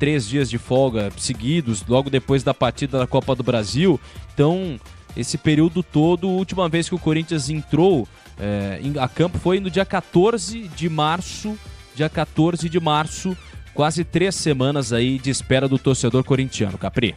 3 dias de folga seguidos, logo depois da partida da Copa do Brasil. Então, esse período todo, a última vez que o Corinthians entrou a campo foi no dia 14 de março. Quase 3 semanas aí de espera do torcedor corintiano, Capri.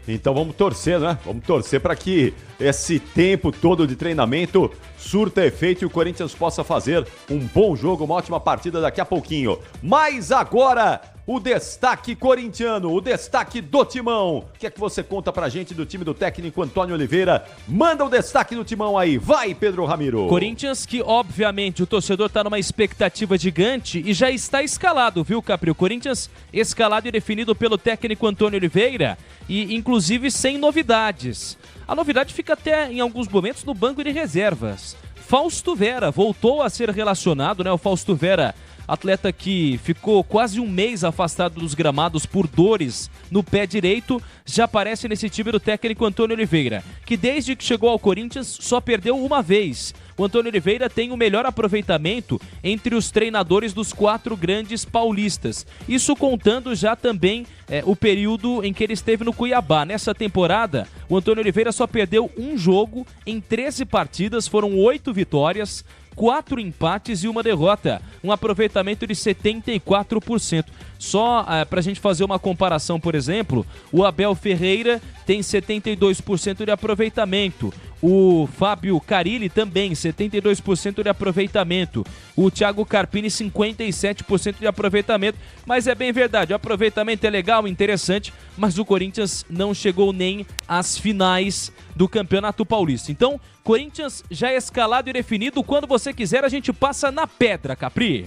Então vamos torcer, né? Vamos torcer para que esse tempo todo de treinamento surta efeito e o Corinthians possa fazer um bom jogo, uma ótima partida daqui a pouquinho. Mas agora, o destaque corintiano, o destaque do Timão. O que é que você conta pra gente do time do técnico Antônio Oliveira? Manda o destaque do Timão aí. Vai, Pedro Ramiro. Corinthians que, obviamente, o torcedor tá numa expectativa gigante e já está escalado, viu, Capri? O Corinthians escalado e definido pelo técnico Antônio Oliveira e, inclusive, sem novidades. A novidade fica até, em alguns momentos, no banco de reservas. Fausto Vera voltou a ser relacionado, né? O Fausto Vera, atleta que ficou quase um mês afastado dos gramados por dores no pé direito, já aparece nesse time do técnico Antônio Oliveira, que desde que chegou ao Corinthians só perdeu uma vez. O Antônio Oliveira tem o melhor aproveitamento entre os treinadores dos 4 grandes paulistas. Isso contando já também o período em que ele esteve no Cuiabá. Nessa temporada, o Antônio Oliveira só perdeu um jogo em 13 partidas, foram 8 vitórias, 4 empates e 1 derrota, um aproveitamento de 74%. Só para a gente fazer uma comparação, por exemplo, o Abel Ferreira tem 72% de aproveitamento, o Fábio Carilli também 72% de aproveitamento, o Thiago Carpini 57% de aproveitamento, mas é bem verdade, o aproveitamento é legal, interessante, mas o Corinthians não chegou nem às finais do Campeonato Paulista. Então, Corinthians já escalado e definido, quando você quiser a gente passa na pedra, Capri.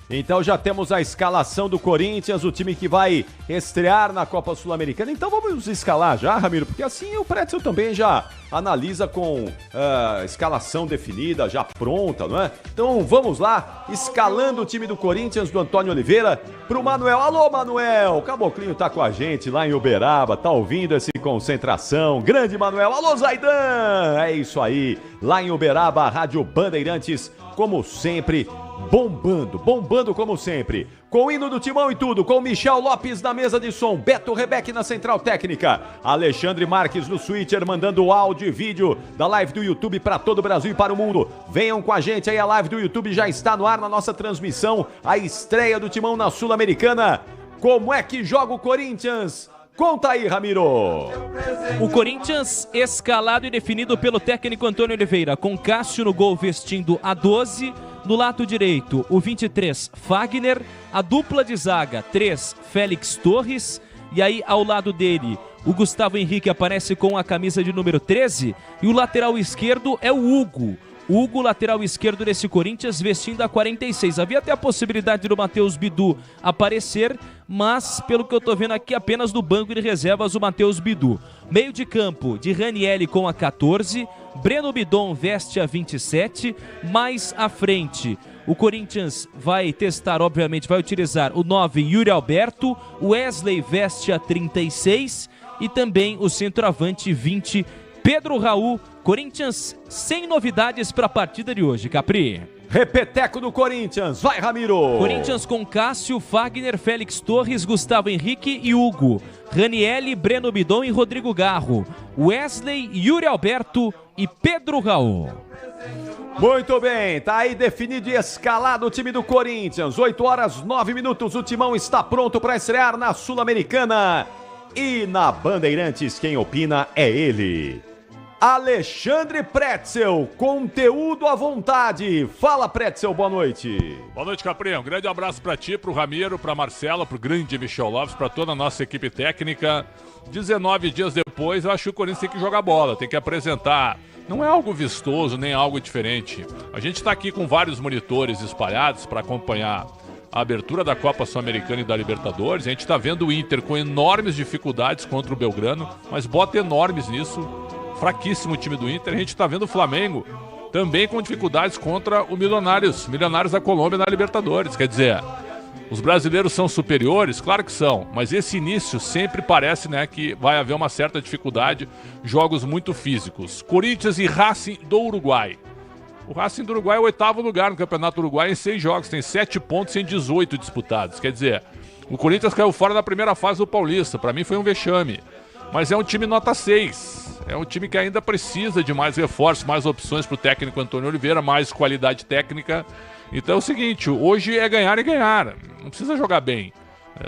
Então já temos a escalação do Corinthians, o time que vai estrear na Copa Sul-Americana. Então vamos escalar já, Ramiro, porque assim o Pretzel também já analisa com escalação definida, já pronta, não é? Então vamos lá, escalando o time do Corinthians, do Antônio Oliveira, pro Manuel. Alô, Manuel! O Caboclinho tá com a gente lá em Uberaba, tá ouvindo esse Concentração. Grande Manuel! Alô, Zaidan! É isso aí, lá em Uberaba, a Rádio Bandeirantes, como sempre, bombando como sempre, com o hino do Timão e tudo, com Michel Lopes na mesa de som, Beto Rebeck na central técnica, Alexandre Marques no switcher, mandando áudio e vídeo da live do YouTube para todo o Brasil e para o mundo. Venham com a gente aí, a live do YouTube já está no ar na nossa transmissão, a estreia do Timão na Sul-Americana. Como é que joga o Corinthians? Conta aí, Ramiro. O Corinthians escalado e definido pelo técnico Antônio Oliveira, com Cássio no gol vestindo a 12, no lado direito o 23 Fagner, a dupla de zaga 3 Félix Torres, e aí ao lado dele o Gustavo Henrique aparece com a camisa de número 13 e o lateral esquerdo é o Hugo. Hugo, lateral esquerdo desse Corinthians, vestindo a 46. Havia até a possibilidade do Matheus Bidu aparecer, mas pelo que eu tô vendo aqui, apenas no banco de reservas o Matheus Bidu. Meio de campo de Ranielli com a 14, Breno Bidon veste a 27, mais à frente o Corinthians vai testar, obviamente, vai utilizar o 9 Yuri Alberto, o Wesley veste a 36 e também o centroavante 20 Pedro Raul. Corinthians sem novidades para a partida de hoje, Capri. Repeteco do Corinthians, vai, Ramiro! Corinthians com Cássio, Fagner, Félix Torres, Gustavo Henrique e Hugo. Ranielli, Breno Bidon e Rodrigo Garro. Wesley, Yuri Alberto e Pedro Raul. Muito bem, tá aí definido e escalado o time do Corinthians. 8h09, o Timão está pronto para estrear na Sul-Americana. E na Bandeirantes, quem opina é ele, Alexandre Pretzel, conteúdo à vontade. Fala, Pretzel, boa noite. Boa noite, Capri. Um grande abraço pra ti, pro Ramiro, pra Marcela, pro grande Michel Lopes, pra toda a nossa equipe técnica. 19 dias depois, eu acho que o Corinthians tem que jogar bola, tem que apresentar. Não é algo vistoso, nem algo diferente. A gente tá aqui com vários monitores espalhados para acompanhar a abertura da Copa Sul-Americana e da Libertadores. A gente tá vendo o Inter com enormes dificuldades contra o Belgrano, mas bota enormes nisso. Fraquíssimo o time do Inter. A gente está vendo o Flamengo também com dificuldades contra o Milionários da Colômbia na Libertadores. Quer dizer, os brasileiros são superiores? Claro que são, mas esse início sempre parece, né, que vai haver uma certa dificuldade, jogos muito físicos. Corinthians e Racing do Uruguai. O Racing do Uruguai é o 8º lugar no Campeonato Uruguai em 6 jogos, tem 7 pontos em 18 disputados. Quer dizer, o Corinthians caiu fora da primeira fase do Paulista, para mim foi um vexame. Mas é um time nota 6, é um time que ainda precisa de mais reforços, mais opções para o técnico Antônio Oliveira, mais qualidade técnica. Então é o seguinte, hoje é ganhar e ganhar, não precisa jogar bem.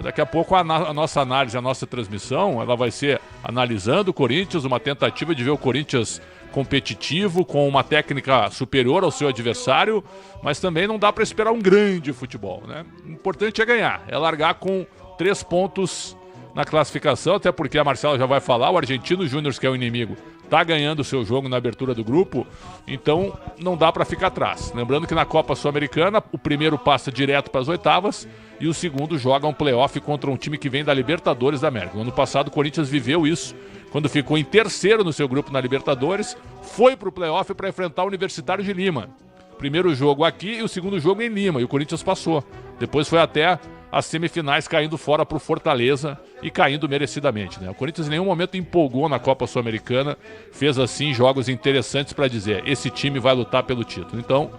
Daqui a pouco a nossa análise, a nossa transmissão, ela vai ser analisando o Corinthians, uma tentativa de ver o Corinthians competitivo, com uma técnica superior ao seu adversário, mas também não dá para esperar um grande futebol, né? O importante é ganhar, é largar com 3 pontos na classificação, até porque a Marcela já vai falar, o Argentino Júnior, que é o inimigo, está ganhando o seu jogo na abertura do grupo, então não dá para ficar atrás. Lembrando que na Copa Sul-Americana, o primeiro passa direto para as oitavas e o segundo joga um playoff contra um time que vem da Libertadores da América. No ano passado, o Corinthians viveu isso, quando ficou em terceiro no seu grupo na Libertadores, foi para o playoff para enfrentar o Universitário de Lima. Primeiro jogo aqui e o segundo jogo em Lima, e o Corinthians passou. Depois foi até as semifinais, caindo fora para o Fortaleza e caindo merecidamente, né? O Corinthians em nenhum momento empolgou na Copa Sul-Americana, fez assim jogos interessantes para dizer, esse time vai lutar pelo título. Então,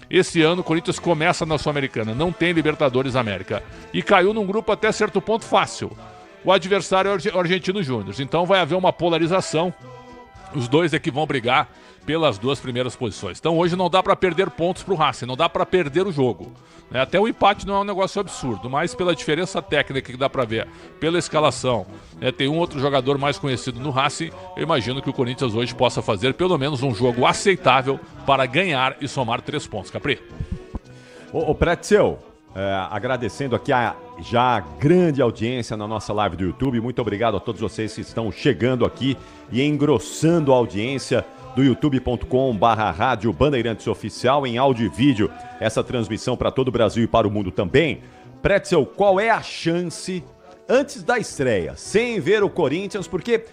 esse ano o Corinthians começa na Sul-Americana, não tem Libertadores América, e caiu num grupo até certo ponto fácil. O adversário é o Argentino Júnior, então vai haver uma polarização, os dois é que vão brigar pelas 2 primeiras posições. Então hoje não dá para perder pontos para o Racing, não dá para perder o jogo. Até o empate não é um negócio absurdo, mas pela diferença técnica que dá para ver, pela escalação, tem um outro jogador mais conhecido no Racing, eu imagino que o Corinthians hoje possa fazer pelo menos um jogo aceitável para ganhar e somar 3 pontos. Capri? Ô Pretzel, agradecendo aqui a já grande audiência na nossa live do YouTube, muito obrigado a todos vocês que estão chegando aqui e engrossando a audiência do youtube.com/rádio Bandeirantes Oficial em áudio e vídeo, essa transmissão para todo o Brasil e para o mundo também. Pretzel, qual é a chance, antes da estreia, sem ver o Corinthians, porque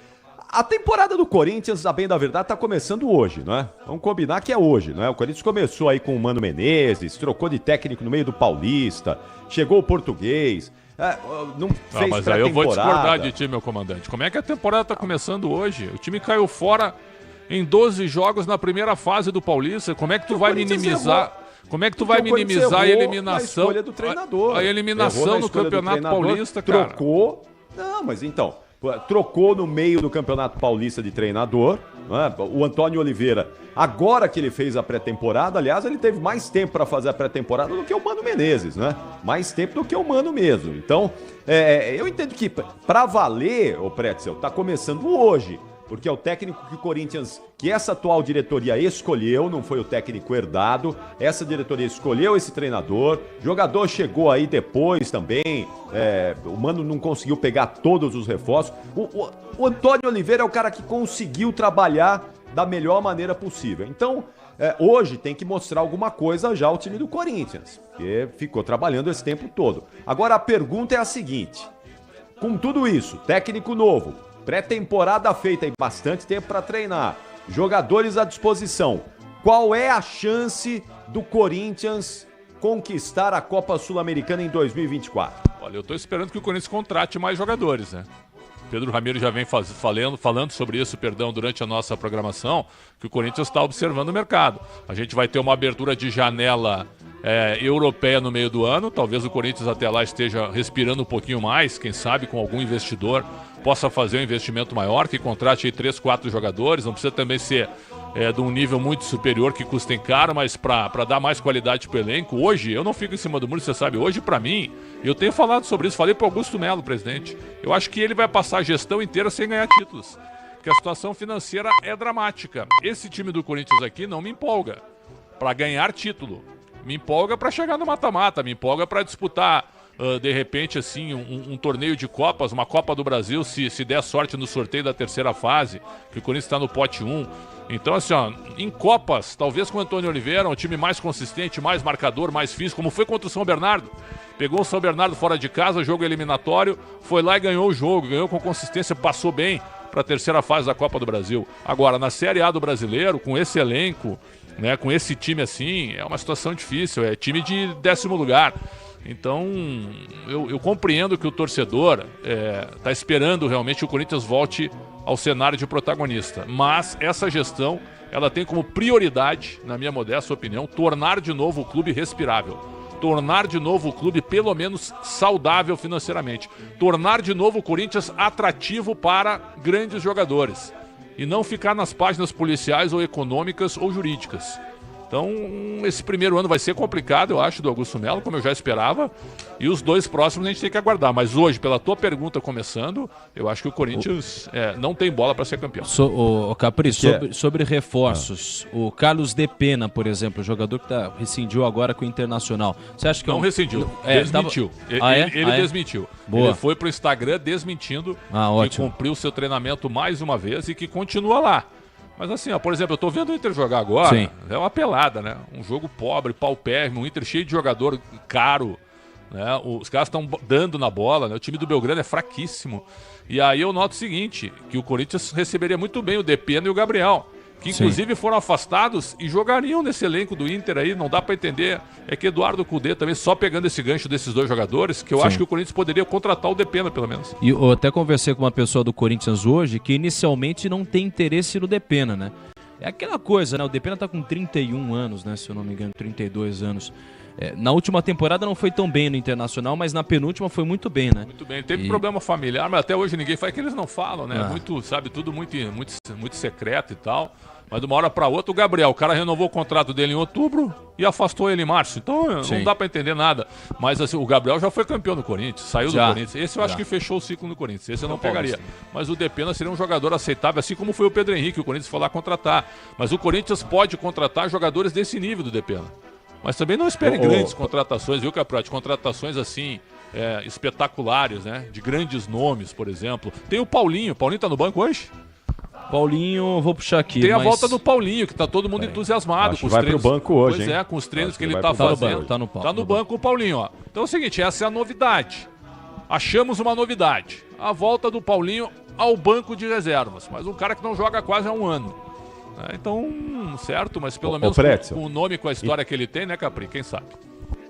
a temporada do Corinthians, a bem da verdade, tá começando hoje, não é? Vamos combinar que é hoje, não é? O Corinthians começou aí com o Mano Menezes, trocou de técnico no meio do Paulista, chegou o português, não fez mas aí eu vou discordar de ti, meu comandante. Como é que a temporada tá começando hoje? O time caiu fora em 12 jogos na primeira fase do Paulista. Como é que tu vai minimizar? Como é que tu vai minimizar a eliminação? A do treinador. A eliminação no Campeonato Paulista, cara. Trocou. Não, mas então, trocou no meio do Campeonato Paulista de treinador, né? O Antônio Oliveira, agora que ele fez a pré-temporada, aliás, ele teve mais tempo para fazer a pré-temporada do que o Mano Menezes, né? Mais tempo do que o Mano mesmo. Então, eu entendo que para valer, o Pretzel, tá começando hoje. Porque é o técnico que o Corinthians, que essa atual diretoria escolheu, não foi o técnico herdado, essa diretoria escolheu esse treinador, jogador chegou aí depois também, o Mano não conseguiu pegar todos os reforços, o Antônio Oliveira é o cara que conseguiu trabalhar da melhor maneira possível. Então, hoje tem que mostrar alguma coisa já ao time do Corinthians, que ficou trabalhando esse tempo todo. Agora a pergunta é a seguinte, com tudo isso, técnico novo, pré-temporada feita e bastante tempo para treinar, jogadores à disposição. Qual é a chance do Corinthians conquistar a Copa Sul-Americana em 2024? Olha, eu tô esperando que o Corinthians contrate mais jogadores, né? Pedro Ramiro já vem falando sobre isso, durante a nossa programação, que o Corinthians está observando o mercado. A gente vai ter uma abertura de janela europeia no meio do ano, talvez o Corinthians até lá esteja respirando um pouquinho mais, quem sabe com algum investidor possa fazer um investimento maior, que contrate aí 3, 4 jogadores, não precisa também ser de um nível muito superior que custem caro, mas para dar mais qualidade para o elenco. Hoje, eu não fico em cima do muro, você sabe, hoje para mim, eu tenho falado sobre isso, falei para o Augusto Melo, presidente, eu acho que ele vai passar a gestão inteira sem ganhar títulos, porque a situação financeira é dramática. Esse time do Corinthians aqui não me empolga para ganhar título, me empolga para chegar no mata-mata, me empolga para disputar de repente assim um torneio de Copas, uma Copa do Brasil, se der sorte no sorteio da terceira fase, que o Corinthians está no pote 1. Então assim, em Copas, talvez com o Antônio Oliveira, um time mais consistente, mais marcador, mais físico, como foi contra o São Bernardo. Pegou o São Bernardo fora de casa, jogo eliminatório, foi lá e ganhou o jogo, ganhou com consistência, passou bem para a terceira fase da Copa do Brasil. Agora, na Série A do Brasileiro, com esse elenco, né, com esse time assim, é uma situação difícil, é time de 10º lugar. Então, eu compreendo que o torcedor está esperando realmente que o Corinthians volte ao cenário de protagonista. Mas essa gestão, ela tem como prioridade, na minha modesta opinião, tornar de novo o clube respirável. Tornar de novo o clube pelo menos saudável financeiramente. Tornar de novo o Corinthians atrativo para grandes jogadores. E não ficar nas páginas policiais ou econômicas ou jurídicas. Então, esse primeiro ano vai ser complicado, eu acho, do Augusto Melo, como eu já esperava. E os 2 próximos a gente tem que aguardar. Mas hoje, pela tua pergunta começando, eu acho que o Corinthians não tem bola para ser campeão. Capri, sobre reforços, o Carlos De Pena, por exemplo, o jogador que rescindiu agora com o Internacional. Você acha que não rescindiu, desmentiu. Ele desmentiu. Boa. Ele foi pro Instagram desmentindo que cumpriu seu treinamento mais uma vez e que continua lá. Mas assim, por exemplo, eu tô vendo o Inter jogar agora, Sim. É uma pelada, né? Um jogo pobre, paupérrimo, um Inter cheio de jogador caro, né? Os caras estão dando na bola, né? O time do Belgrano é fraquíssimo. E aí eu noto o seguinte, que o Corinthians receberia muito bem o Depena e o Gabriel, que inclusive foram afastados e jogariam nesse elenco do Inter aí, não dá pra entender. É que Eduardo Cudê também, só pegando esse gancho desses 2 jogadores, que eu acho que o Corinthians poderia contratar o Depena, pelo menos. E eu até conversei com uma pessoa do Corinthians hoje, que inicialmente não tem interesse no Depena, né? É aquela coisa, né? O Depena tá com 31 anos, né? Se eu não me engano, 32 anos. Na última temporada não foi tão bem no Internacional, mas na penúltima foi muito bem, né? Muito bem. Teve problema familiar, mas até hoje ninguém fala, que eles não falam, né? Muito, sabe, tudo muito secreto e tal. Mas de uma hora para outra, o Gabriel, o cara renovou o contrato dele em outubro e afastou ele em março. Então não dá para entender nada. Mas assim, o Gabriel já foi campeão do Corinthians, saiu do Corinthians. Esse eu acho que fechou o ciclo no Corinthians. Esse eu não pegaria. Mas o Depena seria um jogador aceitável, assim como foi o Pedro Henrique, o Corinthians foi lá contratar. Mas o Corinthians pode contratar jogadores desse nível do Depena. Mas também não esperem grandes contratações, viu, Caprati? Contratações assim, espetaculares, né? De grandes nomes, por exemplo. Tem o Paulinho. Paulinho tá no banco hoje? Paulinho, vou puxar aqui. Tem a volta do Paulinho, que tá todo mundo entusiasmado com os vai treinos. Pro banco hoje, pois hein? Com os treinos que ele tá fazendo. Tá no banco o Paulinho, ó. Então é o seguinte, essa é a novidade. Achamos uma novidade. A volta do Paulinho ao banco de reservas. Mas um cara que não joga quase há um ano. Então, certo, mas pelo menos com o nome, com a história que ele tem, né, Capri? Quem sabe?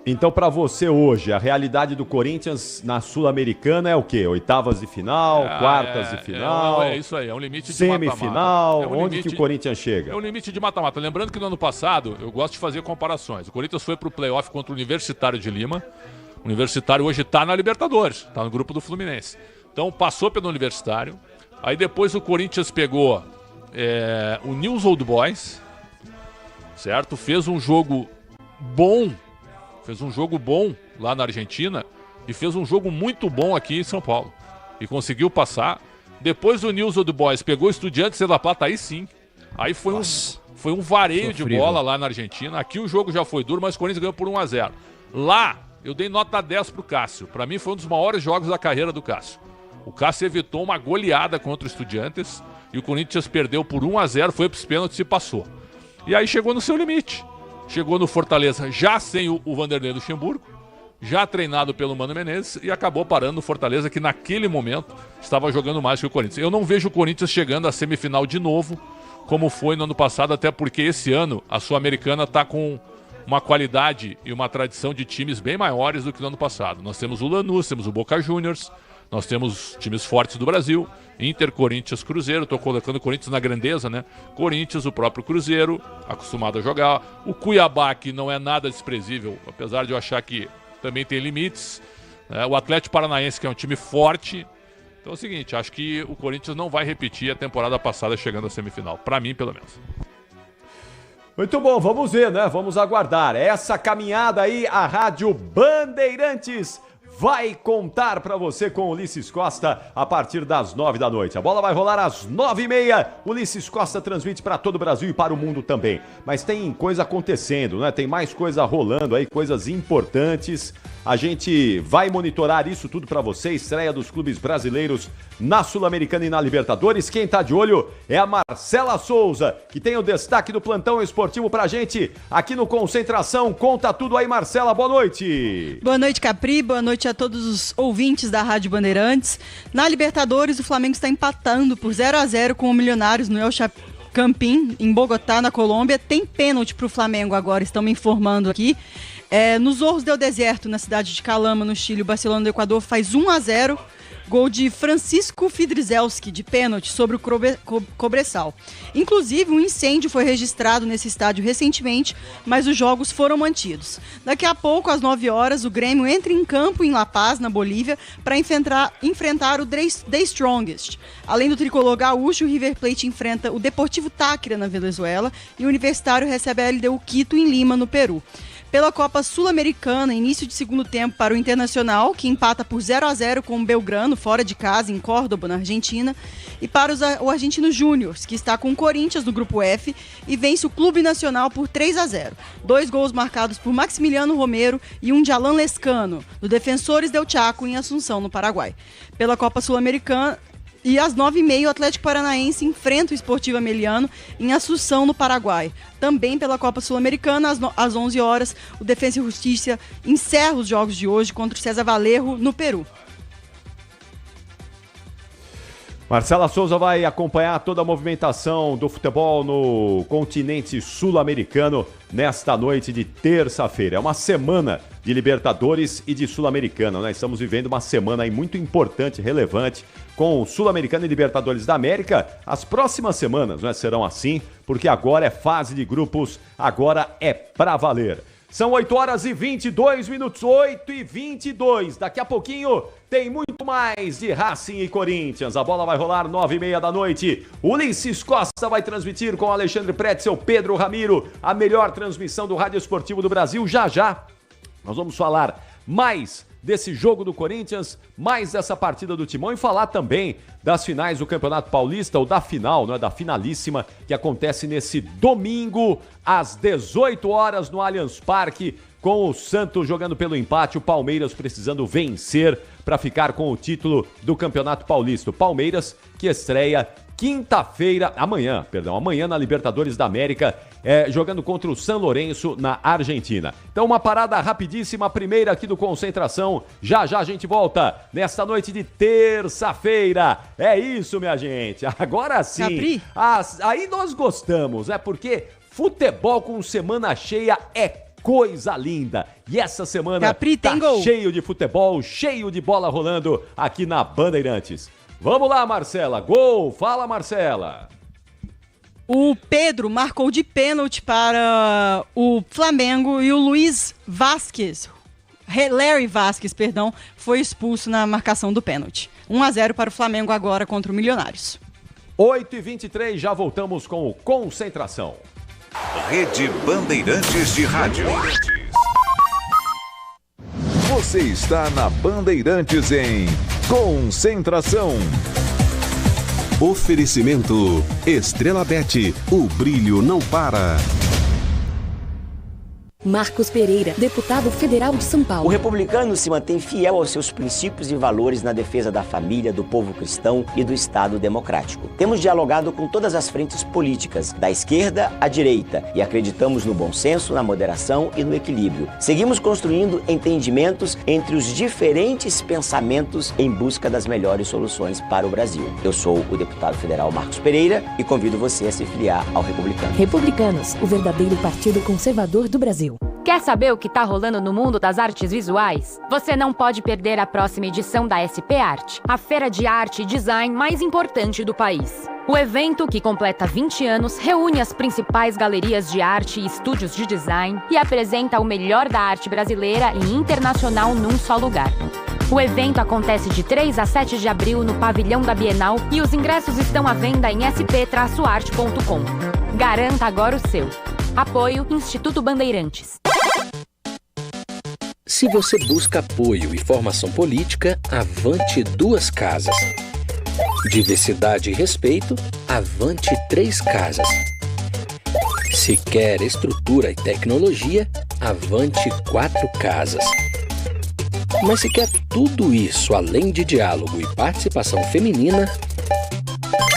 Então, pra você hoje, a realidade do Corinthians na Sul-Americana é o quê? Oitavas de final, quartas de final? É isso aí, é um limite de semifinal, mata-mata. onde que o Corinthians chega? É um limite de mata-mata. Lembrando que no ano passado, eu gosto de fazer comparações. O Corinthians foi pro playoff contra o Universitário de Lima. O Universitário hoje tá na Libertadores, tá no grupo do Fluminense. Então, passou pelo Universitário. Aí depois o Corinthians pegou o News Old Boys, certo? Fez um jogo bom lá na Argentina e fez um jogo muito bom aqui em São Paulo e conseguiu passar. Depois o News Old Boys pegou o Estudiantes de La Plata, aí sim. Aí foi um vareio de bola lá na Argentina. Aqui o jogo já foi duro, mas o Corinthians ganhou por 1-0. Lá, eu dei nota 10 pro Cássio. Para mim foi um dos maiores jogos da carreira do Cássio. O Cássio evitou uma goleada contra o Estudiantes e o Corinthians perdeu por 1-0, foi pros pênaltis e passou. E aí chegou no seu limite. Chegou no Fortaleza já sem o Vanderlei Luxemburgo, já treinado pelo Mano Menezes e acabou parando no Fortaleza, que naquele momento estava jogando mais que o Corinthians. Eu não vejo o Corinthians chegando à semifinal de novo, como foi no ano passado, até porque esse ano a Sul-Americana está com uma qualidade e uma tradição de times bem maiores do que no ano passado. Nós temos o Lanús, temos o Boca Juniors, nós temos times fortes do Brasil, Inter, Corinthians, Cruzeiro, estou colocando o Corinthians na grandeza, né? Corinthians, o próprio Cruzeiro, acostumado a jogar. O Cuiabá, que não é nada desprezível, apesar de eu achar que também tem limites. O Atlético Paranaense, que é um time forte. Então é o seguinte, acho que o Corinthians não vai repetir a temporada passada chegando à semifinal. Para mim, pelo menos. Muito bom, vamos ver, né? Vamos aguardar. Essa caminhada aí, a Rádio Bandeirantes vai contar pra você com Ulisses Costa a partir das 9 da noite. A bola vai rolar às 9h30. Ulisses Costa transmite para todo o Brasil e para o mundo também. Mas tem coisa acontecendo, né? Tem mais coisa rolando aí, coisas importantes. A gente vai monitorar isso tudo pra você. Estreia dos clubes brasileiros na Sul-Americana e na Libertadores. Quem tá de olho é a Marcela Souza, que tem o destaque do plantão esportivo pra gente aqui no Concentração. Conta tudo aí, Marcela. Boa noite. Boa noite, Capri. Boa noite a todos os ouvintes da Rádio Bandeirantes. Na Libertadores, o Flamengo está empatando por 0-0 com o Milionários no El Campín, em Bogotá, na Colômbia. Tem pênalti pro Flamengo agora, estão me informando aqui. Nos Horros del Deserto, na cidade de Calama, no Chile, o Barcelona do Equador faz 1-0. Gol de Francisco Fidrizelski, de pênalti, sobre o Cobressal. Inclusive, um incêndio foi registrado nesse estádio recentemente, mas os jogos foram mantidos. Daqui a pouco, às 9 horas, o Grêmio entra em campo em La Paz, na Bolívia, para enfrentar o The Strongest. Além do tricolor gaúcho, o River Plate enfrenta o Deportivo Táchira, na Venezuela, e o Universitário recebe a LDU Quito, em Lima, no Peru. Pela Copa Sul-Americana, início de segundo tempo para o Internacional, que empata por 0-0 com o Belgrano, fora de casa, em Córdoba, na Argentina. E para o Argentino Júnior, que está com o Corinthians no grupo F e vence o Clube Nacional por 3-0. 2 gols marcados por Maximiliano Romero e um de Alan Lescano, do Defensores del Chaco, em Assunção, no Paraguai. Pela Copa Sul-Americana, e às 9h30, o Atlético Paranaense enfrenta o Sportivo Ameliano em Assunção, no Paraguai. Também pela Copa Sul-Americana, às 11 horas, o Defensa e Justiça encerra os jogos de hoje contra o César Valerro, no Peru. Marcela Souza vai acompanhar toda a movimentação do futebol no continente sul-americano nesta noite de terça-feira. É uma semana de Libertadores e de Sul-Americana. Nós estamos vivendo uma semana aí muito importante, relevante, com Sul-Americana e Libertadores da América. As próximas semanas, né, serão assim, porque agora é fase de grupos, agora é pra valer. São 8h22, 8h22. Daqui a pouquinho tem muito mais de Racing e Corinthians. A bola vai rolar 9h30 da noite. Ulisses Costa vai transmitir com Alexandre Pretzel, Pedro Ramiro, a melhor transmissão do Rádio Esportivo do Brasil. Já já nós vamos falar mais desse jogo do Corinthians, mais dessa partida do Timão e falar também das finais do Campeonato Paulista, ou da final, não é, da finalíssima, que acontece nesse domingo às 18 horas no Allianz Parque, com o Santos jogando pelo empate, o Palmeiras precisando vencer para ficar com o título do Campeonato Paulista. O Palmeiras que estreia amanhã na Libertadores da América, jogando contra o San Lorenzo na Argentina. Então uma parada rapidíssima, primeira aqui do Concentração, já a gente volta nesta noite de terça-feira. É isso, minha gente, agora sim. Capri. Aí nós gostamos, porque futebol com semana cheia é coisa linda. E essa semana Capri, tá tem gol. cheio de futebol, cheio de bola rolando aqui na Bandeirantes. Vamos lá, Marcela. Gol! Fala, Marcela. O Pedro marcou de pênalti para o Flamengo e o Larry Vasquez, foi expulso na marcação do pênalti. 1-0 para o Flamengo agora contra o Milionários. 8h23, já voltamos com o Concentração. Rede Bandeirantes de Rádio. Você está na Bandeirantes em Concentração. Oferecimento Estrela Bet, o brilho não para. Marcos Pereira, deputado federal de São Paulo. O republicano se mantém fiel aos seus princípios e valores na defesa da família, do povo cristão e do Estado democrático. Temos dialogado com todas as frentes políticas, da esquerda à direita, e acreditamos no bom senso, na moderação e no equilíbrio. Seguimos construindo entendimentos entre os diferentes pensamentos em busca das melhores soluções para o Brasil. Eu sou o deputado federal Marcos Pereira e convido você a se filiar ao Republicano. Republicanos, o verdadeiro partido conservador do Brasil. Quer saber o que está rolando no mundo das artes visuais? Você não pode perder a próxima edição da SP Arte, a feira de arte e design mais importante do país. O evento, que completa 20 anos, reúne as principais galerias de arte e estúdios de design e apresenta o melhor da arte brasileira e internacional num só lugar. O evento acontece de 3 a 7 de abril no pavilhão da Bienal e os ingressos estão à venda em sp-arte.com. Garanta agora o seu. Apoio Instituto Bandeirantes. Se você busca apoio e formação política, avante Duas Casas. Diversidade e respeito, avante Três Casas. Se quer estrutura e tecnologia, avante Quatro Casas. Mas se quer tudo isso além de diálogo e participação feminina,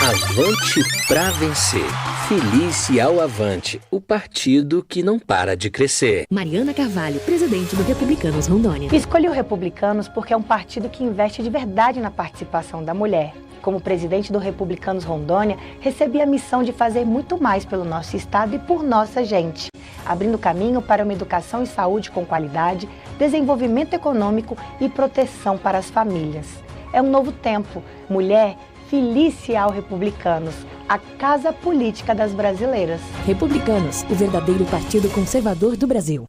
avante pra vencer. Felice ao Avante, o partido que não para de crescer. Mariana Carvalho, presidente do Republicanos Rondônia. Escolhi o Republicanos porque é um partido que investe de verdade na participação da mulher. Como presidente do Republicanos Rondônia, recebi a missão de fazer muito mais pelo nosso estado e por nossa gente, abrindo caminho para uma educação e saúde com qualidade, desenvolvimento econômico e proteção para as famílias. é um novo tempo. Mulher, Felicial Republicanos, a casa política das brasileiras. Republicanos, o verdadeiro partido conservador do Brasil.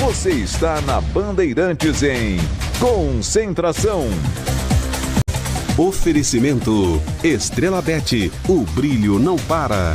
Você está na Bandeirantes em Concentração. Oferecimento Estrela Bet, o brilho não para.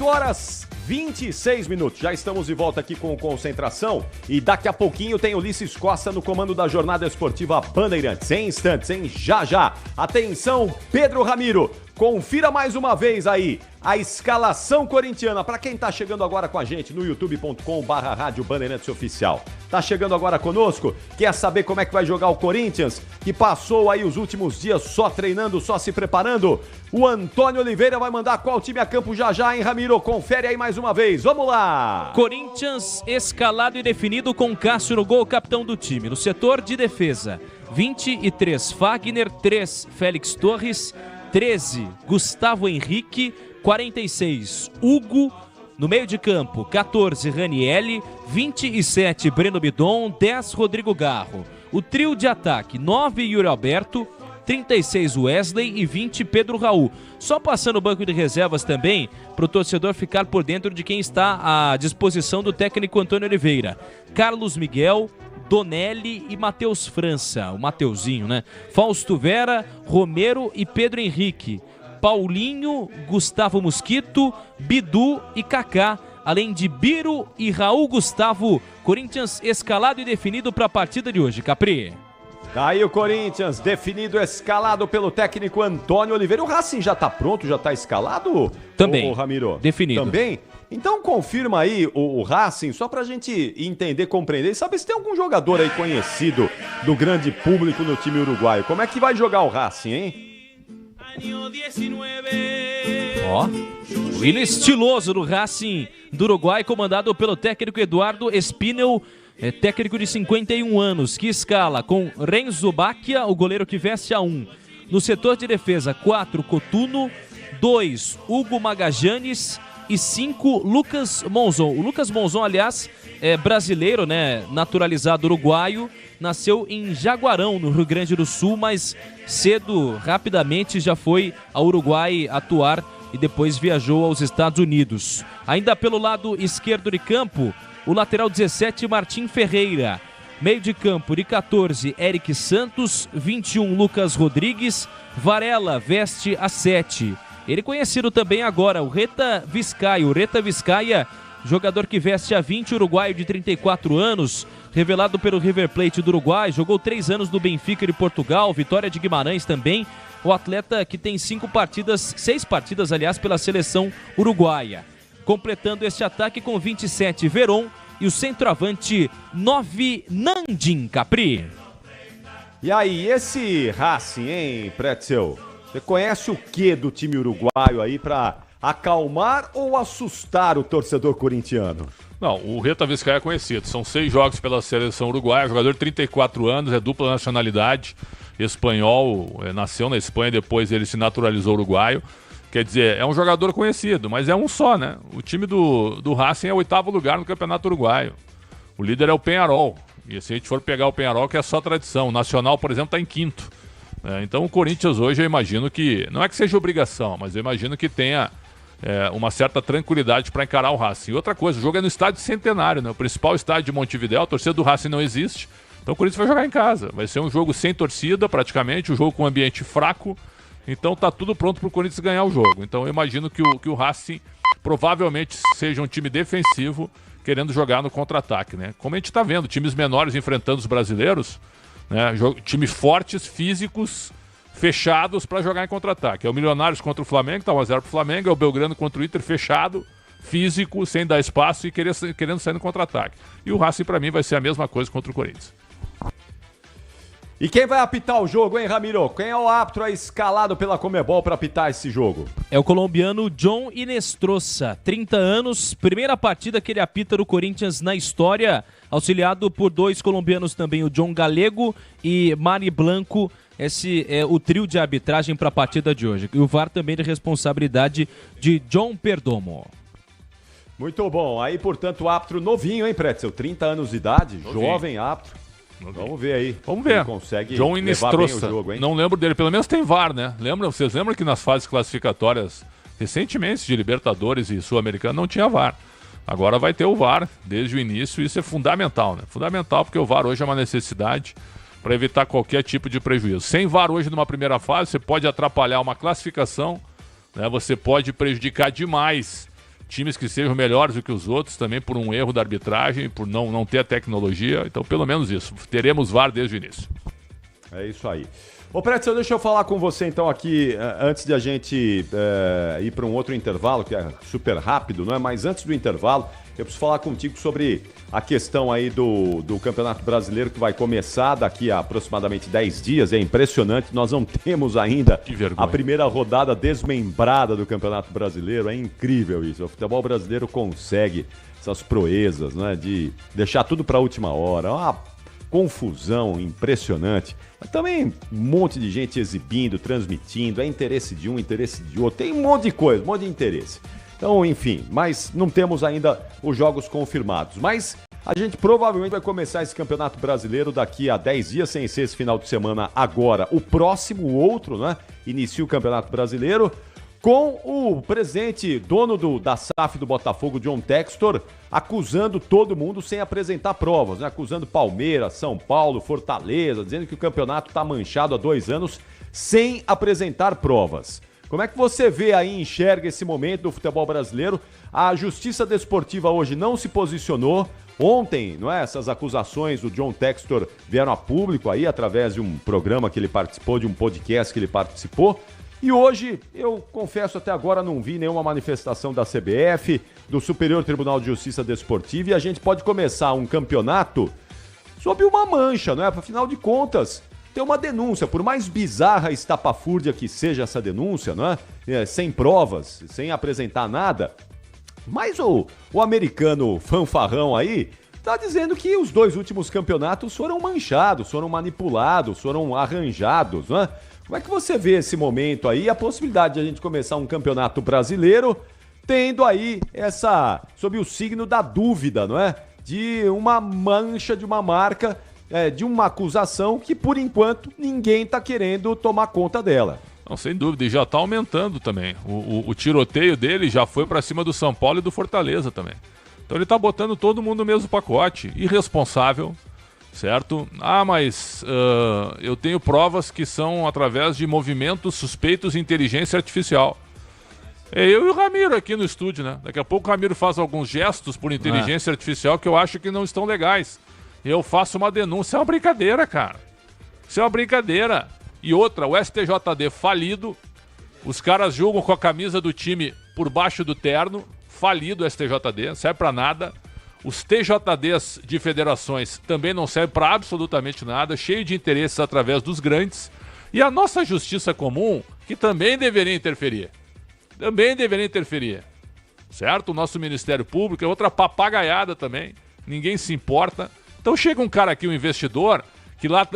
Horas 26 minutos. Já estamos de volta aqui com Concentração e daqui a pouquinho tem Ulisses Costa no comando da jornada esportiva Bandeirantes. Em instantes, hein? Já. Atenção, Pedro Ramiro. Confira mais uma vez aí a escalação corintiana. Para quem tá chegando agora com a gente no youtube.com/Rádio Bandeirantes Oficial. Tá chegando agora conosco? Quer saber como é que vai jogar o Corinthians? Que passou aí os últimos dias só treinando, só se preparando? O Antônio Oliveira vai mandar qual time a campo já, hein, Ramiro? Confere aí mais uma vez. Vamos lá! Corinthians escalado e definido com Cássio no gol, capitão do time. No setor de defesa, 23 Fagner, 3 Félix Torres, 13, Gustavo Henrique, 46, Hugo. No meio de campo, 14, Ranielli, 27, Breno Bidon, 10, Rodrigo Garro. O trio de ataque, 9, Yuri Alberto, 36, Wesley e 20, Pedro Raul. Só passando o banco de reservas também, para o torcedor ficar por dentro de quem está à disposição do técnico Antônio Oliveira. Carlos Miguel, Donelli e Matheus França, o Mateuzinho, né? Fausto Vera, Romero e Pedro Henrique. Paulinho, Gustavo Mosquito, Bidu e Kaká, além de Biro e Raul Gustavo. Corinthians escalado e definido para a partida de hoje, Capri. Tá aí o Corinthians, definido, escalado pelo técnico Antônio Oliveira. O Racing já tá pronto, já tá escalado? Também, Ramiro? definido. Também? Então confirma aí o Racing, só pra gente entender, compreender e saber se tem algum jogador aí conhecido do grande público no time uruguaio. Como é que vai jogar o Racing, hein? Ó, o hino estiloso do Racing do Uruguai, comandado pelo técnico Eduardo Espinel, técnico de 51 anos, que escala com Renzo Bacchia, o goleiro que veste a 1. No setor de defesa, 4, Cotuno, 2, Hugo Magajanes e 5, Lucas Monzon. O Lucas Monzon, aliás, é brasileiro, né, naturalizado uruguaio, nasceu em Jaguarão, no Rio Grande do Sul, mas cedo, rapidamente, já foi ao Uruguai atuar e depois viajou aos Estados Unidos. Ainda pelo lado esquerdo de campo, o lateral 17, Martim Ferreira. Meio de campo de 14, Eric Santos, 21, Lucas Rodrigues, Varela veste a 7. Ele conhecido também agora, o Reta Vizcaia, jogador que veste a 20, uruguaio de 34 anos, revelado pelo River Plate do Uruguai, jogou 3 anos no Benfica de Portugal, Vitória de Guimarães também, o atleta que tem 6 partidas, aliás, pela seleção uruguaia. Completando este ataque com 27, Veron, e o centroavante 9, Nandim, Capri. E aí, esse Racing, hein, Pretzel? Você conhece o que do time uruguaio aí pra acalmar ou assustar o torcedor corintiano? Não, o Reta Vizcaia é conhecido. São 6 jogos pela seleção uruguaia, jogador de 34 anos, é dupla nacionalidade, espanhol, nasceu na Espanha, depois ele se naturalizou uruguaio. Quer dizer, é um jogador conhecido, mas é um só, né? O time do Racing é o 8º lugar no Campeonato Uruguaio. O líder é o Peñarol. E se a gente for pegar o Peñarol, que é só tradição. O Nacional, por exemplo, está em 5º. Então o Corinthians hoje, eu imagino que... Não é que seja obrigação, mas eu imagino que tenha uma certa tranquilidade para encarar o Racing. E outra coisa, o jogo é no estádio Centenário, né? O principal estádio de Montevidéu, a torcida do Racing não existe. Então o Corinthians vai jogar em casa. Vai ser um jogo sem torcida, praticamente, um jogo com ambiente fraco. Então tá tudo pronto para o Corinthians ganhar o jogo. Então eu imagino que o Racing provavelmente seja um time defensivo querendo jogar no contra-ataque, né? Como a gente está vendo, times menores enfrentando os brasileiros, né? Times fortes, físicos, fechados para jogar em contra-ataque. É o Milionários contra o Flamengo, tá 1-0 pro Flamengo, é o Belgrano contra o Inter, fechado, físico, sem dar espaço e querendo sair no contra-ataque. E o Racing para mim vai ser a mesma coisa contra o Corinthians. E quem vai apitar o jogo, hein, Ramiro? Quem é o árbitro escalado pela Conmebol para apitar esse jogo? É o colombiano John Inestrosa, 30 anos, primeira partida que ele apita no Corinthians na história, auxiliado por 2 colombianos também, o John Galego e Mari Blanco, esse é o trio de arbitragem para a partida de hoje. E o VAR também de responsabilidade de John Perdomo. Muito bom. Aí, portanto, árbitro novinho, hein, Pretzel? 30 anos de idade, novinho. Jovem árbitro. Vamos ver aí. Vamos ver. Ele consegue John levar bem o Inestrosa. jogo, hein? Não lembro dele. Pelo menos tem VAR, né? Vocês lembram que nas fases classificatórias, recentemente, de Libertadores e Sul-Americana, não tinha VAR. Agora vai ter o VAR desde o início. Isso é fundamental, né? Fundamental porque o VAR hoje é uma necessidade para evitar qualquer tipo de prejuízo. Sem VAR hoje numa primeira fase, você pode atrapalhar uma classificação, né? Você pode prejudicar demais times que sejam melhores do que os outros, também por um erro da arbitragem, por não ter a tecnologia. Então, pelo menos isso. Teremos VAR desde o início. É isso aí. Ô, Pretzel, deixa eu falar com você, então, aqui, antes de a gente ir para um outro intervalo, que é super rápido, não é? Mas antes do intervalo, eu preciso falar contigo sobre a questão aí do Campeonato Brasileiro, que vai começar daqui a aproximadamente 10 dias. É impressionante, nós não temos ainda a primeira rodada desmembrada do Campeonato Brasileiro. É incrível isso. O futebol brasileiro consegue essas proezas, né, de deixar tudo para a última hora. Uma confusão impressionante. Mas também um monte de gente exibindo, transmitindo. É interesse de um, interesse de outro. Tem um monte de coisa, um monte de interesse. Então, enfim, mas não temos ainda os jogos confirmados. Mas a gente provavelmente vai começar esse Campeonato Brasileiro daqui a 10 dias, sem ser esse final de semana agora. O próximo, o outro, né? Inicia o Campeonato Brasileiro com o presidente, dono da SAF do Botafogo, John Textor, acusando todo mundo sem apresentar provas, né? Acusando Palmeiras, São Paulo, Fortaleza, dizendo que o campeonato está manchado há 2 anos sem apresentar provas. Como é que você vê aí, enxerga esse momento do futebol brasileiro? A Justiça Desportiva hoje não se posicionou. Ontem, não é? Essas acusações do John Textor vieram a público aí através de um programa que ele participou, de um podcast que ele participou. E hoje, eu confesso, até agora não vi nenhuma manifestação da CBF, do Superior Tribunal de Justiça Desportiva, e a gente pode começar um campeonato sob uma mancha, não é? Afinal de contas, tem uma denúncia, por mais bizarra e estapafúrdia que seja essa denúncia, não é? Sem provas, sem apresentar nada, mas o americano fanfarrão aí tá dizendo que os 2 últimos campeonatos foram manchados, foram manipulados, foram arranjados, não é? Como é que você vê esse momento aí, a possibilidade de a gente começar um campeonato brasileiro tendo aí sob o signo da dúvida, não é? De uma mancha, de uma marca, de uma acusação que, por enquanto, ninguém está querendo tomar conta dela. Não, sem dúvida, e já está aumentando também. O tiroteio dele já foi para cima do São Paulo e do Fortaleza também. Então ele está botando todo mundo no mesmo pacote, irresponsável, certo? Mas eu tenho provas que são através de movimentos suspeitos de inteligência artificial. É eu e o Ramiro aqui no estúdio, né? Daqui a pouco o Ramiro faz alguns gestos por inteligência artificial que eu acho que não estão legais. Eu faço uma denúncia. É uma brincadeira, cara. Isso é uma brincadeira. E outra, o STJD falido. Os caras julgam com a camisa do time por baixo do terno. Falido o STJD, serve pra nada. Os TJDs de federações também não servem pra absolutamente nada. Cheio de interesses através dos grandes. E a nossa justiça comum, que também deveria interferir. Também deveria interferir. Certo? O nosso Ministério Público é outra papagaiada também. Ninguém se importa. Então chega um cara aqui, um investidor,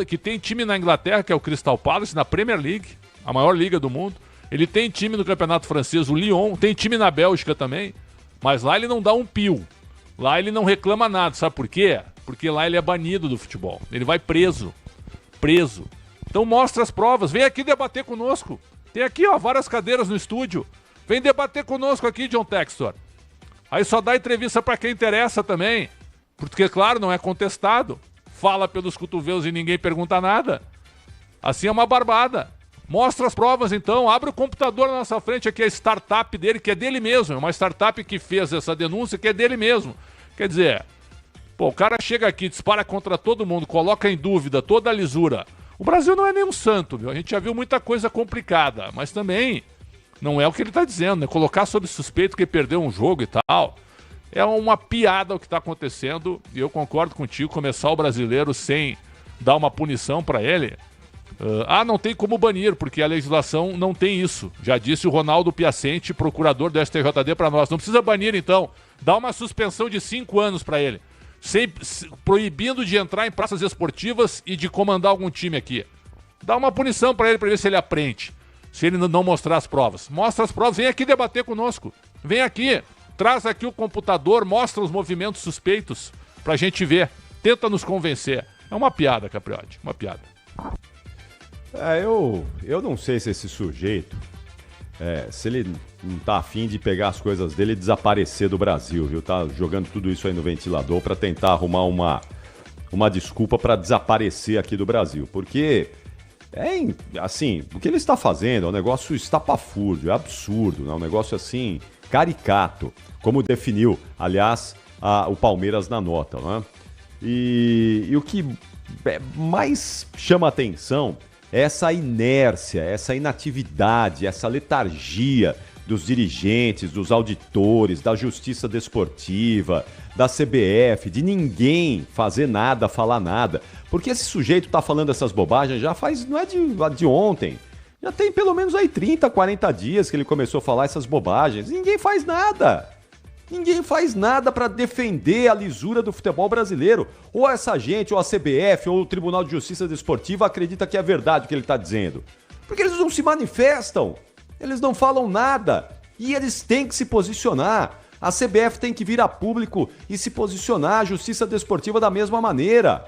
que tem time na Inglaterra, que é o Crystal Palace, na Premier League, a maior liga do mundo. Ele tem time no Campeonato Francês, o Lyon, tem time na Bélgica também, mas lá ele não dá um pio. Lá ele não reclama nada, sabe por quê? Porque lá ele é banido do futebol. Ele vai preso. Preso. Então mostra as provas, vem aqui debater conosco. Tem aqui, ó, várias cadeiras no estúdio. Vem debater conosco aqui, John Textor. Aí só dá entrevista pra quem interessa também. Porque, claro, não é contestado. Fala pelos cotovelos e ninguém pergunta nada. Assim é uma barbada. Mostra as provas, então. Abre o computador na nossa frente aqui, a startup dele, que é dele mesmo. É uma startup que fez essa denúncia, que é dele mesmo. Quer dizer, o cara chega aqui, dispara contra todo mundo, coloca em dúvida toda a lisura. O Brasil não é nenhum santo, viu? A gente já viu muita coisa complicada, mas também não é o que ele está dizendo, né? Colocar sob suspeito que ele perdeu um jogo e tal. É uma piada o que está acontecendo, e eu concordo contigo, começar o brasileiro sem dar uma punição para ele. Não tem como banir, porque a legislação não tem isso. Já disse o Ronaldo Piacente, procurador do STJD, para nós. Não precisa banir, então. Dá uma suspensão de 5 anos para ele. Proibindo de entrar em praças esportivas e de comandar algum time aqui. Dá uma punição pra ele pra ver se ele aprende. Se ele não mostrar as provas. Mostra as provas, vem aqui debater conosco. Vem aqui, traz aqui o computador, mostra os movimentos suspeitos pra gente ver. Tenta nos convencer. É uma piada, Capriotti, uma piada. Eu não sei se esse sujeito, se ele não tá afim de pegar as coisas dele e desaparecer do Brasil, viu? Tá jogando tudo isso aí no ventilador pra tentar arrumar uma desculpa pra desaparecer aqui do Brasil. Porque, assim, o que ele está fazendo é um negócio estapafúrdio, é absurdo, né? Um negócio assim, caricato, como definiu, aliás, o Palmeiras na nota, né? E o que mais chama atenção é essa inércia, essa inatividade, essa letargia dos dirigentes, dos auditores, da Justiça Desportiva, da CBF, de ninguém fazer nada, falar nada. Porque esse sujeito tá falando essas bobagens já faz, não é de ontem, já tem pelo menos aí 30, 40 dias que ele começou a falar essas bobagens. Ninguém faz nada. Ninguém faz nada para defender a lisura do futebol brasileiro. Ou essa gente, ou a CBF, ou o Tribunal de Justiça Desportiva acredita que é verdade o que ele está dizendo. Porque eles não se manifestam, eles não falam nada. E eles têm que se posicionar. A CBF tem que vir a público e se posicionar, a Justiça Desportiva da mesma maneira.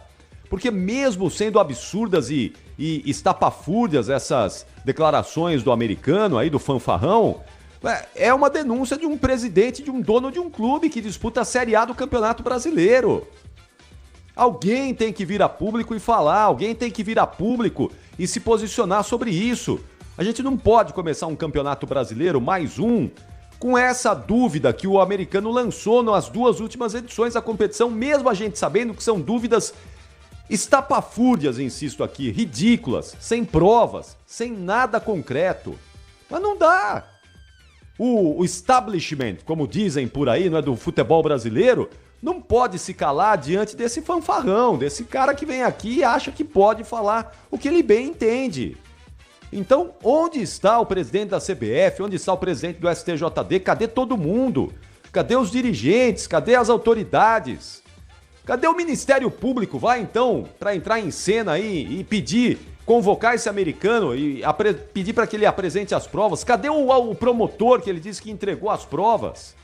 Porque mesmo sendo absurdas e estapafúrdias essas declarações do americano aí, do fanfarrão, é uma denúncia de um presidente, de um dono de um clube que disputa a Série A do Campeonato Brasileiro. Alguém tem que vir a público e falar, alguém tem que vir a público e se posicionar sobre isso. A gente não pode começar um Campeonato Brasileiro, mais um, com essa dúvida que o americano lançou nas 2 últimas edições da competição, mesmo a gente sabendo que são dúvidas estapafúrdias, insisto aqui, ridículas, sem provas, sem nada concreto. Mas não dá. O establishment, como dizem por aí, não é, do futebol brasileiro, não pode se calar diante desse fanfarrão, desse cara que vem aqui e acha que pode falar o que ele bem entende. Então, onde está o presidente da CBF? Onde está o presidente do STJD? Cadê todo mundo? Cadê os dirigentes? Cadê as autoridades? Cadê o Ministério Público? Vai então para entrar em cena aí e pedir, convocar esse americano e pedir para que ele apresente as provas. Cadê o promotor que ele disse que entregou as provas?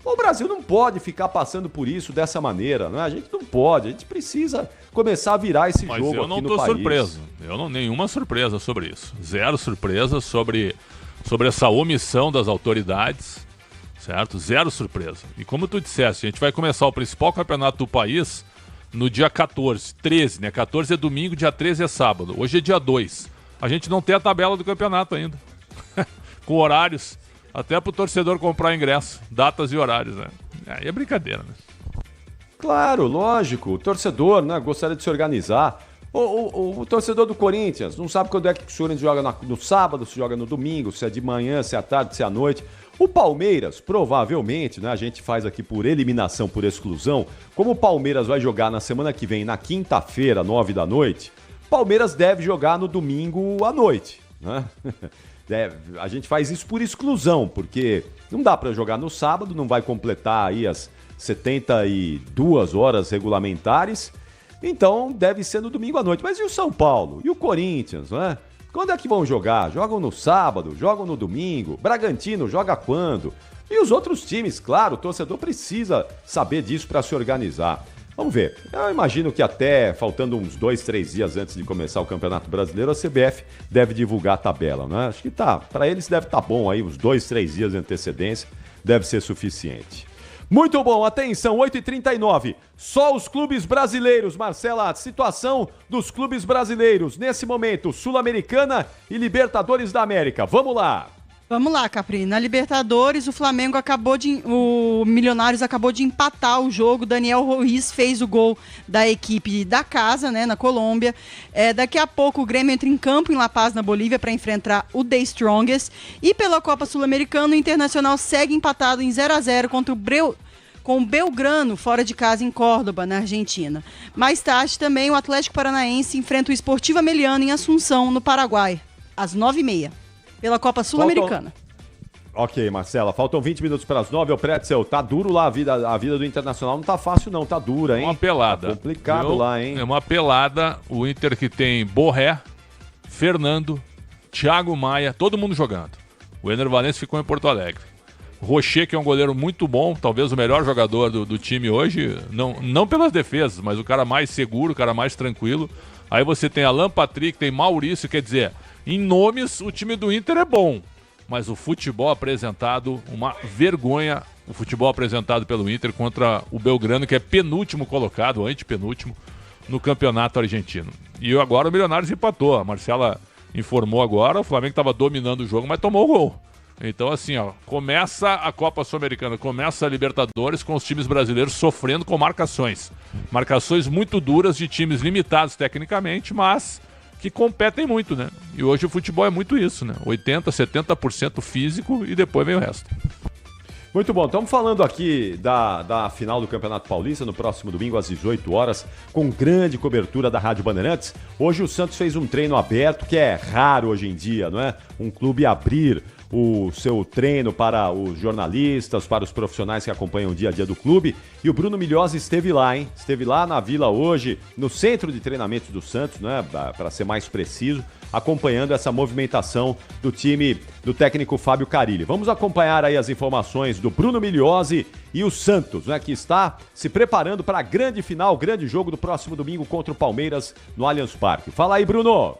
O Brasil não pode ficar passando por isso dessa maneira, né? A gente não pode, a gente precisa começar a virar esse jogo aqui no país. Mas eu não tô surpreso, nenhuma surpresa sobre isso. Zero surpresa sobre essa omissão das autoridades, certo? Zero surpresa. E como tu disseste, a gente vai começar o principal campeonato do país no dia 14, 13, né? 14 é domingo, dia 13 é sábado. Hoje é dia 2. A gente não tem a tabela do campeonato ainda. Com horários, até pro torcedor comprar ingresso, datas e horários, né? Aí é brincadeira, né? Claro, lógico. O torcedor, né, gostaria de se organizar. O torcedor do Corinthians não sabe quando é que o Corinthians joga no sábado, se joga no domingo, se é de manhã, se é à tarde, se é à noite. O Palmeiras, provavelmente, né, a gente faz aqui por eliminação, por exclusão, como o Palmeiras vai jogar na semana que vem, na quinta-feira, 9 da noite, Palmeiras deve jogar no domingo à noite, né? A gente faz isso por exclusão, porque não dá para jogar no sábado, não vai completar aí as 72 horas regulamentares, então deve ser no domingo à noite. Mas e o São Paulo? E o Corinthians, né? Quando é que vão jogar? Jogam no sábado? Jogam no domingo? Bragantino joga quando? E os outros times, claro, o torcedor precisa saber disso para se organizar. Vamos ver. Eu imagino que até faltando uns 2, 3 dias antes de começar o Campeonato Brasileiro, a CBF deve divulgar a tabela, né? Acho que tá. Para eles deve estar bom aí, uns 2, 3 dias de antecedência deve ser suficiente. Muito bom, atenção, 8h39. Só os clubes brasileiros, Marcela, a situação dos clubes brasileiros nesse momento, Sul-Americana e Libertadores da América. Vamos lá. Vamos lá, Capri. Na Libertadores, o Milionários acabou de empatar o jogo. Daniel Ruiz fez o gol da equipe da casa, né, na Colômbia. Daqui a pouco o Grêmio entra em campo em La Paz, na Bolívia, para enfrentar o The Strongest. E pela Copa Sul-Americana, o Internacional segue empatado em 0-0 contra com o Belgrano, fora de casa em Córdoba, na Argentina. Mais tarde também o Atlético Paranaense enfrenta o Sportiva Meliano em Assunção, no Paraguai, às 9h30. Pela Copa Sul-Americana. Ok, Marcela, faltam 20 minutos para as 9. Ô, Pretzel, tá duro lá a vida do Internacional, não tá fácil não, tá dura, hein? Uma pelada. Tá complicado lá, hein? É uma pelada, o Inter que tem Borré, Fernando, Thiago Maia, todo mundo jogando. O Ener Valencia ficou em Porto Alegre. Rocher, que é um goleiro muito bom, talvez o melhor jogador do time hoje, não pelas defesas, mas o cara mais seguro, o cara mais tranquilo. Aí você tem Alan Patrick, tem Maurício, quer dizer, em nomes o time do Inter é bom, mas o futebol apresentado, uma vergonha, o futebol apresentado pelo Inter contra o Belgrano, que é penúltimo colocado, antepenúltimo, no campeonato argentino. E agora o Milionários empatou, a Marcela informou agora, o Flamengo estava dominando o jogo, mas tomou o gol. Então assim, ó, começa a Copa Sul-Americana, começa a Libertadores com os times brasileiros sofrendo com marcações. Marcações muito duras de times limitados tecnicamente, mas que competem muito, né? E hoje o futebol é muito isso, né? 80%, 70% físico e depois vem o resto. Muito bom, estamos falando aqui da final do Campeonato Paulista no próximo domingo às 18 horas, com grande cobertura da Rádio Bandeirantes. Hoje o Santos fez um treino aberto, que é raro hoje em dia, não é? Um clube abrir o seu treino para os jornalistas, para os profissionais que acompanham o dia a dia do clube. E o Bruno Milhozzi esteve lá, hein? Esteve lá na Vila hoje, no centro de treinamentos do Santos, né? Para ser mais preciso, acompanhando essa movimentação do time do técnico Fábio Carilli. Vamos acompanhar aí as informações do Bruno Milhozzi e o Santos, né? Que está se preparando para a grande final, grande jogo do próximo domingo contra o Palmeiras no Allianz Parque. Fala aí, Bruno!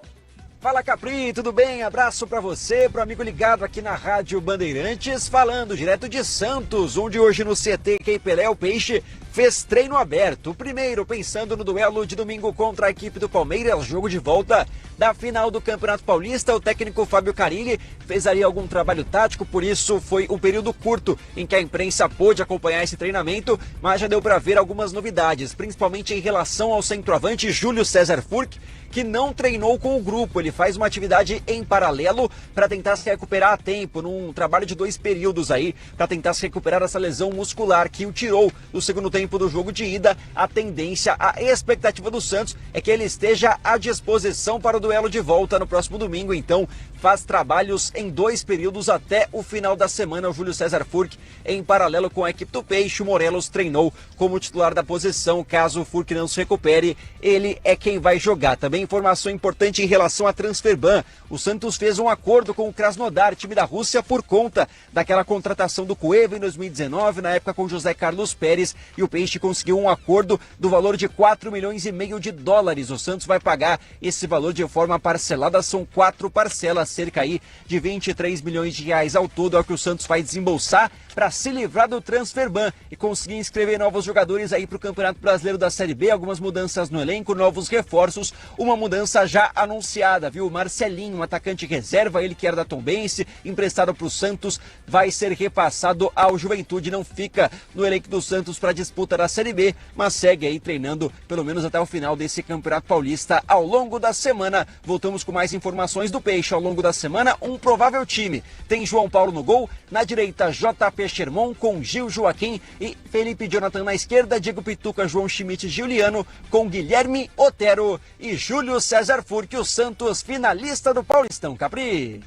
Fala, Capri, tudo bem? Abraço pra você, pro amigo ligado aqui na Rádio Bandeirantes, falando direto de Santos, onde hoje no CT Key Pelé o Peixe fez treino aberto. O primeiro pensando no duelo de domingo contra a equipe do Palmeiras, jogo de volta da final do Campeonato Paulista. O técnico Fábio Carilli fez ali algum trabalho tático, por isso foi um período curto em que a imprensa pôde acompanhar esse treinamento, mas já deu para ver algumas novidades, principalmente em relação ao centroavante Júlio César Furch, que não treinou com o grupo. Ele faz uma atividade em paralelo para tentar se recuperar a tempo, num trabalho de 2 períodos aí, para tentar se recuperar essa lesão muscular que o tirou do segundo tempo do jogo de ida. A tendência, a expectativa do Santos é que ele esteja à disposição para o duelo de volta no próximo domingo, então faz trabalhos em 2 períodos até o final da semana. O Júlio César Furch, em paralelo com a equipe do Peixe. O Morelos treinou como titular da posição. Caso o Furch não se recupere, ele é quem vai jogar. Também informação importante em relação a Transferban. O Santos fez um acordo com o Krasnodar, time da Rússia, por conta daquela contratação do Cueva em 2019, na época com José Carlos Pérez, e o Peixe conseguiu um acordo do valor de 4,5 milhões de dólares. O Santos vai pagar esse valor de forma parcelada, são 4 parcelas, cerca aí de 23 milhões de reais ao todo, é o que o Santos vai desembolsar para se livrar do Transferban e conseguir inscrever novos jogadores aí para o Campeonato Brasileiro da Série B, algumas mudanças no elenco, novos reforços, uma mudança já anunciada, viu? Marcelinho, um atacante reserva, ele que era da Tombense, emprestado para o Santos, vai ser repassado ao Juventude, não fica no elenco do Santos para disputa da Série B, mas segue aí treinando pelo menos até o final desse Campeonato Paulista ao longo da semana. Voltamos com mais informações do Peixe ao longo da semana. Um provável time: tem João Paulo no gol, na direita JP Sherman com Gil Joaquim e Felipe Jonathan na esquerda, Diego Pituca, João Schmidt e Giuliano com Guilherme Otero e Júlio César Furch, o Santos finalista do Paulistão. Capri.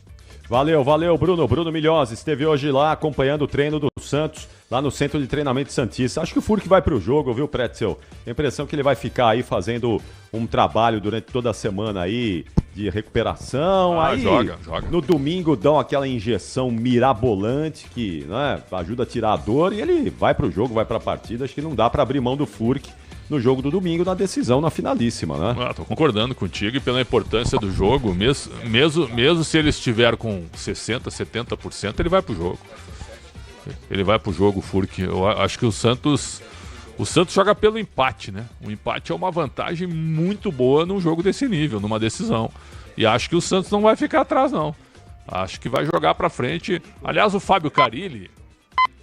Valeu, Bruno. Bruno Milhozzi esteve hoje lá acompanhando o treino do Santos, lá no Centro de Treinamento Santista. Acho que o Furch vai pro jogo, viu, Pretzel? Tem a impressão que ele vai ficar aí fazendo um trabalho durante toda a semana aí de recuperação. Aí joga. No domingo dão aquela injeção mirabolante que, né, ajuda a tirar a dor e ele vai pro jogo, vai pra partida. Acho que não dá pra abrir mão do Furch no jogo do domingo, na decisão, na finalíssima, né? Tô concordando contigo e pela importância do jogo, mesmo se ele estiver com 60%, 70%, ele vai pro jogo. Ele vai pro jogo, Furch. Eu acho que o Santos joga pelo empate, né? O empate é uma vantagem muito boa num jogo desse nível, numa decisão. E acho que o Santos não vai ficar atrás, não. Acho que vai jogar pra frente. Aliás, o Fábio Carilli,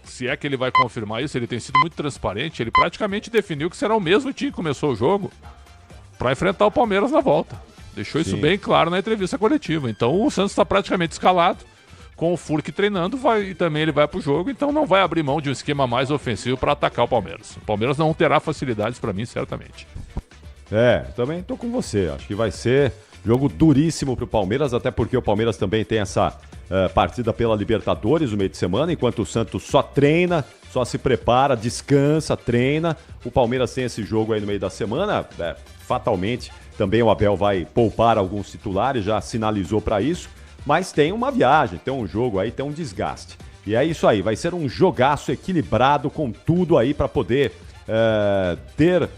se é que ele vai confirmar isso, ele tem sido muito transparente, ele praticamente definiu que será o mesmo time que começou o jogo para enfrentar o Palmeiras na volta. Deixou isso bem claro na entrevista coletiva. Então o Santos está praticamente escalado, com o Furch treinando, e também ele vai para o jogo, então não vai abrir mão de um esquema mais ofensivo para atacar o Palmeiras. O Palmeiras não terá facilidades para mim, certamente. Também estou com você. Acho que vai ser jogo duríssimo para o Palmeiras, até porque o Palmeiras também tem essa partida pela Libertadores no meio de semana, enquanto o Santos só treina, só se prepara, descansa, treina. O Palmeiras tem esse jogo aí no meio da semana, fatalmente Também o Abel vai poupar alguns titulares, já sinalizou para isso. Mas tem uma viagem, tem um jogo aí, tem um desgaste. E é isso aí, vai ser um jogaço equilibrado com tudo aí para poder ter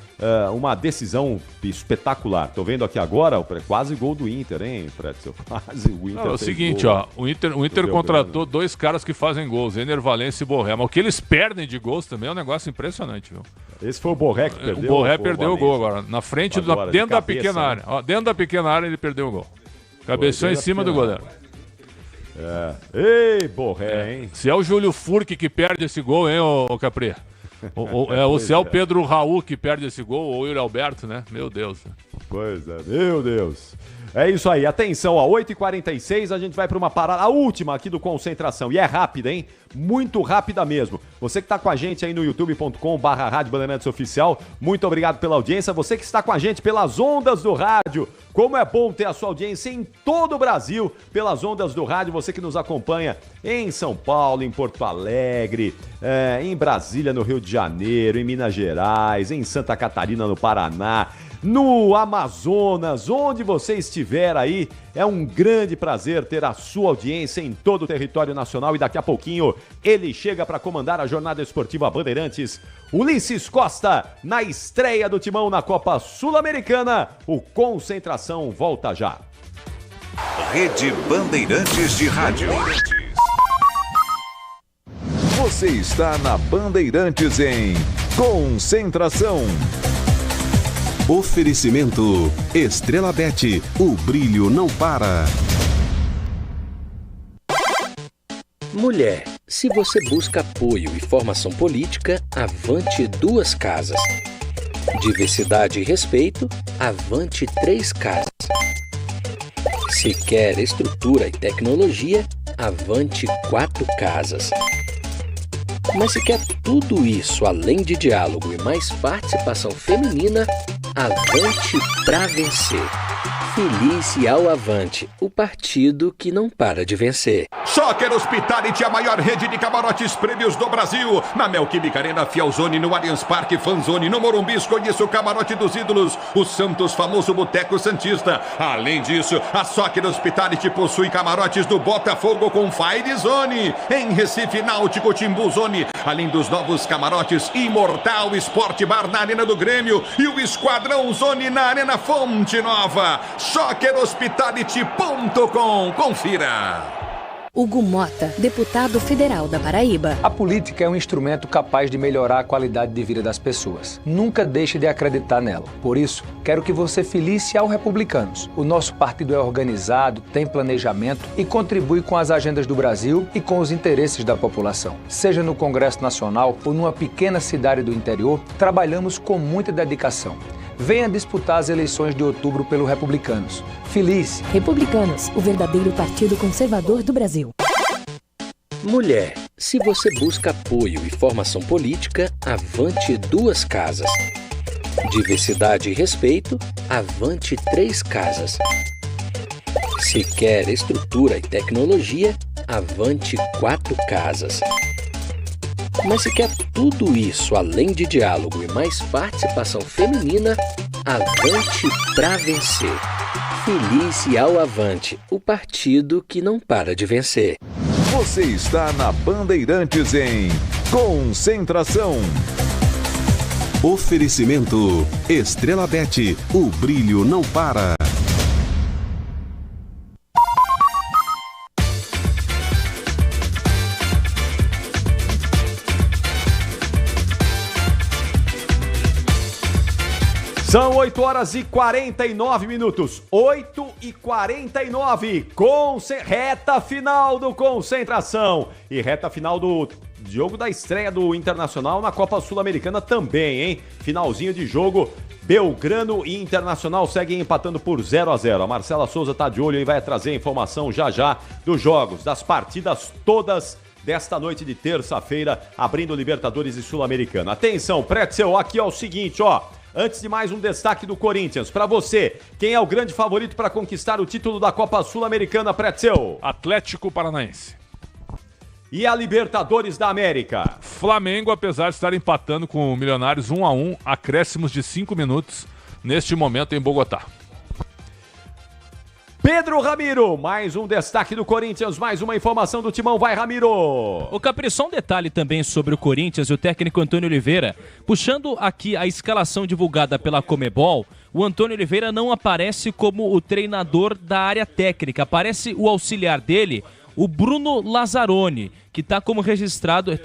uma decisão espetacular. Tô vendo aqui agora, quase gol do Inter, hein, Pretzel? Quase o Inter. É o seguinte, ó, o Inter contratou 2 caras que fazem gols, Ener Valencia e Borré. Mas o que eles perdem de gols também é um negócio impressionante, viu? Esse foi o Borré que perdeu. O Borré perdeu o gol agora, na frente, agora, dentro da pequena área. Ó, dentro da pequena área ele perdeu o gol. Cabeceou em cima do goleiro. Ei, Borré, hein? Se é o Júlio Furque que perde esse gol, hein, ô Capri? Ou se é o Pedro Raul que perde esse gol, ou o Yuri Alberto, né? Meu Deus. Pois é, meu Deus. É isso aí, atenção, ó, 8h46 a gente vai para uma parada, a última aqui do Concentração, e é rápida, hein? Muito rápida mesmo. Você que está com a gente aí no youtube.com/Rádio Bandeirantes Oficial, muito obrigado pela audiência. Você que está com a gente pelas ondas do rádio, como é bom ter a sua audiência em todo o Brasil, pelas ondas do rádio, você que nos acompanha em São Paulo, em Porto Alegre, em Brasília, no Rio de Janeiro, em Minas Gerais, em Santa Catarina, no Paraná, no Amazonas, onde você estiver aí, é um grande prazer ter a sua audiência em todo o território nacional e daqui a pouquinho ele chega para comandar a jornada esportiva Bandeirantes, Ulisses Costa, na estreia do Timão na Copa Sul-Americana. O Concentração volta já. Rede Bandeirantes de Rádio. Você está na Bandeirantes em Concentração. Oferecimento Estrela Bet, o brilho não para. Mulher, se você busca apoio e formação política, avante 2 casas. Diversidade e respeito, avante 3 casas. Se quer estrutura e tecnologia, avante 4 casas. Mas se quer tudo isso além de diálogo e mais participação feminina, avante pra vencer. Felice ao Avante, o partido que não para de vencer. Soccer Hospitality, a maior rede de camarotes prêmios do Brasil. Na Neoquímica Arena, Fielzone, no Allianz Parque, Fanzone, no Morumbi, conheça o camarote dos ídolos, o Santos famoso Boteco Santista. Além disso, a Soccer Hospitality possui camarotes do Botafogo com Fire Zone, em Recife, Náutico, Timbu Zone, além dos novos camarotes Imortal Sport Bar na Arena do Grêmio e o Esquadrão Zone na Arena Fonte Nova. SoccerHospitality.com. Confira. Hugo Mota, deputado federal da Paraíba. A política é um instrumento capaz de melhorar a qualidade de vida das pessoas. Nunca deixe de acreditar nela. Por isso, quero que você filice ao Republicanos. O nosso partido é organizado, tem planejamento e contribui com as agendas do Brasil e com os interesses da população. Seja no Congresso Nacional ou numa pequena cidade do interior, trabalhamos com muita dedicação. Venha disputar as eleições de outubro pelo Republicanos. Feliz! Republicanos, o verdadeiro partido conservador do Brasil. Mulher, se você busca apoio e formação política, avante 2 casas. Diversidade e respeito, avante 3 casas. Se quer estrutura e tecnologia, avante 4 casas. Mas se quer tudo isso além de diálogo e mais participação feminina, avante pra vencer. Felice ao Avante, o partido que não para de vencer. Você está na Bandeirantes em Concentração. Oferecimento Estrela Bet, o brilho não para. São 8h49, 8h49, reta final do Concentração e reta final do jogo da estreia do Internacional na Copa Sul-Americana também, hein? Finalzinho de jogo, Belgrano e Internacional seguem empatando por 0-0. A Marcela Souza tá de olho e vai trazer a informação já dos jogos, das partidas todas desta noite de terça-feira, abrindo Libertadores e Sul-Americana. Atenção, Pretzel, aqui é o seguinte, ó. Antes de mais, um destaque do Corinthians. Para você, quem é o grande favorito para conquistar o título da Copa Sul-Americana, Pretzel? Atlético Paranaense. E a Libertadores da América? Flamengo, apesar de estar empatando com o Milionários 1-1, acréscimos de 5 minutos neste momento em Bogotá. Pedro Ramiro, mais um destaque do Corinthians, mais uma informação do Timão. Vai, Ramiro! O Capri, só um detalhe também sobre o Corinthians e o técnico Antônio Oliveira. Puxando aqui a escalação divulgada pela Comebol, o Antônio Oliveira não aparece como o treinador da área técnica, aparece o auxiliar dele, o Bruno Lazzaroni, que está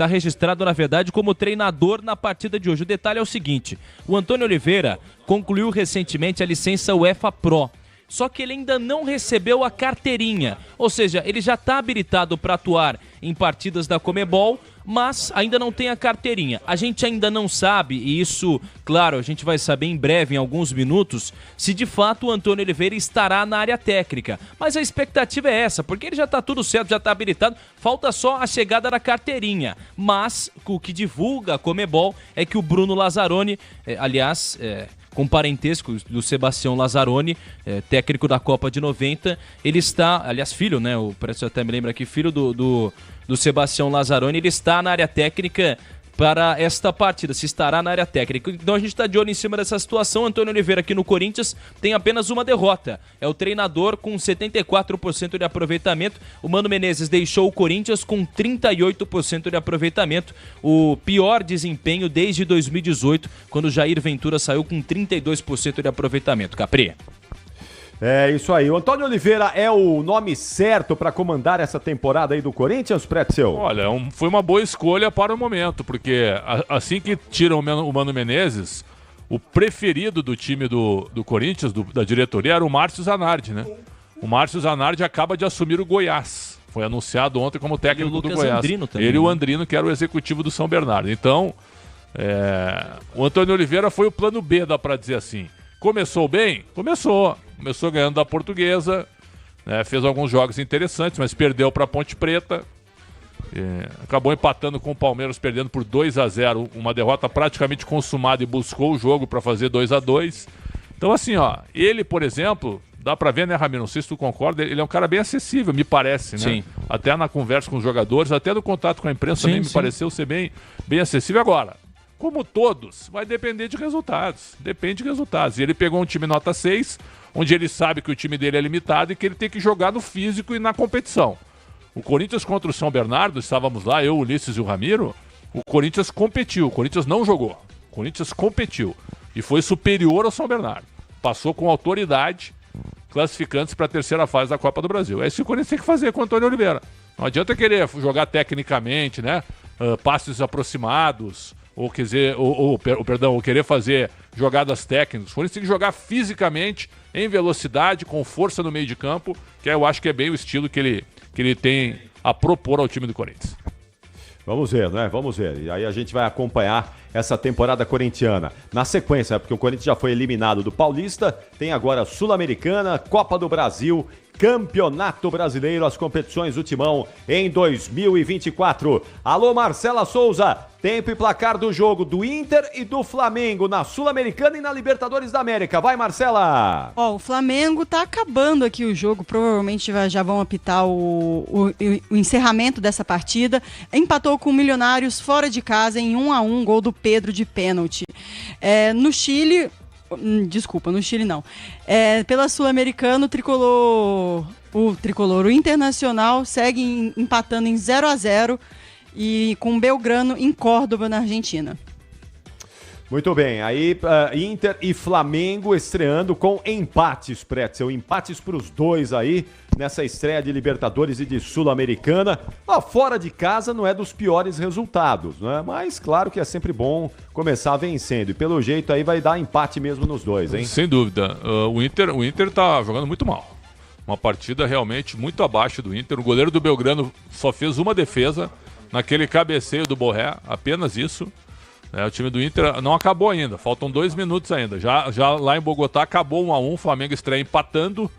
registrado, na verdade, como treinador na partida de hoje. O detalhe é o seguinte: o Antônio Oliveira concluiu recentemente a licença UEFA Pro. Só que ele ainda não recebeu a carteirinha, ou seja, ele já está habilitado para atuar em partidas da Comebol, mas ainda não tem a carteirinha. A gente ainda não sabe, e isso, claro, a gente vai saber em breve, em alguns minutos, se de fato o Antônio Oliveira estará na área técnica. Mas a expectativa é essa, porque ele já está tudo certo, já está habilitado, falta só a chegada da carteirinha. Mas o que divulga a Comebol é que o Bruno Lazzaroni, com parentesco do Sebastião Lazzaroni, técnico da Copa de 90, ele está, aliás, filho, né? O Preço até me lembra aqui, filho do Sebastião Lazzaroni, ele está na área técnica para esta partida, se estará na área técnica. Então a gente está de olho em cima dessa situação. Antônio Oliveira aqui no Corinthians tem apenas uma derrota. É o treinador com 74% de aproveitamento. O Mano Menezes deixou o Corinthians com 38% de aproveitamento. O pior desempenho desde 2018, quando o Jair Ventura saiu com 32% de aproveitamento. Capri. É isso aí. O Antônio Oliveira é o nome certo para comandar essa temporada aí do Corinthians, Pretzel? Olha, foi uma boa escolha para o momento, porque assim que tiram o Mano Menezes, o preferido do time do Corinthians, da diretoria, era o Márcio Zanardi, né? O Márcio Zanardi acaba de assumir o Goiás. Foi anunciado ontem como técnico do Goiás. Andrino também, ele e o Andrino, que era o executivo do São Bernardo. Então, o Antônio Oliveira foi o plano B, dá para dizer assim. Começou bem? Começou ganhando da Portuguesa, né, fez alguns jogos interessantes, mas perdeu para a Ponte Preta, acabou empatando com o Palmeiras, perdendo por 2-0, uma derrota praticamente consumada, e buscou o jogo para fazer 2-2. Então assim, ele, por exemplo, dá para ver, né, Ramiro, não sei se tu concorda, ele é um cara bem acessível, me parece, né? Sim. Até na conversa com os jogadores, até no contato com a imprensa também me pareceu ser bem acessível. Agora, como todos, vai depender de resultados. Depende de resultados. E ele pegou um time nota 6, onde ele sabe que o time dele é limitado e que ele tem que jogar no físico e na competição. O Corinthians contra o São Bernardo, estávamos lá, eu, o Ulisses e o Ramiro, o Corinthians competiu, o Corinthians não jogou. O Corinthians competiu e foi superior ao São Bernardo. Passou com autoridade, classificando-se para a terceira fase da Copa do Brasil. É isso que o Corinthians tem que fazer com o Antônio Oliveira. Não adianta querer jogar tecnicamente, né? Passes aproximados, ou querer fazer jogadas técnicas. O Corinthians tem que jogar fisicamente, em velocidade, com força no meio de campo, que eu acho que é bem o estilo que ele tem a propor ao time do Corinthians. Vamos ver, né? Vamos ver. E aí a gente vai acompanhar essa temporada corintiana. Na sequência, porque o Corinthians já foi eliminado do Paulista, tem agora Sul-Americana, Copa do Brasil, Campeonato Brasileiro, as competições do Timão em 2024. Alô, Marcela Souza, tempo e placar do jogo do Inter e do Flamengo na Sul-Americana e na Libertadores da América. Vai, Marcela! O Flamengo tá acabando aqui o jogo, provavelmente já vão apitar o encerramento dessa partida. Empatou com o Milionários fora de casa em 1-1, gol do Pedro de pênalti. No Chile não. Pela Sul-Americana, o Internacional segue empatando em 0-0 e com Belgrano em Córdoba, na Argentina. Muito bem, aí Inter e Flamengo estreando com empates, Pretzel, empates para os dois aí nessa estreia de Libertadores e de Sul-Americana. Fora de casa não é dos piores resultados, né? Mas claro que é sempre bom começar vencendo e pelo jeito aí vai dar empate mesmo nos dois, hein? Sem dúvida, o Inter tá jogando muito mal, uma partida realmente muito abaixo do Inter. O goleiro do Belgrano só fez uma defesa naquele cabeceio do Borré, apenas isso. O time do Inter não acabou ainda, faltam 2 minutos ainda. Já lá em Bogotá acabou 1-1, o Flamengo estreia empatando.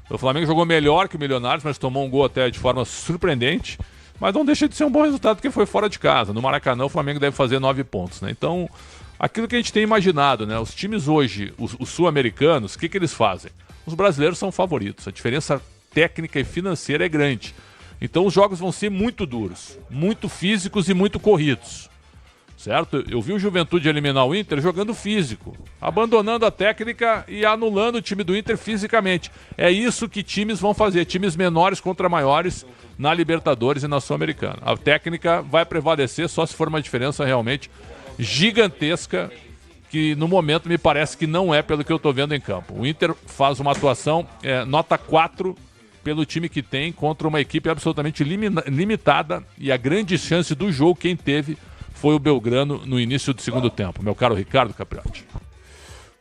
O Flamengo jogou melhor que o Milionários, mas tomou um gol até de forma surpreendente. Mas não deixa de ser um bom resultado, porque foi fora de casa. No Maracanã o Flamengo deve fazer 9 pontos, né? Então, aquilo que a gente tem imaginado, né? Os times hoje, os sul-americanos, o que eles fazem? Os brasileiros são favoritos, a diferença técnica e financeira é grande. Então os jogos vão ser muito duros, muito físicos e muito corridos. certo? Eu vi o Juventude eliminar o Inter jogando físico, abandonando a técnica e anulando o time do Inter fisicamente. É isso que times vão fazer, times menores contra maiores na Libertadores e na Sul-Americana. A técnica vai prevalecer só se for uma diferença realmente gigantesca, que no momento me parece que não é pelo que eu estou vendo em campo. O Inter faz uma atuação nota 4 pelo time que tem contra uma equipe absolutamente limitada, e a grande chance do jogo quem teve foi o Belgrano no início do segundo tempo, meu caro Ricardo Capriotti.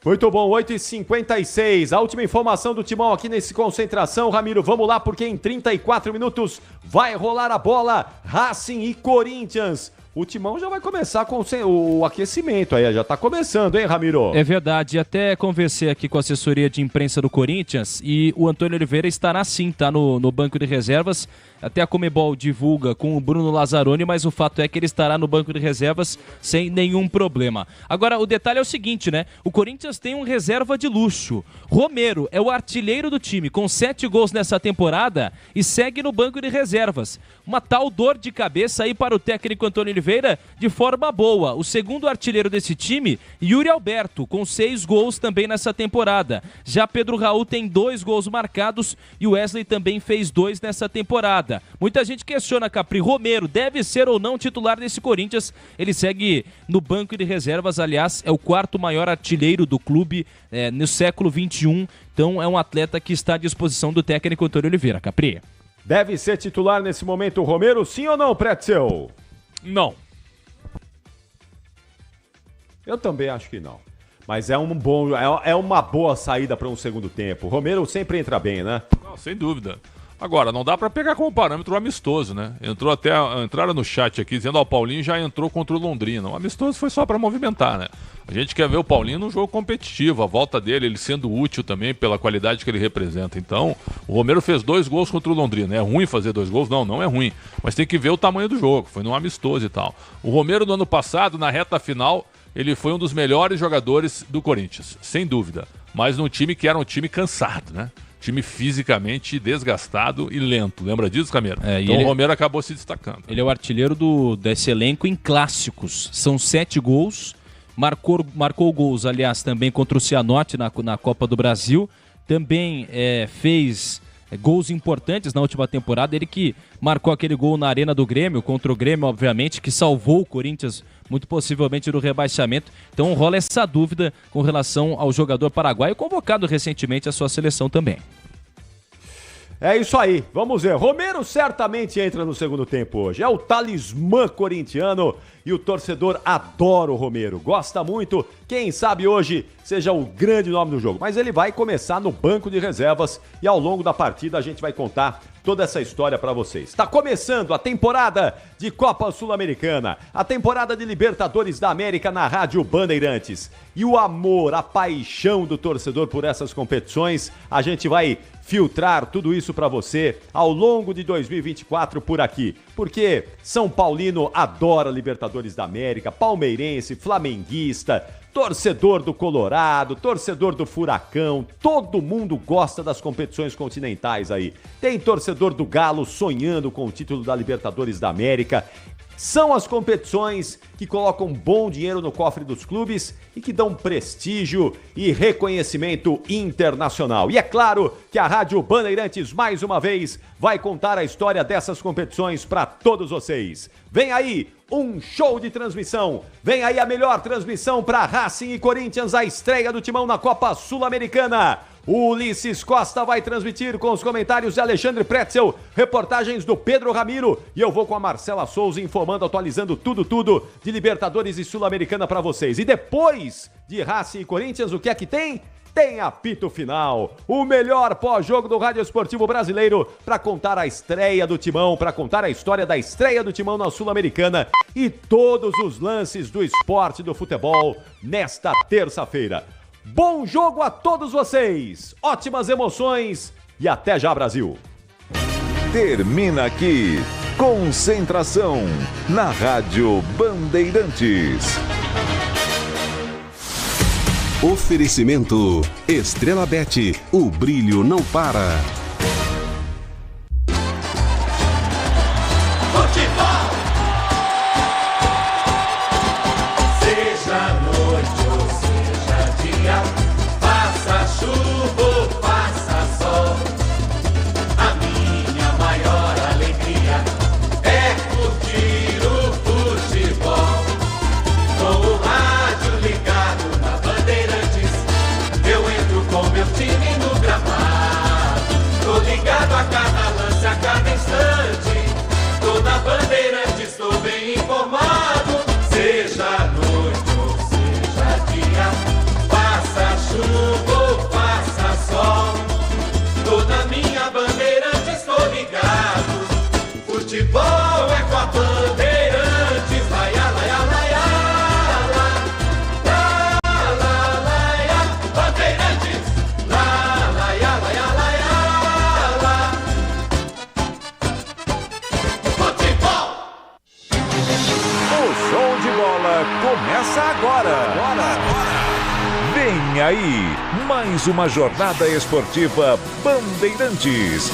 Muito bom, 8h56, a última informação do Timão aqui nesse Concentração, Ramiro, vamos lá porque em 34 minutos vai rolar a bola, Racing e Corinthians. O Timão já vai começar com o aquecimento aí, já tá começando, hein, Ramiro? É verdade, até conversei aqui com a assessoria de imprensa do Corinthians e o Antônio Oliveira estará sim, tá no banco de reservas. Até a Comebol divulga com o Bruno Lazzaroni, mas o fato é que ele estará no banco de reservas sem nenhum problema. Agora, o detalhe é o seguinte, né? O Corinthians tem um reserva de luxo. Romero é o artilheiro do time, com 7 gols nessa temporada e segue no banco de reservas. Uma tal dor de cabeça aí para o técnico Antônio Oliveira de forma boa. O segundo artilheiro desse time, Yuri Alberto, com 6 gols também nessa temporada. Já Pedro Raul tem 2 gols marcados e o Wesley também fez 2 nessa temporada. Muita gente questiona, Capri, Romero deve ser ou não titular desse Corinthians. Ele segue no banco de reservas, aliás, é o 4º maior artilheiro do clube no século XXI. Então é um atleta que está à disposição do técnico Antônio Oliveira, Capri. Deve ser titular nesse momento o Romero, sim ou não, Pretzel? Não. Eu também acho que não. Mas é uma boa saída para um segundo tempo. O Romero sempre entra bem, né? Não, sem dúvida. Agora, não dá para pegar como parâmetro o amistoso, né? Entraram no chat aqui dizendo, o Paulinho já entrou contra o Londrina. O amistoso foi só para movimentar, né? A gente quer ver o Paulinho num jogo competitivo, a volta dele, ele sendo útil também pela qualidade que ele representa. Então, o Romero fez 2 gols contra o Londrina. É ruim fazer 2 gols? Não, não é ruim. Mas tem que ver o tamanho do jogo, foi num amistoso e tal. O Romero, no ano passado, na reta final, ele foi um dos melhores jogadores do Corinthians, sem dúvida. Mas num time que era um time cansado, né? Time fisicamente desgastado e lento. Lembra disso, Camero? Então o Romero acabou se destacando. Ele é o artilheiro desse elenco em clássicos. São 7 gols. Marcou gols, aliás, também contra o Cianorte na Copa do Brasil. Também fez gols importantes na última temporada. Ele que marcou aquele gol na Arena do Grêmio, contra o Grêmio, obviamente, que salvou o Corinthians muito possivelmente do rebaixamento. Então rola essa dúvida com relação ao jogador paraguaio, convocado recentemente à sua seleção também. É isso aí, vamos ver. Romero certamente entra no segundo tempo hoje. É o talismã corintiano e o torcedor adora o Romero. Gosta muito, quem sabe hoje seja o grande nome do jogo. Mas ele vai começar no banco de reservas e ao longo da partida a gente vai contar toda essa história pra vocês. Está começando a temporada de Copa Sul-Americana, a temporada de Libertadores da América na Rádio Bandeirantes. E o amor, a paixão do torcedor por essas competições, a gente vai filtrar tudo isso pra você ao longo de 2024 por aqui. Porque São Paulino adora Libertadores da América, palmeirense, flamenguista, torcedor do Colorado, torcedor do Furacão, todo mundo gosta das competições continentais aí. Tem torcedor do Galo sonhando com o título da Libertadores da América. São as competições que colocam bom dinheiro no cofre dos clubes e que dão prestígio e reconhecimento internacional. E é claro que a Rádio Bandeirantes, mais uma vez, vai contar a história dessas competições para todos vocês. Vem aí um show de transmissão. Vem aí a melhor transmissão para Racing e Corinthians, a estreia do Timão na Copa Sul-Americana. O Ulisses Costa vai transmitir com os comentários de Alexandre Pretzel, reportagens do Pedro Ramiro e eu vou com a Marcela Souza informando, atualizando tudo de Libertadores e Sul-Americana para vocês. E depois de Racing e Corinthians, o que é que tem? Tem apito final, o melhor pós-jogo do Rádio Esportivo Brasileiro para contar a estreia do Timão, para contar a história da estreia do Timão na Sul-Americana e todos os lances do esporte do futebol nesta terça-feira. Bom jogo a todos vocês, ótimas emoções e até já, Brasil! Termina aqui, Concentração, na Rádio Bandeirantes. Oferecimento Estrela Bet, o brilho não para. Futebol é com a Bandeirantes, laia, laia, laia, la, la, laia, Bandeirantes, la, laia, laia, laia, la. Futebol! O show de bola começa agora. Vem aí, mais uma jornada esportiva Bandeirantes.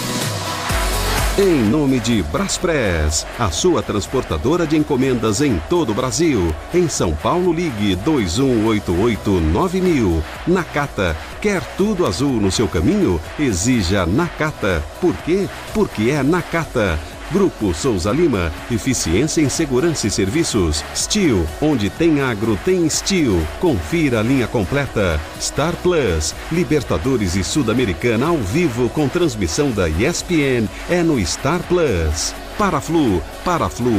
Em nome de Braspress, a sua transportadora de encomendas em todo o Brasil. Em São Paulo, ligue 2188-9000. Nakata, quer tudo azul no seu caminho? Exija Nakata. Por quê? Porque é Nakata. Grupo Souza Lima, eficiência em segurança e serviços. Steel, onde tem agro, tem Steel. Confira a linha completa. Star Plus, Libertadores e Sul-Americana ao vivo com transmissão da ESPN, é no Star Plus. Paraflu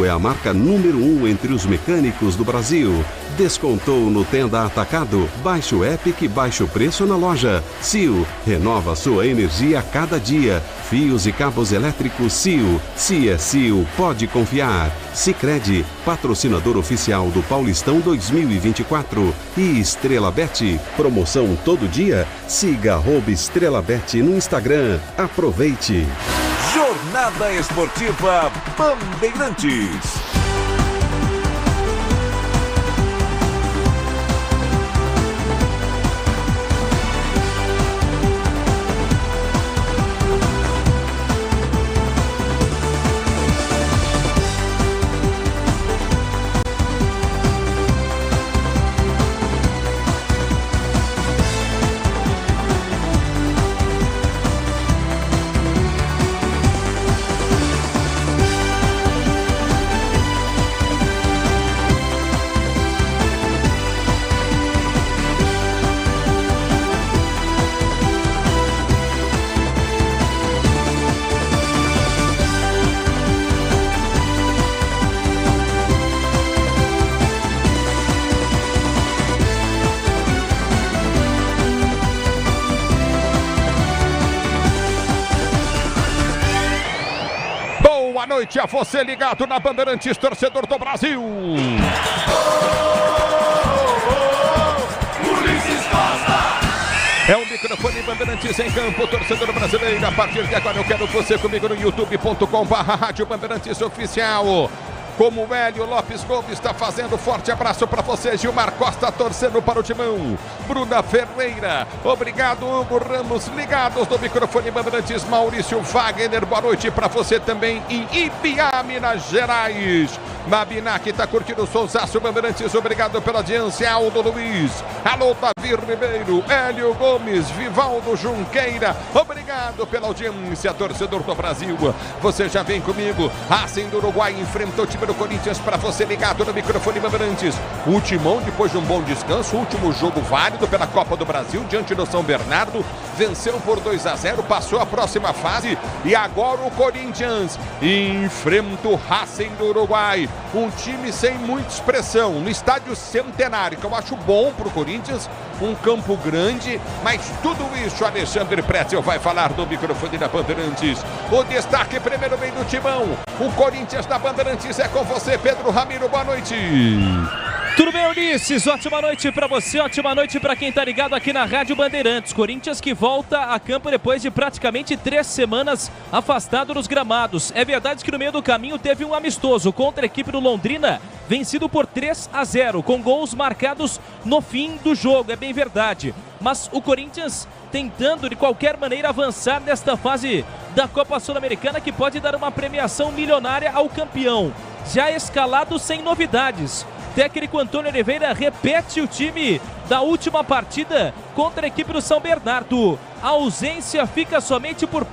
é a marca número 1 entre os mecânicos do Brasil. Descontou no Tenda Atacado, baixe o app que baixa o preço na loja. Sil, renova sua energia a cada dia. Fios e cabos elétricos Sil. Se é Sil, pode confiar. Sicredi, patrocinador oficial do Paulistão 2024. E Estrela Bet, promoção todo dia? Siga @EstrelaBet no Instagram. Aproveite! Jornada Esportiva Bandeirantes. Boa noite a você ligado na Bandeirantes, torcedor do Brasil. É o microfone Bandeirantes em campo, torcedor brasileiro. A partir de agora eu quero você comigo no youtube.com/Rádio Bandeirantes Oficial. Como o Hélio Lopes Gomes está fazendo, forte abraço para você. Gilmar Costa torcendo para o Timão. Bruna Ferreira, obrigado. Hugo Ramos, ligados no microfone Bandeirantes. Maurício Wagner, boa noite para você também em Ibiá, Minas Gerais. Mabinac está curtindo o Sonsaço Bandeirantes, obrigado pela audiência. Aldo Luiz, alô Davi Ribeiro, Hélio Gomes, Vivaldo Junqueira, obrigado pela audiência, torcedor do Brasil. Você já vem comigo. Racing do Uruguai enfrenta o time do Corinthians, para você ligado no microfone Bandeirantes. O Timão, depois de um bom descanso, último jogo válido pela Copa do Brasil diante do São Bernardo, venceu por 2-0, passou a próxima fase e agora o Corinthians enfrenta o Racing do Uruguai. Um time sem muita expressão, no estádio Centenário, que eu acho bom pro Corinthians, um campo grande, mas tudo isso Alexandre Pretzel vai falar no microfone da Bandeirantes. O destaque primeiro vem do Timão, o Corinthians da Bandeirantes é com você, Pedro Ramiro, boa noite. Tudo bem, Ulisses? Ótima noite para você, ótima noite para quem tá ligado aqui na Rádio Bandeirantes. Corinthians que volta a campo depois de praticamente 3 semanas afastado dos gramados. É verdade que no meio do caminho teve um amistoso contra a equipe do Londrina, vencido por 3-0, com gols marcados no fim do jogo, é bem verdade. Mas o Corinthians tentando de qualquer maneira avançar nesta fase da Copa Sul-Americana, que pode dar uma premiação milionária ao campeão. Já escalado sem novidades. Técnico Antônio Oliveira repete o time da última partida contra a equipe do São Bernardo. A ausência fica somente por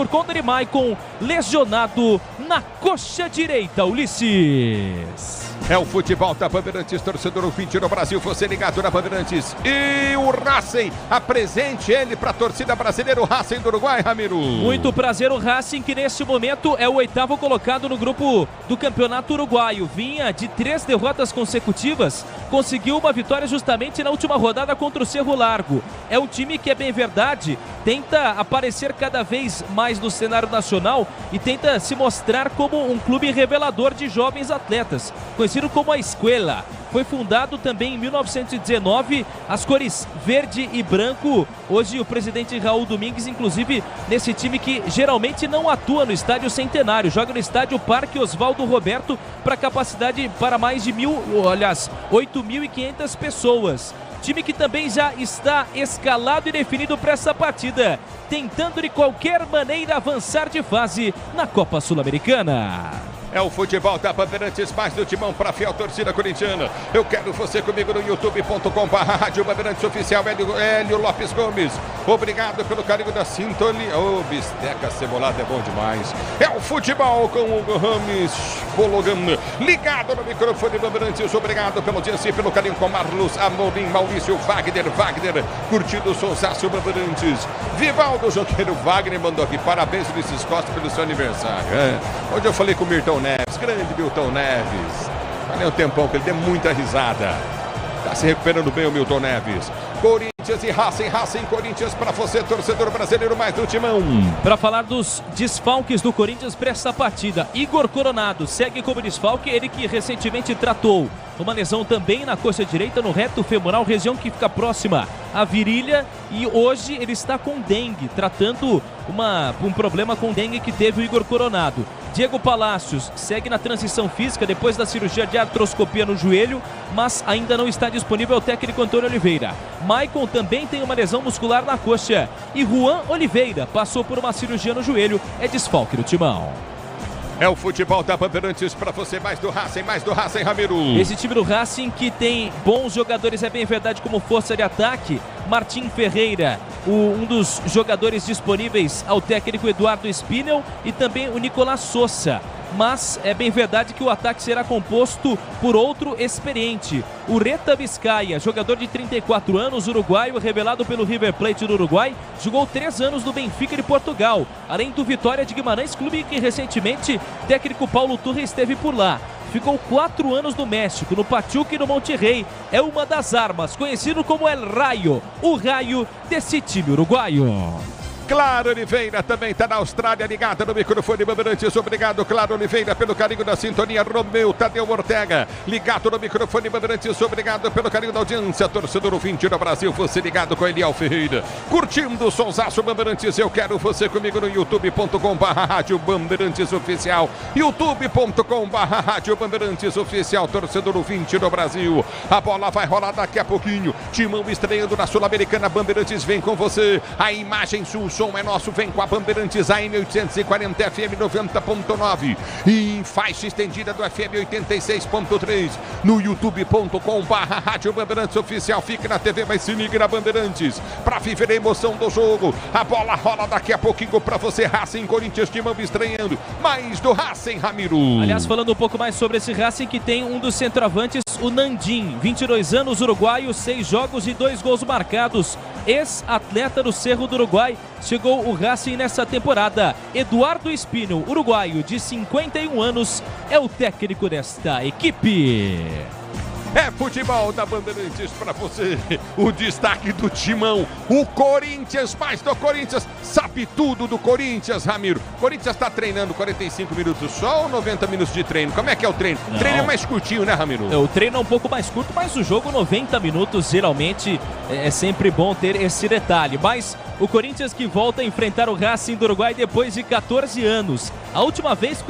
conta de Maicon, lesionado na coxa direita, Ulisses. É o futebol da Bandeirantes, torcedor ouvinte no Brasil, você ligado na Bandeirantes. E o Racing, apresente ele para a torcida brasileira, o Racing do Uruguai, Ramiro. Muito prazer, o Racing, que neste momento é o 8º colocado no grupo do Campeonato Uruguaio. Vinha de 3 derrotas consecutivas, conseguiu uma vitória justamente na última última rodada contra o Cerro Largo. É um time que, é bem verdade, tenta aparecer cada vez mais no cenário nacional e tenta se mostrar como um clube revelador de jovens atletas, conhecido como a Escuela. Foi fundado também em 1919, as cores verde e branco. Hoje o presidente Raul Domingues, inclusive, nesse time que geralmente não atua no Estádio Centenário, joga no Estádio Parque Oswaldo Roberto para capacidade para mais de 8.500 pessoas. Time que também já está escalado e definido para essa partida, tentando de qualquer maneira avançar de fase na Copa Sul-Americana. É o futebol da Bandeirantes, mais do timão para a fiel torcida corintiana. Eu quero você comigo no youtube.com/Rádio Bandeirantes Oficial. Hélio Lopes Gomes, obrigado pelo carinho da sintonia. Ô, bisteca cebolada é bom demais. É o futebol com o Hugo Rames Bologano, ligado no microfone Bandeirantes. Obrigado pelo audiência e pelo carinho com Marlos Amorim, Maurício Wagner, curtindo o Sonsaço Bandeirantes. Vivaldo Joqueiro Wagner mandou aqui, parabéns Ulisses Costa pelo seu aniversário. Hoje eu falei com o Milton Neves, grande Milton Neves. Falei um tempão que ele deu muita risada. Tá se recuperando bem o Milton Neves. Corinthians e Racing Corinthians para você, torcedor brasileiro, mais do timão. Para falar dos desfalques do Corinthians para essa partida, Igor Coronado segue como desfalque, ele que recentemente tratou uma lesão também na coxa direita, no reto femoral, região que fica próxima à virilha, e hoje ele está com dengue, tratando um problema com dengue que teve o Igor Coronado. Diego Palacios segue na transição física depois da cirurgia de artroscopia no joelho, mas ainda não está disponível o técnico Antônio Oliveira. Maicon também tem uma lesão muscular na coxa. E Juan Oliveira passou por uma cirurgia no joelho, é desfalque do timão. É o futebol da Bandeirantes para você, mais do Racing, Ramiro. Esse time do Racing que tem bons jogadores, é bem verdade, como força de ataque. Martim Ferreira, um dos jogadores disponíveis ao técnico Eduardo Spinel, e também o Nicolás Sousa. Mas é bem verdade que o ataque será composto por outro experiente, o Reta Vizcaya, jogador de 34 anos, uruguaio, revelado pelo River Plate do Uruguai, jogou 3 anos no Benfica de Portugal, além do Vitória de Guimarães, clube que recentemente o técnico Paulo Turra esteve por lá. Ficou 4 anos no México, no Pachuca e no Monterrey. É uma das armas, conhecido como El Rayo, o raio desse time uruguaio. Claro Oliveira também está na Austrália, ligada no microfone Bandeirantes. Obrigado, Claro Oliveira, pelo carinho da sintonia. Romeu Tadeu Ortega, ligado no microfone Bandeirantes. Obrigado pelo carinho da audiência. Torcedor ouvinte do Brasil, você ligado com Eliel Ferreira, curtindo o Sonsaço Bandeirantes. Eu quero você comigo no youtube.com/Rádio Bandeirantes Oficial. youtube.com/Rádio Bandeirantes Oficial. Torcedor ouvinte do Brasil, a bola vai rolar daqui a pouquinho. Timão estreando na Sul-Americana. Bandeirantes vem com você. A imagem sul, o som é nosso, vem com a Bandeirantes AM 840 FM 90.9 e em faixa estendida do FM 86.3 no youtube.com/Rádio Bandeirantes Oficial. Fique na TV, mas se ligue na Bandeirantes para viver a emoção do jogo. A bola rola daqui a pouquinho para você. Racing Corinthians, Timão estreando, mais do Racing, Ramiro. Aliás, falando um pouco mais sobre esse Racing, que tem um dos centroavantes, o Nandim, 22 anos, uruguaio, 6 jogos e 2 gols marcados, ex-atleta do Cerro do Uruguai. Chegou o Racing nessa temporada. Eduardo Espino, uruguaio de 51 anos, é o técnico desta equipe. É futebol da Bandeirantes para você. O destaque do timão, o Corinthians, mais do Corinthians, sabe tudo do Corinthians, Ramiro. Corinthians está treinando 45 minutos só ou 90 minutos de treino? Como é que é o treino? O treino é mais curtinho, né, Ramiro? O treino é um pouco mais curto, mas o jogo 90 minutos, geralmente é sempre bom ter esse detalhe. Mas o Corinthians que volta a enfrentar o Racing do Uruguai depois de 14 anos. A última vez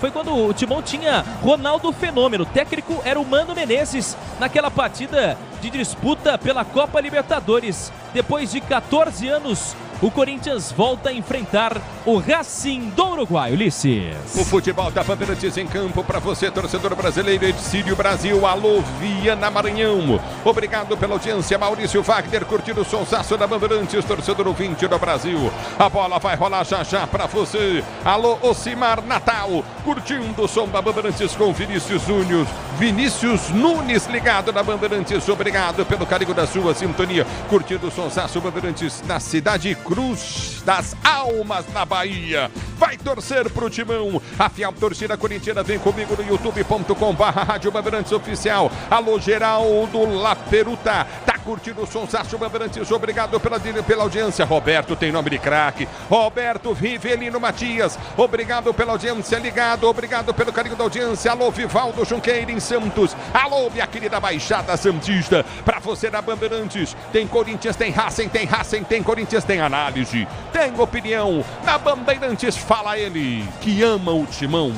foi quando o Timão tinha Ronaldo Fenômeno. O técnico era o Mano Menezes naquela partida de disputa pela Copa Libertadores. Depois de 14 anos, o Corinthians volta a enfrentar o Racing do Uruguai, Ulisses. O futebol da Bandeirantes em campo para você, torcedor brasileiro. Edcílio Brasil, alô Viana Maranhão. Obrigado pela audiência. Maurício Wagner curtindo o sonsaço da Bandeirantes, torcedor ouvinte do Brasil. A bola vai rolar já para você. Alô Ocimar Natal, curtindo o som da Bandeirantes com Vinícius Nunes. Vinícius Nunes ligado na Bandeirantes. Obrigado pelo carinho da sua sintonia. Curtindo o sonsaço Bandeirantes na cidade Cruz das Almas, na Bahia. Vai torcer pro Timão. A fiel torcida corintiana vem comigo no youtube.com/Rádio Bandeirantes Oficial. Alô Geraldo Laperuta, tá curtir o sonsaço Bandeirantes. Obrigado pela audiência. Roberto tem nome de craque. Roberto Rivelino Matias. Obrigado pela audiência, ligado. Obrigado pelo carinho da audiência. Alô, Vivaldo Junqueira em Santos. Alô, minha querida Baixada Santista. Pra você na Bandeirantes. Tem Corinthians, tem Racing, tem Corinthians, tem análise. Tem opinião. Na Bandeirantes fala ele, que ama o Timão.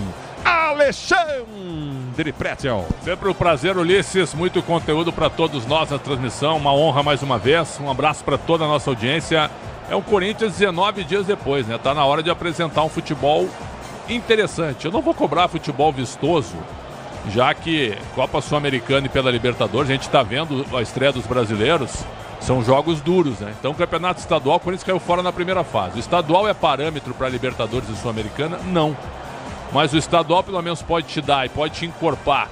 Alexandre Pretzel. Sempre um prazer, Ulisses. Muito conteúdo para todos nós na transmissão. Uma honra mais uma vez. Um abraço para toda a nossa audiência. É o Corinthians 19 dias depois, né? Tá na hora de apresentar um futebol interessante. Eu não vou cobrar futebol vistoso, já que Copa Sul-Americana e pela Libertadores, a gente tá vendo a estreia dos brasileiros. São jogos duros, né? Então, o campeonato estadual, o Corinthians caiu fora na primeira fase. O estadual é parâmetro para Libertadores e Sul-Americana? Não. Mas o estadual pelo menos pode te dar e pode te encorpar,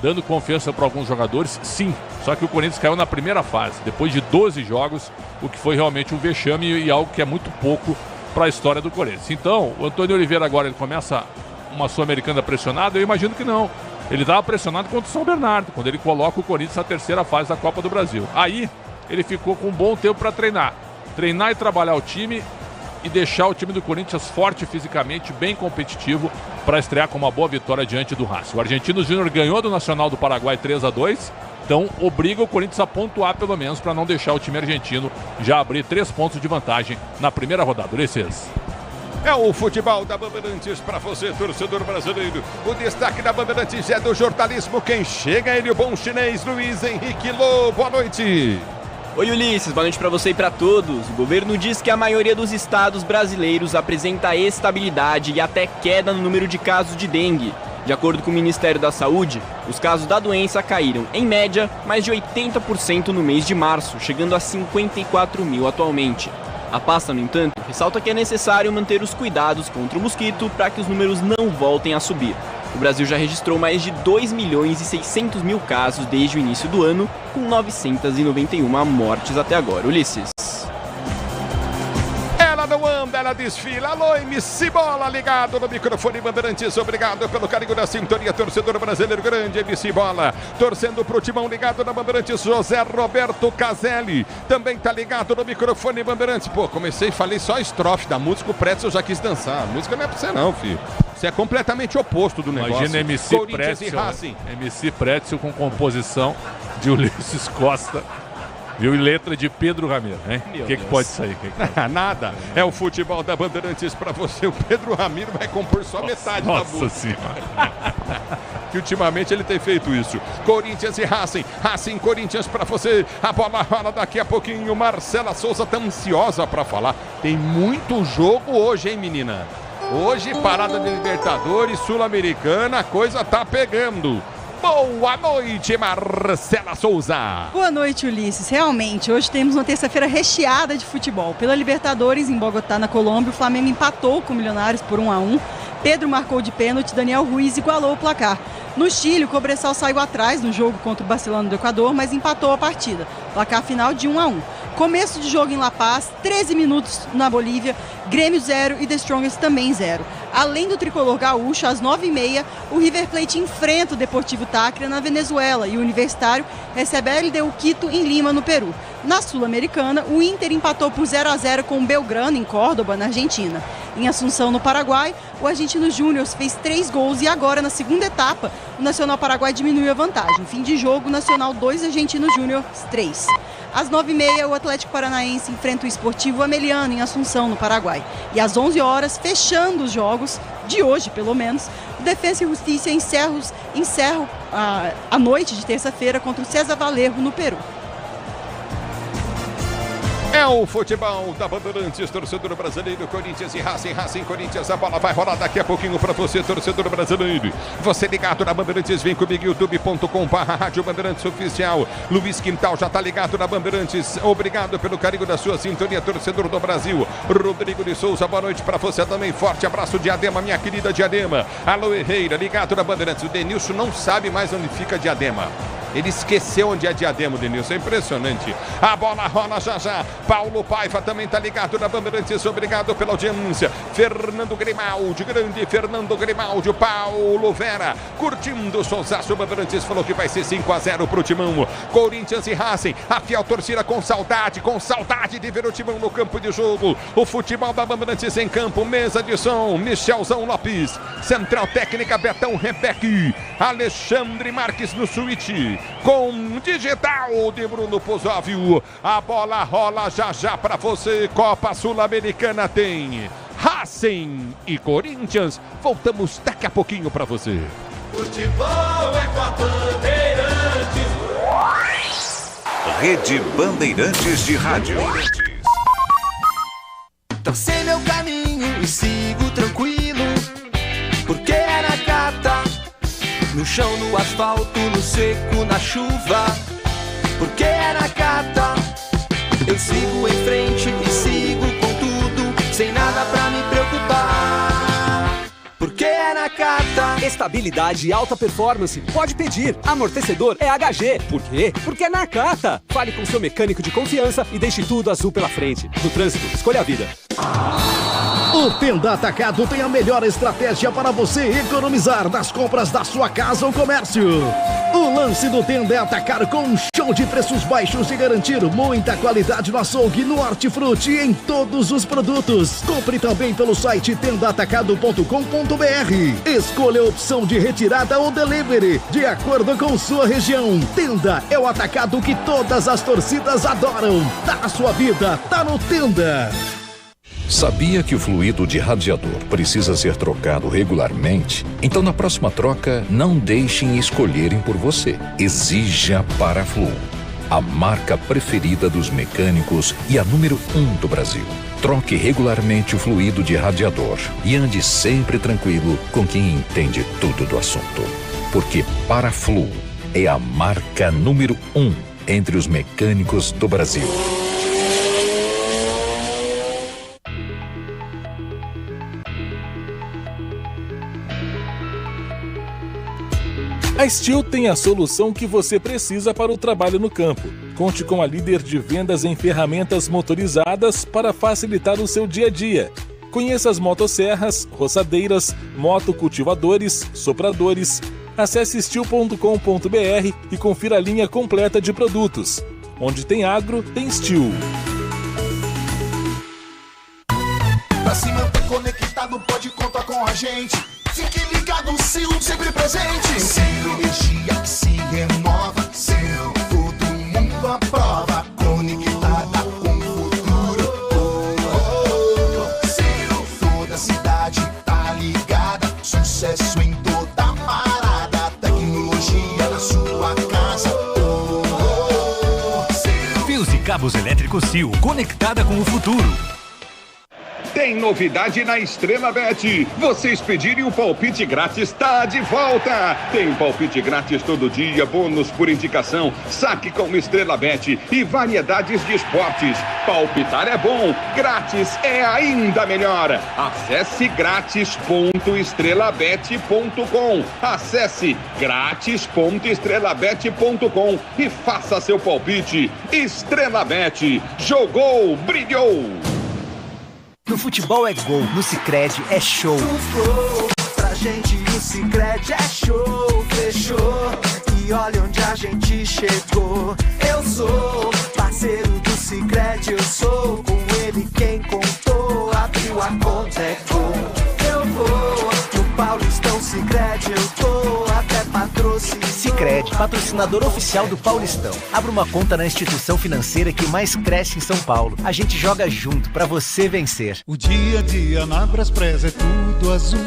dando confiança para alguns jogadores, sim. Só que o Corinthians caiu na primeira fase, depois de 12 jogos, o que foi realmente um vexame e algo que é muito pouco para a história do Corinthians. Então, o Antônio Oliveira agora ele começa uma Sul-Americana pressionada? Eu imagino que não. Ele estava pressionado contra o São Bernardo, quando ele coloca o Corinthians na terceira fase da Copa do Brasil. Aí, ele ficou com um bom tempo para treinar. Treinar e trabalhar o time e deixar o time do Corinthians forte fisicamente, bem competitivo, para estrear com uma boa vitória diante do Racing. O Argentino Júnior ganhou do Nacional do Paraguai 3-2, então obriga o Corinthians a pontuar pelo menos para não deixar o time argentino já abrir 3 pontos de vantagem na primeira rodada. Ulisses. É o futebol da Bandeirantes para você, torcedor brasileiro. O destaque da Bandeirantes é do jornalismo. Quem chega é ele, o bom chinês Luiz Henrique Lô. Boa noite. Oi, Ulisses, boa noite para você e para todos. O governo diz que a maioria dos estados brasileiros apresenta estabilidade e até queda no número de casos de dengue. De acordo com o Ministério da Saúde, os casos da doença caíram, em média, mais de 80% no mês de março, chegando a 54 mil atualmente. A pasta, no entanto, ressalta que é necessário manter os cuidados contra o mosquito para que os números não voltem a subir. O Brasil já registrou mais de 2.600.000 casos desde o início do ano, com 991 mortes até agora. Ulisses. Ela não anda, ela desfila. Alô, MC Bola, ligado no microfone Bandeirantes. Obrigado pelo carinho da sintonia, torcedor brasileiro grande, MC Bola. Torcendo pro Timão, ligado na Bandeirantes, José Roberto Caselli. Também tá ligado no microfone Bandeirantes. Pô, comecei e falei só a estrofe da música, o Pretzel já quis dançar. A música não é pra você não, filho. Você é completamente oposto do negócio. Imagina MC Pretzel, MC Pretzel com composição de Ulisses Costa. Viu? E letra de Pedro Ramiro, hein? O que pode sair? Nada. É o futebol da Bandeirantes pra você. O Pedro Ramiro vai compor só metade da música. Nossa Senhora. Que ultimamente ele tem feito isso. Corinthians e Racing. Racing, Corinthians pra você. A bola rola daqui a pouquinho. Marcela Souza tá ansiosa pra falar. Tem muito jogo hoje, hein, menina? Hoje, parada de Libertadores, Sul-Americana, a coisa tá pegando. Boa noite, Marcela Souza. Boa noite, Ulisses. Realmente, hoje temos uma terça-feira recheada de futebol. Pela Libertadores, em Bogotá, na Colômbia, o Flamengo empatou com o Milionários por 1-1. Pedro marcou de pênalti, Daniel Ruiz igualou o placar. No Chile, o Cobresal saiu atrás no jogo contra o Barcelona do Equador, mas empatou a partida. Placar final de 1-1. Começo de jogo em La Paz, 13 minutos na Bolívia, Grêmio 0 e The Strongest também 0. Além do tricolor gaúcho, às 9h30, o River Plate enfrenta o Deportivo Táchira na Venezuela e o Universitário recebe a LDU Quito em Lima, no Peru. Na Sul-Americana, o Inter empatou por 0-0 com o Belgrano, em Córdoba, na Argentina. Em Assunção, no Paraguai, o Argentino Júnior fez 3 gols e agora, na segunda etapa, o Nacional Paraguai diminuiu a vantagem. Fim de jogo, Nacional 2, Argentino Júnior 3. Às 9h30, o Atlético Paranaense enfrenta o Esportivo Ameliano, em Assunção, no Paraguai. E às 11h, fechando os jogos, de hoje pelo menos, o Defensa e Justiça encerra a noite de terça-feira contra o César Valerro, no Peru. É o futebol da Bandeirantes, torcedor brasileiro, Corinthians e Racing, Racing, Corinthians, a bola vai rolar daqui a pouquinho para você, torcedor brasileiro. Você ligado na Bandeirantes, vem comigo, youtube.com/Rádio Bandeirantes Oficial. Luiz Quintal já tá ligado na Bandeirantes, obrigado pelo carinho da sua sintonia, torcedor do Brasil. Rodrigo de Souza, boa noite para você também, forte abraço, Diadema, minha querida Diadema. Alô, Herreira, ligado na Bandeirantes. O Denilson não sabe mais onde fica Diadema. Ele esqueceu onde é Diadema, Denilson. É impressionante. A bola rola já. Paulo Paiva também tá ligado na Bandeirantes. Obrigado pela audiência. Fernando Grimaldi, grande Fernando Grimaldi. Paulo Vera, curtindo o Souzaço. Bandeirantes falou que vai ser 5-0 pro Timão. Corinthians e Racing. A fiel torcida com saudade de ver o Timão no campo de jogo. O futebol da Bandeirantes em campo. Mesa de som, Michelzão Lopes. Central técnica, Betão Rebeck. Alexandre Marques no switch. Com digital de Bruno Pozóvio. A bola rola já para você. Copa Sul-Americana tem Racing e Corinthians. Voltamos daqui a pouquinho para você. Futebol é com a Bandeirantes. Rede Bandeirantes de Rádio. Tracei meu caminho e sigo tranquilo, porque é na Nakata. No chão, no asfalto, no seco, na chuva, porque é na Nakata. Eu sigo em frente e sigo com tudo, sem nada pra me preocupar, porque é na Nakata. Estabilidade e alta performance, pode pedir. Amortecedor é HG. Por quê? Porque é Nakata. Fale com seu mecânico de confiança e deixe tudo azul pela frente. No trânsito, escolha a vida. O Tenda Atacado tem a melhor estratégia para você economizar nas compras da sua casa ou comércio. O lance do Tenda é atacar com um show de preços baixos e garantir muita qualidade no açougue, no hortifruti e em todos os produtos. Compre também pelo site tendaatacado.com.br. Escolha a opção de retirada ou delivery, de acordo com sua região. Tenda é o atacado que todas as torcidas adoram. Tá na sua vida, tá no Tenda. Sabia que o fluido de radiador precisa ser trocado regularmente? Então, na próxima troca, não deixem escolherem por você. Exija Paraflu, a marca preferida dos mecânicos e a número 1 do Brasil. Troque regularmente o fluido de radiador e ande sempre tranquilo com quem entende tudo do assunto. Porque Paraflu é a marca número 1 entre os mecânicos do Brasil. A Steel tem a solução que você precisa para o trabalho no campo. Conte com a líder de vendas em ferramentas motorizadas para facilitar o seu dia a dia. Conheça as motosserras, roçadeiras, motocultivadores, sopradores. Acesse steel.com.br e confira a linha completa de produtos. Onde tem agro, tem Steel. Pra se manter conectado, pode contar com a gente. Fique ligado, Sil, sempre presente. Sil, energia que se renova. Sil, todo mundo aprova. Conectada com o futuro. Sil, toda a cidade tá ligada. Sucesso em toda parada. Tecnologia na sua casa. Fios e cabos elétricos Sil, conectada com o futuro. Tem novidade na Estrela Bet. Vocês pedirem o palpite grátis, tá de volta. Tem palpite grátis todo dia, bônus por indicação, saque com Estrela Bet e variedades de esportes. Palpitar é bom, grátis é ainda melhor. Acesse grátis.estrelabet.com. Acesse grátis.estrelabet.com e faça seu palpite. Estrela Bet. Jogou, brilhou. No futebol é gol, no Sicredi é show. Pra gente o Sicredi é show, fechou. E olha onde a gente chegou. Eu sou parceiro do Sicredi, eu sou com ele quem contou. Abriu a conta, é gol. Eu vou no Paulistão Sicredi, eu tô até patrocínio. Sicredi, patrocinador oficial do Paulistão. Abra uma conta na instituição financeira que mais cresce em São Paulo. A gente joga junto pra você vencer. O dia a dia na Braspress é tudo azul,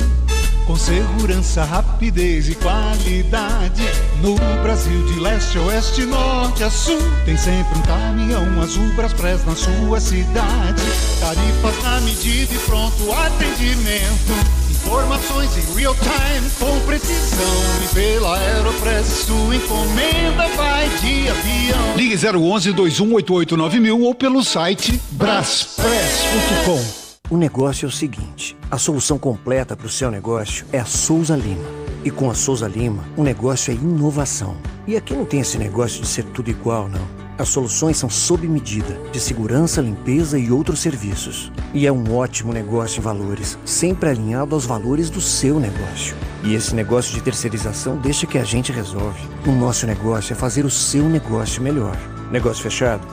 com segurança, rapidez e qualidade. No Brasil de leste a oeste, norte a sul, tem sempre um caminhão azul Braspress na sua cidade. Tarifas na medida e pronto atendimento. Informações em real time com precisão. E pela Aeropress sua encomenda vai de avião. Ligue 011-2188-9000 ou pelo site braspress.com. O negócio é o seguinte: a solução completa para o seu negócio é a Souza Lima. E com a Souza Lima, o negócio é inovação. E aqui não tem esse negócio de ser tudo igual, não. As soluções são sob medida, de segurança, limpeza e outros serviços. E é um ótimo negócio em valores, sempre alinhado aos valores do seu negócio. E esse negócio de terceirização deixa que a gente resolve. O nosso negócio é fazer o seu negócio melhor. Negócio fechado?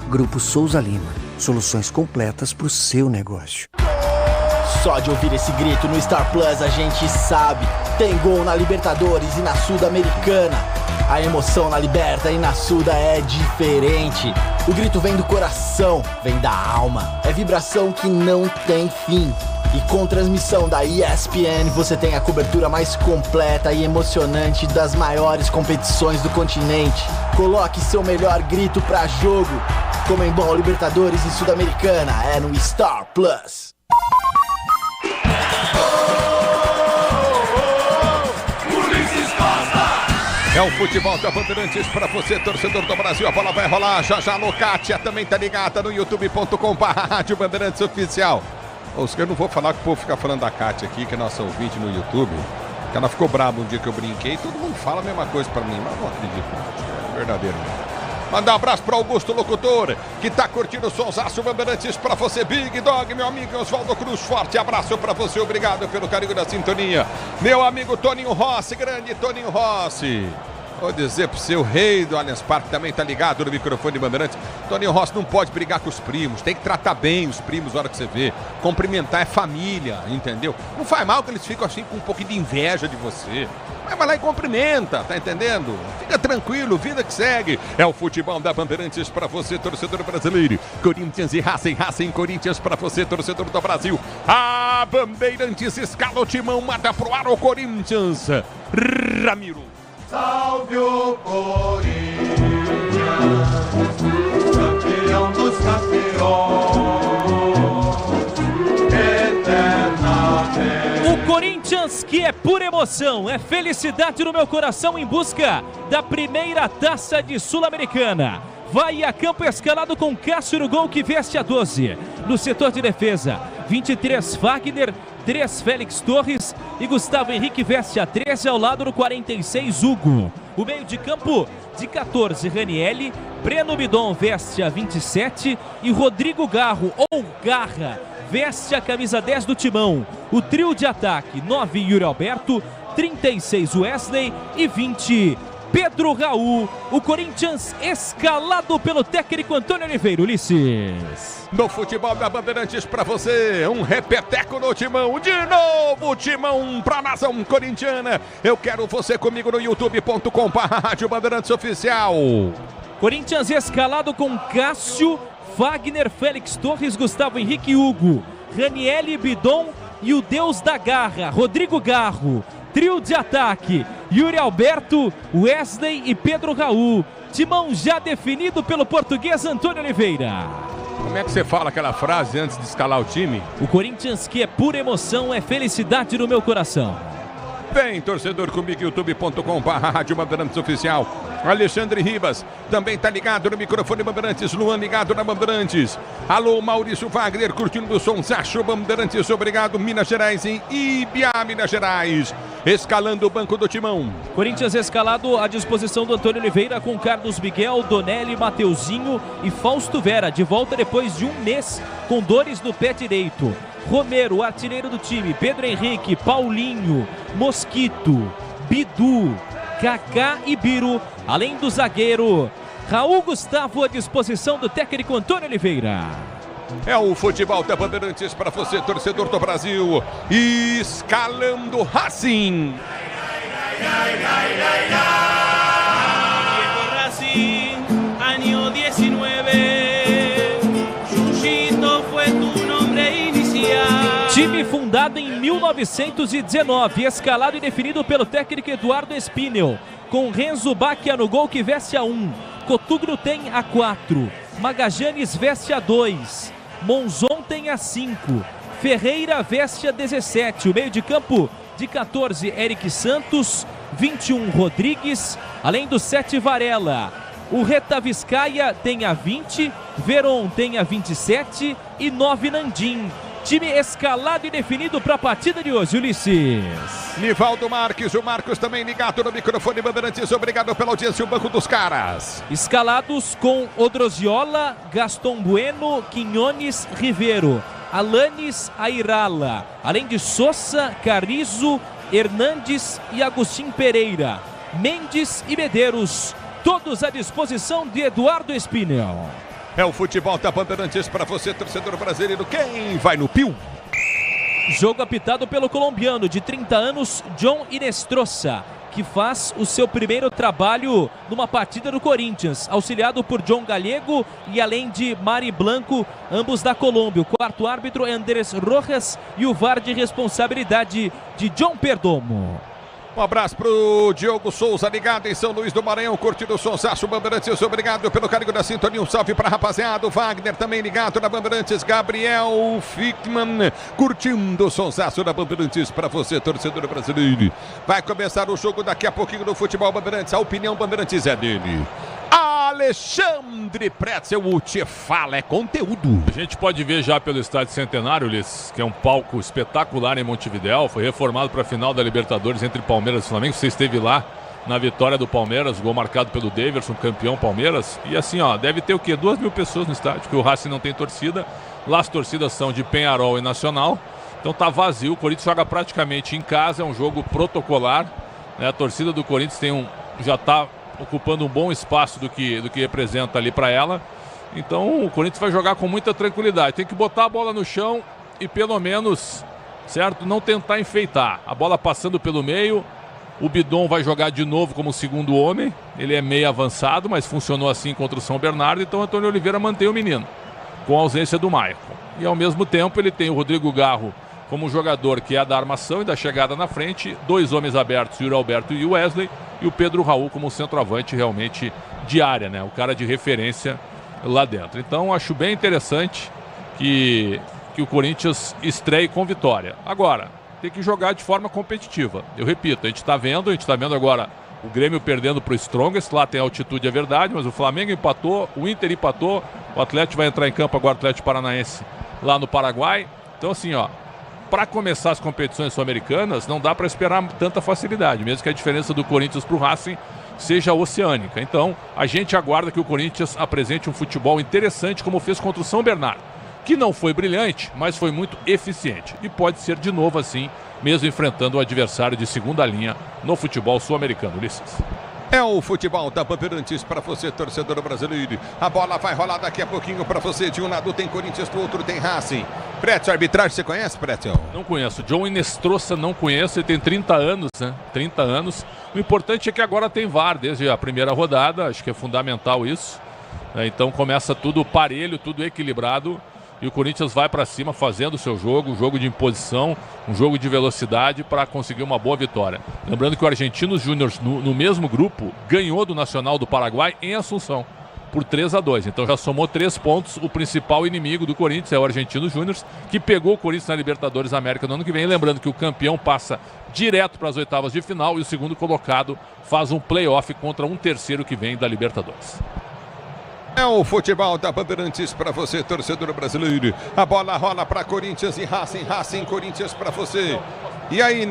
Grupo Souza Lima. Soluções completas para o seu negócio. Só de ouvir esse grito no Star Plus a gente sabe. Tem gol na Libertadores e na Sul-Americana. A emoção na Liberta e na Suda é diferente. O grito vem do coração, vem da alma. É vibração que não tem fim. E com transmissão da ESPN você tem a cobertura mais completa e emocionante das maiores competições do continente. Coloque seu melhor grito pra jogo. Conmebol, Libertadores e Sul-Americana é no Star Plus. É o futebol da Bandeirantes para você, torcedor do Brasil. A bola vai rolar já já no Kátia. Também tá ligada no youtube.com/Rádio Bandeirantes Oficial. Eu não vou falar que o povo fica falando da Kátia aqui, que é nossa ouvinte no YouTube. Que ela ficou brava um dia que eu brinquei. Todo mundo fala a mesma coisa para mim, mas não acredito. É verdadeiro. Mandar um abraço para Augusto Locutor, que tá curtindo o Sonsaço Bandeirantes para você. Big Dog, meu amigo Oswaldo Cruz, forte abraço para você, obrigado pelo carinho da sintonia. Meu amigo Toninho Rossi, grande Toninho Rossi. Vou dizer pro seu rei do Allianz Parque, também tá ligado no microfone de Bandeirantes. Toninho Rossi não pode brigar com os primos, tem que tratar bem os primos na hora que você vê. Cumprimentar é família, entendeu? Não faz mal que eles ficam assim com um pouquinho de inveja de você. Mas vai lá e cumprimenta, tá entendendo? Fica tranquilo, vida que segue. É o futebol da Bandeirantes pra você, torcedor brasileiro. Corinthians e Racing, Corinthians pra você, torcedor do Brasil. A Bandeirantes escala o timão, mata pro ar o Corinthians. Ramiro. Salve o Corinthians, campeão dos campeões, eternamente. O Corinthians que é pura emoção, é felicidade no meu coração em busca da primeira taça de Sul-Americana. Vai a campo escalado com Cássio no gol que veste a 12. No setor de defesa, 23 Wagner, 3 Félix Torres e Gustavo Henrique veste a 13 ao lado do 46 Hugo. O meio de campo de 14 Ranielli, Breno Bidon veste a 27 e Rodrigo Garro ou Garra veste a camisa 10 do Timão. O trio de ataque, 9 Yuri Alberto, 36 Wesley e 20 Pedro Raul. O Corinthians escalado pelo técnico Antônio Oliveira. Ulisses. No futebol da Bandeirantes pra você, um repeteco no Timão. De novo Timão pra nação corintiana. Eu quero você comigo no youtube.com/Rádio Bandeirantes Oficial. Corinthians escalado com Cássio, Wagner, Félix Torres, Gustavo Henrique e Hugo. Ranielli, Bidon e o Deus da Garra, Rodrigo Garro. Trio de ataque, Yuri Alberto, Wesley e Pedro Raul. Timão já definido pelo português Antônio Oliveira. Como é que você fala aquela frase antes de escalar o time? O Corinthians que é pura emoção, é felicidade no meu coração. Vem, torcedor, comigo, youtube.com/Rádio Bandeirantes Oficial. Alexandre Ribas também tá ligado no microfone Bandeirantes. Luan ligado na Bandeirantes. Alô, Maurício Wagner, curtindo o som. Zacho Bandeirantes, obrigado. Minas Gerais em Ibiá, Minas Gerais. Escalando o banco do Timão. Corinthians escalado à disposição do Antônio Oliveira com Carlos Miguel, Donelli, Mateuzinho e Fausto Vera. De volta depois de um mês com dores no pé direito. Romero, artilheiro do time, Pedro Henrique, Paulinho, Mosquito, Bidu, Kaká e Biro, além do zagueiro Raul Gustavo à disposição do técnico Antônio Oliveira. É o futebol da Bandeirantes para você, torcedor do Brasil, escalando Racing. Racing, año 19, Chuchito foi tu nome inicial. Time fundado em 1919, escalado e definido pelo técnico Eduardo Espinel, com Renzo Bacchia no gol que veste a 1, Cotugno tem a 4, Magajanes veste a 2, Monzon tem a 5, Ferreira veste a 17, o meio de campo de 14, Eric Santos, 21, Rodrigues, além do 7, Varela. O Reta Vizcaia tem a 20, Veron tem a 27 e 9, Nandim. Time escalado e definido para a partida de hoje, Ulisses. Nivaldo Marques, o Marcos também ligado no microfone Bandeirantes, obrigado pela audiência, o Banco dos Caras. Escalados com Odroziola, Gaston Bueno, Quinones, Rivero, Alanes, Airala, além de Sousa, Carrizo, Hernandes e Agostinho Pereira, Mendes e Medeiros, todos à disposição de Eduardo Espinel. É o futebol da Bandeirantes para você, torcedor brasileiro. Quem vai no Pio? Jogo apitado pelo colombiano de 30 anos, John Inestrosa, que faz o seu primeiro trabalho numa partida do Corinthians, auxiliado por John Galego e além de Mari Blanco, ambos da Colômbia. O quarto árbitro é Andrés Rojas e o VAR de responsabilidade de John Perdomo. Um abraço pro Diogo Souza, ligado em São Luís do Maranhão, curtindo o Sonsaço Bandeirantes, obrigado pelo carinho da sintonia, um salve pra rapaziada, o Wagner também ligado na Bandeirantes, Gabriel Fickman, curtindo o Sonsaço da Bandeirantes pra você, torcedor brasileiro. Vai começar o jogo daqui a pouquinho no Futebol Bandeirantes, a opinião Bandeirantes é dele. Alexandre Pretzel, o Te Fala é conteúdo. A gente pode ver já pelo Estádio Centenário, Ulisses, que é um palco espetacular em Montevidéu, foi reformado para a final da Libertadores entre Palmeiras e Flamengo. Você esteve lá na vitória do Palmeiras, gol marcado pelo Daverson, campeão Palmeiras. E assim, ó, deve ter o quê? 2.000 pessoas no estádio, porque o Racing não tem torcida. Lá as torcidas são de Penharol e Nacional. Então tá vazio, o Corinthians joga praticamente em casa, é um jogo protocolar, né? A torcida do Corinthians já tá ocupando um bom espaço do que representa ali para ela. Então o Corinthians vai jogar com muita tranquilidade. Tem que botar a bola no chão e pelo menos, certo, não tentar enfeitar. A bola passando pelo meio, o Bidon vai jogar de novo como segundo homem. Ele é meio avançado, mas funcionou assim contra o São Bernardo. Então o Antônio Oliveira mantém o menino, com a ausência do Maicon. E ao mesmo tempo ele tem o Rodrigo Garro como jogador que é da armação e da chegada na frente. 2 homens abertos, Yuri Alberto e Wesley. E o Pedro Raul como centroavante realmente de área, né? O cara de referência lá dentro. Então acho bem interessante que o Corinthians estreie com vitória. Agora, tem que jogar de forma competitiva. Eu repito, a gente está vendo agora o Grêmio perdendo para o Strongest. Lá tem altitude, é verdade, mas o Flamengo empatou, o Inter empatou, o Atlético vai entrar em campo agora, o Atlético Paranaense lá no Paraguai. Então assim, ó, para começar as competições sul-americanas, não dá para esperar tanta facilidade, mesmo que a diferença do Corinthians para o Racing seja oceânica. Então, a gente aguarda que o Corinthians apresente um futebol interessante, como fez contra o São Bernardo, que não foi brilhante, mas foi muito eficiente. E pode ser de novo assim, mesmo enfrentando o adversário de segunda linha no futebol sul-americano, Ulisses. É o futebol da Bandeirantes para você, torcedor brasileiro. A bola vai rolar daqui a pouquinho para você. De um lado tem Corinthians, do outro tem Racing. Pretzel, arbitragem, você conhece, Pretzel? Não conheço. John Inestrosa não conheço. Ele tem 30 anos, né? 30 anos. O importante é que agora tem VAR desde a primeira rodada. Acho que é fundamental isso. Então começa tudo parelho, tudo equilibrado. E o Corinthians vai para cima fazendo o seu jogo, um jogo de imposição, um jogo de velocidade para conseguir uma boa vitória. Lembrando que o Argentinos Júnior, no mesmo grupo, ganhou do Nacional do Paraguai em Assunção, por 3-2. Então já somou 3 pontos. O principal inimigo do Corinthians é o Argentinos Júnior, que pegou o Corinthians na Libertadores da América no ano que vem. Lembrando que o campeão passa direto para as oitavas de final e o segundo colocado faz um play-off contra um terceiro que vem da Libertadores. É o futebol da Bandeirantes para você, torcedor brasileiro. A bola rola para Corinthians e Racing, Corinthians para você. E aí,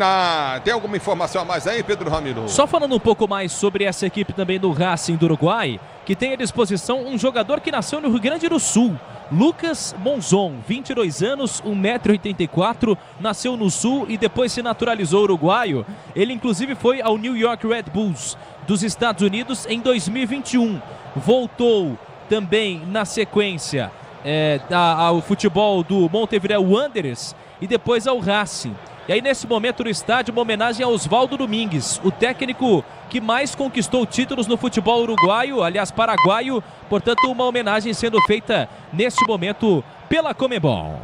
tem alguma informação a mais aí, Pedro Ramiro? Só falando um pouco mais sobre essa equipe também do Racing do Uruguai, que tem à disposição um jogador que nasceu no Rio Grande do Sul, Lucas Monzon, 22 anos, 1,84 m, nasceu no Sul e depois se naturalizou uruguaio. Ele inclusive foi ao New York Red Bulls dos Estados Unidos em 2021. Voltou também na sequência ao futebol do Montevideo Wanderers e depois ao Racing. E aí nesse momento no estádio uma homenagem a Oswaldo Domingues, o técnico que mais conquistou títulos no futebol uruguaio, aliás paraguaio, portanto uma homenagem sendo feita neste momento pela Conmebol.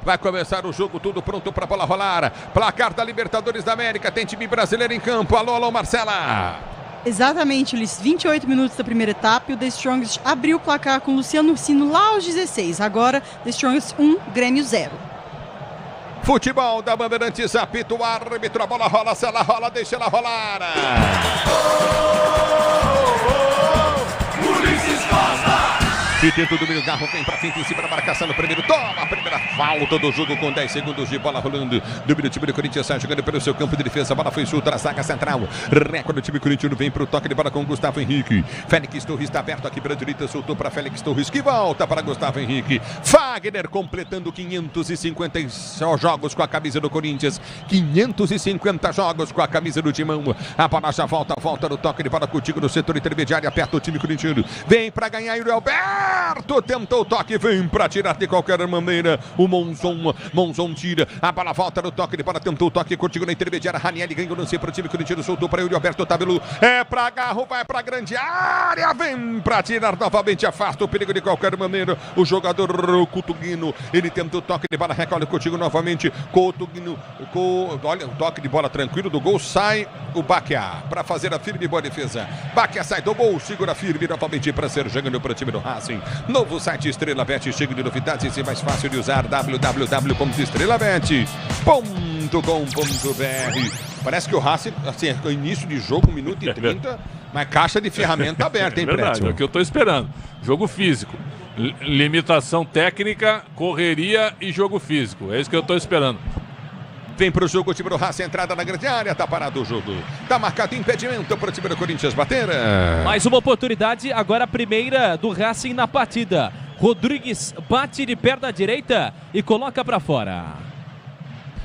Vai começar o jogo, tudo pronto para a bola rolar. Placar da Libertadores da América, tem time brasileiro em campo. Alô, Marcela. Exatamente, Ulisses. 28 minutos da primeira etapa e o The Strongest abriu o placar com o Luciano Ursino lá aos 16. Agora, The Strongest 1, Grêmio 0. Futebol da Bandeirantes, apita o árbitro, a bola rola, se ela rola, deixa ela rolar. Ulisses Costa! E tenta o domínio, Garro vem pra frente em cima da marcação no primeiro. Toma a primeira falta do jogo com 10 segundos de bola rolando. Domínio do time do Corinthians, sai jogando pelo seu campo de defesa. A bola foi solta na zaga central. Recorde do time corintiano, vem pro toque de bola com o Gustavo Henrique. Félix Torres está aberto aqui pela direita, soltou para Félix Torres, que volta para Gustavo Henrique. Fagner completando 550 jogos com a camisa do Corinthians. 550 jogos com a camisa do Timão. A bola já volta no toque de bola contigo no setor intermediário, aperta o time corintiano. Vem para ganhar Yuri Alberto, tentou o toque, vem para tirar de qualquer maneira. O Monzon tira, a bola volta no toque de bola, tentou o toque contigo na intermediária. Ranieri ganhou o lance para o time corintiano, soltou para Yuri Alberto, Tabelu, é para Garro, vai para grande área, vem para tirar novamente, afasta o perigo de qualquer maneira. O jogador Coutinho, ele tentou o toque de bola, recolhe contigo novamente. Coutinho, olha, o toque de bola tranquilo do gol, sai o Baquia para fazer a firme e boa defesa. Baquia sai do gol, segura firme novamente para ser jogando para o time do Racing. Novo site Estrela Bet, chega de novidades e mais fácil de usar, www.estrelabet.com.br. Parece que o Racing, assim, é o início de jogo, 1 minuto e 30, mas caixa de ferramenta aberta, hein, Verdade, Prédio? é o que eu tô esperando. Jogo físico. Limitação técnica, correria e jogo físico. É isso que eu tô esperando. Vem pro jogo o time do Racing, entrada na grande área, tá parado o jogo. Tá marcado impedimento pro time do Corinthians bater. Mais uma oportunidade, agora a primeira do Racing na partida. Rodrigues bate de perna direita e coloca pra fora.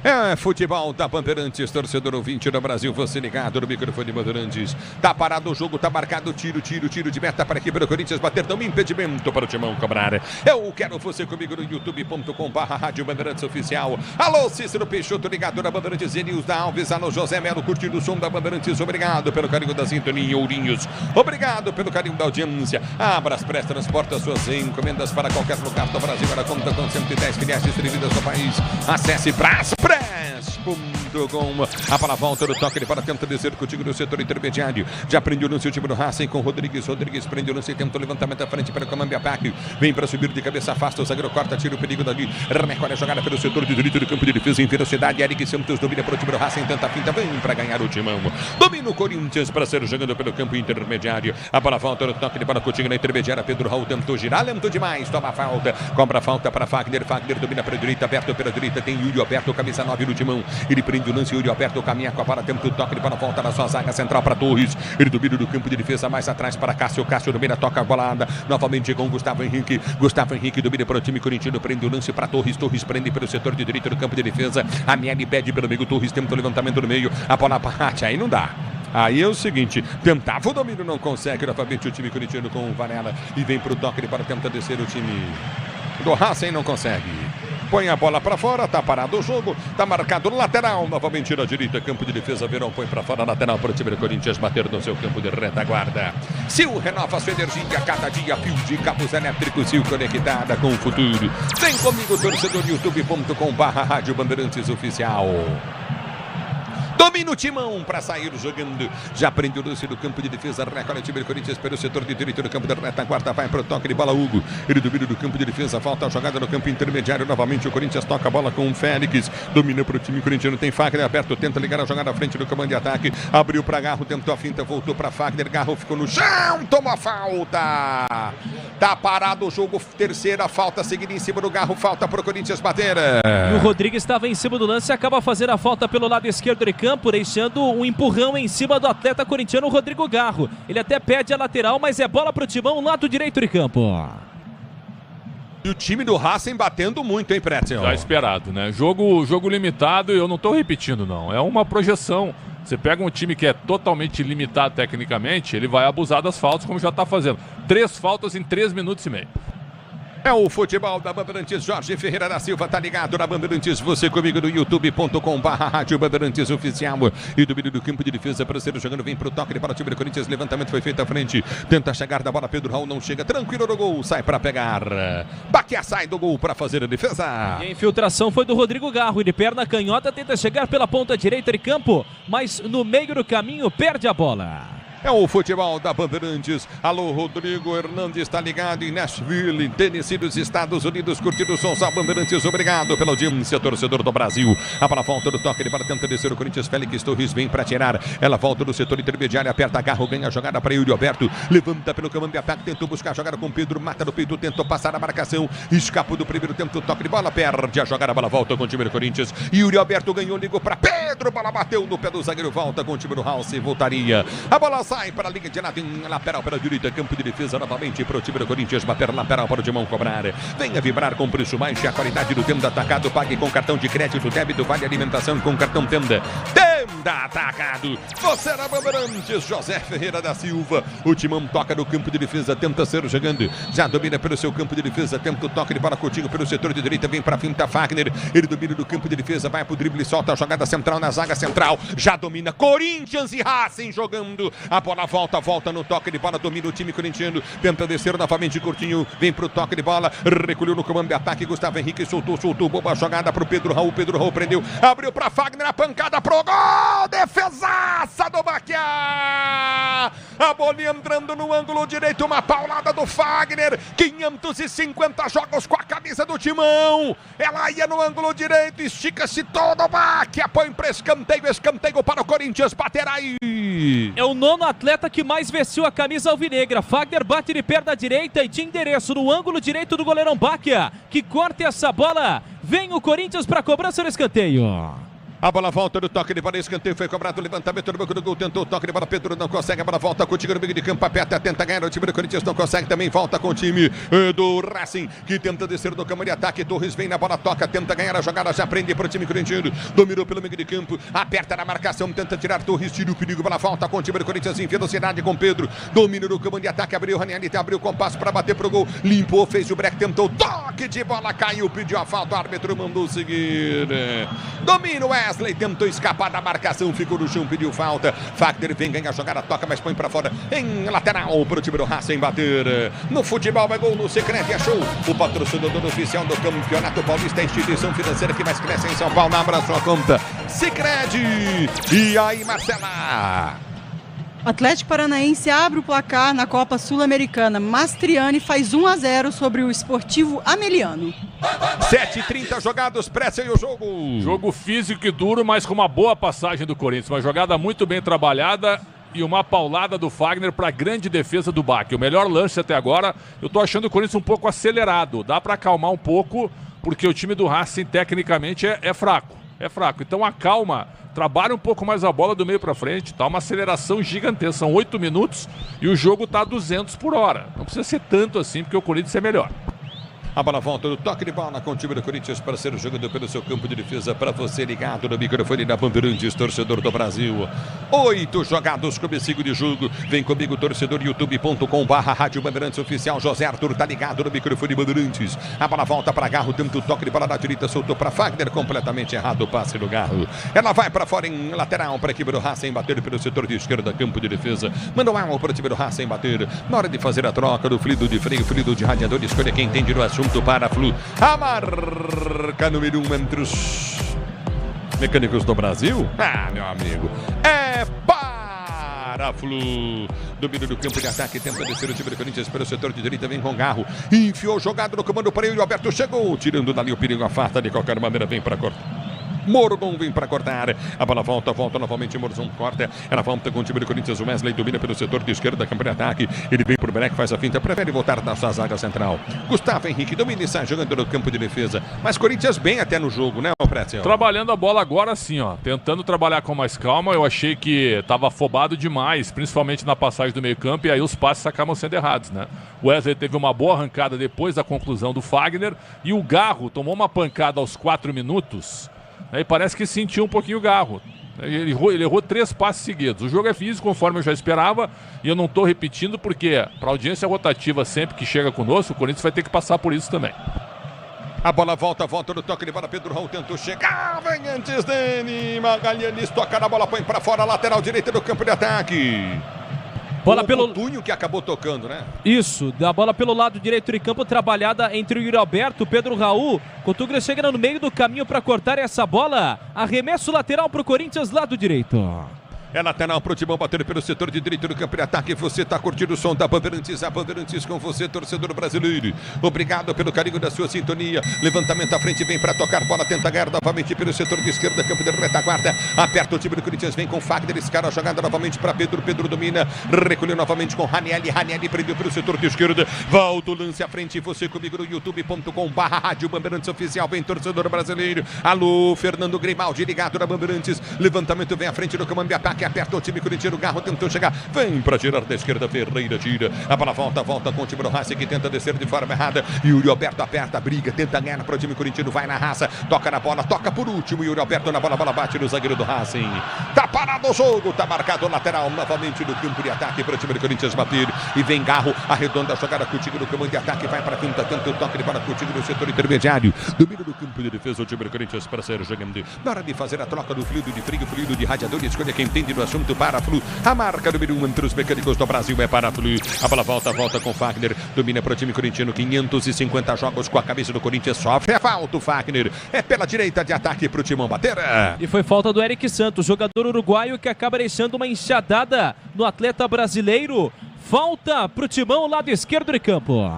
É futebol da Bandeirantes, torcedor ouvinte do Brasil, você ligado no microfone Bandeirantes. Tá parado o jogo, tá marcado tiro de meta para aqui para o Corinthians bater, dá um impedimento para o Timão cobrar. Eu quero você comigo no youtube.com/Rádio Bandeirantes Oficial. Alô, Cícero Peixoto ligado na Bandeirantes, Enilson Alves, alô, José Melo curtindo o som da Bandeirantes, obrigado pelo carinho da sintonia, Ourinhos. Obrigado pelo carinho da audiência. Abras, pré-transporta suas encomendas para qualquer lugar do Brasil, ela conta com 110 filiais distribuídas no país. Acesse Braspress.com. A bola volta no toque, ele para tenta descer contigo no setor intermediário. Já prendeu no seu time do Racing com Rodrigues prendeu no seu tempo, levantamento à frente para o comando de ataque. Vem para subir de cabeça, afasta o zagueiro, corta, tira o perigo dali. Recolhe a jogada pelo setor de direito do campo de defesa em velocidade. Eric Santos domina para o time do Racing, tenta a finta, vem para ganhar o Timão. Domina o Corinthians para ser jogando pelo campo intermediário. A bola volta no toque, ele para contigo na intermediária. Pedro Raul tentou girar, lento demais, toma a falta. Cobra a falta para Fagner domina para a direita, aberto pela direita, tem Yuri Alberto, camisa 9 no Timão. Ele prende o lance, Yuri Alberto caminha com a bola, tenta o toque, ele para volta na sua zaga central para Torres. Ele domina do campo de defesa, mais atrás para Cássio domina, toca a bolada, novamente com Gustavo Henrique domina para o time corintiano, prende o lance para Torres prende pelo setor de direito do campo de defesa. A Miele pede pelo meio, Torres tenta o levantamento no meio, a bola bate, aí não dá. Aí é o seguinte, tentava o domínio, não consegue, novamente o time corintiano com o Varela, e vem para o toque, ele para tentar descer o time do Racing, não consegue. Põe a bola para fora, tá parado o jogo, tá marcado no lateral, novamente na direita, campo de defesa, Verão põe para fora, lateral para o time do Corinthians bater no seu campo de retaguarda. Sil renova sua energia, cada dia fio de cabos elétricos, Sil conectada com o futuro. Vem comigo, torcedor, youtube.com/Rádio Bandeirantes Oficial. Domina o Timão para sair jogando. Já prende o lance do campo de defesa. Recolhe o time do Corinthians pelo setor de direito do campo da retaguarda. Vai para o toque de bola, Hugo. Ele domina do campo de defesa. Falta a jogada no campo intermediário. Novamente o Corinthians toca a bola com o Félix. Domina para o time corintiano. Tem Fagner aberto. Tenta ligar a jogada à frente do comando de ataque. Abriu para Garro. Tentou a finta. Voltou para Fagner. Garro ficou no chão. Tomou a falta. Tá parado o jogo. Terceira falta seguida em cima do Garro. Falta para o Corinthians bater. E o Rodrigues estava em cima do lance e acaba fazendo a falta pelo lado esquerdo de campo, deixando um empurrão em cima do atleta corintiano Rodrigo Garro. Ele até pede a lateral, mas é bola para o Timão, lado direito de campo. E o time do Racing batendo muito, hein, Pretzel? Já esperado, né? Jogo limitado, eu não estou repetindo, não. É uma projeção. Você pega um time que é totalmente limitado tecnicamente, ele vai abusar das faltas, como já está fazendo. 3 faltas em 3 minutos e meio. É o futebol da Bandeirantes. Jorge Ferreira da Silva tá ligado na Bandeirantes. Você comigo no youtube.com/Rádio Bandeirantes Oficial. E do meio do campo de defesa para ser jogando. Vem pro toque para o time do Corinthians. Levantamento foi feito à frente. Tenta chegar da bola. Pedro Raul não chega. Tranquilo no gol. Sai para pegar. Baquia sai do gol para fazer a defesa. E a infiltração foi do Rodrigo Garro. De perna canhota tenta chegar pela ponta direita de campo, mas no meio do caminho perde a bola. É o futebol da Bandeirantes. Alô, Rodrigo Hernandes está ligado em Nashville, Tennessee, dos Estados Unidos, curtindo o som da Bandeirantes. Obrigado pela audiência, torcedor do Brasil. A bola volta do toque, ele para tentar descer o Corinthians. Félix Torres vem para tirar. Ela volta do setor intermediário, aperta agarro, ganha a jogada para Yuri Alberto. Levanta pelo comando de ataque, tentou buscar a jogada com Pedro, mata no peito, tentou passar a marcação. Escapou do primeiro tempo, toque de bola, perde a jogada, a bola volta com o time do Corinthians. Yuri Alberto ganhou, ligou para Pedro, bola bateu no pé do zagueiro, volta com o time do House, voltaria. A bola sai para a linha de lado, lateral para a direita, campo de defesa novamente para o time do Corinthians, bater lateral para o Timão cobrar. Venha vibrar com preço mais, a qualidade do Tenda Atacado, pague com cartão de crédito, débito, vale alimentação com cartão Tenda. Tenda Atacado, você na Bandeirantes, José Ferreira da Silva. O Timão toca no campo de defesa, tenta ser jogando, já domina pelo seu campo de defesa, tenta o toque de bola Coutinho pelo setor de direita, vem para a finta Fagner, ele domina do campo de defesa, vai pro drible, solta a jogada central na zaga central, já domina Corinthians e Racing jogando, a bola volta no toque de bola, domina o time corintiano, tenta descer novamente Coutinho, vem pro toque de bola, recolheu no comando de ataque, Gustavo Henrique soltou, boa jogada pro Pedro Raul prendeu, abriu pra Fagner, a pancada pro gol, defesaça do Baquiá, a bola entrando no ângulo direito, uma paulada do Fagner, 550 jogos com a camisa do Timão, ela ia no ângulo direito, estica-se todo o Baquiá, põe para escanteio para o Corinthians, bater aí. É o nono atleta que mais vestiu a camisa alvinegra. Fagner bate de pé da direita e de endereço no ângulo direito do goleirão Baquiá, que corta essa bola. Vem o Corinthians para a cobrança do escanteio. A bola volta no toque de bola, escanteio foi cobrado, levantamento no banco do gol, tentou o toque de bola, Pedro não consegue, a bola volta contigo no meio de campo, aperta, tenta ganhar, o time do Corinthians não consegue, também volta com o time do Racing, que tenta descer do campo de ataque, Torres vem na bola, toca, tenta ganhar a jogada, já prende para o time corintiano, dominou pelo meio de campo, aperta na marcação, tenta tirar Torres, tira o perigo, bola volta com o time do Corinthians, em velocidade com Pedro, domina no campo de ataque, abriu o Ranieri, abriu o compasso para bater pro gol, limpou, fez o break, tentou, toque de bola, caiu, pediu a falta, o árbitro mandou seguir, domina o Wesley, tentou escapar da marcação, ficou no chão, pediu falta. Fagner vem, ganha a jogada, toca, mas põe pra fora em lateral pro time do Racing bater. No futebol é gol, no Sicredi achou o patrocinador oficial do Campeonato Paulista, a instituição financeira que mais cresce em São Paulo. Abra sua conta, Sicredi. E aí, Marcela? Atlético Paranaense abre o placar na Copa Sul-Americana. Mastriani faz 1-0 sobre o Esportivo Ameliano. 7h30 jogados, pressa aí o jogo. Jogo físico e duro, mas com uma boa passagem do Corinthians. Uma jogada muito bem trabalhada e uma paulada do Fagner para a grande defesa do Baque. O melhor lance até agora. Eu tô achando o Corinthians um pouco acelerado. Dá para acalmar um pouco, porque o time do Racing tecnicamente é fraco. É fraco. Então acalma. Trabalha um pouco mais a bola do meio para frente, tá uma aceleração gigantesca, são 8 minutos e o jogo tá a 200 por hora. Não precisa ser tanto assim, porque o Corinthians é melhor. A bola volta do toque de bola com o time do Corinthians para ser jogado pelo seu campo de defesa. Para você ligado no microfone da Bandeirantes, torcedor do Brasil. 8 jogados, comecinho de jogo. Vem comigo, torcedor, youtube.com/Rádio Bandeirantes Oficial. José Arthur tá ligado no microfone Bandeirantes. A bola volta para Garro, tenta o toque de bola na direita, soltou para Fagner, completamente errado o passe do Garro. Ela vai para fora em lateral para a equipe do Racing bater pelo setor de esquerda, campo de defesa. Manda um alvo para o time do Racing bater. Na hora de fazer a troca do fluido de freio, fluido de radiador, escolha quem entende no assunto. Para a Flu, a marca número 1 entre os mecânicos do Brasil. Ah, meu amigo, é para a Flu. Domínio do campo de ataque, tenta descer o time do Corinthians pelo setor de direita, vem com Garro, enfiou jogado no comando para ele, o Alberto chegou, tirando dali o perigo, afasta de qualquer maneira, vem para cortar. Morgon vem para cortar, a bola volta novamente, Morgon corta, ela volta com o time do Corinthians, o Wesley domina pelo setor de esquerda, campo de ataque, ele vem por break, faz a finta, prefere voltar na sua zaga central. Gustavo Henrique domina e sai jogando no campo de defesa, mas Corinthians bem até no jogo, né, Pretzel? Trabalhando a bola agora sim, ó, tentando trabalhar com mais calma, eu achei que estava afobado demais, principalmente na passagem do meio campo, e aí os passes acabam sendo errados, né? O Wesley teve uma boa arrancada depois da conclusão do Fagner, e o Garro tomou uma pancada aos 4 minutos, aí parece que sentiu um pouquinho o Garro. Ele errou 3 passes seguidos. O jogo é físico, conforme eu já esperava, e eu não estou repetindo porque para a audiência rotativa sempre que chega conosco, o Corinthians vai ter que passar por isso também. A bola volta no toque de bola, Pedro Raul tentou chegar, vem antes dele, Magalhães toca na bola, põe para fora, lateral direita do campo de ataque. Bola pelo Tunho que acabou tocando, né? Isso, da bola pelo lado direito de campo, trabalhada entre o Yuri Alberto, Pedro Raul. Cotuglia chega no meio do caminho para cortar essa bola. Arremesso lateral para o Corinthians, lado direito. É lateral pro Timão, batendo pelo setor de direito do campo de ataque. Você tá curtindo o som da Bandeirantes, a Bandeirantes com você, torcedor brasileiro. Obrigado pelo carinho da sua sintonia. Levantamento à frente, vem para tocar bola, tenta ganhar novamente pelo setor de esquerda, campo de retaguarda. Aperta o time do Corinthians, vem com Fagner, esse cara jogada novamente para Pedro. Pedro domina, recolheu novamente com Ranieri. Ranieri prendeu pelo setor de esquerda. Volta o lance à frente, você comigo no youtube.com/Rádio Bandeirantes Oficial. Vem, torcedor brasileiro. Alô, Fernando Grimaldi, ligado na Bandeirantes. Levantamento vem à frente do comando de ataque. Aperta o time corintiano, o Garro tentou chegar, vem para tirar da esquerda, Ferreira tira, a bola volta com o time do Racing que tenta descer de forma errada, Yuri Alberto aperta, briga, tenta ganhar para o time corintiano, vai na raça, toca na bola, toca por último, Yuri Alberto na bola, bola bate no zagueiro do Racing, tá parado o jogo, tá marcado o lateral, novamente no campo de ataque para o time do Corinthians bater, e vem Garro, arredonda a jogada contigo no comando de ataque, vai para a quinta, tenta o toque de bola contigo no setor intermediário, domínio do campo de defesa, o time do Corinthians para ser jogando, na hora de fazer a troca do fluido de frio, fluido de radiador, escolha quem entende do assunto. Paraflu, a marca número 1 entre os mecânicos do Brasil é Paraflu. A bola volta com Fagner, domina para o time corintiano, 550 jogos com a cabeça do Corinthians, sofre a falta o Fagner, é pela direita de ataque para o Timão bater. E foi falta do Eric Santos, jogador uruguaio que acaba deixando uma enxadada no atleta brasileiro. Falta para o Timão, lado esquerdo de campo.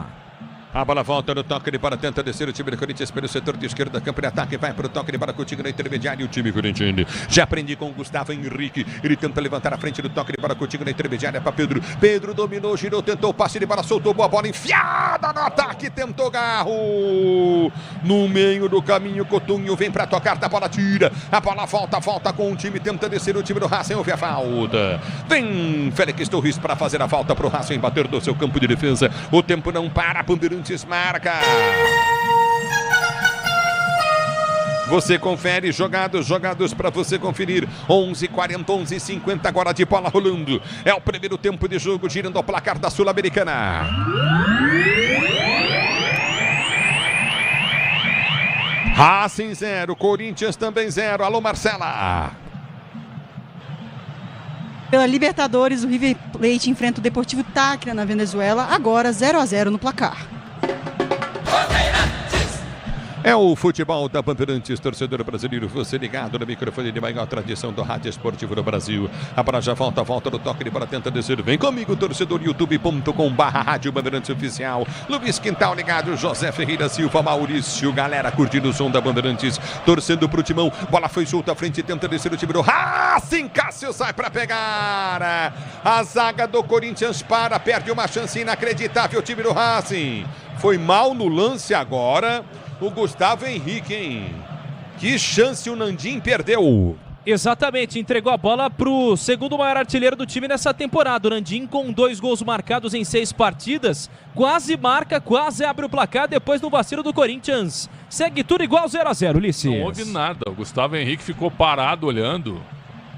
A bola volta no toque de bola, tenta descer o time do Corinthians pelo setor de esquerda, campo de ataque, vai para o toque de bola contigo no intermediário, o time corintiano. Já aprendi com o Gustavo Henrique, ele tenta levantar a frente do toque de bola contigo na intermediária para Pedro. Pedro dominou, girou, tentou o passe de bola, soltou boa bola, enfiada no ataque, tentou Garro. No meio do caminho, Coutinho vem para tocar, da bola tira, a bola volta com o time, tenta descer o time do Racing, houve a falta. Vem Félix Torres para fazer a falta para o Racing bater do seu campo de defesa. O tempo não para, Bandeirantes marca. Você confere jogados para você conferir. 11:40, 11:50 agora de bola rolando. É o primeiro tempo de jogo, girando o placar da Sul-Americana. Racing 0, Corinthians também 0. Alô, Marcela. Pela Libertadores, o River Plate enfrenta o Deportivo Táchira na Venezuela, agora 0-0 no placar. É o futebol da Bandeirantes, torcedor brasileiro, você ligado no microfone de maior tradição do rádio esportivo do Brasil. A bola já volta no toque de bola, tenta descer. Vem comigo, torcedor, youtube.com/Rádio Bandeirantes Oficial. Luiz Quintal ligado, José Ferreira Silva, Maurício, galera curtindo o som da Bandeirantes, torcendo pro Timão. Bola foi solta à frente, tenta descer o time do Racing. Cássio sai para pegar. A zaga do Corinthians perde uma chance inacreditável, o time do Racing. Foi mal no lance agora. O Gustavo Henrique, hein? Que chance o Nandim perdeu. Exatamente, entregou a bola pro segundo maior artilheiro do time nessa temporada. O Nandim com 2 gols marcados em 6 partidas. Quase marca, quase abre o placar depois do vacilo do Corinthians. Segue tudo igual 0-0, Ulisses. Não houve nada, o Gustavo Henrique ficou parado olhando,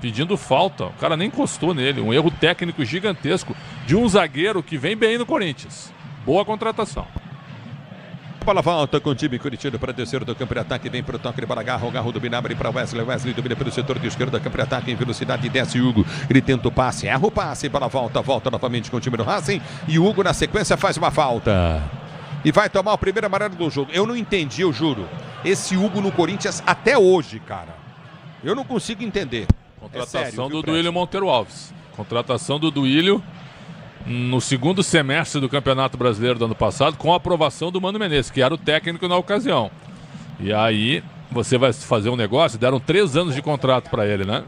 pedindo falta. O cara nem encostou nele. Um erro técnico gigantesco de um zagueiro que vem bem no Corinthians. Boa contratação. Bola volta com o time corintiano para descer do campo de ataque, vem para o toque de bola, Garro domina, abre para Wesley domina pelo setor de esquerda, campo de ataque em velocidade, desce Hugo, ele tenta o passe, erra o passe, bola volta novamente com o time do Racing, e o Hugo na sequência faz uma falta. E vai tomar o primeiro amarelo do jogo. Eu não entendi, eu juro, esse Hugo no Corinthians até hoje, cara. Eu não consigo entender. Contratação do Duílio Monteiro Alves. Contratação do Duílio no segundo semestre do Campeonato Brasileiro do ano passado, com a aprovação do Mano Menezes, que era o técnico na ocasião. E aí você vai fazer um negócio, deram 3 anos de contrato para ele, né?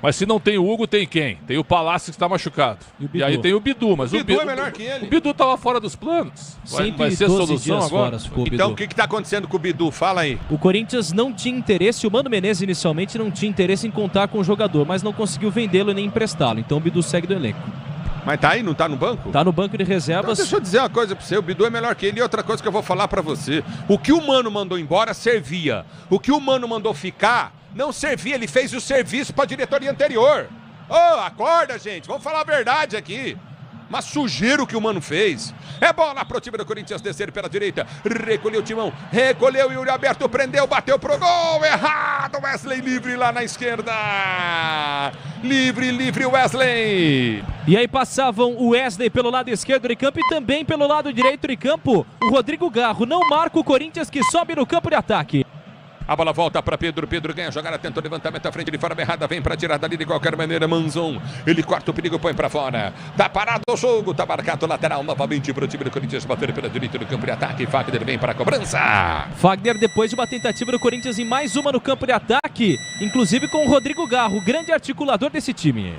Mas se não tem o Hugo, tem quem? Tem o Palácio que está machucado. E aí tem o Bidu, mas o Bidu é melhor que ele. O Bidu estava fora dos planos. Vai ser solução agora? Então o que está acontecendo com o Bidu? Fala aí. O Corinthians não tinha interesse, o Mano Menezes inicialmente não tinha interesse em contar com o jogador, mas não conseguiu vendê-lo nem emprestá-lo. Então o Bidu segue do elenco. Mas tá aí, não tá no banco? Tá no banco de reservas. Então, deixa eu dizer uma coisa pra você, o Bidu é melhor que ele. E outra coisa que eu vou falar pra você, o que o Mano mandou embora servia. O que o Mano mandou ficar não servia, ele fez o serviço pra diretoria anterior. Ô, acorda, gente, vamos falar a verdade aqui. Mas sujeira o que o Mano fez. É bola pro time do Corinthians descer pela direita. Recolheu o Timão. Recolheu o Yuri Alberto. Prendeu, bateu pro gol. Errado. Wesley livre lá na esquerda. Livre Wesley. E aí passavam o Wesley pelo lado esquerdo de campo e também pelo lado direito de campo. O Rodrigo Garro não marca o Corinthians que sobe no campo de ataque. A bola volta para Pedro. Pedro ganha a jogada, tenta o levantamento à frente de fora, errada, vem para tirar dali de qualquer maneira. Manzon, ele corta o perigo, põe para fora. Tá parado o jogo, tá marcado o lateral novamente para o time do Corinthians bater pela direita do campo de ataque. Fagner vem para a cobrança. Fagner, depois de uma tentativa do Corinthians em mais uma no campo de ataque, inclusive com o Rodrigo Garro, grande articulador desse time.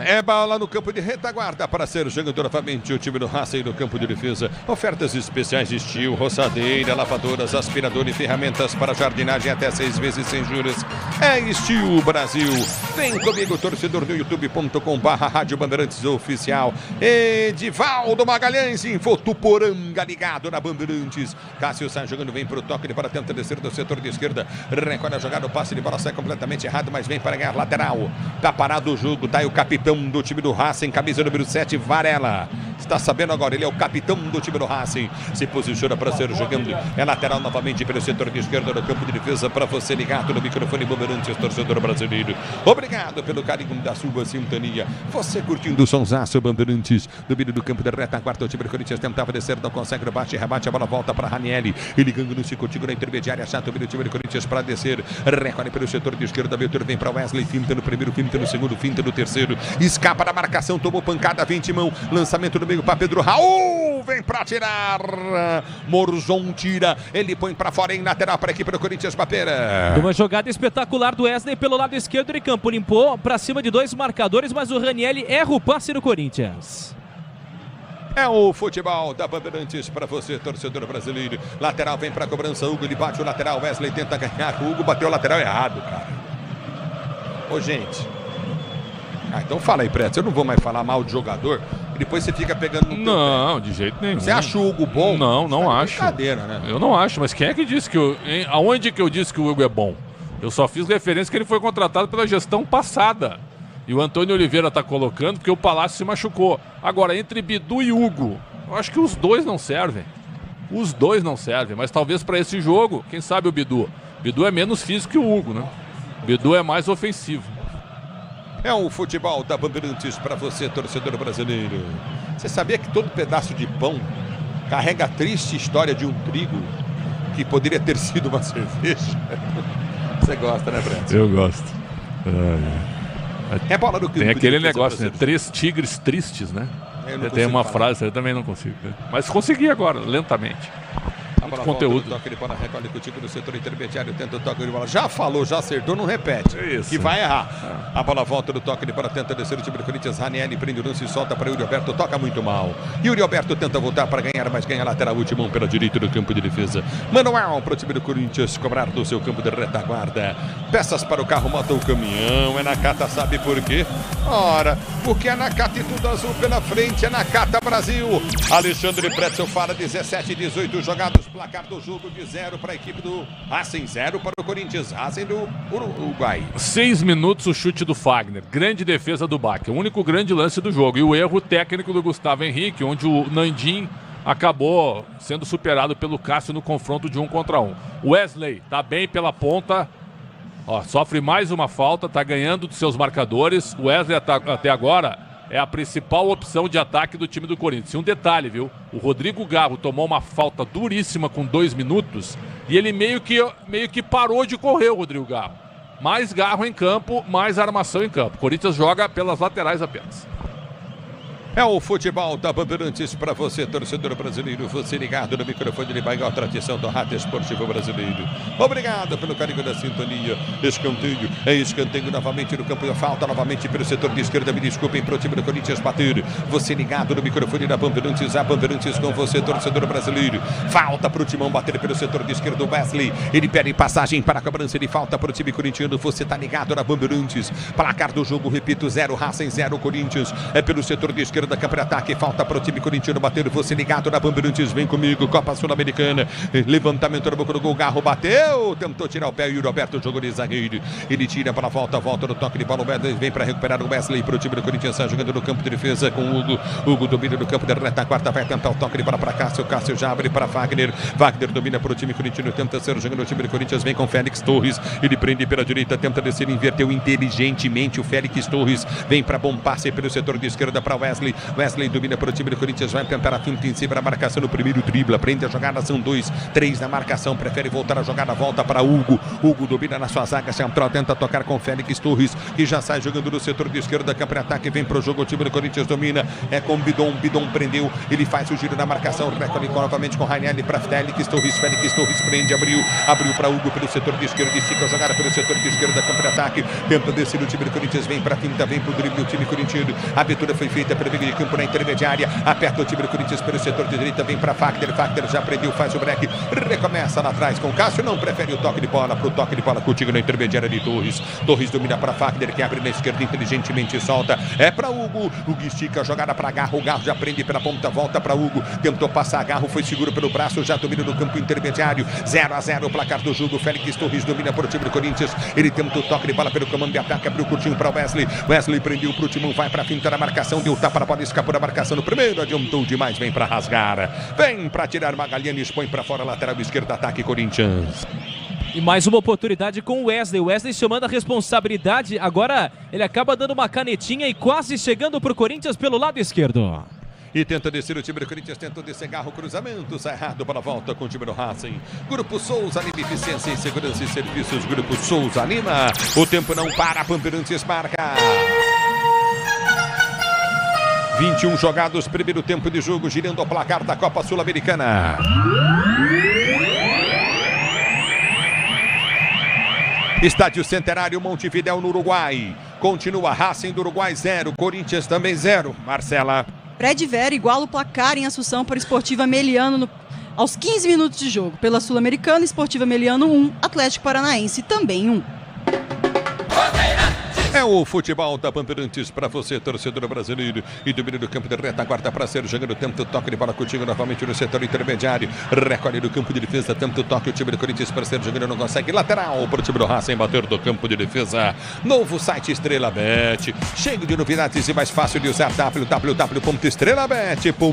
É bola no campo de retaguarda para ser jogando novamente o time do Racing no campo de defesa. Ofertas especiais de Steel, roçadeira, lavadoras, aspirador e ferramentas para jardinagem até 6 vezes sem juros. É Steel Brasil. Vem comigo, torcedor, no youtube.com/Rádio Bandeirantes Oficial. Edivaldo Magalhães em Votuporanga, ligado na Bandeirantes. Cássio sai jogando, vem para o toque para tentar descer do setor de esquerda. Recolhe a jogada, o passe de bola sai completamente errado, mas vem para ganhar lateral. Tá parado o jogo, tá aí o capitão do time do Racing, camisa número 7, Varela. Está sabendo agora, ele é o capitão do time do Racing. Se posiciona para ser jogando. É lateral novamente pelo setor de esquerda no campo de defesa para você ligado no microfone Bandeirantes, torcedor brasileiro. Obrigado pelo carinho da sua sintonia. Você curtindo o sonsaço Bandeirantes. No meio do campo de retaguarda, o time do Corinthians tentava descer, não consegue, bate, rebate, a bola volta para Ranieri. Ele ganha no cicotigo na intermediária, chato o time do Corinthians para descer. Recolhe pelo setor de esquerda, Vitor vem para Wesley, finta no primeiro, finta no segundo, finta no terceiro. Escapa da marcação, tomou pancada, 20 mão, lançamento no meio para Pedro Raul, vem para tirar, Morzon tira, ele põe para fora em lateral para a equipe do Corinthians bater. Uma jogada espetacular do Wesley pelo lado esquerdo de campo, limpou para cima de 2 marcadores, mas o Ranieri erra o passe do Corinthians. É o futebol da Bandeirantes para você, torcedor brasileiro. Lateral vem para a cobrança, Hugo, ele bate o lateral, Wesley tenta ganhar, o Hugo bateu o lateral errado, cara. Ô, gente. Então fala aí, Preto, eu não vou mais falar mal de jogador e depois você fica pegando no Não, de jeito nenhum. Você acha o Hugo bom? Não acho. Brincadeira, né? Eu não acho, mas quem é que disse que aonde que eu disse que o Hugo é bom? Eu só fiz referência que ele foi contratado pela gestão passada. E o Antônio Oliveira está colocando porque o Palácio se machucou. Agora, entre Bidu e Hugo, eu acho que os dois não servem. Os dois não servem, mas talvez para esse jogo, quem sabe o Bidu. Bidu é menos físico que o Hugo, né? Bidu é mais ofensivo. É o futebol da Bandeirantes para você, torcedor brasileiro. Você sabia que todo pedaço de pão carrega a triste história de um trigo que poderia ter sido uma cerveja? Você gosta, né, Breno? Eu gosto. É bola do campo. Tem aquele negócio, né? 3 tigres tristes, né? Tem uma frase, eu também não consigo. Mas consegui agora, lentamente. Muito conteúdo. Toque de bola, recolhe contigo no setor intermediário, tenta o toque de bola. Já falou, já acertou, não repete. Isso. Que vai errar. A bola volta do toque de bola, tenta descer o time do Corinthians. Ranieri prende o lance e solta para Yuri Alberto, toca muito mal. Yuri Alberto tenta voltar para ganhar, mas ganha lateral, último pela direita do campo de defesa. Manuel para o time do Corinthians cobrar do seu campo de retaguarda. Peças para o carro, moto o caminhão. É Nakata, sabe por quê? Ora, porque é Nakata e tudo azul pela frente. É Nakata Brasil. Alexandre Pretzel fala 17-18 jogados. Placar do jogo de 0 para a equipe do Racing, 0 para o Corinthians, Racing do Uruguai. 6 minutos o chute do Fagner, grande defesa do Bach, o único grande lance do jogo. E o erro técnico do Gustavo Henrique, onde o Nandim acabou sendo superado pelo Cássio no confronto de 1 contra 1. Wesley tá bem pela ponta, sofre mais uma falta, tá ganhando dos seus marcadores. O Wesley até agora é a principal opção de ataque do time do Corinthians. E um detalhe, viu? O Rodrigo Garro tomou uma falta duríssima com 2 minutos e ele meio que parou de correr, o Rodrigo Garro. Mais Garro em campo, mais armação em campo. O Corinthians joga pelas laterais apenas. É o futebol da Bandeirantes para você, torcedor brasileiro. Você ligado no microfone de maior tradição do rádio esportivo brasileiro. Obrigado pelo carinho da sintonia. Escanteio novamente no campo. Falta novamente pelo setor de esquerda. Me desculpem para o time do Corinthians bater. Você ligado no microfone da Bandeirantes. A Bandeirantes com você, torcedor brasileiro. Falta para o Timão bater pelo setor de esquerda. O Wesley, ele pede passagem para a cobrança. Ele falta para o time corintiano. Você está ligado na Bandeirantes. Placar do jogo, repito, 0 Racing, 0 Corinthians. É pelo setor de esquerda da campo de ataque, falta para o time corintiano bater, você ligado na Bandeirantes, vem comigo, Copa Sul-Americana, levantamento no boca do gol, Garro bateu, tentou tirar o pé, e o Roberto jogou de zagueiro, ele tira para a volta no toque de bola, o Wesley vem para recuperar o Wesley para o time do Corinthians, jogando no campo de defesa com o Hugo domina no campo de retaguarda, vai tentar o toque de bola para Cássio já abre para Wagner domina para o time corintiano, tenta ser jogando no time do Corinthians, vem com Félix Torres, ele prende pela direita, tenta descer, inverteu inteligentemente o Félix Torres, vem para bom passe pelo setor de esquerda para Wesley, Wesley. Wesley domina para o time do Corinthians, vai tentar a finta em cima da marcação no primeiro dribla, prende a jogada, são 2, 3 na marcação, prefere voltar a jogada, volta para Hugo. Hugo domina na sua zaga central, tenta tocar com Félix Torres, que já sai jogando no setor de esquerda, campo de ataque, vem para o jogo, o time do Corinthians domina, é com Bidon prendeu, ele faz o giro na marcação, recolhe novamente com Rainelli para Félix Torres prende, abriu para Hugo pelo setor de esquerda, estica a jogada pelo setor de esquerda, campo de ataque, tenta descer o time do Corinthians, vem para a finta, vem para o drible, o time corintiano, a abertura foi feita pelo meio de campo na intermediária, aperta o time do Corinthians pelo setor de direita, vem para Fagner já prendeu, faz o break, recomeça lá atrás com Cássio, não prefere o toque de bola, pro toque de bola contigo na intermediária de Torres domina para Fagner, que abre na esquerda, inteligentemente solta, é para Hugo estica a jogada para Garro, já prende pela ponta, volta para Hugo, tentou passar, Garro foi seguro pelo braço, já domina no campo intermediário, 0-0 o placar do jogo, Félix Torres domina para o time do Corinthians, ele tenta o toque de bola pelo comando de ataque, abriu curtinho para Wesley prendeu pro Timão, vai para a finta da marcação, deu tapa na bola, escapou da marcação no primeiro, adiantou demais, vem para rasgar, vem para tirar Magalhães, põe para fora, lateral esquerdo, ataque Corinthians. E mais uma oportunidade com o Wesley chamando a responsabilidade, agora ele acaba dando uma canetinha e quase chegando pro Corinthians pelo lado esquerdo. E tenta descer o time do Corinthians, tentou descer Garro, cruzamento, sai errado para a volta com o time do Racing. Grupo Souza Lima, eficiência em segurança e serviços, Grupo Souza Lima. O tempo não para, Bandeirantes marca. 21 jogados, primeiro tempo de jogo, girando o placar da Copa Sul-Americana. Estádio Centenário, Montevidéu, no Uruguai. Continua Racing do Uruguai 0, Corinthians também 0. Marcela. Fred Vera iguala o placar em Assunção para Esportiva Meliano aos 15 minutos de jogo. Pela Sul-Americana, Esportiva Meliano 1, Atlético Paranaense também 1. É o futebol da Bandeirantes para você, torcedor brasileiro. E domínio do campo de retaguarda para ser jogando, tenta o toque de bola contigo novamente no setor intermediário. Recolhe do campo de defesa, tenta o toque, o time do Corinthians para ser jogando, não consegue. Lateral para o time do Racing bater do campo de defesa. Novo site Estrela Bet, cheio de novidades e mais fácil de usar, www.estrelabet.com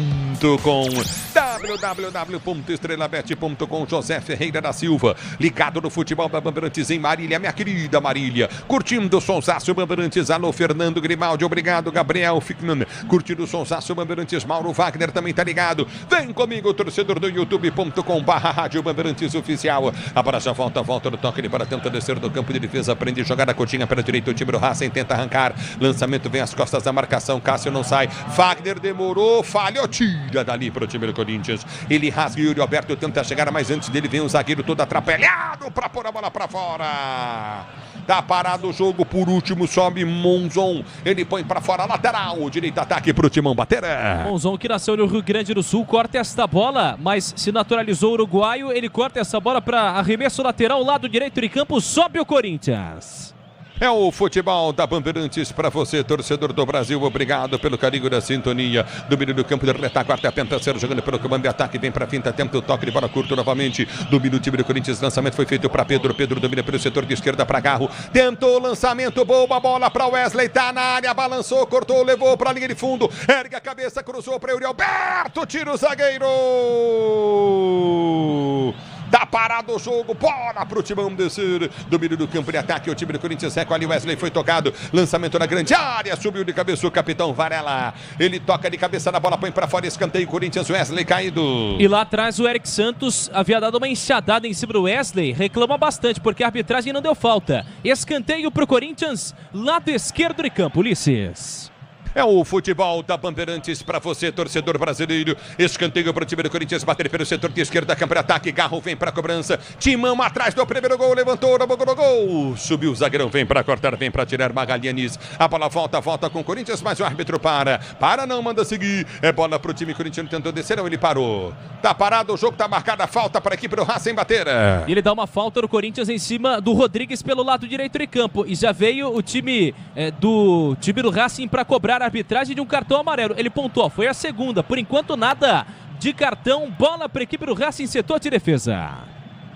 www.estrelabet.com. José Ferreira da Silva, ligado no futebol da Bandeirantes em Marília, minha querida Marília, curtindo o sonsaço Bandeirantes. Alô, Fernando Grimaldi, obrigado, Gabriel Fickman, curtindo o sonsaço Bandeirantes. Mauro Wagner também tá ligado. Vem comigo, torcedor do youtube.com/Rádio Bandeirantes Oficial. A bola já volta no toque de bola, tenta descer do campo de defesa, prende jogada cotinha pela direita, o time do Racing tenta arrancar, lançamento vem às costas da marcação, Cássio não sai, Wagner demorou, falhou, tira dali para o time do Corinthians, ele rasga, Yuri Alberto tenta chegar, mas antes dele vem o zagueiro todo atrapalhado para pôr a bola para fora. Tá parado o jogo, por último sobe Monzon, ele põe para fora, lateral, direito ataque pro Timão bater. Monzon, que nasceu no Rio Grande do Sul, corta esta bola, mas se naturalizou uruguaio, ele corta essa bola para arremesso lateral, lado direito de campo, sobe o Corinthians. É o futebol da Bandeirantes para você, torcedor do Brasil. Obrigado pelo carinho da sintonia. Domínio do campo de retaguarda, Pentanceiro jogando pelo comando de ataque, vem para a finta, tenta o toque de bola curto novamente. Domínio do time do Corinthians, lançamento foi feito para Pedro domina pelo setor de esquerda para Garro. Tentou o lançamento, boa bola para Wesley, tá na área, balançou, cortou, levou para a linha de fundo. Ergue a cabeça, cruzou para Yuri Alberto, tira o zagueiro. Tá parado o jogo, bola pro Timão descer. Domínio do campo de ataque, o time do Corinthians recolhe, Wesley foi tocado, lançamento na grande área, subiu de cabeça o capitão Varela. Ele toca de cabeça na bola, põe pra fora, escanteio, Corinthians, Wesley caído. E lá atrás o Eric Santos havia dado uma enxadada em cima do Wesley, reclama bastante porque a arbitragem não deu falta. Escanteio pro Corinthians, lado esquerdo de campo, Ulisses. É o futebol da Bandeirantes para você, torcedor brasileiro. Escanteio para o time do Corinthians, bater pelo setor de esquerda, campo de ataque, Garro vem para a cobrança, Timão atrás do primeiro gol, levantou, no gol, subiu o zagueirão, vem para cortar, vem para tirar Magalhães, a bola volta com o Corinthians, mas o árbitro para não, manda seguir, é bola para o time corintiano, tentou descer, não, ele parou, tá parado o jogo, tá marcada a falta para a equipe do Racing bater. E ele dá uma falta no Corinthians em cima do Rodrigues pelo lado direito de campo, e já veio o time do Racing para cobrar a arbitragem de um cartão amarelo. Ele pontuou, foi a segunda. Por enquanto nada de cartão. Bola para a equipe do Racing, setor de defesa.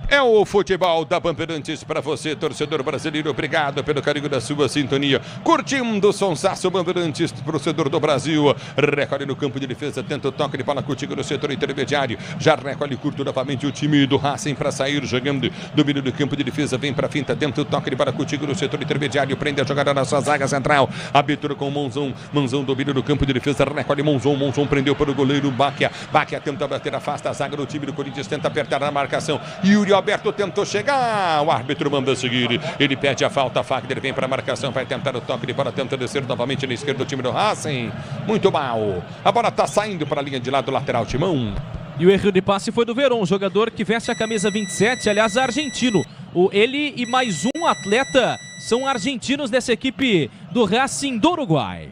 É o futebol da Bandeirantes para você, torcedor brasileiro. Obrigado pelo carinho da sua sintonia. Curtindo o sonsaço Bandeirantes, torcedor do Brasil. Recolhe no campo de defesa, tenta o toque de bola contigo no setor intermediário. Já recolhe curto novamente o time do Racing para sair jogando. Domínio do campo de defesa, vem para a finta, tenta o toque de bola contigo no setor intermediário. Prende a jogada na sua zaga central. Abertura com o Monzão. Monzão domina do campo de defesa, recolhe Monzão. Monzão prendeu para o goleiro Báquia. Báquia tenta bater, afasta a zaga do time do Corinthians, tenta apertar na marcação. Yuri Alberto tentou chegar, o árbitro manda seguir, ele pede a falta, Fagner vem para a marcação, vai tentar o toque de bola, tenta descer novamente na esquerda do time do Racing, muito mal, a bola está saindo para a linha de lado, lateral Timão. E o erro de passe foi do Verón, jogador que veste a camisa 27, aliás, argentino. Ele e mais um atleta são argentinos dessa equipe do Racing do Uruguai.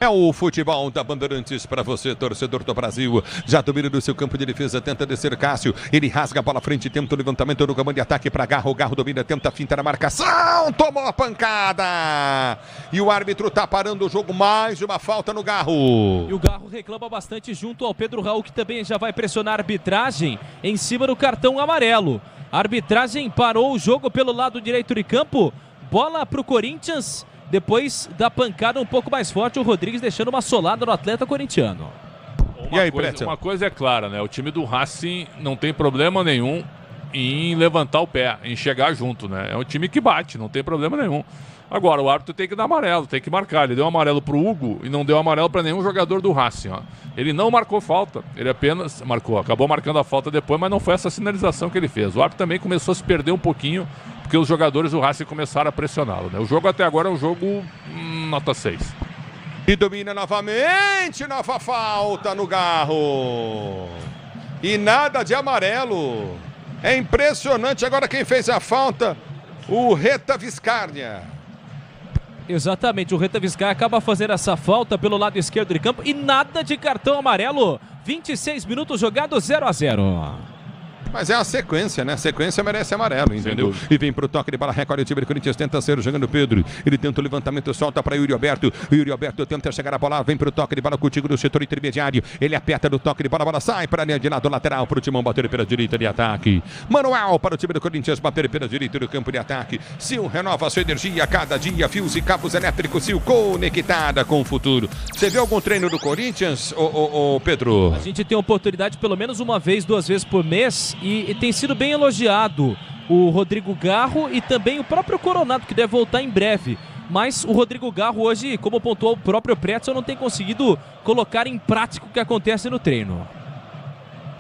É o futebol da Bandeirantes para você, torcedor do Brasil. Já domina do seu campo de defesa, tenta descer Cássio. Ele rasga a bola à frente, tenta o levantamento no comando de ataque para Garro. Garro domina, tenta fintar a marcação. Tomou a pancada. E o árbitro está parando o jogo. Mais uma falta no Garro. E o Garro reclama bastante junto ao Pedro Raul, que também já vai pressionar a arbitragem em cima do cartão amarelo. A arbitragem parou o jogo pelo lado direito de campo. Bola para o Corinthians. Depois da pancada um pouco mais forte, o Rodrigues deixando uma solada no atleta corintiano. Uma coisa é clara, né? O time do Racing não tem problema nenhum em levantar o pé, em chegar junto, né? É um time que bate, não tem problema nenhum. Agora, o árbitro tem que dar amarelo, tem que marcar. Ele deu amarelo pro Hugo e não deu amarelo para nenhum jogador do Racing, ó. Ele não marcou falta, ele apenas marcou. Acabou marcando a falta depois, mas não foi essa sinalização que ele fez. O árbitro também começou a se perder um pouquinho, porque os jogadores do Racing começaram a pressioná-lo, né? O jogo até agora é um jogo nota 6. E domina novamente, nova falta no Garro. E nada de amarelo. É impressionante. Agora quem fez a falta, o Reta Viscardia. Exatamente, o Reta Viscardia acaba fazendo essa falta pelo lado esquerdo de campo e nada de cartão amarelo. 26 minutos jogados, 0-0. Mas é a sequência, né? A sequência merece amarelo, entendeu? E vem pro toque de bola, recolhe o time do Corinthians, tenta ser jogando Pedro. Ele tenta o levantamento, solta para Yuri Alberto. Yuri Alberto tenta chegar a bola, vem pro toque de bola contigo no setor intermediário. Ele aperta no toque de bola, a bola sai para a linha de lado lateral pro Timão bater pela direita de ataque. Manual para o time do Corinthians bater pela direita do campo de ataque. Sil renova a sua energia a cada dia. Fios e cabos elétricos Sil conectada com o futuro. Você viu algum treino do Corinthians, Pedro? A gente tem oportunidade pelo menos uma vez, 2 vezes por mês. E tem sido bem elogiado o Rodrigo Garro e também o próprio Coronado, que deve voltar em breve. Mas o Rodrigo Garro hoje, como pontuou o próprio Pretzel, não tem conseguido colocar em prática o que acontece no treino.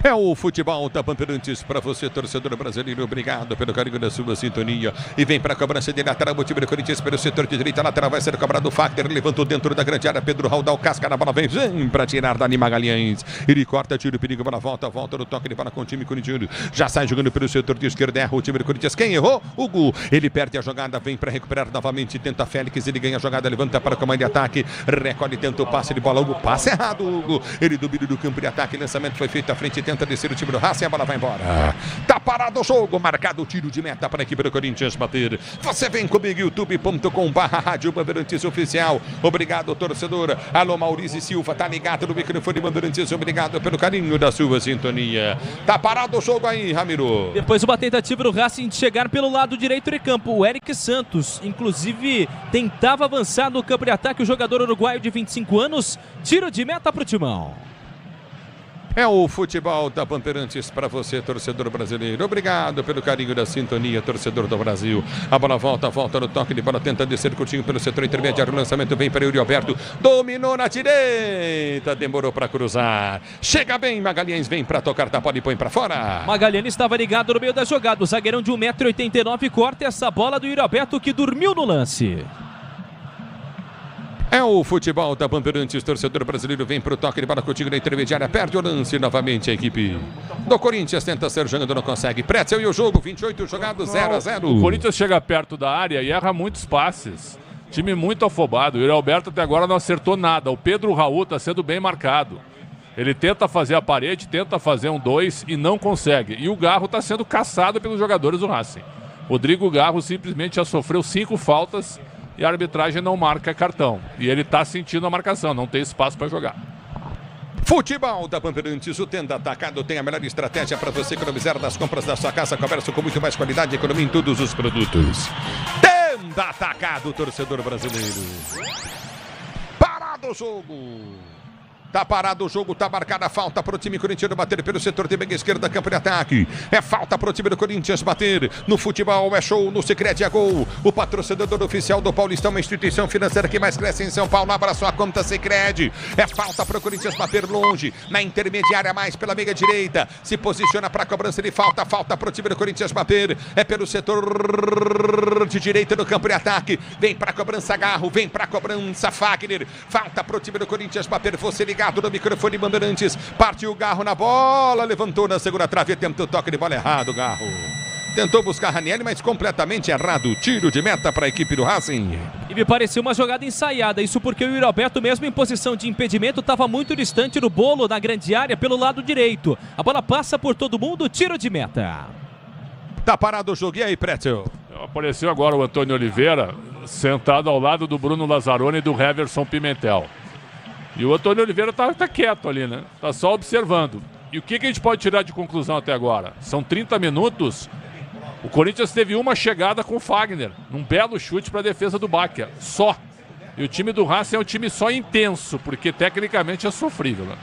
É o futebol da Bandeirantes para você, torcedor brasileiro. Obrigado pelo carinho da sua sintonia. E vem para a cobrança de lateral, o time do Corinthians pelo setor de direita. Lateral vai ser cobrado o Fagner. Levantou dentro da grande área. Pedro Raul dá o casca na bola. Vem para tirar Dani Magalhães. Ele corta, tira o perigo, bola volta no toque de bola com o time corintiano. Já sai jogando pelo setor de esquerda. Erra o time do Corinthians. Quem errou? Hugo. Ele perde a jogada, vem para recuperar novamente. Tenta Félix, ele ganha a jogada, levanta para o comando de ataque. Recolhe, tenta o passe de bola. Hugo, passe errado, Hugo. Ele domina do campo de ataque. Lançamento foi feito à frente, tenta descer o time do Racing. A bola vai embora. Tá parado o jogo. Marcado o tiro de meta para a equipe do Corinthians bater. Você vem comigo, youtube.com/Rádio Bandeirantes Oficial. Obrigado, torcedor. Alô, Maurício Silva. Tá ligado no microfone Bandeirantes. Obrigado pelo carinho da sua sintonia. Tá parado o jogo aí, Ramiro. Depois uma tentativa do Racing de chegar pelo lado direito de campo. O Eric Santos, inclusive, tentava avançar no campo de ataque. O jogador uruguaio de 25 anos. Tiro de meta pro Timão. É o futebol da Bandeirantes para você, torcedor brasileiro. Obrigado pelo carinho da sintonia, torcedor do Brasil. A bola volta no toque de bola, tenta descer curtinho pelo setor intermediário. O lançamento vem para Yuri Alberto. Dominou na direita, demorou para cruzar. Chega bem, Magalhães vem para tocar da bola e põe para fora. Magalhães estava ligado no meio da jogada. O zagueirão de 1,89 m corta essa bola do Yuri Alberto, que dormiu no lance. É o futebol da Bandeirantes, torcedor brasileiro vem pro toque de bola contigo na intermediária, perde o lance novamente a equipe do Corinthians, tenta ser jogando, não consegue. Pretzel e o jogo, 28 jogados, 0-0. O Corinthians chega perto da área e erra muitos passes. Time muito afobado. O Yuri Alberto até agora não acertou nada. O Pedro Raul está sendo bem marcado. Ele tenta fazer a parede, tenta fazer um 2 e não consegue. E o Garro está sendo caçado pelos jogadores do Racing. Rodrigo Garro simplesmente já sofreu 5 faltas e a arbitragem não marca cartão. E ele está sentindo a marcação, não tem espaço para jogar. Futebol da Bandeirantes, o Tenda Atacado tem a melhor estratégia para você economizar nas compras da sua casa. Comércio com muito mais qualidade e economia em todos os produtos. Tenda Atacado, torcedor brasileiro. Parado o jogo. Tá parado o jogo, tá marcada a falta para o time corintiano bater pelo setor de meia esquerda, campo de ataque. É falta para o time do Corinthians bater. No futebol é show, no Sicredi é gol. O patrocinador oficial do Paulistão, uma instituição financeira que mais cresce em São Paulo. Abra sua conta Sicredi. É falta para o Corinthians bater longe, na intermediária mais pela meia direita. Se posiciona para a cobrança de falta. Falta para o time do Corinthians bater. É pelo setor de direita no campo de ataque. Vem para a cobrança Garro, vem para a cobrança Fagner. Falta para o time do Corinthians bater. Você ligado no microfone Bandeirantes. Partiu o Garro na bola, levantou na segunda trave, tentou toque de bola errado, Garro. Tentou buscar Ranieri, mas completamente errado. Tiro de meta para a equipe do Racing. E me pareceu uma jogada ensaiada, isso porque o Yuri Alberto, mesmo em posição de impedimento, estava muito distante do bolo na grande área pelo lado direito. A bola passa por todo mundo, tiro de meta. Tá parado o jogo, e aí, Pretzel? Apareceu agora o Antônio Oliveira, sentado ao lado do Bruno Lazzaroni e do Heverson Pimentel. E o Antônio Oliveira tá quieto ali, né? Tá só observando. E o que a gente pode tirar de conclusão até agora? São 30 minutos. O Corinthians teve uma chegada com o Fagner. Um belo chute para a defesa do Bacchia. Só. E o time do Racing é um time só intenso, porque tecnicamente é sofrível, né?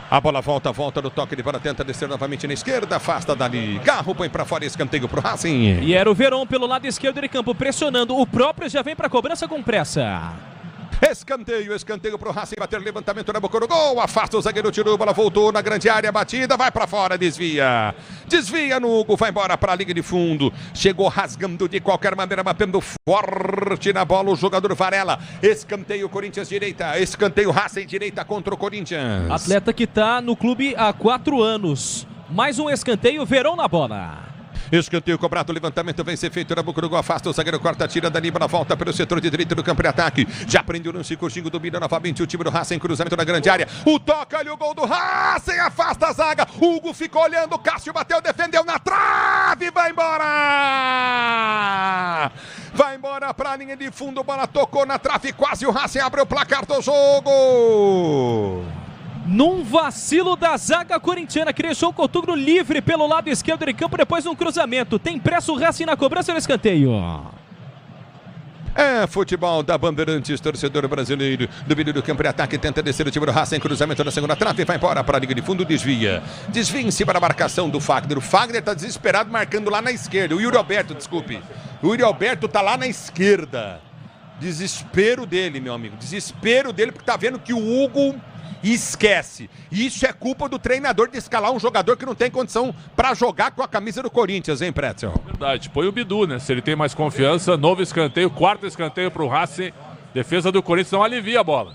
A bola volta no toque de bola, tenta descer novamente na esquerda, afasta dali. Garro põe pra fora, escanteio pro Racing. E era o Verón pelo lado esquerdo de campo, pressionando. O próprio já vem pra cobrança com pressa. Escanteio pro Racing, bater levantamento na boca do gol, afasta o zagueiro, tirou, bola voltou na grande área, batida, vai pra fora, desvia no Hugo, vai embora pra linha de fundo, chegou rasgando de qualquer maneira, batendo forte na bola o jogador Varela. Escanteio Corinthians direita, escanteio Racing direita contra o Corinthians. Atleta que tá no clube há 4 anos, mais um escanteio, Verón na bola. Escanteio cobrado, levantamento vem ser feito na boca do gol, afasta o zagueiro, corta, tira dali, bola volta pelo setor de direito do campo de ataque. Já prende o lance, Coutinho domina novamente o time do Racing, cruzamento na grande área. O toca ali, o gol do Racing, afasta a zaga. Hugo ficou olhando, Cássio bateu, defendeu na trave, vai embora! Vai embora pra linha de fundo, bola tocou na trave, quase o Racing abre o placar do jogo. Num vacilo da zaga corintiana, que deixou o Cotugno livre pelo lado esquerdo de campo depois de um cruzamento. Tem pressa o Racing na cobrança no escanteio. É futebol da Bandeirantes, torcedor brasileiro. Do meio do campo de ataque, tenta descer o time do Racing, cruzamento na segunda trave, vai embora para a liga de fundo, desvia em cima da marcação do Fagner. O Fagner tá desesperado marcando lá na esquerda. O Yuri Alberto, desculpe. O Yuri Alberto tá lá na esquerda. Desespero dele, meu amigo. Desespero dele porque tá vendo que o Hugo esquece. Isso é culpa do treinador de escalar um jogador que não tem condição para jogar com a camisa do Corinthians, hein, Pretzel? Verdade, põe o Bidu, né? Se ele tem mais confiança, novo escanteio, quarto escanteio pro Racing. Defesa do Corinthians não alivia a bola.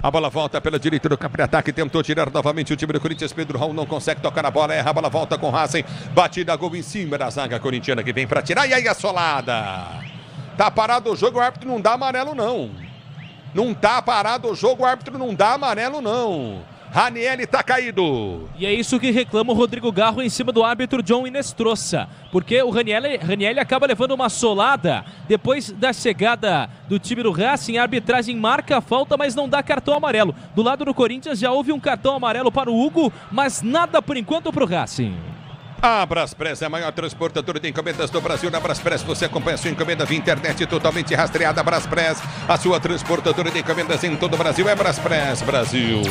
A bola volta pela direita do campo de ataque, tentou tirar novamente o time do Corinthians, Pedro Raul não consegue tocar na bola, erra, a bola volta com o Racing, batida, gol em cima da zaga corintiana que vem para tirar, e aí a solada. Tá parado o jogo, o árbitro não dá amarelo não. Não tá parado o jogo, o árbitro não dá amarelo não. Ranieri tá caído. E é isso que reclama o Rodrigo Garro em cima do árbitro John Inestrosa. Porque o Ranieri acaba levando uma solada. Depois da chegada do time do Racing, a arbitragem marca a falta, mas não dá cartão amarelo. Do lado do Corinthians já houve um cartão amarelo para o Hugo, mas nada por enquanto para o Racing. A Braspress é a maior transportadora de encomendas do Brasil. Na Braspress você acompanha a sua encomenda via internet totalmente rastreada. Braspress, a sua transportadora de encomendas em todo o Brasil é Braspress Brasil.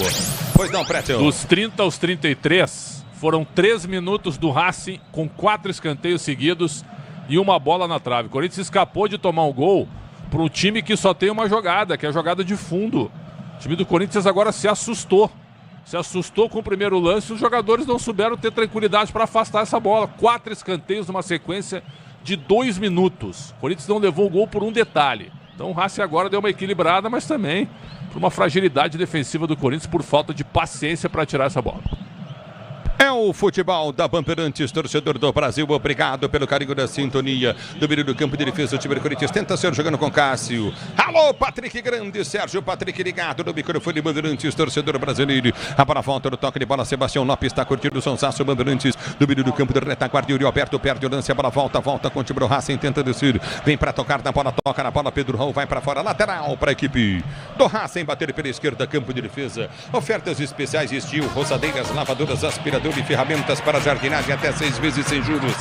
Pois não, Pretzel? Dos 30 aos 33, foram 3 minutos do Racing com 4 escanteios seguidos e uma bola na trave. O Corinthians escapou de tomar um gol para um time que só tem uma jogada, que é a jogada de fundo. O time do Corinthians agora se assustou. Se assustou com o primeiro lance, os jogadores não souberam ter tranquilidade para afastar essa bola. 4 escanteios numa sequência de 2 minutos. O Corinthians não levou o gol por um detalhe. Então o Racing agora deu uma equilibrada, mas também por uma fragilidade defensiva do Corinthians, por falta de paciência para tirar essa bola. É o futebol da Bandeirantes, torcedor do Brasil, obrigado pelo carinho da sintonia. Do meio do campo de defesa, o time do Corinthians tenta ser jogando com Cássio. Alô, Patrick Grande, Sérgio Patrick ligado no microfone Bandeirantes, torcedor brasileiro. A bola volta no toque de bola, Sebastião Lopes está curtindo o Sonsaço, Bandeirantes. Do meio do campo de retaguarda, Yuri Alberto perde o lance, a bola volta com o time do Racing, tenta descer. Vem para tocar na bola, toca na bola, Pedro Raul vai para fora, lateral para a equipe do Racing, bater pela esquerda, campo de defesa. Ofertas especiais, estilo, roçadeiras, lavadoras, aspirador e ferramentas para jardinagem até 6 vezes sem juros.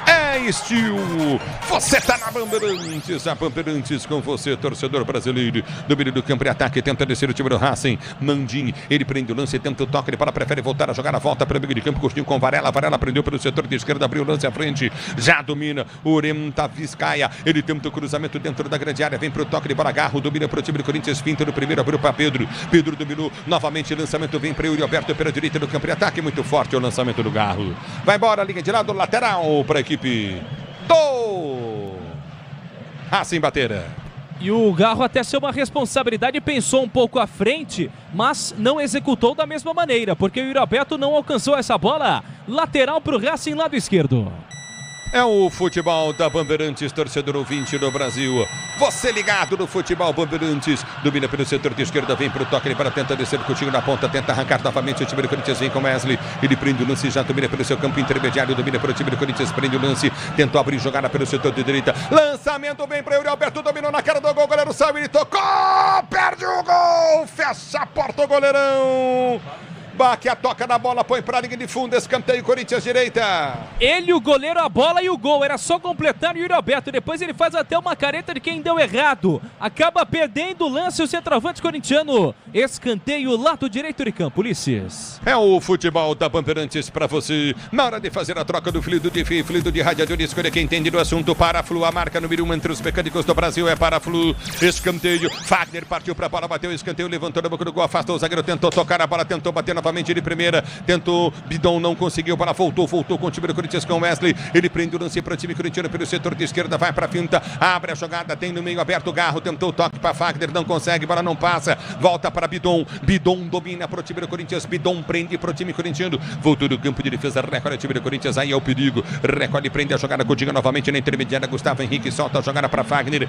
É estilo. Você tá na Bandeirantes, a Bandeirantes com você, torcedor brasileiro. Do meio do campo de ataque, tenta descer o time do Racing. Mandim, ele prende o lance, tenta o toque, ele prefere voltar a jogar a volta para o meio de campo, curtinho com Varela. Varela prendeu pelo setor de esquerda, abriu o lance à frente, já domina o Orienta Vizcaia. Ele tenta o cruzamento dentro da grande área, vem pro toque de bola, Garro, domina pro time do Corinthians, finta no primeiro, abriu para Pedro. Pedro dominou novamente, lançamento vem para Yuri Alberto pela direita do campo de ataque, muito forte o lançamento do Garro. Vai embora, linha de lado, lateral para a equipe do Racing bater. E o Garro até ser uma responsabilidade, pensou um pouco à frente, mas não executou da mesma maneira, porque o Yuri Alberto não alcançou essa bola. Lateral para o Racing, lado esquerdo. É o futebol da Bandeirantes, torcedor ouvinte do Brasil. Você ligado no futebol Bandeirantes. Domina pelo setor de esquerda, vem para o toque, ele para tenta descer o Coutinho na ponta, tenta arrancar novamente o time do Corinthians, vem com Wesley. Ele prende o lance, já domina pelo seu campo intermediário, domina pelo time do Corinthians, prende o lance, tentou abrir jogada pelo setor de direita. Lançamento vem para o Yuri Alberto, dominou na cara do gol, o goleiro saiu, ele tocou, perde o gol, fecha a porta o goleirão. Baque a toca na bola, põe pra linha de fundo, escanteio, Corinthians direita. Ele, o goleiro, a bola e o gol. Era só completar o Yuri Alberto. Depois ele faz até uma careta de quem deu errado. Acaba perdendo o lance o centroavante corintiano. Escanteio, lado direito de campo, Ulisses. É o futebol da Bandeirantes pra você. Na hora de fazer a troca do fluido de fio, fluido de radiador, escolha quem entende do assunto. Paraflu, a marca número 1 entre os mecânicos do Brasil é Paraflu. Escanteio, Fagner partiu pra bola, bateu o escanteio, levantou na boca do gol, afastou o zagueiro, tentou tocar a bola, tentou bater novamente de primeira, tentou, Bidon não conseguiu, para voltou com o time do Corinthians com Wesley, ele prende o lance para o time corintiano pelo setor de esquerda, vai para a finta, abre a jogada, tem no meio aberto, Garro tentou o toque para Fagner, não consegue, bola não passa, volta para Bidon domina para o time do Corinthians, Bidon prende para o time corintiano, voltou do campo de defesa, recolhe o time do Corinthians, aí é o perigo, recolhe, prende a jogada, Coutinho novamente na intermediária, Gustavo Henrique solta a jogada para Fagner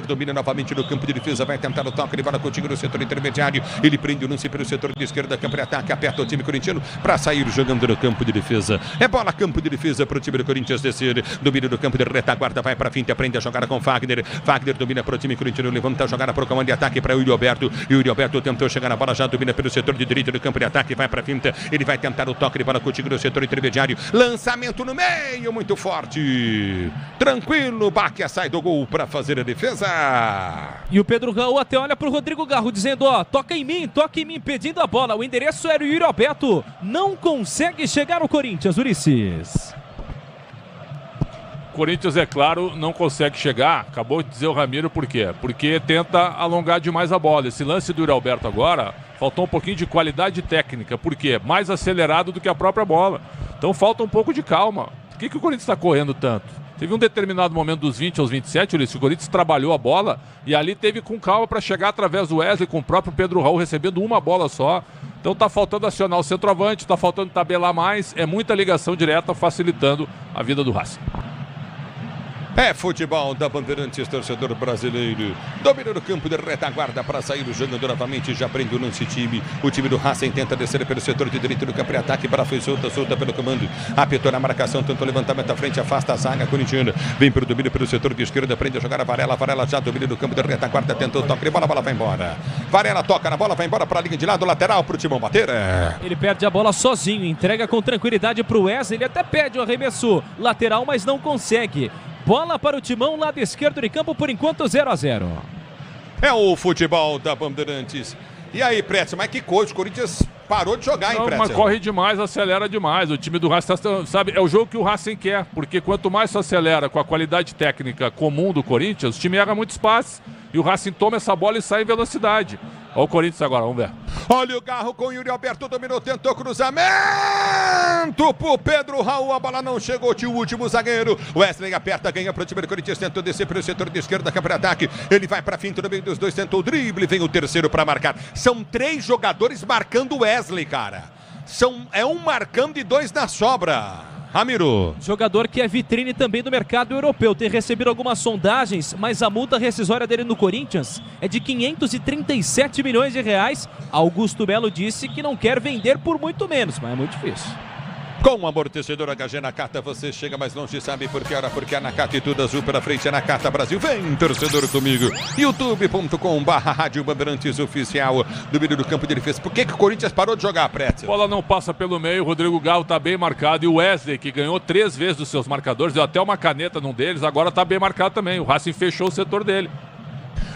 domina novamente no campo de defesa, vai tentar o toque, ele vai Coutinho no setor intermediário, ele prende o lance pelo setor de esquerda, campo de ataque, aperta o time corintiano para sair jogando no campo de defesa. É bola, campo de defesa para o time do Corinthians descer. Domínio do campo de retaguarda, vai para a finta, aprende a jogada com Fagner. Fagner domina para o time corintiano, levanta a jogada para o comando de ataque para o Yuri Alberto. Yuri Alberto tentou chegar na bola, já domina pelo setor de direita do campo de ataque, vai para a finta. Ele vai tentar o toque de bola contigo no setor intermediário. Lançamento no meio, muito forte. Tranquilo, Baquia sai do gol para fazer a defesa. E o Pedro Raul até olha para o Rodrigo Garro, dizendo, ó, toca em mim, pedindo a bola. O endereço era o Yuri Alberto, não consegue chegar no Corinthians, Ulisses. Corinthians, é claro, não consegue chegar. Acabou de dizer o Ramiro por quê? Porque tenta alongar demais a bola. Esse lance do Yuri Alberto agora, faltou um pouquinho de qualidade técnica. Por quê? Mais acelerado do que a própria bola. Então falta um pouco de calma. Por que o Corinthians está correndo tanto? Teve um determinado momento dos 20 aos 27, Ulisses, o Corinthians trabalhou a bola e ali teve com calma para chegar através do Wesley, com o próprio Pedro Raul recebendo uma bola só. Então tá faltando acionar o centroavante, tá faltando tabelar mais, é muita ligação direta facilitando a vida do Racing. É futebol da Bandeirantes, torcedor brasileiro. Domina no campo de retaguarda para sair o jogador novamente. Já prende o lance time. O time do Racing tenta descer pelo setor de direito do campo de ataque. Para foi solta pelo comando. Apertou na marcação, tentou levantamento à frente, afasta a zaga corintiana. Vem para o domínio pelo setor de esquerda. Prende a jogar a Varela. Varela já domina no campo de retaguarda. Tentou o toque de bola, a bola vai embora. Varela toca na bola, vai embora para a linha de lado lateral para o Timão bater. Ele perde a bola sozinho, entrega com tranquilidade para o Wesley. Ele até pede o arremesso lateral, mas não consegue. Bola para o Timão, lado esquerdo de campo, por enquanto 0-0. É o futebol da Bandeirantes. E aí, Pretzel, mas que coisa, o Corinthians parou de jogar, hein, Pretzel? Mas corre demais, acelera demais. O time do Racing, sabe, é o jogo que o Racing quer, porque quanto mais se acelera com a qualidade técnica comum do Corinthians, o time erra muitos passes. E o Racing toma essa bola e sai em velocidade. Olha o Corinthians agora, vamos ver. Olha o Garro com o Yuri Alberto, dominou, tentou cruzamento pro Pedro Raul, a bola não chegou, tinha o último zagueiro. Wesley aperta, ganha pro time do Corinthians, tentou descer pelo setor de esquerda, campo de ataque. Ele vai pra finta no meio dos dois, tentou o drible, vem o terceiro pra marcar. São 3 jogadores marcando o Wesley, cara. É um marcando e 2 na sobra. Ramiro. Jogador que é vitrine também do mercado europeu. Tem recebido algumas sondagens, mas a multa rescisória dele no Corinthians é de 537 milhões de reais. Augusto Melo disse que não quer vender por muito menos, mas é muito difícil. Com o amortecedor HG Nakata você chega mais longe, sabe por que hora? Porque a Nakata e tudo azul pela frente, é Nakata Brasil. Vem, torcedor, comigo. youtube.com/Rádio Bandeirantes Oficial do meio do campo de defesa. Por que o Corinthians parou de jogar, Pretzel? Bola não passa pelo meio, o Rodrigo Galo tá bem marcado e o Wesley, que ganhou 3 vezes dos seus marcadores, deu até uma caneta num deles, agora tá bem marcado também. O Racing fechou o setor dele.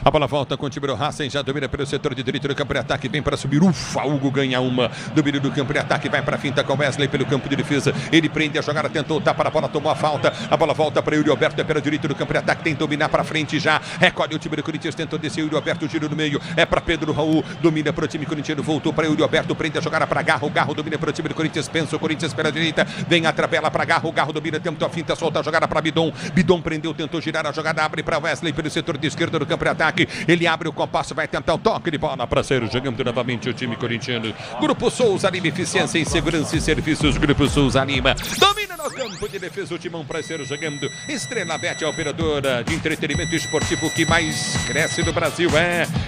A bola volta com o time do Racing, já domina pelo setor de direito do campo de ataque, vem para subir, ufa, Hugo ganha uma, domínio do campo de ataque, vai para a finta com Wesley pelo campo de defesa, ele prende a jogada, tentou tapar a bola, tomou a falta, a bola volta para Yuri Alberto, é pelo direito do campo de ataque, tem que dominar para frente já, recolhe o time do Corinthians, tentou descer, Yuri Alberto, giro no meio, é para Pedro Raul, domina para o time corintiano, voltou para Yuri Alberto, prende a jogada para Garro, Garro domina para o time do Corinthians, pensa o Corinthians pela direita, vem a trapela para Garro, Garro domina, tentou a finta, solta a jogada para Bidon, Bidon prendeu, tentou girar a jogada, abre para Wesley pelo setor de esquerda do campo de ataque, ele abre o compasso, vai tentar o toque de bola para sair jogando novamente o time corintiano. Grupo Souza Lima, eficiência em segurança e serviços. Grupo Souza Lima domina no campo de defesa o timão para ser jogando. Estrela Bet, a operadora de entretenimento esportivo que mais cresce no Brasil,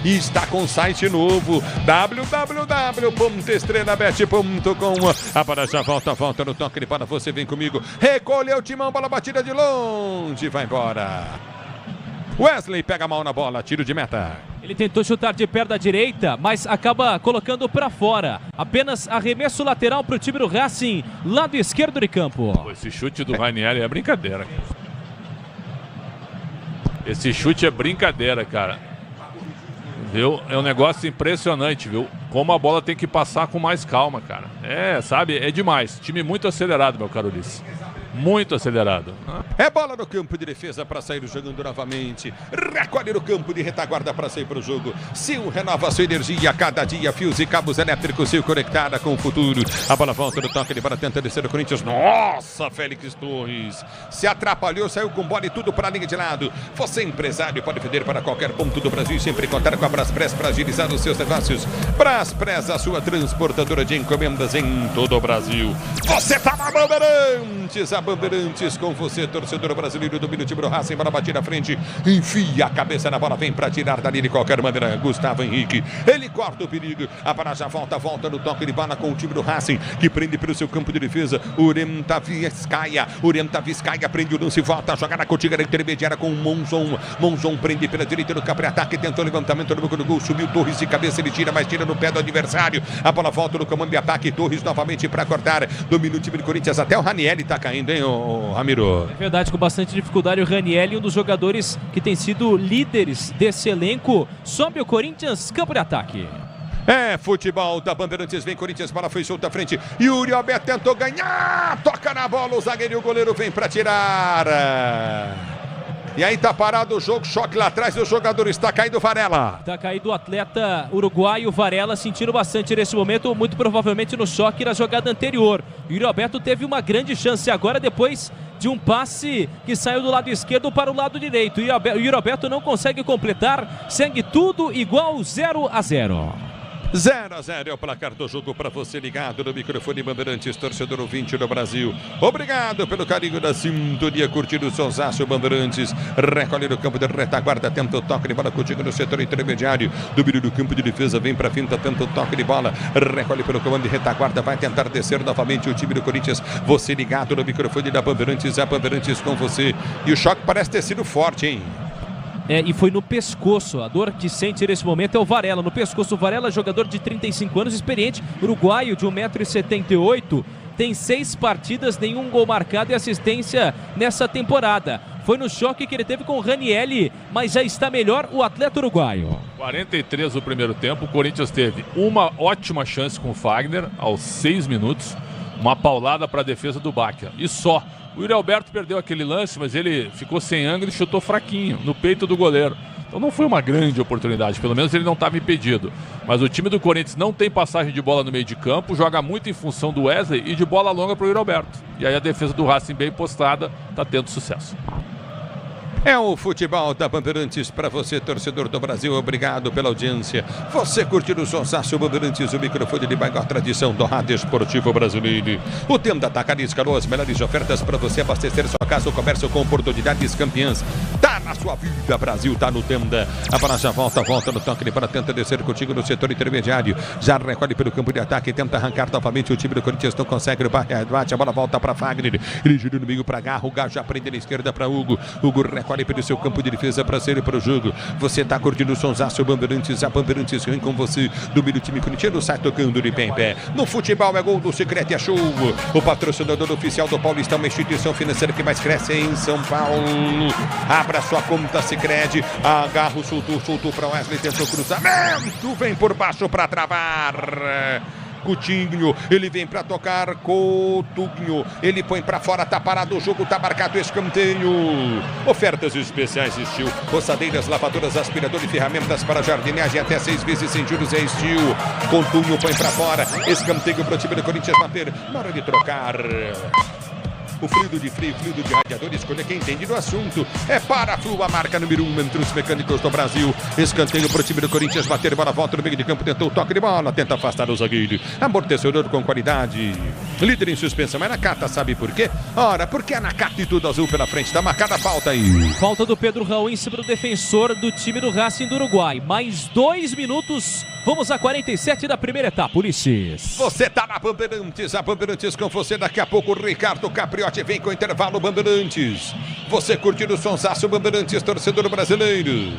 e está com site novo, www.estrelabet.com. A bola já volta no toque de bola, você vem comigo, recolheu o timão, bola batida de longe, vai embora. Wesley pega a mão na bola, tiro de meta. Ele tentou chutar de pé da direita, mas acaba colocando para fora. Apenas arremesso lateral para o time do Racing, lado esquerdo de campo. Esse chute do Ranieri é brincadeira. Esse chute é brincadeira, cara. Viu? É um negócio impressionante, viu? Como a bola tem que passar com mais calma, cara. Sabe? É demais. Time muito acelerado, meu caro Ulisses. Muito acelerado. É bola no campo de defesa para sair jogando novamente. Recolhe no campo de retaguarda para sair para o jogo. Sil renova sua energia a cada dia. Fios e cabos elétricos Sil conectada com o futuro. A bola volta no toque de bola, tenta descer o Corinthians. Nossa, Félix Torres. Se atrapalhou, saiu com bola e tudo para a linha de lado. Você, empresário, pode vender para qualquer ponto do Brasil e sempre contar com a Braspress para agilizar os seus negócios. Braspress, a sua transportadora de encomendas em todo o Brasil. Você tá na Bandeirantes, a Bandeirantes com você, torcedor brasileiro, domina o time do Racing, bola batida à frente, enfia a cabeça na bola, vem para tirar dali de qualquer maneira, Gustavo Henrique, ele corta o perigo, a bola já volta no toque de bola com o time do Racing, que prende pelo seu campo de defesa, Urenta Vizcaia prende o lance, volta a jogada contigo na intermediária com o Monzon prende pela direita no campo de ataque, tentou o levantamento no boca do gol, subiu Torres de cabeça, ele tira, mas tira no pé do adversário, a bola volta no comando de ataque, Torres novamente para cortar, domina o time do Corinthians, até o Ranieri tá caindo, hein, Ramiro? É verdade, com bastante dificuldade o Ranieri, um dos jogadores que tem sido líderes desse elenco, sobe o Corinthians, campo de ataque. É futebol da Bandeirantes, vem Corinthians, bola foi solta à frente, Yuri Alberto tentou ganhar, toca na bola, o zagueiro e o goleiro vem para tirar. E aí tá parado o jogo, choque lá atrás do jogador, está caído Varela. Tá caído o atleta uruguaio Varela, sentindo bastante nesse momento, muito provavelmente no choque na jogada anterior. Yuri Alberto teve uma grande chance agora, depois de um passe que saiu do lado esquerdo para o lado direito. E o Yuri Alberto não consegue completar, segue tudo igual 0-0. 0-0 é o placar do jogo para você ligado no microfone Bandeirantes, torcedor ouvinte do Brasil. Obrigado pelo carinho da sintonia, curtindo o Sonsaço Bandeirantes. Recolhe no campo de retaguarda, tenta o toque de bola contigo no setor intermediário. Domínio do campo de defesa, vem para finta, tenta o toque de bola. Recolhe pelo comando de retaguarda, vai tentar descer novamente o time do Corinthians. Você ligado no microfone da Bandeirantes, a Bandeirantes com você. E o choque parece ter sido forte, hein? E foi no pescoço, a dor que sente nesse momento é o Varela, no pescoço. O Varela, jogador de 35 anos, experiente, uruguaio de 1,78 m, tem 6 partidas, nenhum gol marcado e assistência nessa temporada. Foi no choque que ele teve com o Ranieri, mas já está melhor o atleta uruguaio. 43 no primeiro tempo, o Corinthians teve uma ótima chance com o Fagner, aos 6 minutos, uma paulada para a defesa do Bacchia, e só. O Yuri Alberto perdeu aquele lance, mas ele ficou sem ângulo e chutou fraquinho, no peito do goleiro. Então não foi uma grande oportunidade, pelo menos ele não estava impedido. Mas o time do Corinthians não tem passagem de bola no meio de campo, joga muito em função do Wesley e de bola longa para o Yuri Alberto. E aí a defesa do Racing, bem postada, está tendo sucesso. É o futebol da Bandeirantes para você, torcedor do Brasil. Obrigado pela audiência. Você curtiu o Sonsaço Bandeirantes, o microfone de maior tradição do rádio esportivo brasileiro. O Tenda Atacado escalou as melhores ofertas para você abastecer sua casa ou comércio com oportunidades campeãs. Tá na sua vida, Brasil, tá no Tenda. A bola já volta no toque de para tenta descer contigo no setor intermediário. Já recolhe pelo campo de ataque, tenta arrancar novamente. O time do Corinthians não consegue, bate, a bola volta para Fagner. Ele gira no meio para Garro, o Garro já prende na esquerda para Hugo. Hugo recolhe pelo seu campo de defesa para sair para o jogo. Você tá curtindo o Sonsaço Bandeirantes, a Bandeirantes vem com você. Domina o time corintiano, sai tocando de pé em pé. No futebol é gol do Sicredi, é show. O patrocinador oficial do Paulistão, uma instituição financeira que mais cresce em São Paulo. Abra sua conta Sicredi. Agarra, soltou para Wesley, tentou cruzamento, vem por baixo para travar. Coutinho, ele vem para tocar, Coutinho, ele põe para fora, tá parado o jogo, tá marcado escanteio. Ofertas especiais Estil, roçadeiras, lavadoras, aspirador e ferramentas para jardinagem até 6 vezes sem juros é Estil. Coutinho põe para fora, escanteio para o time do Corinthians bater, na hora de trocar. O fluido de freio, fluido de radiador, escolha quem entende do assunto. É Paraflu, a marca número 1 entre os mecânicos do Brasil. Escanteio para o time do Corinthians bater, bola volta no meio de campo, tentou o toque de bola, tenta afastar o zagueiro. Amortecedor com qualidade. Líder em suspensão é Nakata, sabe por quê? Ora, porque é Nakata e tudo azul pela frente, tá marcada a falta aí. Falta do Pedro Raul em cima do defensor do time do Racing do Uruguai. Mais 2 minutos, vamos a 47 da primeira etapa, Ulisses. Você tá na Bandeirantes, a Bandeirantes com você, daqui a pouco o Ricardo Capriotti vem com o intervalo Bandeirantes. Você curtindo o Sonsaço Bandeirantes, torcedor brasileiro.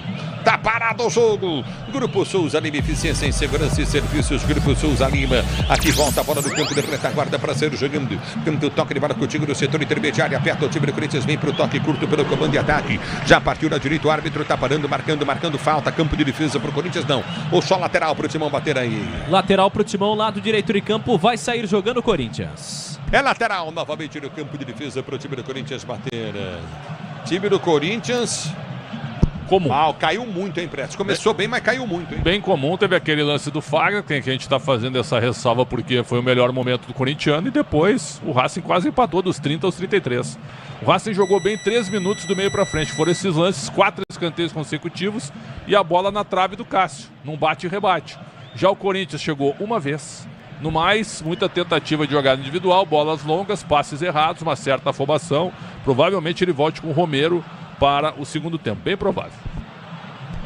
Tá parado o jogo. Grupo Souza Lima, eficiência em segurança e serviços. Grupo Souza Lima. Aqui volta a bola do campo de retaguarda para ser jogando. Tenta o toque de bola contigo no setor intermediário. Aperta o time do Corinthians, vem pro toque curto pelo comando de ataque. Já partiu na direita, o árbitro tá parando, marcando falta. Campo de defesa pro Corinthians, não. Ou só lateral pro Timão bater aí. Lateral pro Timão, lado direito de campo, vai sair jogando o Corinthians. É lateral novamente no campo de defesa pro time do Corinthians bater. Time do Corinthians... Comum. Caiu muito, hein, Preto? Começou bem, mas caiu muito, hein? Bem comum, teve aquele lance do Fagner, que a gente está fazendo essa ressalva porque foi o melhor momento do corintiano, e depois o Racing quase empatou dos 30 aos 33. O Racing jogou bem 3 minutos do meio para frente. Foram esses lances, 4 escanteios consecutivos e a bola na trave do Cássio, num bate e rebate. Já o Corinthians chegou uma vez. No mais, muita tentativa de jogada individual, bolas longas, passes errados, uma certa afobação. Provavelmente ele volte com o Romero para o segundo tempo, bem provável.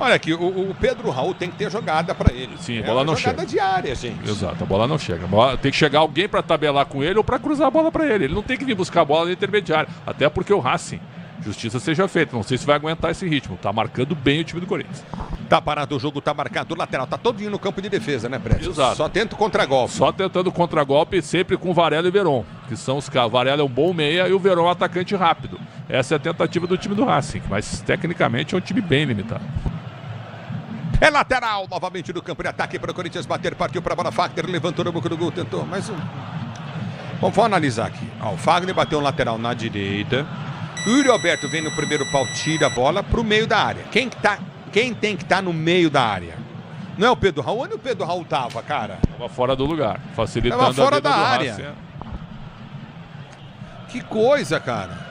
Olha aqui, o Pedro Raul tem que ter jogada para ele. Sim, a bola não chega. Jogada diária, gente. Exato, a bola não chega. Tem que chegar alguém para tabelar com ele ou para cruzar a bola para ele. Ele não tem que vir buscar a bola no intermediário. Até porque o Racing, justiça seja feita, não sei se vai aguentar esse ritmo. Tá marcando bem o time do Corinthians. Tá parado o jogo, tá marcado o lateral. Tá todinho no campo de defesa, né, Prédio? Exato. Só tenta o contragolpe. Só tentando o contragolpe, sempre com Varela e Veron, que são os caras. Varela é um bom meia e o Veron é um atacante rápido. Essa é a tentativa do time do Racing, mas tecnicamente é um time bem limitado. É lateral, novamente no campo de ataque para o Corinthians bater, partiu para a bola, Fagner levantou no boca do gol, tentou, mais um. Vamos analisar aqui. O Fagner bateu um lateral na direita, o Yuri Alberto vem no primeiro pau, tira a bola para o meio da área. Quem tem que estar no meio da área? Não é o Pedro Raul? Onde o Pedro Raul tava, cara? Tava fora do lugar, facilitando tava fora a vida da do área. Racing. Que coisa, cara.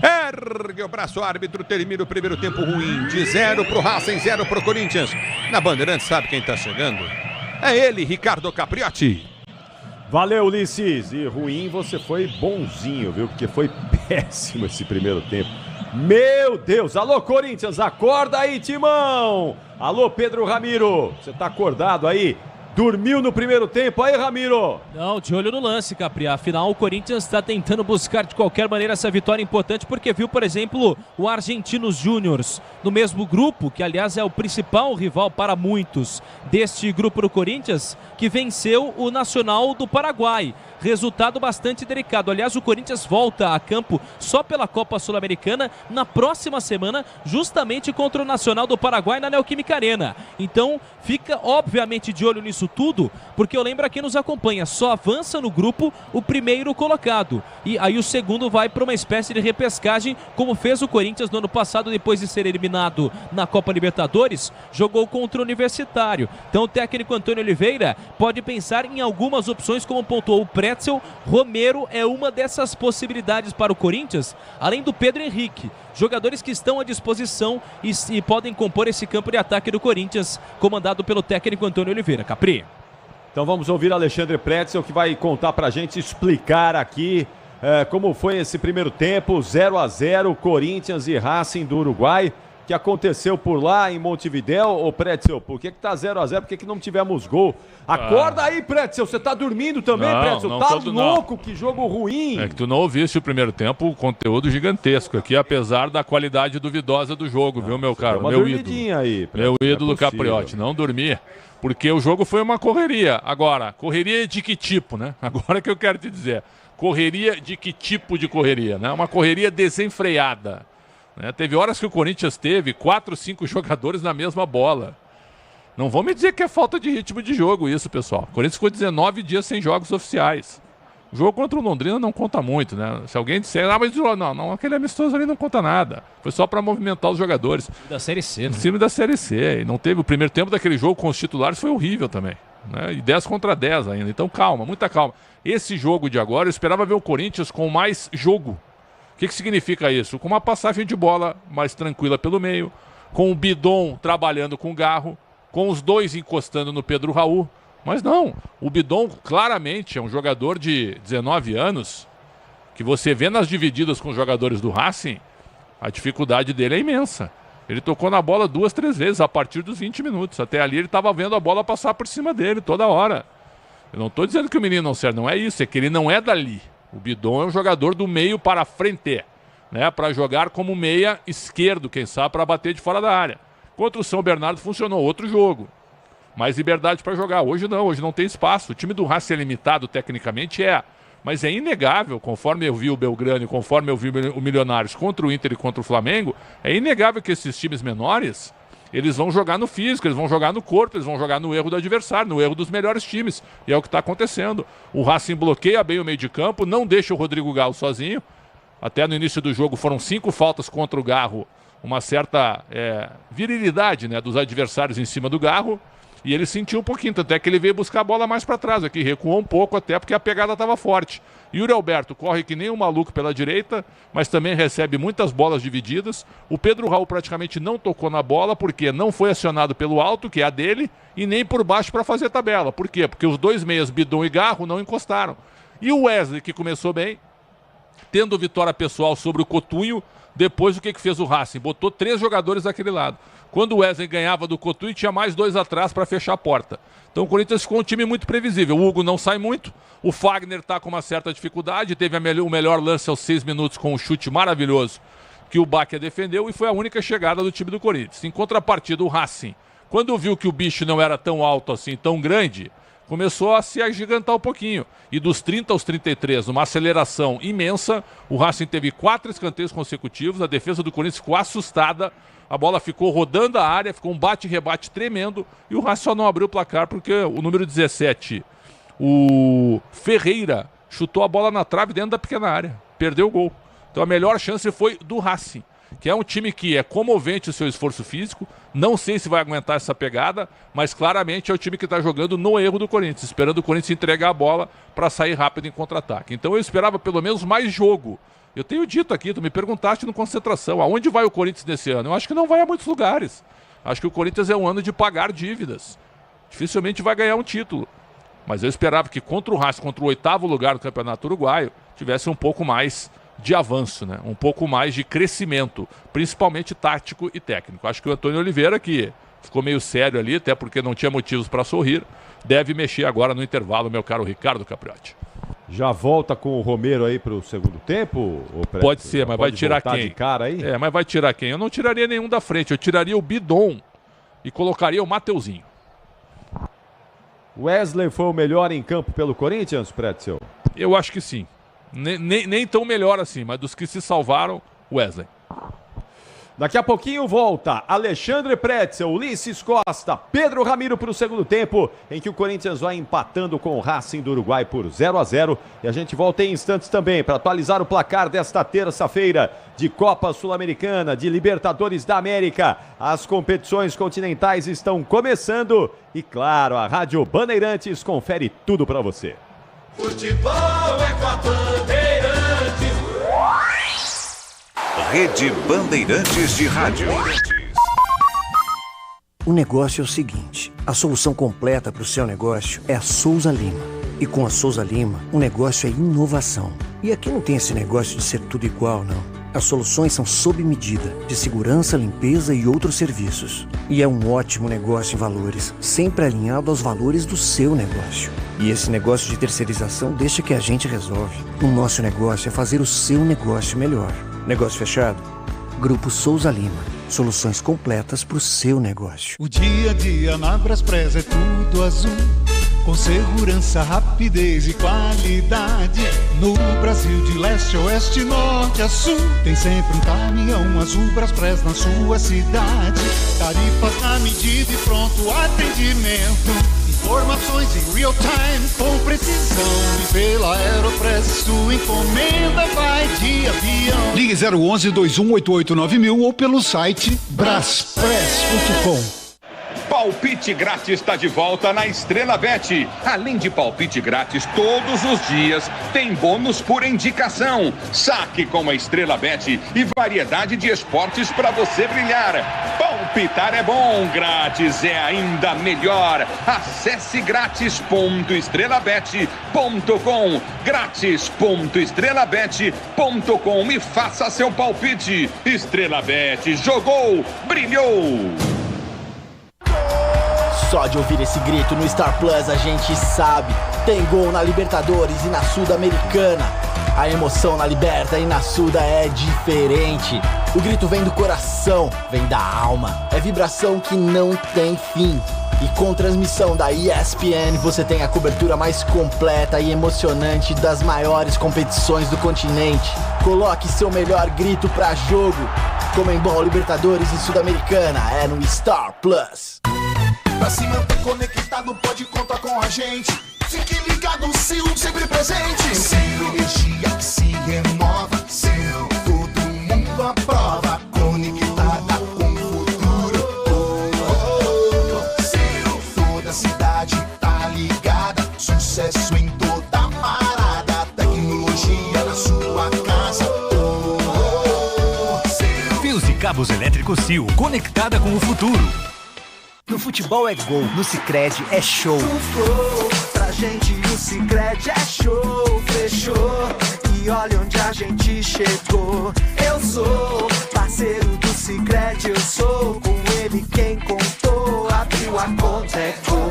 Ergue o braço, árbitro, termina o primeiro tempo ruim. De 0 pro Racing, 0 pro Corinthians. Na Bandeirantes, sabe quem tá chegando? É ele, Ricardo Capriotti. Valeu, Ulisses. E ruim, você foi bonzinho, viu? Porque foi péssimo esse primeiro tempo. Meu Deus! Alô, Corinthians, acorda aí, Timão! Alô, Pedro Ramiro, você tá acordado aí? Dormiu no primeiro tempo aí, Ramiro? Não, de olho no lance, Capri. Afinal, o Corinthians está tentando buscar de qualquer maneira essa vitória importante, porque viu, por exemplo, o Argentinos Júniors no mesmo grupo, que aliás é o principal rival para muitos deste grupo do Corinthians, que venceu o Nacional do Paraguai. Resultado bastante delicado. Aliás, o Corinthians volta a campo só pela Copa Sul-Americana na próxima semana, justamente contra o Nacional do Paraguai na Neoquímica Arena. Então, fica obviamente de olho nisso tudo, porque eu lembro a quem nos acompanha, só avança no grupo o primeiro colocado. E aí o segundo vai para uma espécie de repescagem, como fez o Corinthians no ano passado, depois de ser eliminado na Copa Libertadores, jogou contra o Universitário. Então o técnico Antônio Oliveira pode pensar em algumas opções, como pontuou o Pretzel. Romero é uma dessas possibilidades para o Corinthians, além do Pedro Henrique. jogadores que estão à disposição e podem compor esse campo de ataque do Corinthians, comandado pelo técnico Antônio Oliveira. Capri. Então vamos ouvir Alexandre Pretzel, que vai contar pra gente, explicar aqui como foi esse primeiro tempo, 0-0, Corinthians e Racing do Uruguai, que aconteceu por lá em Montevidéu. Ô Pretzel, por que tá 0-0? Por que não tivemos gol? Acorda aí, Pretzel, você tá dormindo também, Pretzel? Não, tá todo, louco, não. Que jogo ruim. É que tu não ouviste o primeiro tempo, conteúdo gigantesco aqui, apesar da qualidade duvidosa do jogo, viu, meu caro? Uma Meu ídolo. aí, Pretzel, Meu ídolo é Capriotti, não dormir, porque o jogo foi uma correria. Agora, correria de que tipo, né? Agora que eu quero te dizer. Correria de que tipo de correria, né? Uma correria desenfreada. Né? Teve horas que o Corinthians teve 4, 5 jogadores na mesma bola. Não vão me dizer que é falta de ritmo de jogo isso, pessoal. O Corinthians ficou 19 dias sem jogos oficiais. O jogo contra o Londrina não conta muito, né? Se alguém disser, mas não, aquele amistoso ali não conta nada. Foi só para movimentar os jogadores. Da Série C, né? O time da Série C. E não teve o primeiro tempo daquele jogo com os titulares, foi horrível também. Né? E 10 contra 10 ainda. Então calma, muita calma. Esse jogo de agora, eu esperava ver o Corinthians com mais jogo. O que significa isso? Com uma passagem de bola mais tranquila pelo meio, com o Bidon trabalhando com o Garro, com os dois encostando no Pedro Raul. Mas não, o Bidon claramente é um jogador de 19 anos, que você vê nas divididas com os jogadores do Racing, a dificuldade dele é imensa. Ele tocou na bola 2, 3 vezes a partir dos 20 minutos. Até ali ele estava vendo a bola passar por cima dele toda hora. Eu não estou dizendo que o menino não serve, não é isso, é que ele não é dali. O Bidon é um jogador do meio para frente, né? Para jogar como meia esquerdo, quem sabe, para bater de fora da área. Contra o São Bernardo funcionou outro jogo. Mais liberdade para jogar. Hoje não tem espaço. O time do Racing é limitado tecnicamente, mas é inegável, conforme eu vi o Belgrano, conforme eu vi o Milionários contra o Inter e contra o Flamengo, é inegável que esses times menores, eles vão jogar no físico, eles vão jogar no corpo, eles vão jogar no erro do adversário, no erro dos melhores times. E é o que está acontecendo. O Racing bloqueia bem o meio de campo, não deixa o Rodrigo Galo sozinho. Até no início do jogo foram 5 faltas contra o Garro, uma certa virilidade, né, dos adversários em cima do Garro. E ele sentiu um pouquinho, tanto é que ele veio buscar a bola mais para trás aqui, recuou um pouco até porque a pegada estava forte. Yuri Alberto corre que nem um maluco pela direita, mas também recebe muitas bolas divididas. O Pedro Raul praticamente não tocou na bola, porque não foi acionado pelo alto, que é a dele, e nem por baixo para fazer tabela. Por quê? Porque os dois meias, Bidon e Garro, não encostaram. E o Wesley, que começou bem, tendo vitória pessoal sobre o Cotunho, depois o que fez o Racing? Botou 3 jogadores daquele lado. Quando o Wesley ganhava do Cotunho, tinha mais 2 atrás para fechar a porta. Então o Corinthians ficou um time muito previsível. O Hugo não sai muito, o Fagner está com uma certa dificuldade, teve o melhor lance aos 6 minutos com um chute maravilhoso que o Bacchia defendeu e foi a única chegada do time do Corinthians. Em contrapartida, o Racing, quando viu que o bicho não era tão alto assim, tão grande, começou a se agigantar um pouquinho. E dos 30 aos 33, numa aceleração imensa, o Racing teve 4 escanteios consecutivos, a defesa do Corinthians ficou assustada, a bola ficou rodando a área, ficou um bate-rebate tremendo, e o Racing só não abriu o placar porque o número 17, o Ferreira, chutou a bola na trave dentro da pequena área, perdeu o gol. Então a melhor chance foi do Racing, que é um time que é comovente o seu esforço físico, não sei se vai aguentar essa pegada, mas claramente é o time que está jogando no erro do Corinthians, esperando o Corinthians entregar a bola para sair rápido em contra-ataque. Então eu esperava pelo menos mais jogo. Eu tenho dito aqui, tu me perguntaste no Concentração, aonde vai o Corinthians nesse ano? Eu acho que não vai a muitos lugares. Acho que o Corinthians é um ano de pagar dívidas. Dificilmente vai ganhar um título. Mas eu esperava que contra o Racing, contra o 8º lugar do Campeonato Uruguaio, tivesse um pouco mais de avanço, né? Um pouco mais de crescimento, principalmente tático e técnico. Acho que o Antônio Oliveira, que ficou meio sério ali, até porque não tinha motivos para sorrir, deve mexer agora no intervalo, meu caro Ricardo Capriotti. Já volta com o Romero aí para o segundo tempo? Pode ser, mas vai tirar quem? De cara aí? Mas vai tirar quem? Eu não tiraria nenhum da frente, eu tiraria o Bidon e colocaria o Mateuzinho. Wesley foi o melhor em campo pelo Corinthians, Pretzel? Eu acho que sim. Nem tão melhor assim, mas dos que se salvaram, Wesley. Daqui a pouquinho volta Alexandre Pretzel, Ulisses Costa, Pedro Ramiro para o segundo tempo, em que o Corinthians vai empatando com o Racing do Uruguai por 0-0. E a gente volta em instantes também para atualizar o placar desta terça-feira de Copa Sul-Americana, de Libertadores da América. As competições continentais estão começando e, claro, a Rádio Bandeirantes confere tudo para você. Futebol é com a Bandeirantes. Rede Bandeirantes de Rádio. O negócio é o seguinte: a solução completa para o seu negócio é a Souza Lima. E com a Souza Lima, o negócio é inovação. E aqui não tem esse negócio de ser tudo igual, não. As soluções são sob medida, de segurança, limpeza e outros serviços. E é um ótimo negócio em valores, sempre alinhado aos valores do seu negócio. E esse negócio de terceirização deixa que a gente resolve. O nosso negócio é fazer o seu negócio melhor. Negócio fechado? Grupo Souza Lima. Soluções completas para o seu negócio. O dia a dia na Braspress é tudo azul, com segurança, rapidez e qualidade. No Brasil de leste a oeste, norte a sul, tem sempre um caminhão azul Braspress na sua cidade. Tarifas na medida e pronto atendimento. Informações em real time com precisão. E pela Aeropress sua encomenda vai de avião. Ligue 011-2188-9000 ou pelo site braspress.com. Palpite grátis está de volta na Estrela Bet. Além de palpite grátis todos os dias, tem bônus por indicação. Saque com a Estrela Bet e variedade de esportes para você brilhar. Palpitar é bom, grátis é ainda melhor. Acesse grátis.estrelabet.com, grátis.estrelabet.com e faça seu palpite. Estrela Bet, jogou, brilhou. Só de ouvir esse grito no Star Plus a gente sabe. Tem gol na Libertadores e na Sul-Americana. A emoção na Liberta e na Suda é diferente. O grito vem do coração, vem da alma. É vibração que não tem fim. E com transmissão da ESPN você tem a cobertura mais completa e emocionante das maiores competições do continente. Coloque seu melhor grito pra jogo. Comembol, Libertadores e Sul-Americana é no Star Plus. Pra se manter conectado, pode contar com a gente. Fique ligado, Sil, sempre presente. Sil, energia que se renova. Sil, todo mundo aprova. Conectada com o futuro. Sil, toda a cidade tá ligada. Sucesso em toda parada. Tecnologia na sua casa. Fios e cabos elétricos Sil, conectada com o futuro. No futebol é gol, no Sicredi é show. Pra gente o Sicredi é show, fechou. E olha onde a gente chegou. Eu sou parceiro do Sicredi, eu sou com ele quem contou. Abriu a conta, é gol.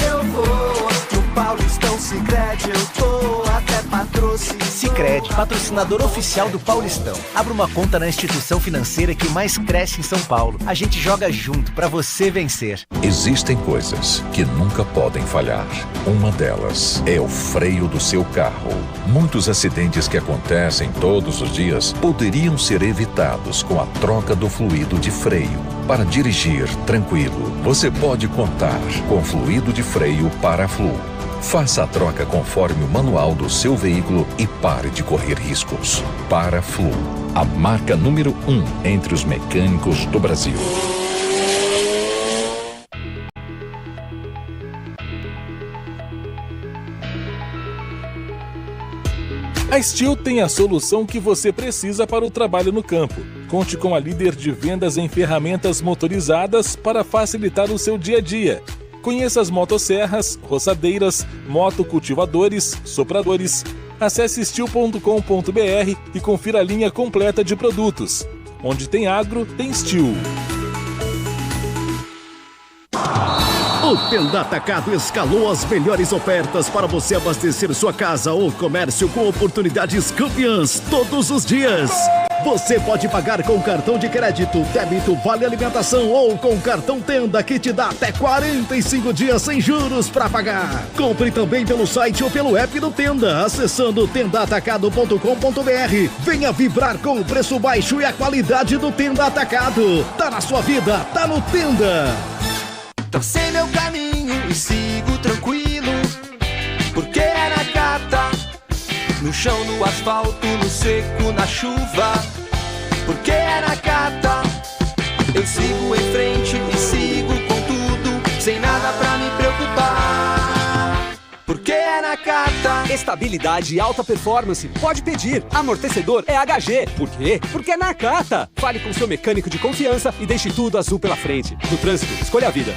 Eu vou no Paulistão Sicredi, eu tô até patrocínio. Sicredi, patrocinador oficial do Paulistão. Abra uma conta na instituição financeira que mais cresce em São Paulo. A gente joga junto pra você vencer. Existem coisas que nunca podem falhar. Uma delas é o freio do seu carro. Muitos acidentes que acontecem todos os dias poderiam ser evitados com a troca do fluido de freio. Para dirigir tranquilo, você pode contar com fluido de freio Paraflu. Faça a troca conforme o manual do seu veículo e pare de correr riscos. Paraflu, a marca número 1 entre os mecânicos do Brasil. A Steel tem a solução que você precisa para o trabalho no campo. Conte com a líder de vendas em ferramentas motorizadas para facilitar o seu dia a dia. Conheça as motosserras, roçadeiras, motocultivadores, sopradores. Acesse steel.com.br e confira a linha completa de produtos. Onde tem agro, tem Steel. O Tenda Atacado escalou as melhores ofertas para você abastecer sua casa ou comércio com oportunidades campeãs todos os dias. Você pode pagar com cartão de crédito, débito, vale alimentação ou com cartão Tenda que te dá até 45 dias sem juros para pagar. Compre também pelo site ou pelo app do Tenda, acessando tendaatacado.com.br. Venha vibrar com o preço baixo e a qualidade do Tenda Atacado. Tá na sua vida, tá no Tenda. Tracei meu caminho e sigo tranquilo, porque é na Nakata. No chão, no asfalto, no seco, na chuva, porque é na Nakata. Eu sigo em frente e sigo com tudo, sem nada pra me preocupar, porque é na Nakata. Nakata. Estabilidade e alta performance. Pode pedir. Amortecedor é HG. Por quê? Porque é Nakata. Fale com seu mecânico de confiança e deixe tudo azul pela frente. No trânsito, escolha a vida.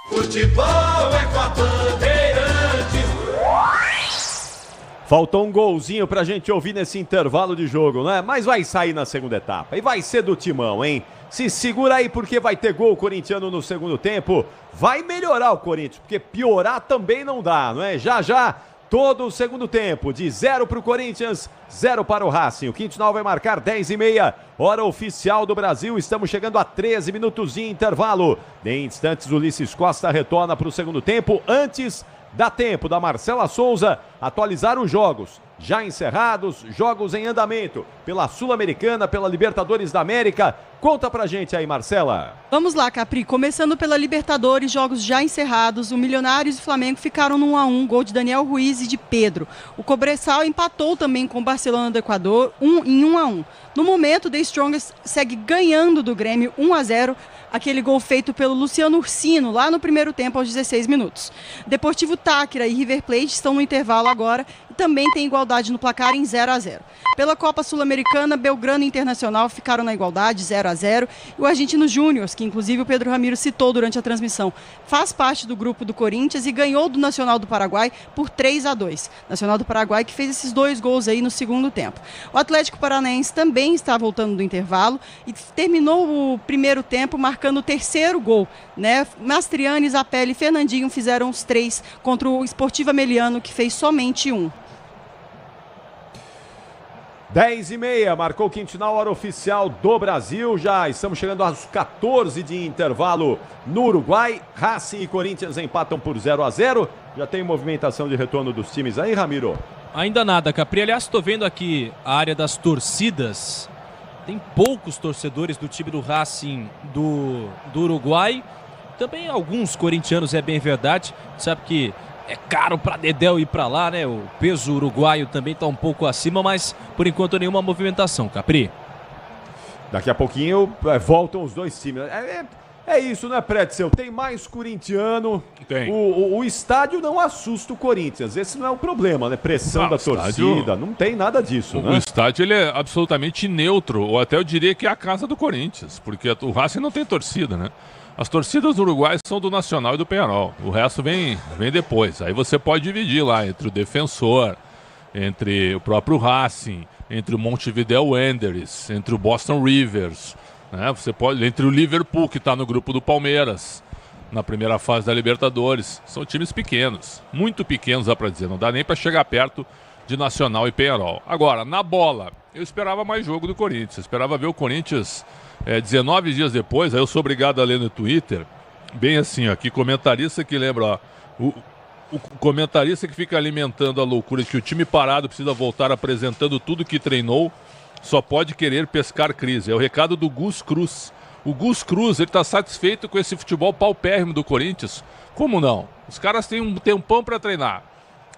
Futebol é com a Bandeirantes. Faltou um golzinho pra gente ouvir nesse intervalo de jogo, né? Mas vai sair na segunda etapa. E vai ser do Timão, hein? Se segura aí porque vai ter gol corintiano no segundo tempo. Vai melhorar o Corinthians, porque piorar também não dá, não é? Já, todo o segundo tempo. De 0 pro Corinthians, 0 para o Racing. O Quintonal vai marcar 10h30, hora oficial do Brasil. Estamos chegando a 13 minutos de intervalo. Em instantes, o Ulisses Costa retorna para o segundo tempo. Antes, dá tempo da Marcela Souza atualizar os jogos já encerrados, jogos em andamento pela Sul-Americana, pela Libertadores da América. Conta pra gente aí, Marcela. Vamos lá, Capri. Começando pela Libertadores, jogos já encerrados. O Milionários e o Flamengo ficaram no 1-1, gol de Daniel Ruiz e de Pedro. O Cobresal empatou também com o Barcelona do Equador, em 1-1. No momento, The Strongest segue ganhando do Grêmio 1-0. Aquele gol feito pelo Luciano Ursino, lá no primeiro tempo, aos 16 minutos. Deportivo Táchira e River Plate estão no intervalo agora e também tem igualdade no placar em 0-0. Pela Copa Sul-Americana, Belgrano e Internacional ficaram na igualdade, 0-0. E o Argentino Júnior, que inclusive o Pedro Ramiro citou durante a transmissão, faz parte do grupo do Corinthians e ganhou do Nacional do Paraguai por 3-2. Nacional do Paraguai que fez esses 2 gols aí no segundo tempo. O Atlético Paranaense também está voltando do intervalo e terminou o primeiro tempo marcando o terceiro gol, né? Mastriani, Zapelli e Fernandinho fizeram os 3 contra o Sportiva Meliano, que fez somente 1. 10h30, marcou o Quintonal, hora oficial do Brasil. Já estamos chegando aos 14 de intervalo no Uruguai. Racing e Corinthians empatam por 0-0. Já tem movimentação de retorno dos times aí, Ramiro? Ainda nada, Capri. Aliás, estou vendo aqui a área das torcidas. Tem poucos torcedores do time do Racing do Uruguai. Também alguns corintianos, é bem verdade. Sabe que é caro para Dedéu ir para lá, né? O peso uruguaio também está um pouco acima, mas por enquanto nenhuma movimentação, Capri. Daqui a pouquinho voltam os dois times. É isso, né, Pretzel? Tem mais corintiano. Tem. O estádio não assusta o Corinthians. Esse não é o problema, né? Pressão da torcida. Não tem nada disso, né? O estádio ele é absolutamente neutro, ou até eu diria que é a casa do Corinthians, porque o Racing não tem torcida, né? As torcidas uruguaias são do Nacional e do Peñarol. O resto vem depois. Aí você pode dividir lá entre o Defensor, entre o próprio Racing, entre o Montevideo Wanderers, entre o Boston Rivers, né? Você pode, entre o Liverpool, que está no grupo do Palmeiras, na primeira fase da Libertadores. São times pequenos, muito pequenos, dá para dizer. Não dá nem para chegar perto de Nacional e Peñarol. Agora, na bola, eu esperava mais jogo do Corinthians. Eu esperava ver o Corinthians 19 dias depois. Aí eu sou obrigado a ler no Twitter, bem assim, ó, que comentarista que lembra, ó, o comentarista que fica alimentando a loucura de que o time parado precisa voltar apresentando tudo que treinou, só pode querer pescar crise. É o recado do Gus Cruz. O Gus Cruz, ele está satisfeito com esse futebol paupérrimo do Corinthians. Como não? Os caras têm um tempão para treinar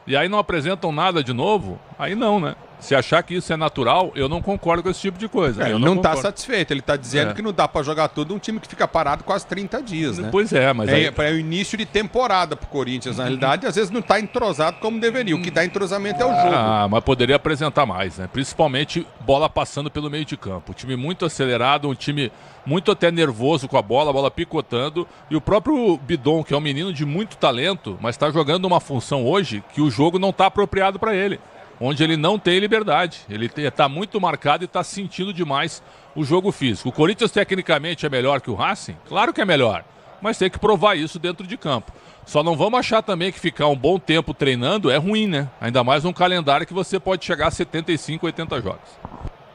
e aí não apresentam nada de novo, aí não, né? Se achar que isso é natural, eu não concordo com esse tipo de coisa. Ele não está satisfeito, ele está dizendo que não dá para jogar tudo um time que fica parado quase 30 dias, né? Pois é, mas é o início de temporada pro Corinthians, na realidade, às vezes não está entrosado como deveria. O que dá entrosamento é o jogo. Ah, mas poderia apresentar mais, né? Principalmente bola passando pelo meio de campo. Um time muito acelerado, um time muito até nervoso com a bola picotando. E o próprio Bidon, que é um menino de muito talento, mas está jogando uma função hoje que o jogo não está apropriado para ele, onde ele não tem liberdade. Ele está muito marcado e está sentindo demais o jogo físico. O Corinthians tecnicamente é melhor que o Racing? Claro que é melhor, mas tem que provar isso dentro de campo. Só não vamos achar também que ficar um bom tempo treinando é ruim, né? Ainda mais num calendário que você pode chegar a 75, 80 jogos.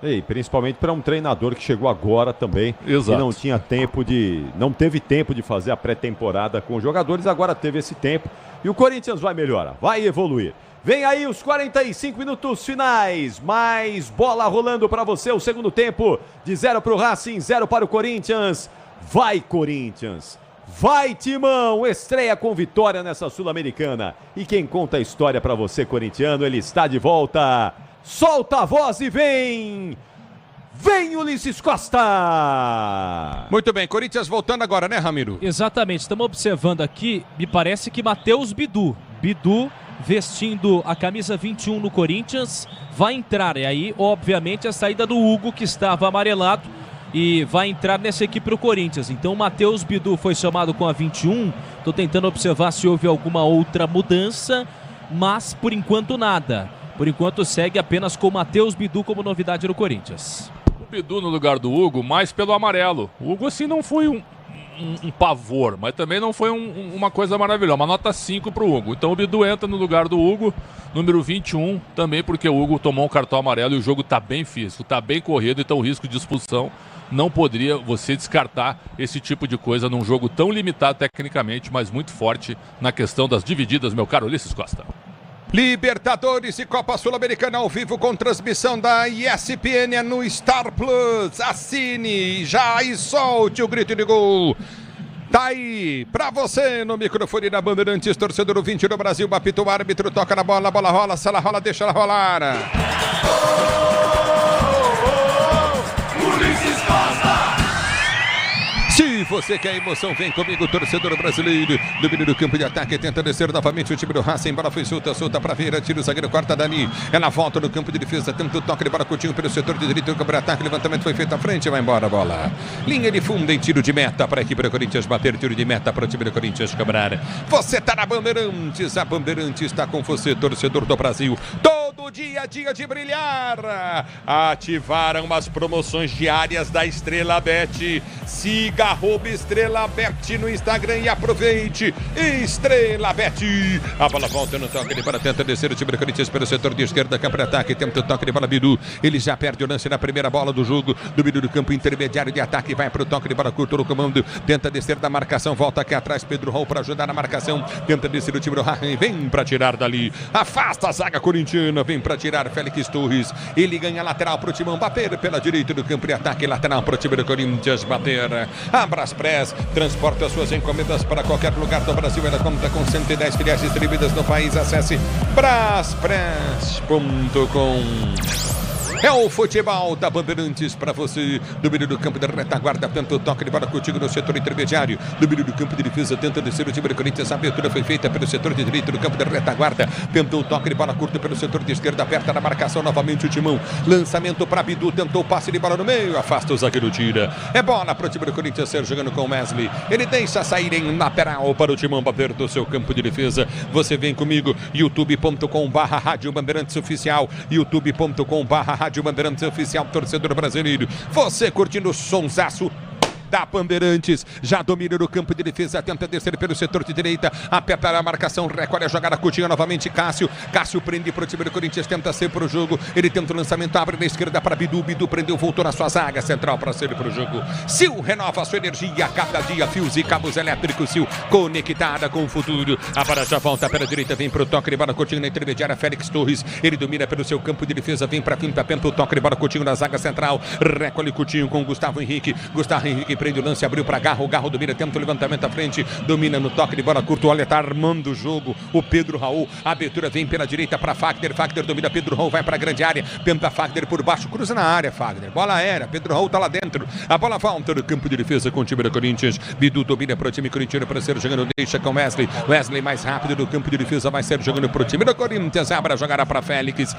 E principalmente para um treinador que chegou agora também. Exato. E não teve tempo de fazer a pré-temporada com os jogadores, agora teve esse tempo. E o Corinthians vai melhorar, vai evoluir. Vem aí os 45 minutos finais, mais bola rolando para você, o segundo tempo, de 0 para o Racing, 0 para o Corinthians. Vai, Corinthians! Vai, Timão! Estreia com vitória nessa Sul-Americana. E quem conta a história para você, corintiano, ele está de volta. Solta a voz e vem! Vem, Ulisses Costa! Muito bem, Corinthians voltando agora, né, Ramiro? Exatamente, estamos observando aqui, me parece que Matheus Bidu vestindo a camisa 21 no Corinthians, vai entrar. E aí, obviamente, a saída do Hugo, que estava amarelado, e vai entrar nessa equipe do Corinthians. Então o Matheus Bidu foi chamado com a 21. Estou tentando observar se houve alguma outra mudança, mas por enquanto nada. Por enquanto segue apenas com o Matheus Bidu como novidade no Corinthians. O Bidu no lugar do Hugo, mais pelo amarelo. O Hugo assim não foi um pavor, mas também não foi uma coisa maravilhosa. Uma nota 5 para o Hugo. Então o Bidu entra no lugar do Hugo, número 21, também porque o Hugo tomou um cartão amarelo e o jogo está bem físico, está bem corrido, então o risco de expulsão não poderia você descartar esse tipo de coisa num jogo tão limitado tecnicamente, mas muito forte na questão das divididas, meu caro Ulisses Costa. Libertadores e Copa Sul-Americana ao vivo com transmissão da ESPN no Star Plus. Assine já e solte o grito de gol. Tá aí pra você no microfone da Bandeirantes, torcedor 20 do Brasil. Apita o árbitro, toca na bola, a bola rola, se ela rola, deixa ela rolar. Ulisses Costa! Se você quer emoção, vem comigo, torcedor brasileiro. Domínio do campo de ataque, tenta descer novamente o time do Racing. Bola foi solta pra Vieira, tira o zagueiro, corta Dani. Ela volta no campo de defesa, tenta o toque de bola, Coutinho pelo setor de direito, no campo de ataque, levantamento foi feito à frente, vai embora a bola. Linha de fundo em tiro de meta para a equipe do Corinthians bater, tiro de meta para o time do Corinthians cobrar. Você tá na Bandeirantes, a Bandeirantes está com você, torcedor do Brasil. Todo dia, dia de brilhar. Ativaram as promoções diárias da Estrela Bet. Siga @Estrela Bet no Instagram e aproveite. Estrela Bet. A bola volta no toque de bola, tenta descer o time do Corinthians pelo setor de esquerda, campo de ataque, tenta o toque de bola, Bidu. Ele já perde o lance na primeira bola do jogo. Domínio do campo intermediário de ataque, vai para o toque de bola curto no comando, tenta descer da marcação, volta aqui atrás, Pedro Raul para ajudar na marcação, tenta descer o time do Racing, vem para tirar dali, afasta a zaga corintiana, vem para tirar Félix Torres, ele ganha lateral para o Timão, bater pela direita do campo de ataque, lateral para o time do Corinthians, bater. A Braspress transporta suas encomendas para qualquer lugar do Brasil, ela conta com 110 filiais distribuídas no país, acesse braspress.com. É o futebol da Bandeirantes para você. Domínio do campo de retaguarda, tenta o toque de bola contigo no setor intermediário. Domínio do campo de defesa, tenta descer o time do Corinthians. A abertura foi feita pelo setor de direito do campo de retaguarda. Tentou o toque de bola curto pelo setor de esquerda, aperta na marcação novamente o Timão. Lançamento para Bidu, tentou o passe de bola no meio, afasta o zagueiro, tira. É bola para o time do Corinthians ser jogando com o Wesley. Ele deixa sair em lateral para o Timão bater do seu campo de defesa. Você vem comigo, youtube.com/Rádio Bandeirantes Oficial, youtube.com/Rádio Bandeirantes Oficial, torcedor brasileiro. Você curtindo o sonsaço da Bandeirantes, já domina no campo de defesa, tenta descer pelo setor de direita, aperta a marcação, recolhe a jogada, Coutinho novamente, Cássio prende para o time do Corinthians, tenta ser para o jogo, ele tenta o lançamento, abre na esquerda para Bidu, prendeu, voltou na sua zaga central para ser para o jogo. Sil renova sua energia, cada dia fios e cabos elétricos, Sil conectada com o futuro. A bola já volta pela direita, vem para o toque de bola, Coutinho na intermediária, Félix Torres, ele domina pelo seu campo de defesa, vem para finta, tenta o toque de bola, Coutinho na zaga central, recolhe Coutinho com Gustavo Henrique prende o lance, abriu para Garro, o Garro domina, tenta o levantamento à frente, domina no toque de bola curto, olha, tá armando o jogo, o Pedro Raul, a abertura vem pela direita para Fagner domina, Pedro Raul vai para a grande área, tenta Fagner por baixo, cruza na área, Fagner, bola aérea, Pedro Raul tá lá dentro, a bola volta no campo de defesa com o time do Corinthians, Bidu domina para o time corintiano para ser jogando, deixa com Wesley mais rápido do campo de defesa, vai ser jogando para o time do Corinthians, abre a jogada para Félix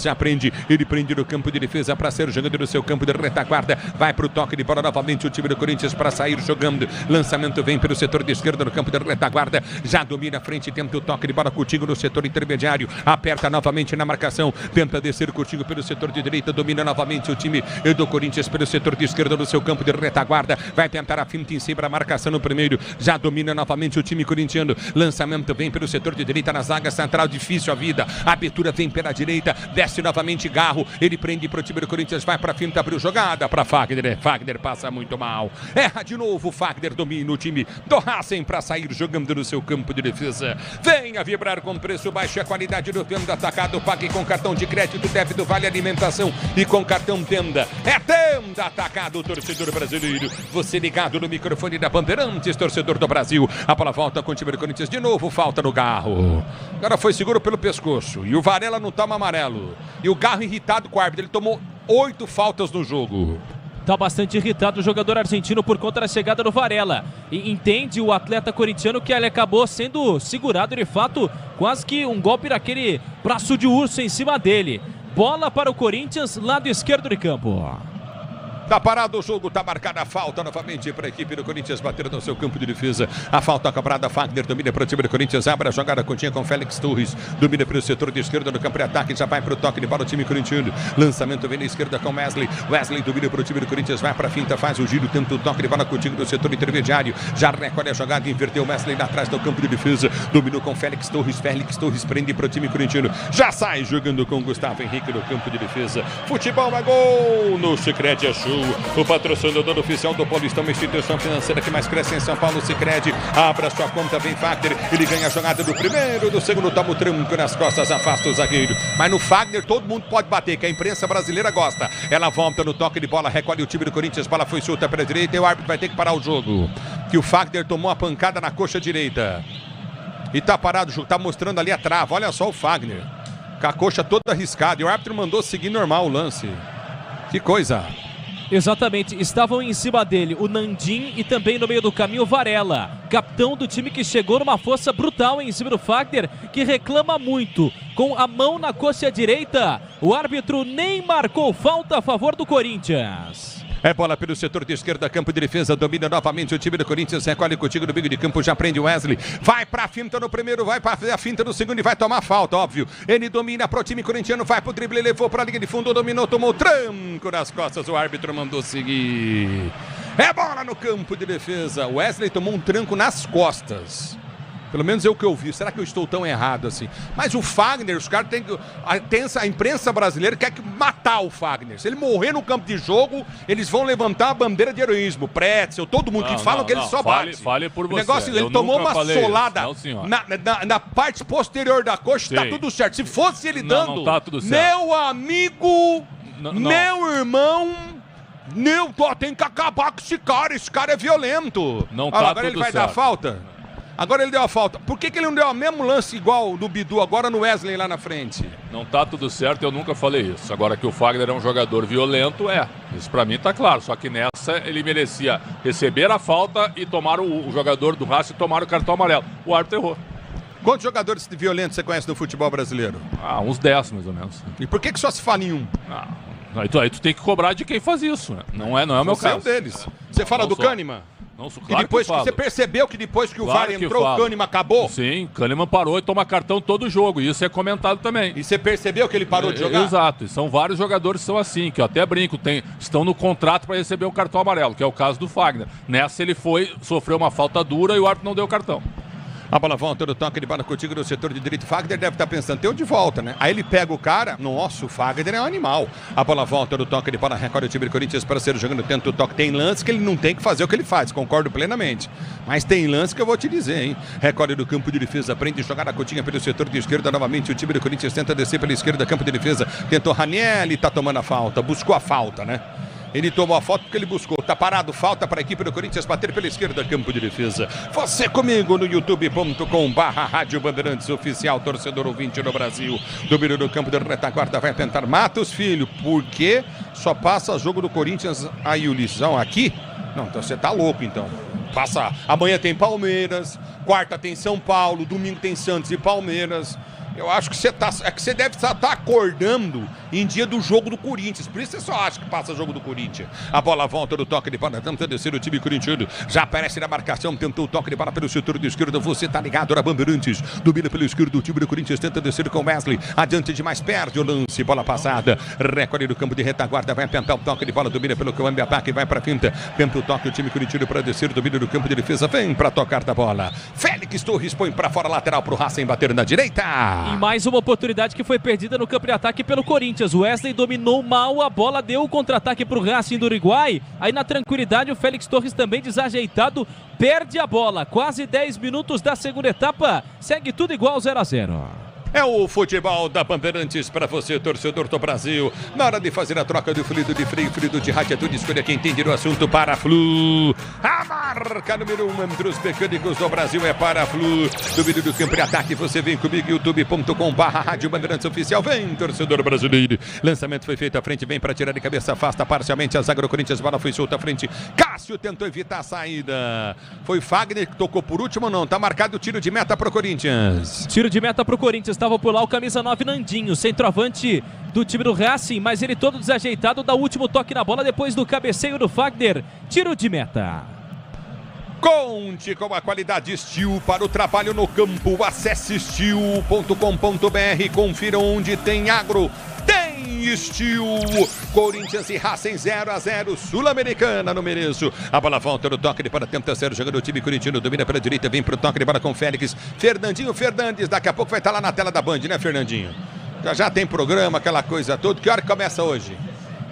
já prende, ele prende no campo de defesa para ser jogando no seu campo de retaguarda, vai para o toque de bola novamente o time do Corinthians para sair jogando, lançamento vem pelo setor de esquerda no campo de retaguarda, já domina a frente, tenta o toque de bola, Coutinho no setor intermediário, aperta novamente na marcação, tenta descer Coutinho pelo setor de direita, domina novamente o time do Corinthians pelo setor de esquerda no seu campo de retaguarda, vai tentar a finta em cima, a marcação no primeiro, já domina novamente o time corintiano, lançamento vem pelo setor de direita na zaga central, difícil a vida, a abertura vem pela direita, desce novamente Garro, ele prende para o time do Corinthians, vai para a finta, abriu jogada para Fagner passa muito mal, erra de novo, Fagner domina o time do Racing para sair jogando no seu campo de defesa. Venha vibrar com preço baixo e a qualidade do Tenda Atacado. Pague com cartão de crédito, débito, vale alimentação e com cartão Tenda. É Tenda Atacado, torcedor brasileiro. Você ligado no microfone da Bandeirantes, torcedor do Brasil. A bola volta com o time do Corinthians de novo, falta no Garro. Agora foi seguro pelo pescoço e o Varela não toma amarelo. E o Garro irritado com o árbitro, ele tomou 8 faltas no jogo. Tá bastante irritado o jogador argentino por conta da chegada do Varela. E entende o atleta corintiano que ele acabou sendo segurado de fato, quase que um golpe daquele braço de urso em cima dele. Bola para o Corinthians, lado esquerdo de campo. Tá parado o jogo, tá marcada a falta novamente para a equipe do Corinthians bater no seu campo de defesa. A falta cobrada, Fagner domina para o time do Corinthians, abre a jogada continha com Félix Torres, domina para o setor de esquerda no campo de ataque, já vai para o toque para o time corintiano. Lançamento vem na esquerda com Wesley. Wesley domina para o time do Corinthians, vai para a finta, faz o giro, tenta o toque de bola contigo no setor intermediário. Já recolhe a jogada, inverteu Wesley lá atrás do campo de defesa, dominou com Félix Torres. Félix Torres prende para o time corintiano, já sai jogando com Gustavo Henrique no campo de defesa. Futebol é gol no Sicredi Show. O patrocinador oficial do Paulistão, uma instituição financeira que mais cresce em São Paulo, Sicredi. Abra sua conta, vem Fagner. Ele ganha a jogada do primeiro, do segundo, toma o tranco nas costas, afasta o zagueiro. Mas no Fagner todo mundo pode bater, que a imprensa brasileira gosta. Ela volta no toque de bola, recolhe o time do Corinthians, bola foi solta para a direita e o árbitro vai ter que parar o jogo. Que o Fagner tomou a pancada na coxa direita. E tá parado o jogo, tá mostrando ali a trava. Olha só o Fagner, com a coxa toda arriscada. E o árbitro mandou seguir normal o lance. Que coisa. Exatamente, estavam em cima dele o Nandim e também no meio do caminho o Varela, capitão do time que chegou numa força brutal em cima do Fagner, que reclama muito, com a mão na coxa direita. O árbitro nem marcou falta a favor do Corinthians. É bola pelo setor de esquerda, campo de defesa, domina novamente o time do Corinthians, recolhe contigo no meio de campo, já prende o Wesley, vai pra finta no primeiro, vai pra a finta no segundo e vai tomar falta, óbvio. Ele domina pro time corintiano, vai pro drible, levou pra linha de fundo, dominou, tomou tranco nas costas, o árbitro mandou seguir. É bola no campo de defesa, o Wesley tomou um tranco nas costas. Pelo menos é o que eu vi. Será que eu estou tão errado assim? Mas o Fagner, os caras têm que... A imprensa brasileira quer matar o Fagner. Se ele morrer no campo de jogo, eles vão levantar a bandeira de heroísmo. Pretzel, todo mundo que falam que ele só bate. Fale por você. O negócio, ele tomou uma solada na parte posterior da coxa, tá tudo certo. Se fosse ele dando, tá tudo certo. Meu amigo, meu irmão... tem que acabar com esse cara é violento. Não tá agora ele vai dar falta? Agora ele deu a falta. Por que ele não deu o mesmo lance igual do Bidu agora no Wesley lá na frente? Não tá tudo certo, eu nunca falei isso. Agora que o Fagner é um jogador violento, isso pra mim tá claro. Só que nessa ele merecia receber a falta e tomar o jogador do Racing tomar o cartão amarelo. O árbitro errou. Quantos jogadores violentos você conhece no futebol brasileiro? Uns 10 mais ou menos. E por que só se fala em um? Aí tu tem que cobrar de quem faz isso, né? Não é o meu caso. Um deles. Você fala do Kahneman? Não, claro e depois que você percebeu que depois que o VAR entrou, o Kahneman acabou? Sim, Kahneman parou e toma cartão todo jogo. E isso é comentado também. E você percebeu que ele parou de jogar? Exato. E são vários jogadores que são assim, que eu até brinco, estão no contrato para receber o cartão amarelo, que é o caso do Fagner. Nessa ele sofreu uma falta dura e o árbitro não deu o cartão. A bola volta no toque de bola contigo no setor de direito. Fagner deve estar pensando, tem de volta, né? Aí ele pega o cara, nossa, o Fagner é um animal. A bola volta no toque de bola, recolhe o time do Corinthians para ser jogando, tenta o toque. Tem lance que ele não tem que fazer o que ele faz, concordo plenamente. Mas tem lance que eu vou te dizer, hein? Recolhe do campo de defesa, prende jogada curtinha pelo setor de esquerda. Novamente o time do Corinthians tenta descer pela esquerda, campo de defesa. Tentou Raniel e tá tomando a falta, buscou a falta, né? Ele tomou a falta porque ele buscou. Tá parado, falta para a equipe do Corinthians bater pela esquerda, campo de defesa. Você comigo no youtube.com/Rádio Bandeirantes Oficial, torcedor ouvinte no Brasil. Domínio do campo da retaguarda, vai tentar Matos Filho. Por quê? Só passa jogo do Corinthians aí o Lisão aqui? Não, então você tá louco então. Passa, amanhã tem Palmeiras, quarta tem São Paulo, domingo tem Santos e Palmeiras. Eu acho que você deve estar acordando em dia do jogo do Corinthians. Por isso você só acha que passa jogo do Corinthians. A bola volta do toque de bola. Tenta descer o time corintiano. Já aparece na marcação. Tentou o toque de bola pelo setor de esquerda. Você tá ligado na Bandeirantes. Domina pelo esquerdo. O time do Corinthians tenta descer com Wesley. Adiante demais. Perde o lance. Bola passada. Recolhe no campo de retaguarda. Vai tentar o toque de bola. Domina pelo campo de ataque. Vai pra finta. Tenta o toque. O time corintiano para descer. Domina no campo de defesa. Vem pra tocar da bola. Félix Torres põe pra fora, lateral pro Racing bater na direita. E mais uma oportunidade que foi perdida no campo de ataque pelo Corinthians. O Wesley dominou mal a bola, deu o contra-ataque para o Racing do Uruguai. Aí na tranquilidade o Félix Torres também desajeitado, perde a bola. Quase 10 minutos da segunda etapa, segue tudo igual 0-0. É o futebol da Bandeirantes para você, torcedor do Brasil. Na hora de fazer a troca do fluido de freio, fluido de radiador, escolha quem entende do assunto. Paraflu. A marca número 1 entre os mecânicos do Brasil é Paraflu. Dúvida do campo de ataque, você vem comigo, youtube.com/Rádio Bandeirantes Oficial. Vem, torcedor brasileiro. Lançamento foi feito à frente, vem para tirar de cabeça, afasta parcialmente a zaga do Corinthians. Bola foi solta à frente. Cássio tentou evitar a saída. Foi Fagner que tocou por último ou não? Tá marcado o tiro de meta para o Corinthians. Tiro de meta para o Corinthians. Estava por lá o camisa 9 Nandinho, centroavante do time do Racing, mas ele todo desajeitado, dá o último toque na bola depois do cabeceio do Fagner. Tiro de meta. Conte com a qualidade Steel para o trabalho no campo. Acesse steel.com.br, confira onde tem agro. Tem Steel. Corinthians e Racing 0-0, Sul-Americana no Mereço. A bola volta no toque de para tenta ser jogando o time corintiano, domina pela direita, vem pro toque de bola com Félix. Fernandinho Fernandes, daqui a pouco vai estar lá na tela da Band, né, Fernandinho? Já tem programa, aquela coisa toda. Que hora que começa hoje?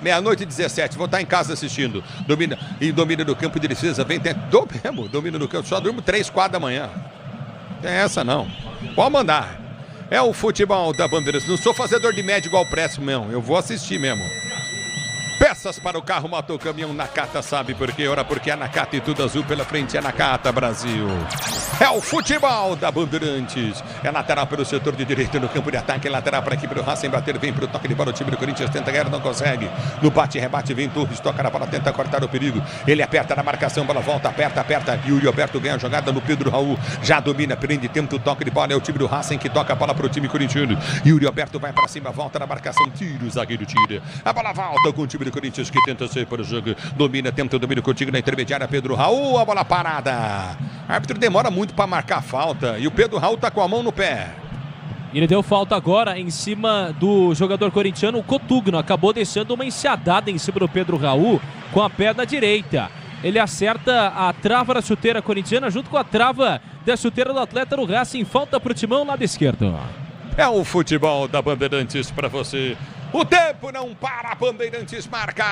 00:17, vou estar em casa assistindo. Domina do campo de defesa, vem tentou mesmo, domina do campo, só durmo 3, 4 da manhã. Tem essa não. Pode mandar. É o futebol da Bandeirantes. Não sou fazedor de média igual o Preço mesmo. Eu vou assistir mesmo. Peças para o carro, moto, caminhão, Nakata, sabe por quê? Ora, porque é Nakata e tudo azul pela frente, é Nakata, Brasil. É o futebol da Bandeirantes. É lateral pelo setor de direita no campo de ataque, é lateral para a equipe do Racing bater, vem para o toque de bola, o time do Corinthians tenta ganhar, não consegue. No bate, rebate, vem Torres, toca na bola, tenta cortar o perigo. Ele aperta na marcação, bola volta, aperta. Yuri Alberto ganha a jogada no Pedro Raul. Já domina, prende, tenta o toque de bola, é o time do Racing que toca a bola para o time corintiano. Yuri Alberto vai para cima, volta na marcação, tira, o zagueiro tira. A bola volta com o time do Corinthians que tenta sair para o jogo, domina, tenta o domínio contigo na intermediária, Pedro Raul, a bola parada. O árbitro demora muito para marcar a falta e o Pedro Raul tá com a mão no pé. Ele deu falta agora em cima do jogador corintiano, o Cotugno, acabou deixando uma enxadada em cima do Pedro Raul com a perna direita. Ele acerta a trava da chuteira corintiana junto com a trava da chuteira do atleta do Racing, falta pro timão lado esquerdo. É o futebol da Bandeirantes para você. O tempo não para, Bandeirantes marca.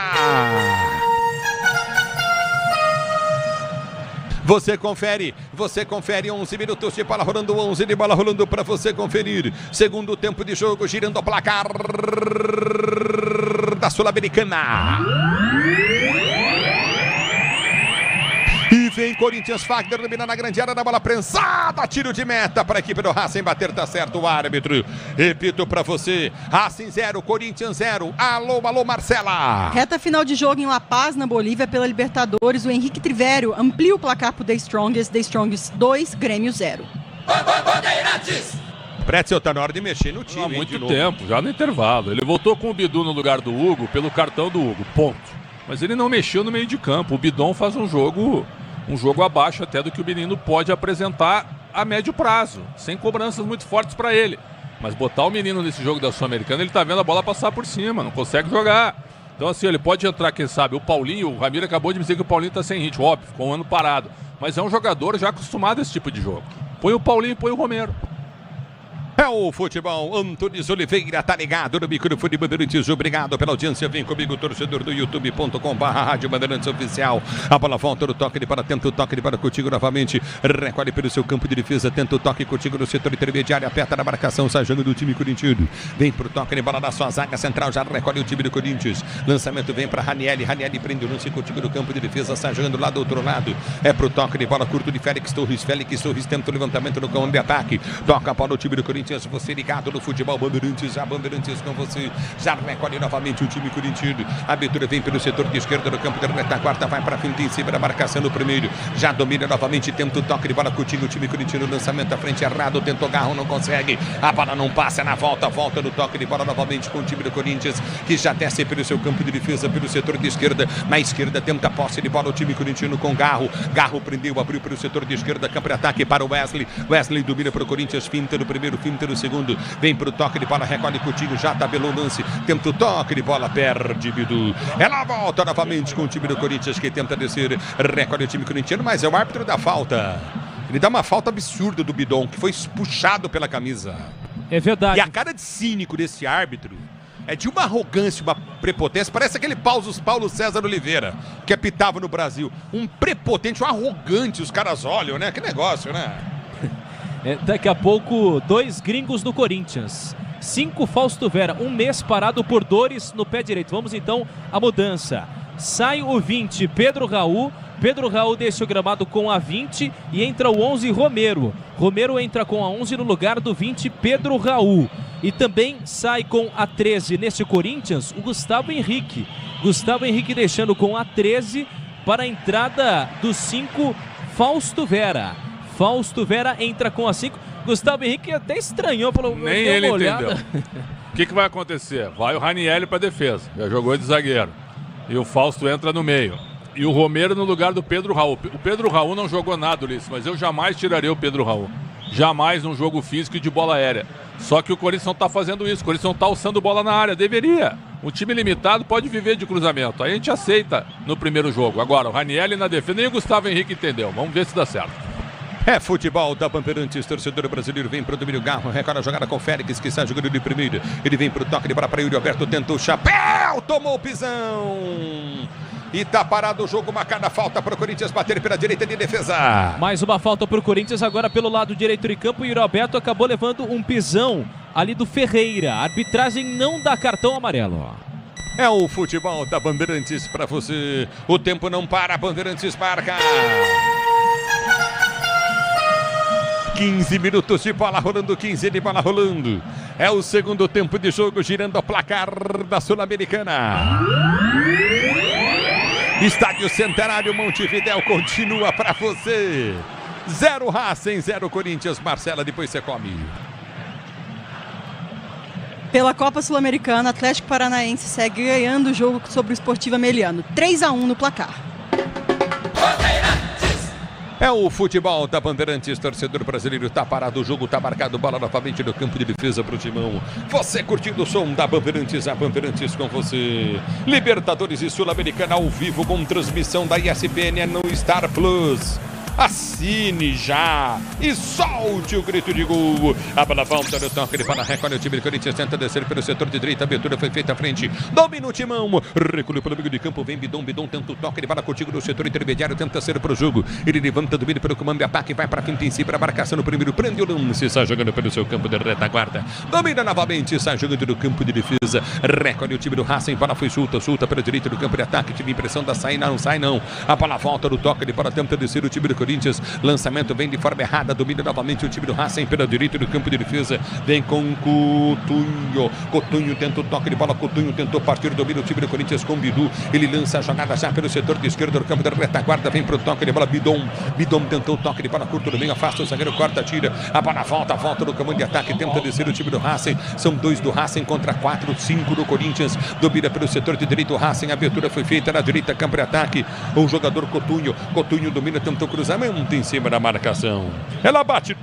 Você confere 11 minutos de bola rolando, 11 de bola rolando para você conferir. Segundo tempo de jogo, girando o placar da Sul-Americana. E vem Corinthians, Fagner domina na grande área da bola prensada, tiro de meta para a equipe do Racing bater, tá certo o árbitro. Repito para você, Racing 0, Corinthians 0. Alô, Marcela. Reta final de jogo em La Paz, na Bolívia, pela Libertadores, o Henrique Trivério amplia o placar pro The Strongest 2, Grêmio 0. Bandeirantes! Pretzel tá na hora de mexer no time. Há muito tempo, já no intervalo. Ele voltou com o Bidu no lugar do Hugo, pelo cartão do Hugo, ponto. Mas ele não mexeu no meio de campo. O Bidon faz um jogo abaixo até do que o menino pode apresentar a médio prazo, sem cobranças muito fortes para ele. Mas botar o menino nesse jogo da Sul-Americana, ele tá vendo a bola passar por cima, não consegue jogar. Então assim, ele pode entrar, quem sabe, o Paulinho, o Ramiro acabou de me dizer que o Paulinho tá sem ritmo, óbvio, ficou um ano parado. Mas é um jogador já acostumado a esse tipo de jogo. Põe o Paulinho e põe o Romero. É o futebol, Antunes Oliveira tá ligado no microfone Bandeirantes, obrigado pela audiência, vem comigo, torcedor do youtube.com/Rádio Bandeirantes Oficial. A bola volta no toque de bola, tenta o toque de bola contigo novamente, recolhe pelo seu campo de defesa, tenta o toque contigo no setor intermediário, aperta na marcação, sai jogando do time corintiano, vem pro toque de bola da sua zaga central, já recolhe o time do Corinthians, lançamento vem para Ranieri prende o lance contigo no campo de defesa, sai jogando lá do outro lado, é pro toque de bola curto de Félix Torres tenta o levantamento no campo de ataque, toca a bola o time do Corinthians, você ligado no futebol Bandeirantes, a Bandeirantes com você, já recolhe novamente o time corintiano, a abertura vem pelo setor de esquerda do campo da retaguarda, vai para frente em cima da marcação no primeiro, já domina novamente, tenta o toque de bola contigo, o time corintiano, lançamento à frente errado, tentou garro, não consegue, a bola não passa na volta no toque de bola novamente com o time do Corinthians, que já desce pelo seu campo de defesa, pelo setor de esquerda, na esquerda tenta a posse de bola o time corintiano com Garro prendeu, abriu pelo setor de esquerda, campo de ataque para o Wesley domina para o Corinthians, finta no primeiro, finta no segundo, vem pro toque de bola, recolhe Coutinho, já tabelou o lance, tenta o toque de bola, perde Bidu. Ela volta novamente com o time do Corinthians que tenta descer, recolhe o time corintiano, mas é o árbitro da falta. Ele dá uma falta absurda do Bidon, que foi puxado pela camisa. É verdade. E a cara de cínico desse árbitro é de uma arrogância, uma prepotência, parece aquele Paulo César Oliveira, que apitava no Brasil. Um prepotente, um arrogante, os caras olham, né? Que negócio, né? Daqui a pouco, 2 gringos do Corinthians. 5 Fausto Vera, 1 mês parado por dores no pé direito. Vamos então à mudança. Sai o 20, Pedro Raul. Pedro Raul deixa o gramado com a 20 e entra o 11, Romero. Romero entra com a 11 no lugar do 20, Pedro Raul. E também sai com a 13 nesse Corinthians, o Gustavo Henrique. Gustavo Henrique deixando com a 13 para a entrada do 5, Fausto Vera. Fausto Vera entra com a 5. Gustavo Henrique até estranhou, falou, nem ele entendeu. O que vai acontecer? Vai o Ranieri para defesa, já jogou de zagueiro. E o Fausto entra no meio. E o Romero no lugar do Pedro Raul. O Pedro Raul não jogou nada, Ulisses, mas eu jamais tiraria o Pedro Raul. Jamais num jogo físico e de bola aérea. Só que o Corinthians não está fazendo isso. O Corinthians não está alçando bola na área. Deveria. Um time limitado pode viver de cruzamento. Aí a gente aceita no primeiro jogo. Agora, o Ranieri na defesa, nem o Gustavo Henrique entendeu. Vamos ver se dá certo. É futebol da Bandeirantes, torcedor brasileiro vem para o domínio Garro, recorre a jogada com o Félix, que está jogando de primeiro. Ele vem para o toque de bola para Yuri Alberto, tentou o chapéu, tomou o pisão. E tá parado o jogo, marcada a falta para o Corinthians bater pela direita de defesa. Mais uma falta para o Corinthians, agora pelo lado direito de campo. O Yuri Alberto acabou levando um pisão ali do Ferreira. A arbitragem não dá cartão amarelo. É o futebol da Bandeirantes para você. O tempo não para, a Bandeirantes marca. 15 minutos de bola rolando, 15 de bola rolando. É o segundo tempo de jogo, girando o placar da Sul-Americana. Estádio Centenário Montevidéu continua para você. 0 Racing, 0 Corinthians. Marcela, depois você come. Pela Copa Sul-Americana, Atlético Paranaense segue ganhando o jogo sobre o Sportiva Meliano. 3-1 no placar. É o futebol da Bandeirantes, torcedor brasileiro, tá parado o jogo, tá marcado, bola novamente no campo de defesa pro Timão. Você curtindo o som da Bandeirantes, a Bandeirantes com você. Libertadores e Sul-Americana ao vivo com transmissão da ESPN no Star Plus. Assine já e solte o grito de gol. A bola volta no toque, ele para recolhe o time do Corinthians, tenta descer pelo setor de direita, a abertura foi feita à frente, domina o Timão, recolhe pelo meio de campo, vem Bidon tenta o toque, ele para contigo no setor intermediário, tenta ser pro jogo, ele levanta do meio pelo comando de ataque, vai para quinta em si, para marcação no primeiro, prende o lance, sai jogando pelo seu campo de retaguarda, domina novamente, sai jogando no campo de defesa, recolhe o time do Racing, bola foi solta pela direita do campo de ataque, tive a impressão da saída, não sai não, a bola volta no toque, ele para tenta descer o time do Corinthians, lançamento vem de forma errada, domina novamente o time do Racing pela direita do campo de defesa, vem com Coutinho tenta o toque de bola, Coutinho tentou partir, domina o time do Corinthians com Bidu, ele lança a jogada já pelo setor de esquerda do campo da retaguarda, vem pro toque de bola, Bidon tentou o toque de bola curto no meio, afasta o zagueiro, corta, tira, a bola volta no comando de ataque, tenta descer o time do Racing, são 2 do Racing contra 4, 5 do Corinthians, domina pelo setor de direito o Racing, a abertura foi feita na direita, campo de ataque, o jogador Coutinho domina, tentou cruzamento em cima da marcação, ela bate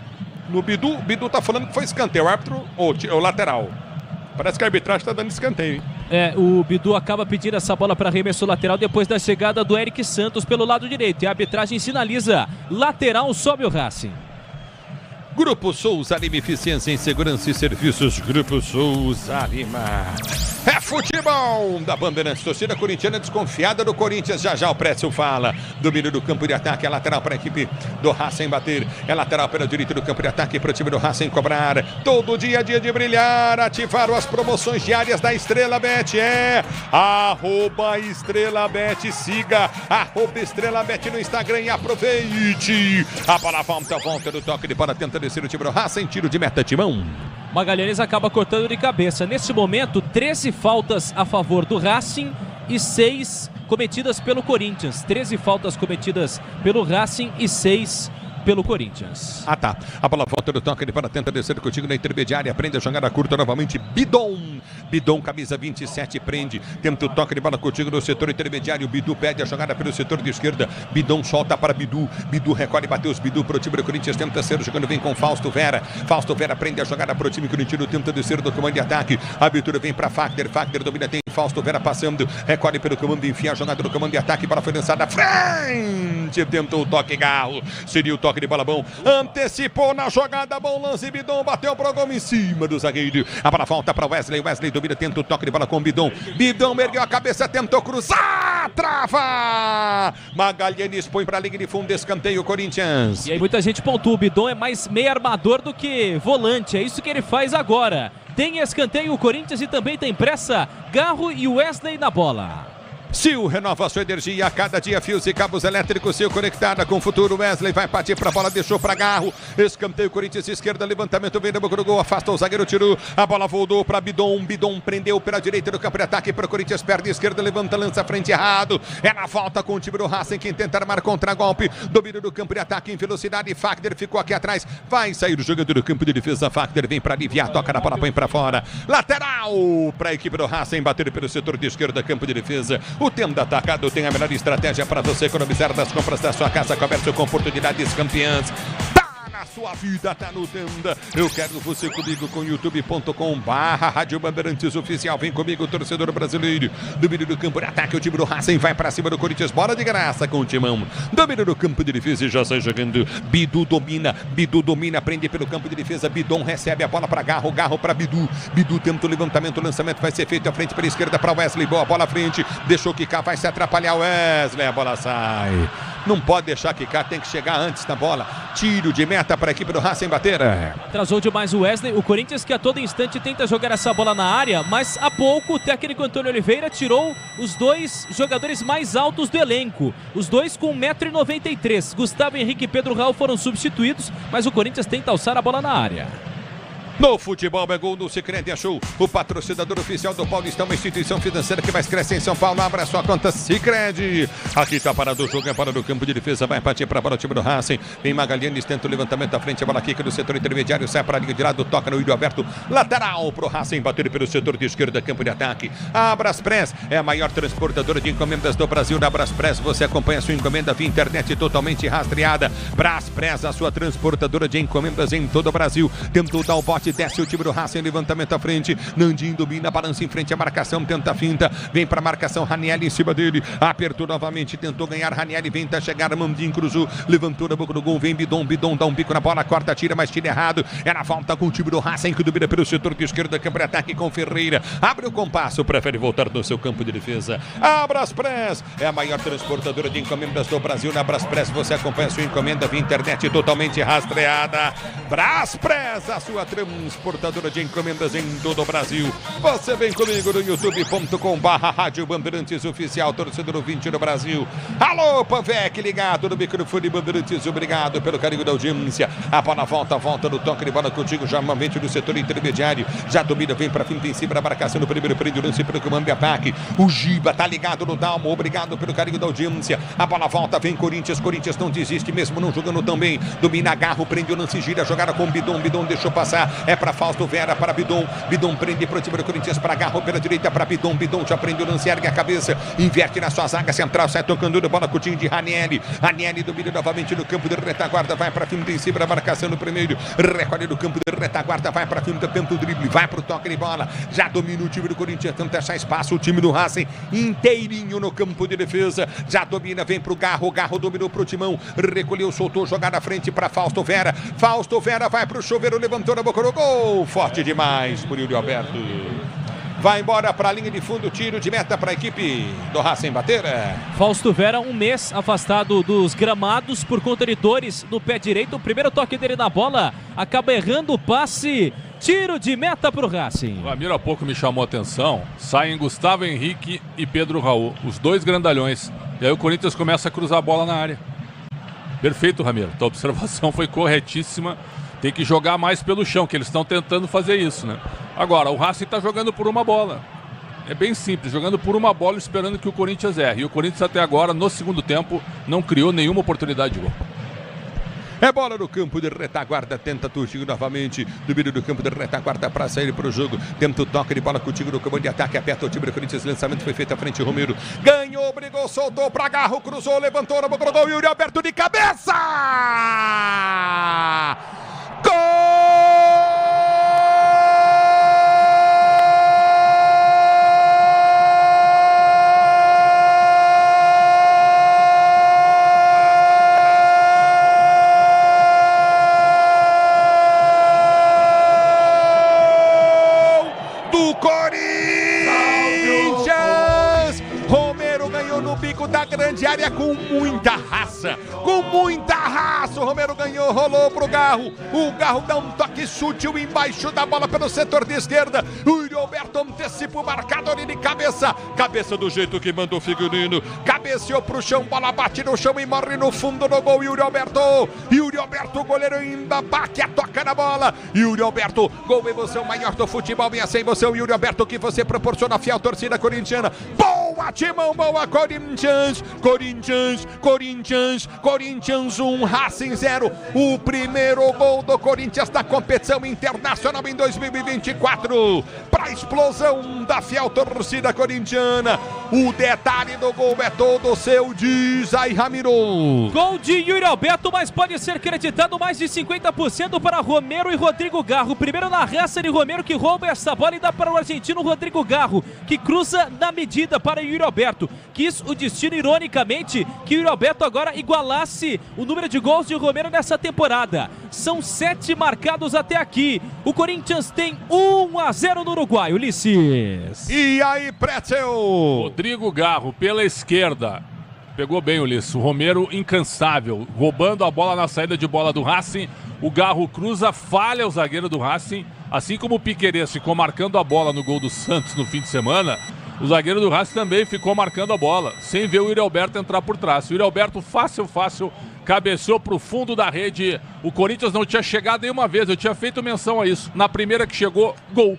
no Bidu tá falando que foi escanteio, o árbitro ou lateral, parece que a arbitragem tá dando escanteio, hein? O Bidu acaba pedindo essa bola para arremesso lateral depois da chegada do Eric Santos pelo lado direito, e a arbitragem sinaliza lateral, sobe o Racing. Grupo Souza Lima, eficiência em segurança e serviços. Grupo Souza Lima. É futebol da Bandeirantes. Torcida corintiana desconfiada do Corinthians. Já o Précio fala. Domínio do campo de ataque. É lateral para a equipe do Racing bater. É lateral pela direita do campo de ataque para o time do Racing cobrar. Todo dia de brilhar. Ativaram as promoções diárias da Estrela Bet. É @EstrelaBet. Siga @EstrelaBet no Instagram e aproveite. A bola volta do toque de bola. Tenta descer o time do Racing. Tiro de meta, Timão. Magalhães acaba cortando de cabeça. Nesse momento, 13 faltas a favor do Racing e 6 cometidas pelo Corinthians. 13 faltas cometidas pelo Racing e 6 pelo Corinthians. Tá. A bola volta do toque, ele para tenta descer contigo na intermediária, prende a jogada curta novamente, Bidon, camisa 27, prende, tenta o toque de bola contigo no setor intermediário, Bidu pede a jogada pelo setor de esquerda, Bidon solta para Bidu recolhe, bateu os Bidu para o time do Corinthians, tenta ser jogando, vem com Fausto Vera prende a jogada para o time corintiano, tenta descer do comando de ataque, a abertura vem para Fagner domina, tem Fausto Vera passando, recolhe pelo comando, enfia a jogada do comando de ataque, bola foi lançada à frente, tentou o toque, Garro, seria o toque de bola bom, antecipou na jogada, bom lance, Bidon bateu pro gol em cima do zagueiro, a bola volta para Wesley domina, tenta o toque de bola com Bidon ergueu a cabeça, tentou cruzar, na trava! Magalhães põe pra linha de fundo, escanteio Corinthians. E aí muita gente pontua, o Bidon é mais meio armador do que volante, é isso que ele faz agora. Tem escanteio o Corinthians e também tem pressa, Garro e Wesley na bola. Sil renova sua energia a cada dia, fios e cabos elétricos. Sil conectada com o futuro. Wesley vai partir pra bola, deixou pra Garro. Escanteio Corinthians, esquerda, levantamento, vem no boca do gol, afasta o zagueiro, tirou. A bola voltou pra Bidon. Bidon prendeu pela direita do campo de ataque pro Corinthians, perna esquerda, levanta, lança frente errado. É na volta com o time do Racing, quem tenta armar contra-golpe. Domínio do campo de ataque em velocidade. Fagner ficou aqui atrás. Vai sair o jogador do campo de defesa. Fagner vem pra aliviar, toca na bola, põe pra fora. Lateral pra equipe do Racing, bater pelo setor de esquerda, campo de defesa. O Tenda Atacado tem a melhor estratégia para você economizar nas compras da sua casa. Comércio com oportunidades campeãs. A sua vida tá no Tenda. Eu quero você comigo com youtube.com/Rádio Bandeirantes Oficial. Vem comigo, torcedor brasileiro. Domínio do campo de ataque, o time do Racing vai pra cima do Corinthians. Bola de graça com o Timão. Domínio do campo de defesa e já sai jogando. Bidu domina, prende pelo campo de defesa. Bidon recebe a bola pra Garro, Garro pra Bidu. Bidu tenta o levantamento, o lançamento vai ser feito à frente pela esquerda pra Wesley. Boa bola à frente, deixou quicar, vai se atrapalhar Wesley. A bola sai. Não pode deixar quicar, tem que chegar antes da bola. Tiro de meta para a equipe do Racing bater. Atrasou demais o Wesley. O Corinthians que a todo instante tenta jogar essa bola na área, mas há pouco o técnico Antônio Oliveira tirou os dois jogadores mais altos do elenco. Os dois com 1,93 m. Gustavo Henrique e Pedro Raul foram substituídos, mas o Corinthians tenta alçar a bola na área. No futebol é gol do Sicredi Show, o patrocinador oficial do Paulistão, uma instituição financeira que mais cresce em São Paulo. Abra sua conta Sicredi. Aqui tá parado o jogo, é para do campo de defesa, vai partir para o time do Racing. Vem Magalhães, tenta o levantamento à frente, a bola quica do setor intermediário, sai para a linha de lado, toca no Ilho Aberto, lateral pro Racing, bater pelo setor de esquerda, campo de ataque. A Braspress é a maior transportadora de encomendas do Brasil. Na Braspress você acompanha a sua encomenda via internet totalmente rastreada. Braspress, a sua transportadora de encomendas em todo o Brasil. Tentou dar o bote, desce o time do Racing, levantamento à frente. Nandinho domina, balança em frente à marcação, tenta a finta, vem para a marcação, Ranieri em cima dele, apertou novamente, tentou ganhar, Ranieri vem, tá chegar, Mandinho cruzou, levantou na boca do gol, vem Bidon dá um bico na bola, corta, tira, mas tira errado. É na volta com o time do Racing, que domina pelo setor de esquerda, campo de ataque com Ferreira, abre o compasso, prefere voltar no seu campo de defesa. A Braspress é a maior transportadora de encomendas do Brasil. Na Braspress você acompanha a sua encomenda via internet totalmente rastreada. Braspress, a sua transportadora de encomendas em todo o Brasil. Você vem comigo no youtube.com/Rádio Bandeirantes Oficial, torcedor ouvinte do Brasil. Alô, Panvec, ligado no microfone Bandeirantes, obrigado pelo carinho da audiência. A bola volta no toque de bola contigo, já normalmente no setor intermediário, já domina, vem pra finta em cima da marcação no primeiro, prende o lance pelo comando de ataque. O Giba tá ligado no Dalmo, obrigado pelo carinho da audiência. A bola volta, vem Corinthians não desiste, mesmo não jogando tão bem. Domina Garro, prende o lance, gira, jogada com Bidon deixou passar, é pra Fausto Vera, para Bidon prende pro time do Corinthians, para Garro pela direita, para Bidon já prende o lance, ergue a cabeça, inverte na sua zaga central, sai tocando de bola, Coutinho de Ranieri domina novamente no campo de retaguarda, vai para cima, em cima da marcação no primeiro, recolhe no campo de retaguarda, vai para cima, tenta o drible, vai pro toque de bola, já domina o time do Corinthians, tenta achar espaço, o time do Racing inteirinho no campo de defesa, já domina, vem pro Garro dominou pro Timão, recolheu, soltou, jogada à frente para Fausto Vera vai pro chuveiro, levantou na boca do gol, forte demais por Ilho Alberto. Vai embora para a linha de fundo, tiro de meta para a equipe do Racing bater. Fausto Vera, um mês afastado dos gramados por conta de dores no pé direito. O primeiro toque dele na bola acaba errando o passe. Tiro de meta para o Racing. O Ramiro há pouco me chamou a atenção. Saem Gustavo Henrique e Pedro Raul, os dois grandalhões. E aí o Corinthians começa a cruzar a bola na área. Perfeito, Ramiro. Tua observação foi corretíssima. Tem que jogar mais pelo chão, que eles estão tentando fazer isso, né? Agora, o Racing está jogando por uma bola. É bem simples, jogando por uma bola, esperando que o Corinthians erre. E o Corinthians até agora, no segundo tempo, não criou nenhuma oportunidade de gol. É bola no campo de retaguarda, tenta Tuxinho novamente, domínio do campo de retaguarda para sair para o jogo, tenta o toque de bola contigo no comando de ataque, aperta o time do Corinthians, lançamento foi feito à frente, Romero ganhou, brigou, soltou para Garro, cruzou, levantou na boca do gol, Yuri Alberto de cabeça! Gol! da grande área com muita raça. Com muita raça. O Romero ganhou, rolou pro Garro. O Garro dá um toque sutil embaixo da bola pelo setor de esquerda. O Yuri Alberto antecipa o marcador de cabeça. Cabeça do jeito que manda o Figurino. Cabeceou pro chão, bola bate no chão e morre no fundo do gol. Yuri Alberto. Yuri Alberto, goleiro ainda bate a toca na bola. Yuri Alberto, gol emoção maior do futebol. E essa emoção, Yuri Alberto, que você proporciona a fiel torcida corintiana. Boa, Timão, boa, Corinthians. Corinthians 1, Racing 0. O primeiro gol do Corinthians da competição internacional em 2024. Para explosão da fiel torcida corintiana. O detalhe do gol é todo seu, diz aí, Ramiro. Gol de Yuri Alberto, mas pode ser creditado mais de 50% para Romero e Rodrigo Garro. Primeiro na raça de Romero, que rouba essa bola e dá para o argentino Rodrigo Garro, que cruza na medida para Yuri Alberto. Quis o destino, ironicamente, que Yuri Alberto agora igualasse o número de gols de Romero nessa temporada. São 7 marcados até aqui. O Corinthians tem 1-0 no Uruguai, Ulisses. E aí, Pretzel? Rodrigo Garro pela esquerda. Pegou bem, Ulisses. O Romero incansável, roubando a bola na saída de bola do Racing. O Garro cruza, falha o zagueiro do Racing. Assim como o Piquerez ficou marcando a bola no gol do Santos no fim de semana, o zagueiro do Racing também ficou marcando a bola, sem ver o Yuri Alberto entrar por trás. O Yuri Alberto fácil, cabeceou para o fundo da rede. O Corinthians não tinha chegado nenhuma vez, eu tinha feito menção a isso. Na primeira que chegou, gol.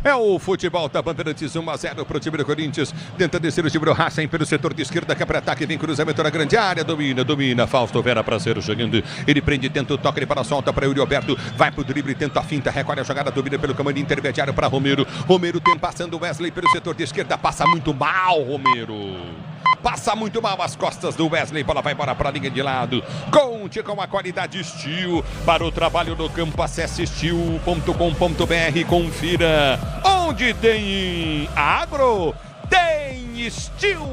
É o futebol da Bandeirantes, 1-0 para o time do Corinthians. Tenta descer o time do Racing pelo setor de esquerda, que é para ataque, vem cruzamento na grande área, domina. Fausto Vera Prazeiro chegando. Ele prende, tenta o toque, ele para a solta para Yuri Alberto. Vai pro drible, tenta a finta, recolhe a jogada, domina pelo caminho intermediário para Romero. Romero tem passando o Wesley pelo setor de esquerda, passa muito mal, Romero. Passa muito mal as costas do Wesley, bola vai embora para a linha de lado. Conte com a qualidade Steel. Para o trabalho no campo, acesse steel.com.br, confira. Onde tem agro, tem Steel.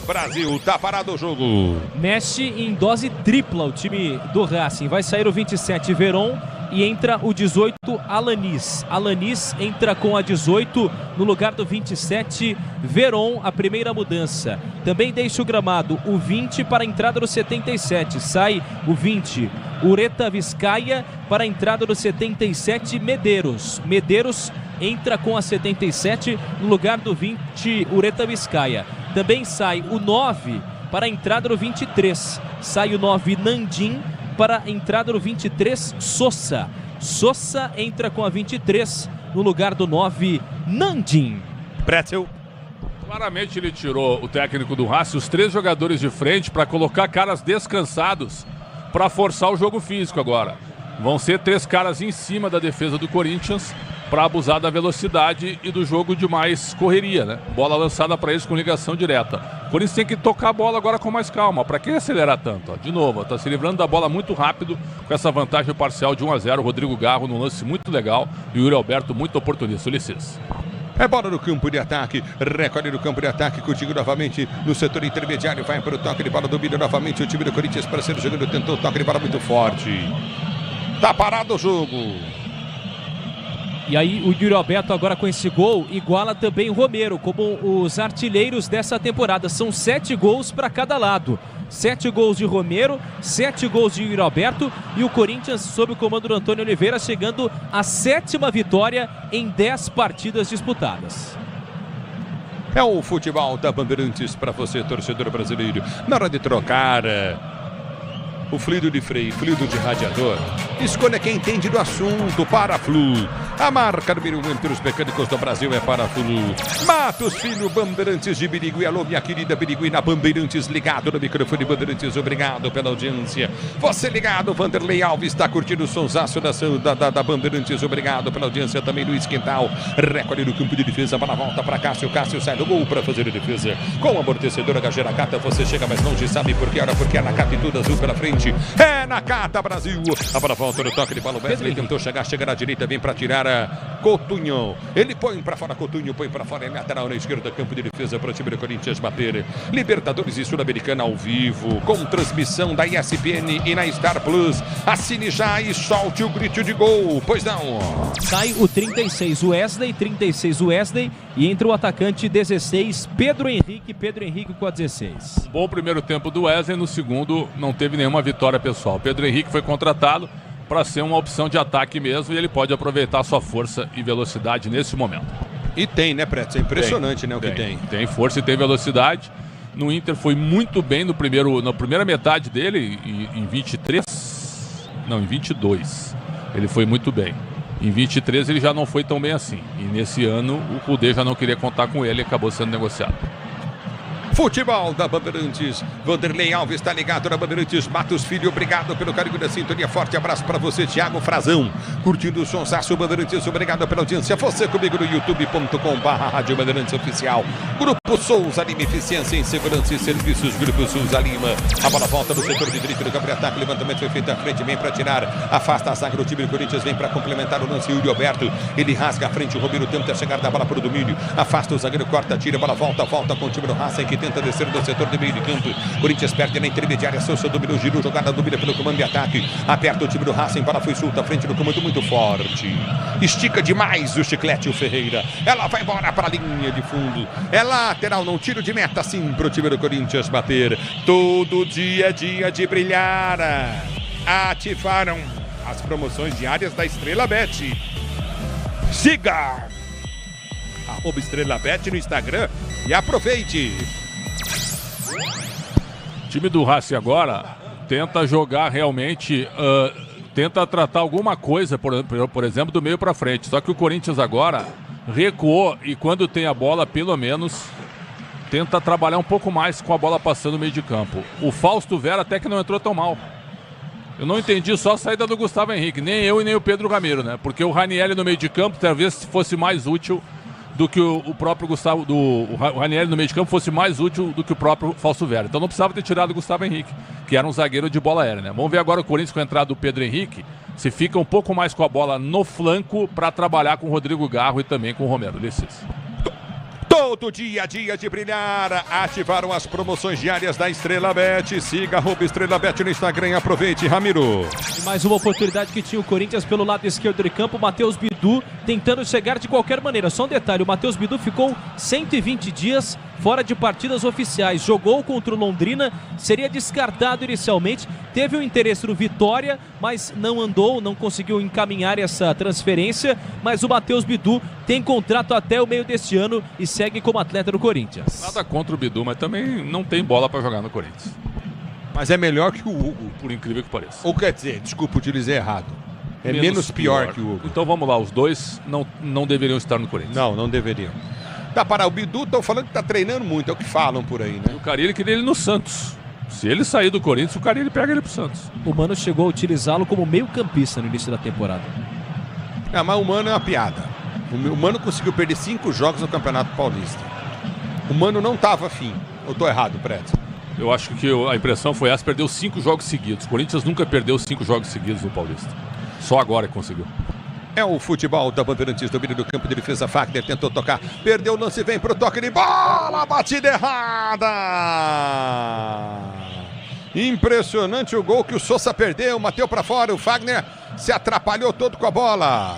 Brasil, tá parado o jogo. Mexe em dose tripla o time do Racing. Vai sair o 27, Veron, e entra o 18, Alanis. Alanis entra com a 18 no lugar do 27, Veron, a primeira mudança. Também deixa o gramado o 20 para a entrada do 77. Sai o 20, Ureta Vizcaia, para a entrada do 77, Medeiros. Medeiros entra com a 77 no lugar do 20, Ureta Vizcaia. Também sai o 9 para a entrada do 23. Sai o 9, Nandim, para a entrada do 23, Sosa. Sosa entra com a 23 no lugar do 9, Nandim. Pretzel. Claramente ele tirou o técnico do Racing, os 3 jogadores de frente, para colocar caras descansados, para forçar o jogo físico agora. Vão ser 3 caras em cima da defesa do Corinthians, para abusar da velocidade e do jogo de mais correria, né? Bola lançada para eles com ligação direta. O Corinthians tem que tocar a bola agora com mais calma. Para que acelerar tanto? Ó, de novo, está se livrando da bola muito rápido, com essa vantagem parcial de 1-0. Rodrigo Garro num lance muito legal e o Yuri Alberto muito oportunista. Ulisses. É bola no campo de ataque, recolhe no campo de ataque, contigo novamente no setor intermediário, vai para o toque de bola, domina novamente o time do Corinthians, para ser jogando, tentou o toque de bola muito forte. Tá parado o jogo. E aí o Yuri Alberto agora com esse gol iguala também o Romero como os artilheiros dessa temporada. São 7 gols para cada lado. 7 gols de Romero, 7 gols de Yuri Alberto e o Corinthians sob o comando do Antônio Oliveira chegando à 7ª vitória em 10 partidas disputadas. É o futebol da Bandeirantes para você, torcedor brasileiro. Na hora de trocar o fluido de freio, fluido de radiador, escolha quem entende do assunto. Paraflu, a marca número 1 entre os mecânicos do Brasil é Paraflu. Matos Filho, Bandeirantes de Birigui. Alô, minha querida Birigui, na Bandeirantes, ligado no microfone Bandeirantes. Obrigado pela audiência. Você ligado, Vanderlei Alves, está curtindo o sonsaço da Bandeirantes. Obrigado pela audiência também, Luiz Quintal. Recolhe no campo de defesa, para a volta para Cássio. Cássio sai do gol para fazer a defesa. Com amortecedor HG Nakata, você chega mais longe, sabe por que? Porque é Nakata e tudo azul pela frente. É Nakata, Brasil. A bola volta no toque de bola. Wesley tentou chegar na direita, vem para tirar. para Coutinho. Ele põe para fora Coutinho, põe para fora em lateral na esquerda, campo de defesa para o time do Corinthians bater. Libertadores e Sul-Americana ao vivo, com transmissão da ESPN e na Star Plus. Assine já e solte o grito de gol, pois não. Sai o 36 Wesley e entra o atacante 16 Pedro Henrique com a 16. Bom primeiro tempo do Wesley, no segundo não teve nenhuma vitória pessoal. Pedro Henrique foi contratado para ser uma opção de ataque mesmo e ele pode aproveitar sua força e velocidade nesse momento. E tem, né, Preto? É impressionante, né, o que tem. Tem força e tem velocidade. No Inter foi muito bem na primeira metade dele, em 22. Ele foi muito bem. Em 23 ele já não foi tão bem assim. E nesse ano o Kudê já não queria contar com ele e acabou sendo negociado. Futebol da Bandeirantes. Vanderlei Alves está ligado na Bandeirantes. Matos Filho, obrigado pelo carinho da sintonia. Forte abraço para você, Thiago Frazão. Curtindo o sonsaço Bandeirantes, obrigado pela audiência. Você comigo no youtube.com/Rádio Bandeirantes Oficial. Grupo Souza Lima, eficiência em segurança e serviços. Grupo Souza Lima. A bola volta no setor de direito do campo de ataque. Levantamento foi feito à frente, vem para tirar. Afasta a zaga do time do Corinthians, vem para complementar o lance. Yuri Alberto, ele rasga a frente. O Romero tenta chegar da bola para o domínio. Afasta o zagueiro, corta, tira. A bola volta com o time do Racing que tenta descer do setor de meio de campo. Corinthians perde na intermediária. Souza dominou, girou, jogada domina pelo comando de ataque. Aperta o time do Racing, bola foi solta à frente do comando muito forte. Estica demais o chiclete, o Ferreira. Ela vai embora para a linha de fundo. É lateral, não tiro de meta sim para o time do Corinthians bater. Todo dia é dia de brilhar. Ativaram as promoções diárias da Estrela Bet. Siga @EstrelaBet no Instagram e aproveite. O time do Racing agora tenta jogar realmente, tenta tratar alguma coisa, por exemplo, do meio para frente. Só que o Corinthians agora recuou e quando tem a bola, pelo menos, tenta trabalhar um pouco mais com a bola passando no meio de campo. O Fausto Vera até que não entrou tão mal. Eu não entendi só a saída do Gustavo Henrique, nem eu e nem o Pedro Ramiro, né? Porque o Ranieri no meio de campo talvez fosse mais útil do que o próprio Gustavo, o Ranieri no meio de campo fosse mais útil do que o próprio Fausto Vera. Então não precisava ter tirado o Gustavo Henrique, que era um zagueiro de bola aérea, né? Vamos ver agora o Corinthians com a entrada do Pedro Henrique, se fica um pouco mais com a bola no flanco para trabalhar com o Rodrigo Garro e também com o Romero. Licença. Todo dia a dia de brilhar. Ativaram as promoções diárias da Estrela Bet. Siga @Estrela Bet no Instagram e aproveite, Ramiro. E mais uma oportunidade que tinha o Corinthians pelo lado esquerdo de campo. Matheus Bidu tentando chegar de qualquer maneira. Só um detalhe, o Matheus Bidu ficou 120 dias fora de partidas oficiais. Jogou contra o Londrina, seria descartado inicialmente. Teve um interesse no Vitória, mas não andou, não conseguiu encaminhar essa transferência. Mas o Matheus Bidu tem contrato até o meio deste ano e segue como atleta do Corinthians. Nada contra o Bidu, mas também não tem bola para jogar no Corinthians. Mas é melhor que o Hugo, por incrível que pareça. Ou quer dizer, desculpa, utilizei errado. É menos pior que o Hugo. Então vamos lá, os dois não deveriam estar no Corinthians. Não deveriam. Tá, para o Bidu, estão falando que tá treinando muito, é o que falam por aí, né? O Carille queria ele no Santos. Se ele sair do Corinthians, o Carille pega ele pro Santos. O Mano chegou a utilizá-lo como meio-campista no início da temporada. Mas o Mano é uma piada. O Mano conseguiu perder 5 jogos no Campeonato Paulista. O Mano não tava afim. Eu tô errado, Preto? Eu acho que a impressão foi essa, perdeu 5 jogos seguidos. O Corinthians nunca perdeu 5 jogos seguidos no Paulista. Só agora conseguiu. É o futebol da Bandeirantes, domínio do campo de defesa. Fagner tentou tocar, perdeu o lance, vem pro toque de bola, batida errada. Impressionante o gol que o Sousa perdeu, bateu para fora. O Fagner se atrapalhou todo com a bola.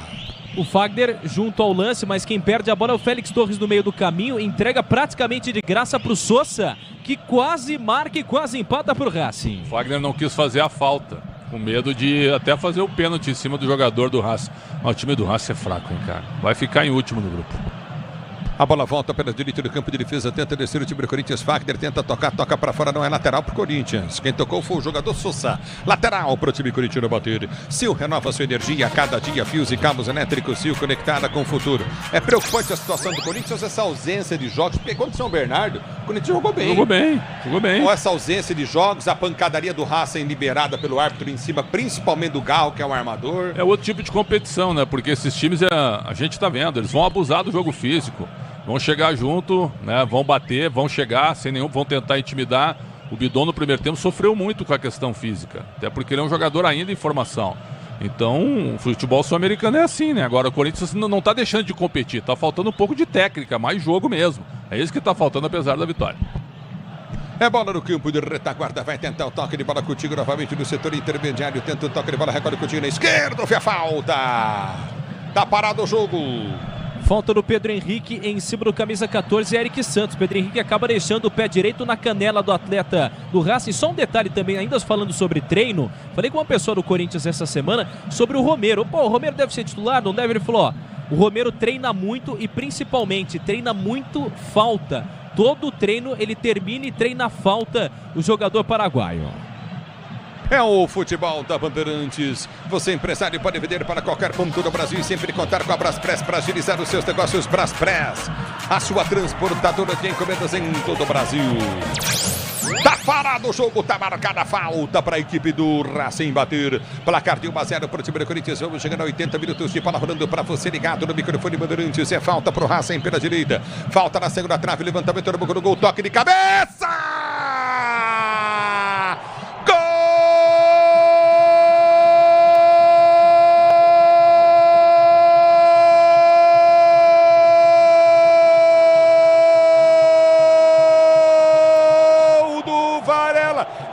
O Fagner junto ao lance, mas quem perde a bola é o Félix Torres no meio do caminho. Entrega praticamente de graça para o Sousa, que quase marca e quase empata para o Racing. O Fagner não quis fazer a falta, com medo de até fazer o pênalti em cima do jogador do Racing. Mas o time do Racing é fraco, hein, cara? Vai ficar em último no grupo. A bola volta pela direita do campo de defesa, tenta descer o time do Corinthians. Fagner tenta tocar, toca para fora, não é lateral pro Corinthians. Quem tocou foi o jogador Sousa. Lateral pro time corintiano bater. Sil renova sua energia a cada dia. Fios e cabos elétricos Sil conectada com o futuro. É preocupante a situação do Corinthians, essa ausência de jogos. Porque quando o São Bernardo, o Corinthians jogou bem. Jogou bem. Com essa ausência de jogos, a pancadaria do Racing liberada pelo árbitro em cima, principalmente do Gal, que é o armador. É outro tipo de competição, né? Porque esses times, a gente tá vendo, eles vão abusar do jogo físico. Vão chegar junto, né? Vão bater, vão chegar sem nenhum, vão tentar intimidar. O Bidon no primeiro tempo sofreu muito com a questão física, até porque ele é um jogador ainda em formação. Então, o futebol sul-americano é assim, né? Agora o Corinthians não tá deixando de competir, tá faltando um pouco de técnica, mais jogo mesmo. É isso que tá faltando apesar da vitória. É bola no campo de retaguarda, vai tentar o toque de bola contigo novamente no setor intermediário, tenta o toque de bola, recolhe contigo na esquerda, houve a falta. Tá parado o jogo. Falta do Pedro Henrique em cima do camisa 14, Eric Santos. Pedro Henrique acaba deixando o pé direito na canela do atleta do Racing. Só um detalhe também, ainda falando sobre treino, falei com uma pessoa do Corinthians essa semana sobre o Romero. Pô, o Romero deve ser titular, não deve? Ele falou, ó, o Romero treina muito e principalmente treina muito falta. Todo treino ele termina e treina falta, o jogador paraguaio. É o futebol da Bandeirantes. Você, empresário, pode vender para qualquer ponto do Brasil e sempre contar com a Braspress para agilizar os seus negócios. Braspress, a sua transportadora de encomendas em todo o Brasil. Tá parado o jogo, tá marcada a falta para a equipe do Racing bater. Placar de 1-0 para o time do Corinthians. Vamos chegando a 80 minutos de bola rolando para você ligado no microfone Bandeirantes. É falta para o Racing pela direita. Falta na segunda trave, levantamento no gol, toque de cabeça!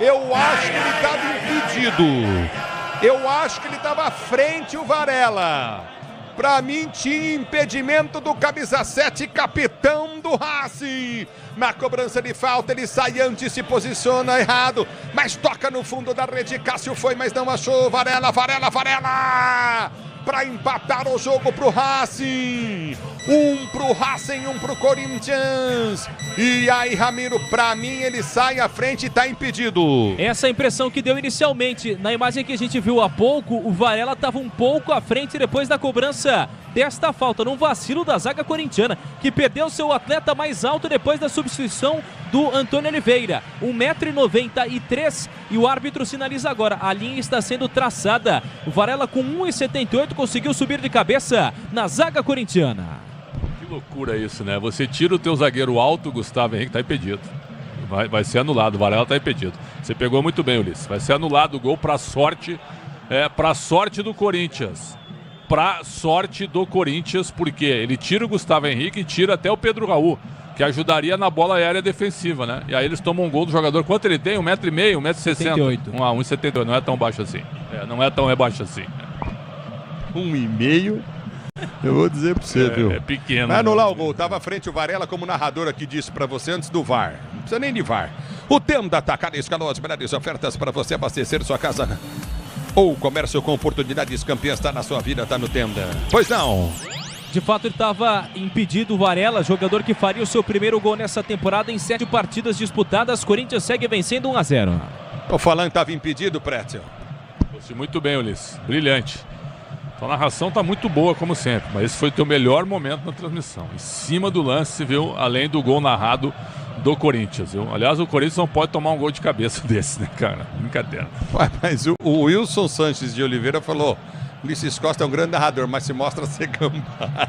Eu acho que ele estava impedido. Eu acho que ele estava à frente, o Varela. Para mim tinha impedimento do camisa 7, capitão do Racing. Na cobrança de falta ele sai antes, se posiciona errado, mas toca no fundo da rede. Cássio foi, mas não achou. Varela para empatar o jogo pro Racing. Um pro Racing, um pro Corinthians. E aí, Ramiro, pra mim ele sai à frente e tá impedido. Essa é a impressão que deu inicialmente. Na imagem que a gente viu há pouco, o Varela estava um pouco à frente depois da cobrança desta falta, num vacilo da zaga corintiana, que perdeu seu atleta mais alto depois da substituição do Antônio Oliveira. 1,93 m e o árbitro sinaliza agora. A linha está sendo traçada. O Varela com 1,78 conseguiu subir de cabeça na zaga corintiana. Que loucura isso, né? Você tira o teu zagueiro alto, Gustavo Henrique, tá impedido. Vai ser anulado, o Varela tá impedido. Você pegou muito bem, Ulisses. Vai ser anulado o gol pra sorte do Corinthians. Pra sorte do Corinthians, porque ele tira o Gustavo Henrique e tira até o Pedro Raul, que ajudaria na bola aérea defensiva, né? E aí eles tomam um gol do jogador. Quanto ele tem? 1,5 m, 1,60 m. 1,78. Não é tão baixo assim. Não é tão baixo assim. 1,5 m. Eu vou dizer pra você, viu? É pequeno. Vai anular o gol. Tava à frente o Varela, como narrador aqui disse pra você antes do VAR. Não precisa nem de VAR. O Tenda Atacado escalou as melhores ofertas para você abastecer sua casa ou comércio com oportunidades campeãs. Tá na sua vida, tá no Tenda. Pois não. De fato, ele estava impedido, o Varela, jogador que faria o seu primeiro gol nessa temporada em 7 partidas disputadas. Corinthians segue vencendo 1-0. Tô falando que estava impedido, Pretzel. Muito bem, Ulisses. Brilhante. A narração tá muito boa, como sempre, mas esse foi o teu melhor momento na transmissão. Em cima do lance, viu? Além do gol narrado do Corinthians, viu? Aliás, o Corinthians não pode tomar um gol de cabeça desse, né, cara? Brincadeira. Ué, mas o Wilson Sanches de Oliveira falou: Ulisses Costa é um grande narrador, mas se mostra ser gambá.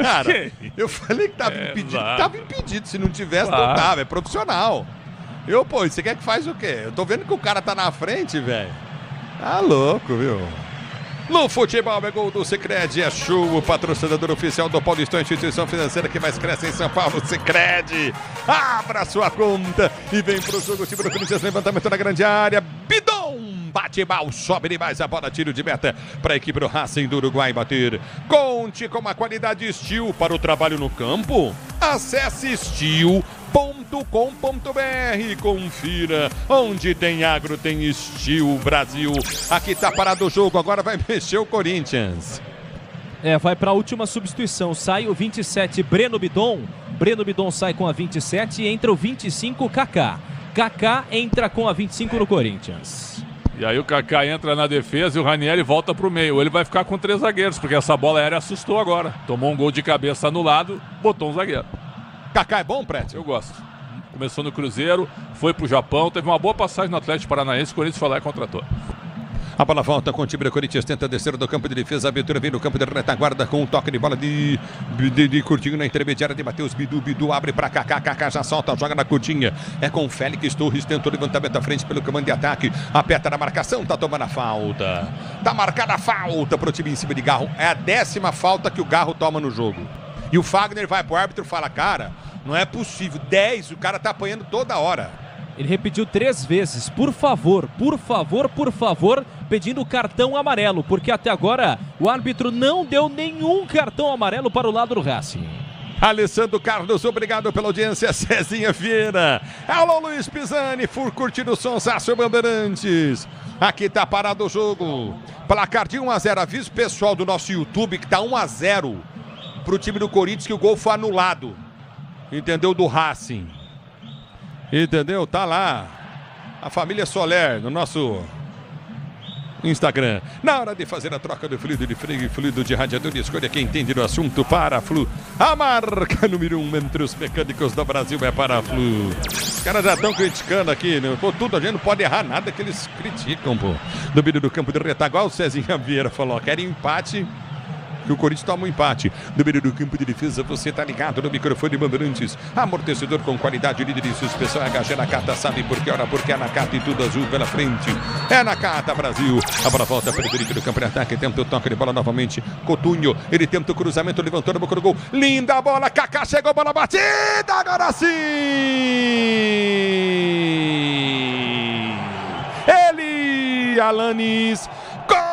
Cara, eu falei que tava impedido. Tava impedido. Se não tivesse, não tava. É profissional. Você quer que faz o quê? Eu tô vendo que o cara tá na frente, velho. Tá louco, viu? No futebol é gol do Sicredi, é show, o patrocinador oficial do Paulistão, a instituição financeira que mais cresce em São Paulo. Sicredi, abra sua conta e vem pro jogo. O time do Corinthians, levantamento na grande área, Bidon, bate mal, sobe demais a bola, tiro de meta para a equipe do Racing do Uruguai bater. Conte com a qualidade Steel para o trabalho no campo. Acesse Steel.com.br, confira, onde tem agro tem Steel Brasil. Aqui tá parado o jogo, agora vai mexer o Corinthians. Vai para a última substituição, sai o 27 Breno Bidon sai com a 27 e entra o 25 Kaká entra com a 25 no Corinthians. E aí o Kaká entra na defesa e o Ranieri volta pro meio. Ele vai ficar com 3 zagueiros, porque essa bola aérea assustou agora. Tomou um gol de cabeça anulado, botou um zagueiro. Kaká é bom, Prédio? Eu gosto. Começou no Cruzeiro, foi pro Japão, teve uma boa passagem no Atlético Paranaense, o Corinthians foi lá e contratou. A bola volta com o time do Corinthians, tenta descer do campo de defesa, a abertura vem no campo de retaguarda com um toque de bola de Coutinho na intermediária de Matheus Bidu abre para Kaká já solta, joga na curtinha, é com o Félix Torres, tentou o levantamento à frente pelo comando de ataque, aperta na marcação, tá tomando a falta, tá marcada a falta pro time em cima de Garro, é a 10ª falta que o Garro toma no jogo, e o Fagner vai pro árbitro e fala, cara, não é possível, 10, o cara tá apanhando toda hora. Ele repetiu 3 vezes, por favor, pedindo cartão amarelo, porque até agora o árbitro não deu nenhum cartão amarelo para o lado do Racing. Alessandro Carlos, obrigado pela audiência, Cezinha Vieira, alô Luiz Pisani, curtindo o Sonsaço Bandeirantes, aqui tá parado o jogo, placar de 1-0, aviso pessoal do nosso YouTube que tá 1-0 pro time do Corinthians, que o gol foi anulado, entendeu, do Racing. Entendeu? Tá lá a família Soler no nosso Instagram. Na hora de fazer a troca do fluido de freio e fluido de radiador, escolha quem entende do assunto. Paraflu, a marca número 1 entre os mecânicos do Brasil é Paraflu. Os caras já estão criticando aqui, né? Pô, tudo, a gente não pode errar nada que eles criticam, pô. No meio do campo de retaguarda, o Cezinha Vieira falou, querem empate, que o Corinthians toma um empate. No meio do campo de defesa, você tá ligado no microfone Bandeirantes. Amortecedor com qualidade, líder de suspensão, HG Nakata, sabe por que hora? Porque é Nakata e tudo azul pela frente. É Nakata, Brasil. A bola volta para o direito do campo de ataque, tenta o toque de bola novamente. Coutinho, ele tenta o cruzamento, levantou na boca do gol. Linda a bola, Kaká chegou, bola batida, agora sim! Ele, Alanis, gol!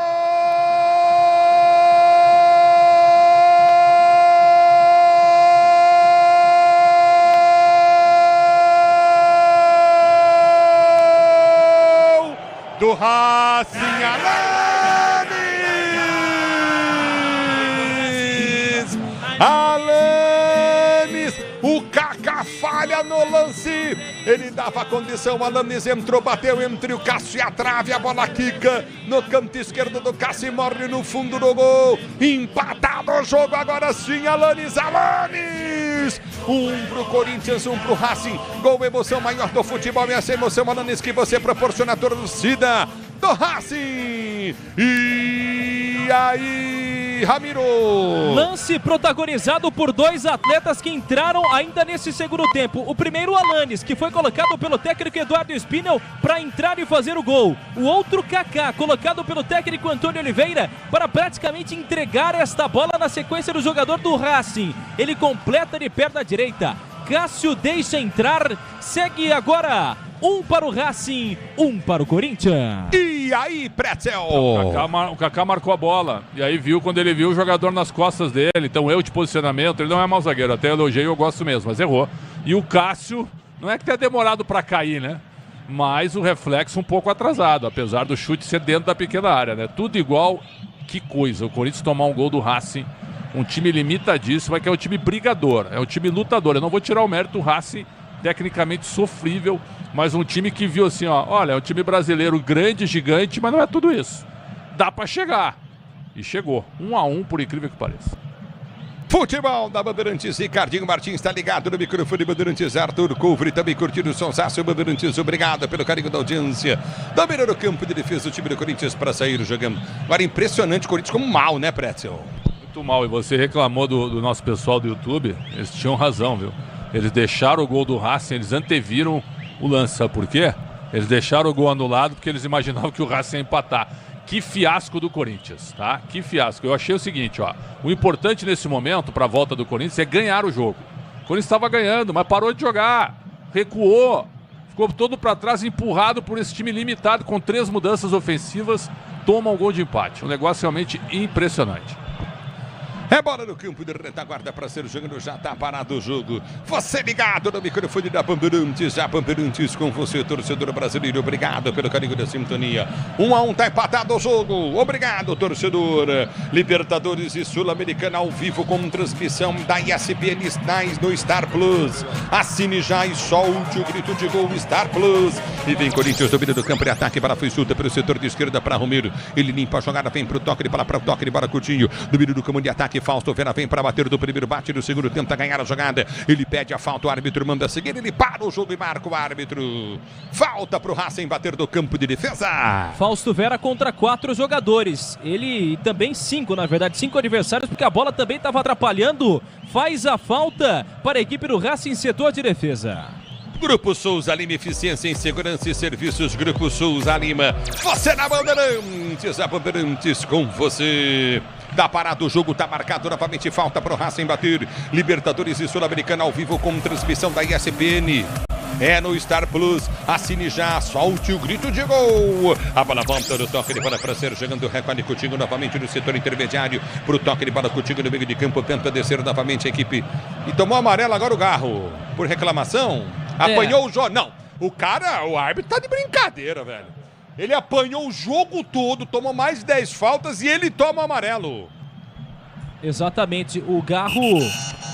Do Racing, Alanis, o Kaká falha no lance, ele dava condição, Alanis entrou, bateu entre o Cássio e a trave, a bola quica no canto esquerdo do Cássio e morre no fundo do gol, empatado o jogo, agora sim, Alanis, um pro Corinthians, um pro Racing, gol, emoção maior do futebol, e essa emoção, Alanis, que você proporciona a torcida do Racing. E aí, Ramiro? Lance protagonizado por 2 atletas que entraram ainda nesse segundo tempo. O primeiro, Alanis, que foi colocado pelo técnico Eduardo Spinel para entrar e fazer o gol. O outro, Kaká, colocado pelo técnico Antônio Oliveira para praticamente entregar esta bola na sequência do jogador do Racing. Ele completa de perna direita. Cássio deixa entrar. Segue agora. 1 para o Racing, 1 para o Corinthians. E aí, Pretzel? O Kaká marcou a bola. E aí viu, quando ele viu o jogador nas costas dele. Então erro de posicionamento, ele não é mau zagueiro. Até elogiei, eu gosto mesmo, mas errou. E o Cássio, não é que tenha demorado para cair, né? Mas o reflexo um pouco atrasado, apesar do chute ser dentro da pequena área, né? Tudo igual, que coisa. O Corinthians tomar um gol do Racing. Um time limitadíssimo, é que é um time brigador, é um time lutador. Eu não vou tirar o mérito do Racing, tecnicamente sofrível, mas um time que viu assim, ó, olha, é um time brasileiro grande, gigante, mas não é tudo isso. Dá pra chegar. E chegou. 1-1, por incrível que pareça. Futebol da Bandeirantes, Ricardinho Martins está ligado no microfone Bandeirantes, Arthur Couvre também curtindo o Sonsaço Bandeirantes, obrigado pelo carinho da audiência. Domina no campo de defesa o time do Corinthians para sair jogando. Agora impressionante, o Corinthians como mal, né, Pretzel? Muito mal, e você reclamou do nosso pessoal do YouTube, eles tinham razão, viu? Eles deixaram o gol do Racing, eles anteviram o lance, sabe por quê? Eles deixaram o gol anulado porque eles imaginavam que o Racing ia empatar. Que fiasco do Corinthians, tá? Que fiasco. Eu achei o seguinte, ó. O importante nesse momento, para a volta do Corinthians, é ganhar o jogo. O Corinthians estava ganhando, mas parou de jogar. Recuou. Ficou todo para trás, empurrado por esse time limitado, com 3 mudanças ofensivas. Toma um gol de empate. Um negócio realmente impressionante. É bola no campo de retaguarda para ser jogando, já tá parado o jogo. Você ligado no microfone da Bandeirantes, a Bandeirantes com você, torcedor brasileiro. Obrigado pelo carinho da sintonia. 1-1, tá empatado o jogo. Obrigado, torcedor. Libertadores e Sul-Americana ao vivo com transmissão da ESPN no Star Plus. Assine já e solte o grito de gol Star Plus. E vem Corinthians, domínio do campo de ataque, para foi solta pelo setor de esquerda para Romero. Ele limpa a jogada, vem pro toque de bola, para o toque de bola, Coutinho. Domínio do campo de ataque. ataque. Fausto Vera vem para bater do primeiro bate, do segundo tenta ganhar a jogada. Ele pede a falta, o árbitro manda seguir, ele para o jogo e marca o árbitro. Falta para o Racing bater do campo de defesa. Fausto Vera contra 4 jogadores. Ele também 5, na verdade, 5 adversários, porque a bola também estava atrapalhando. Faz a falta para a equipe do Racing, setor de defesa. Grupo Souza Lima, eficiência em segurança e serviços. Grupo Souza Lima, você na Bandeirantes, a Bandeirantes com você. Tá parado o jogo, tá marcado novamente, falta pro Racing bater. Libertadores e Sul-Americana ao vivo com transmissão da ESPN. É no Star Plus, assine já, solte o grito de gol. A bola volta do toque de bola para ser jogando o Recolhe Coutinho novamente no setor intermediário. Pro toque de bola Coutinho no meio de campo, tenta descer novamente a equipe. E tomou amarelo agora o Garro, por reclamação. Apanhou o jogo. Não, o árbitro tá de brincadeira, velho. Ele apanhou o jogo todo, tomou mais de 10 faltas e ele toma amarelo. Exatamente, o Garro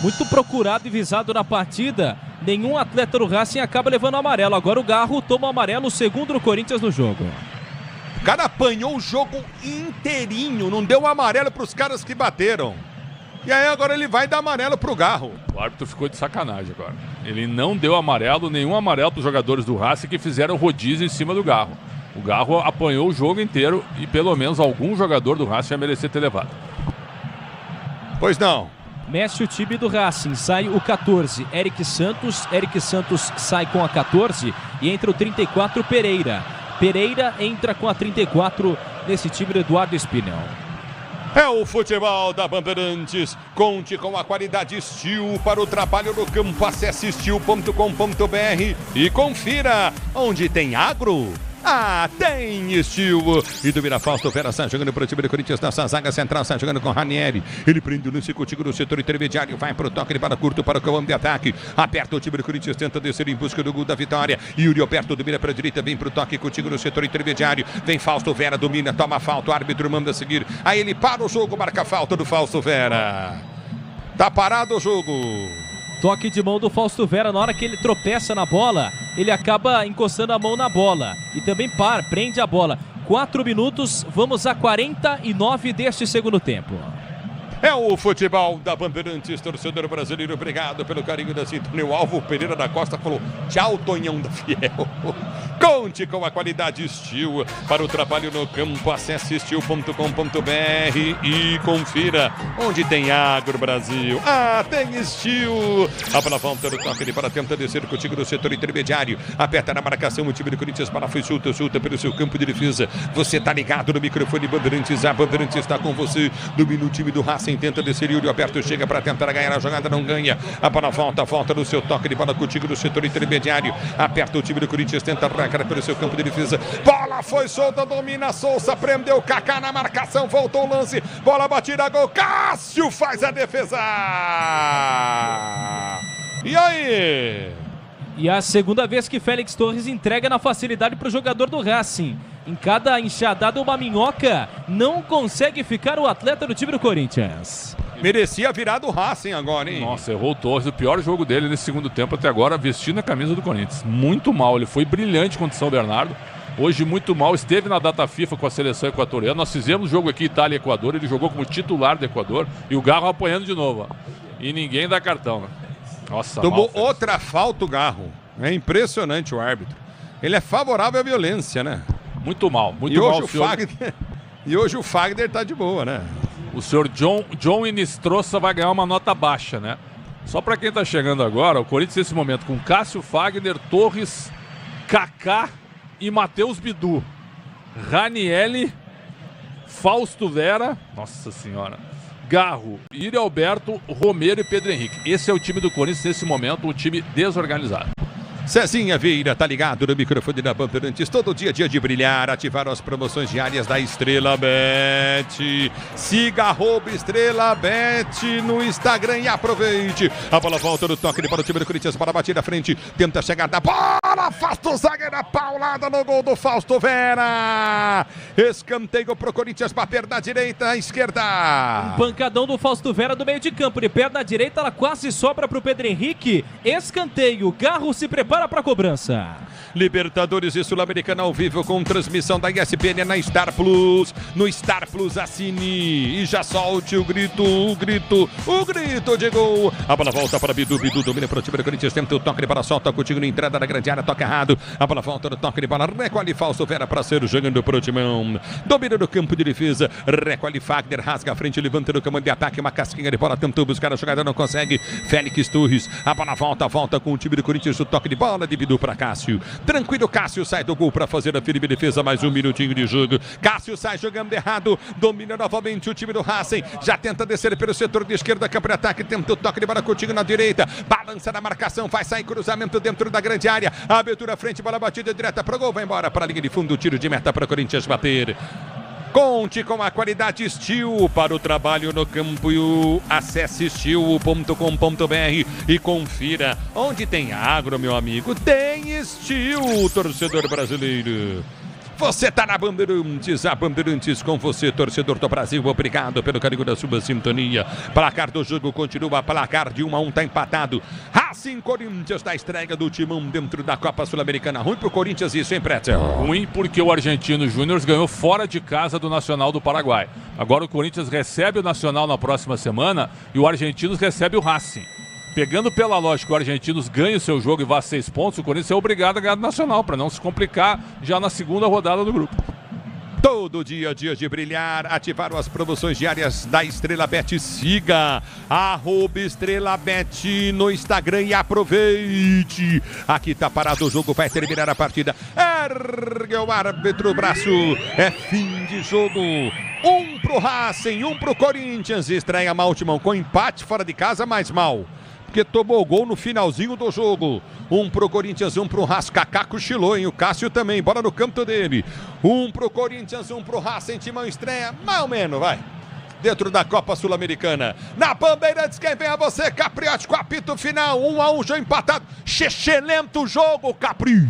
muito procurado e visado na partida. Nenhum atleta do Racing acaba levando amarelo. Agora o Garro toma amarelo, o segundo do Corinthians no jogo. O cara apanhou o jogo inteirinho, não deu amarelo pros caras que bateram. E aí agora ele vai dar amarelo pro Garro. O árbitro ficou de sacanagem agora. Ele não deu amarelo, nenhum amarelo para os jogadores do Racing que fizeram rodízio em cima do Garro. O Garro apanhou o jogo inteiro e pelo menos algum jogador do Racing vai merecer ter levado. Pois não. Mexe o time do Racing, sai o 14, Eric Santos sai com a 14 e entra o 34, Pereira. Pereira entra com a 34 nesse time do Eduardo Espinel. É o futebol da Bandeirantes. Conte com a qualidade Steel para o trabalho no campo. Acesse steel.com.br e confira onde tem agro. Ah, tem Steel. E domina Fausto Vera, está jogando para o time do Corinthians nessa zaga central, está jogando com Ranieri. Ele prende o lance contigo no setor intermediário, vai para o toque de bola curto para o campo de ataque. Aperta o time do Corinthians, tenta descer em busca do gol da vitória. Yuri Alberto domina para a direita, vem para o toque contigo no setor intermediário. Vem Fausto Vera, domina, toma falta, o árbitro manda seguir. Aí ele para o jogo, marca a falta do Fausto Vera. Tá parado o jogo. Toque de mão do Fausto Vera, na hora que ele tropeça na bola, ele acaba encostando a mão na bola e também prende a bola. 4 minutos, vamos a 49 deste segundo tempo. É o futebol da Bandeirantes, torcedor brasileiro, obrigado pelo carinho da sintonia. O Alvo Pereira da Costa falou, tchau, Tonhão da Fiel. Conte com a qualidade Steel para o trabalho no campo. Acesse steel.com.br e confira onde tem agro, Brasil. Ah, tem Steel. A bola volta do toque, ele para tenta descer contigo no setor intermediário. Aperta na marcação, o time do Corinthians para foi solta pelo seu campo de defesa. Você tá ligado no microfone Bandeirantes, a Bandeirantes está com você. Domina o time do Racing, tenta descer, Yuri Alberto chega para tentar ganhar a jogada, não ganha. A bola volta no seu toque de bola contigo no setor intermediário. Aperta o time do Corinthians, tenta arrancar pelo seu campo de defesa. Bola foi solta, domina Souza, prendeu Kaká na marcação, voltou o lance. Bola batida, gol. Cássio faz a defesa. E aí? E a segunda vez que Félix Torres entrega na facilidade para o jogador do Racing. Em cada enxadada, uma minhoca. Não consegue ficar o atleta do time do Corinthians. Merecia virar do Racing agora, hein? Nossa, errou o Torres. O pior jogo dele nesse segundo tempo até agora, vestindo a camisa do Corinthians. Muito mal. Ele foi brilhante contra o São Bernardo. Hoje muito mal. Esteve na data FIFA com a seleção equatoriana. Nós fizemos jogo aqui Itália e Equador. Ele jogou como titular do Equador. E o Garro apanhando de novo. Ó. E ninguém dá cartão, né? Nossa, tomou outra falta o Garro. É impressionante o árbitro. Ele é favorável à violência, né? Muito mal, muito mal. E hoje o Fagner tá de boa, né? O senhor John Inistrosa vai ganhar uma nota baixa, né? Só para quem tá chegando agora, o Corinthians nesse momento com Cássio, Fagner, Torres, Kaká e Matheus Bidu. Ranieri, Fausto Vera, nossa senhora, Garro, Yuri Alberto, Romero e Pedro Henrique. Esse é o time do Corinthians nesse momento, um time desorganizado. Cezinha Vieira, tá ligado no microfone da Bandeirantes. Todo dia de brilhar, ativar as promoções diárias da Estrela Bet. Siga @Estrela Bet no Instagram e aproveite. A bola volta no toque para o time do Corinthians, para a batida à frente. Tenta chegar da bola, Afasta o zagueiro, paulada no gol do Fausto Vera. Escanteio pro Corinthians, bater da direita à esquerda. Um pancadão do Fausto Vera do meio de campo. De pé da direita, ela quase sobra pro Pedro Henrique. Escanteio. Garro se prepara pra cobrança. Libertadores e Sul-Americana ao vivo com transmissão da ESPN na Star Plus. No Star Plus assine e já solte o grito de gol. A bola volta para Bidu domina para o time do Corinthians, tenta o toque de bola, solta contigo na entrada da grande área, toca errado. A bola volta no toque de bola, recolhe Fausto Vera para ser jogando pro Timão. Domina no campo de defesa, recolhe Fagner, rasga a frente, levanta no comando de ataque, uma casquinha de bola, tentou buscar a jogada, não consegue. Félix Torres, a bola volta com o time do Corinthians, o toque de bola de Bidu para Cássio. Tranquilo, Cássio sai do gol para fazer a firme defesa, mais um minutinho de jogo. Cássio sai jogando errado, domina novamente o time do Racing, já tenta descer pelo setor de esquerda, campo de ataque, tenta o toque de bola contigo na direita, balança na marcação, vai sair cruzamento dentro da grande área, abertura frente, bola batida direta pro gol, vai embora para a linha de fundo, tiro de meta para o Corinthians bater. Conte com a qualidade Steel para o trabalho no campo. Acesse steel.com.br e confira. Onde tem agro, meu amigo, tem Steel, torcedor brasileiro. Você tá na Bandeirantes, a Bandeirantes com você, torcedor do Brasil. Obrigado pelo carinho da sua sintonia. Placar do jogo continua, placar de 1-1, tá empatado. Racing Corinthians da estreia do Timão dentro da Copa Sul-Americana. Ruim pro Corinthians isso, hein, Pretzel? Ruim porque o Argentino Júnior ganhou fora de casa do Nacional do Paraguai. Agora o Corinthians recebe o Nacional na próxima semana e o Argentinos recebe o Racing. Pegando pela lógica, o Argentinos ganha o seu jogo e vá a 6 pontos, o Corinthians é obrigado a ganhar do Nacional, para não se complicar já na segunda rodada do grupo. Todo dia de brilhar, ativaram as promoções diárias da Estrela Bet. Siga @EstrelaBet no Instagram e aproveite. Aqui tá parado o jogo, vai terminar a partida. Ergue o árbitro, o braço, é fim de jogo. 1 pro Racing, 1 pro Corinthians. Estreia mal, Timão, com empate fora de casa, mais mal, porque tomou gol no finalzinho do jogo. 1 pro Corinthians, 1 pro Racing. Kaká cochilou, hein? O Cássio também, bola no campo dele. 1 pro Corinthians, 1 pro Racing. Timão estreia, mais ou menos, vai. Dentro da Copa Sul-Americana. Na Bandeirantes, quem vem a você, Capriotti, com apito final. 1-1, já empatado. Chechelento o jogo, Capri.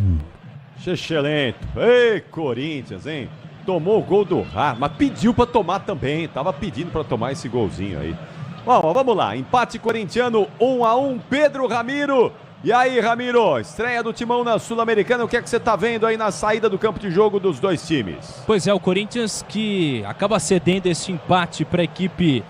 Chechelento. Ei, Corinthians, hein? Tomou o gol do Racing, mas pediu pra tomar também. Tava pedindo pra tomar esse golzinho aí. Bom, vamos lá, empate corintiano, 1-1, Pedro Ramiro. E aí, Ramiro, estreia do Timão na Sul-Americana, o que é que você tá vendo aí na saída do campo de jogo dos dois times? Pois é, o Corinthians que acaba cedendo esse empate para a equipe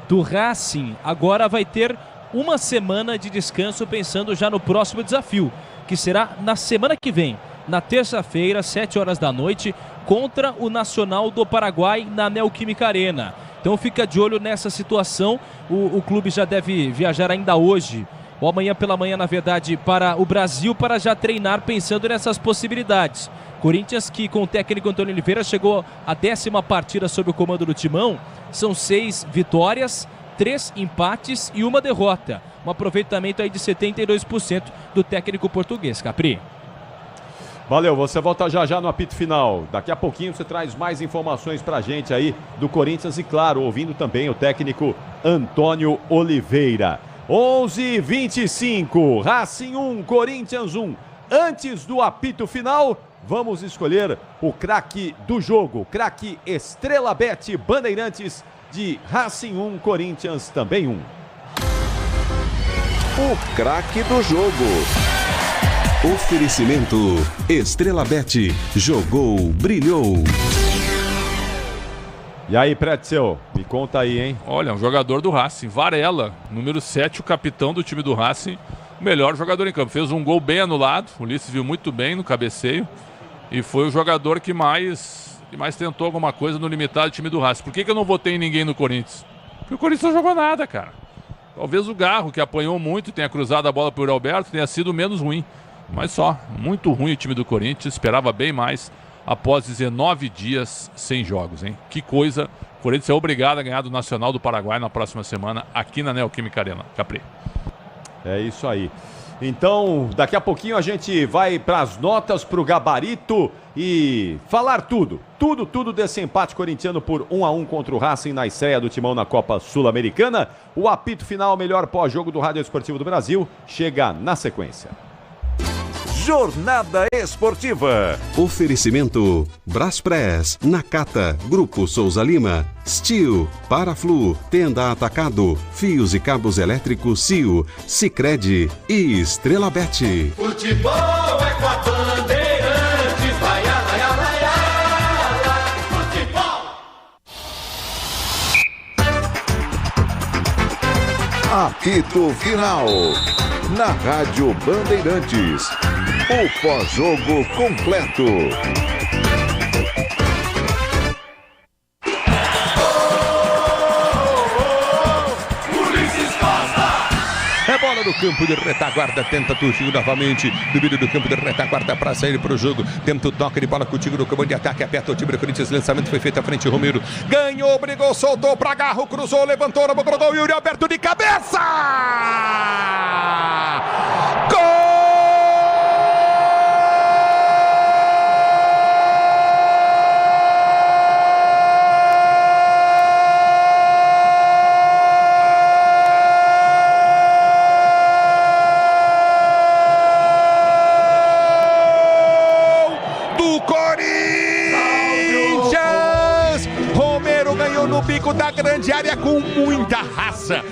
do Racing, agora vai ter uma semana de descanso pensando já no próximo desafio, que será na semana que vem, na terça-feira, 7 horas da noite, contra o Nacional do Paraguai na Neoquímica Arena. Então fica de olho nessa situação, o clube já deve viajar ainda hoje, ou amanhã pela manhã, na verdade, para o Brasil, para já treinar pensando nessas possibilidades. Corinthians que com o técnico Antônio Oliveira chegou à 10ª partida sob o comando do Timão, são 6 vitórias, 3 empates e 1 derrota. Um aproveitamento aí de 72% do técnico português, Capri. Valeu, você volta já no apito final. Daqui a pouquinho você traz mais informações pra gente aí do Corinthians e, claro, ouvindo também o técnico Antônio Oliveira. 11h25, Racing 1, Corinthians 1. Antes do apito final, vamos escolher o craque do jogo. Craque Estrela Bet Bandeirantes de Racing 1, Corinthians também 1. O craque do jogo. Oferecimento Estrela Bet. Jogou, brilhou. E aí, Pretzel, me conta aí, hein? Olha, um jogador do Racing, Varela, número 7, o capitão do time do Racing, o melhor jogador em campo. Fez um gol bem anulado, o Ulisses viu muito bem no cabeceio e foi o jogador que mais tentou alguma coisa no limitado time do Racing. Por que eu não votei em ninguém no Corinthians? Porque o Corinthians não jogou nada, cara. Talvez o Garro, que apanhou muito, tenha cruzado a bola por Alberto, tenha sido menos ruim. Mas só, muito ruim o time do Corinthians, esperava bem mais após 19 dias sem jogos, hein? Que coisa, o Corinthians é obrigado a ganhar do Nacional do Paraguai na próxima semana aqui na Neoquímica Arena. Capri. É isso aí. Então, daqui a pouquinho a gente vai para as notas, para o gabarito e falar tudo desse empate corintiano por 1-1 contra o Racing na estreia do Timão na Copa Sul-Americana. O apito final, melhor pós-jogo do Rádio Esportivo do Brasil, chega na sequência. Jornada Esportiva. Oferecimento Braspress, Nakata, Grupo Souza Lima, Steel, Paraflu, Tenda Atacado, Fios e Cabos Elétricos CIO, Sicredi e Estrela Bet. Futebol é com a Bandeirantes, vai, futebol. Apito Final, na Rádio Bandeirantes. O pós-jogo completo. É bola no campo de retaguarda, tenta Tuxinho novamente, no meio do campo de retaguarda para sair para o jogo, tenta o toque de bola contigo no comando de ataque, aperta o time do Corinthians, lançamento foi feito à frente, Romero ganhou, brigou, soltou para Garro, cruzou, levantou, no gol, Yuri Alberto de cabeça! Gol! No bico da grande área com muita raça,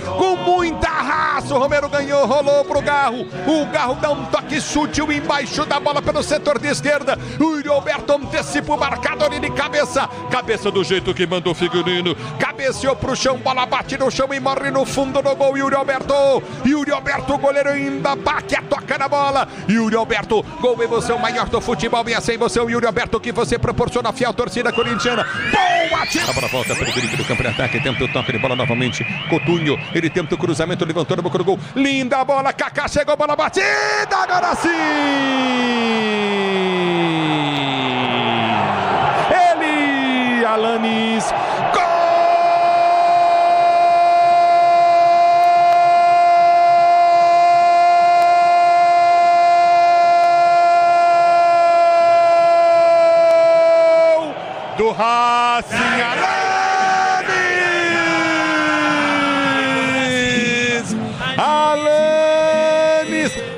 o Romero ganhou, rolou pro Garro, o Garro dá um toque sutil embaixo da bola pelo setor de esquerda, o Yuri Alberto antecipa o marcador de cabeça do jeito que mandou o Figurino, cabeceou pro chão, bola bate no chão e morre no fundo do gol, Yuri Alberto, goleiro ainda bate a toca na bola, Yuri Alberto, gol emoção maior do futebol, e essa emoção, Yuri Alberto, que você proporciona a fiel torcida corintiana, boa, a bola volta para o Felipe do campo de ataque, tenta o toque de bola novamente, Coutinho, ele tenta o cruzamento, levantou no boca do gol, linda bola, Kaká chegou, bola batida, agora sim! Ele, Alanis, gol! Do Racing, Alanis,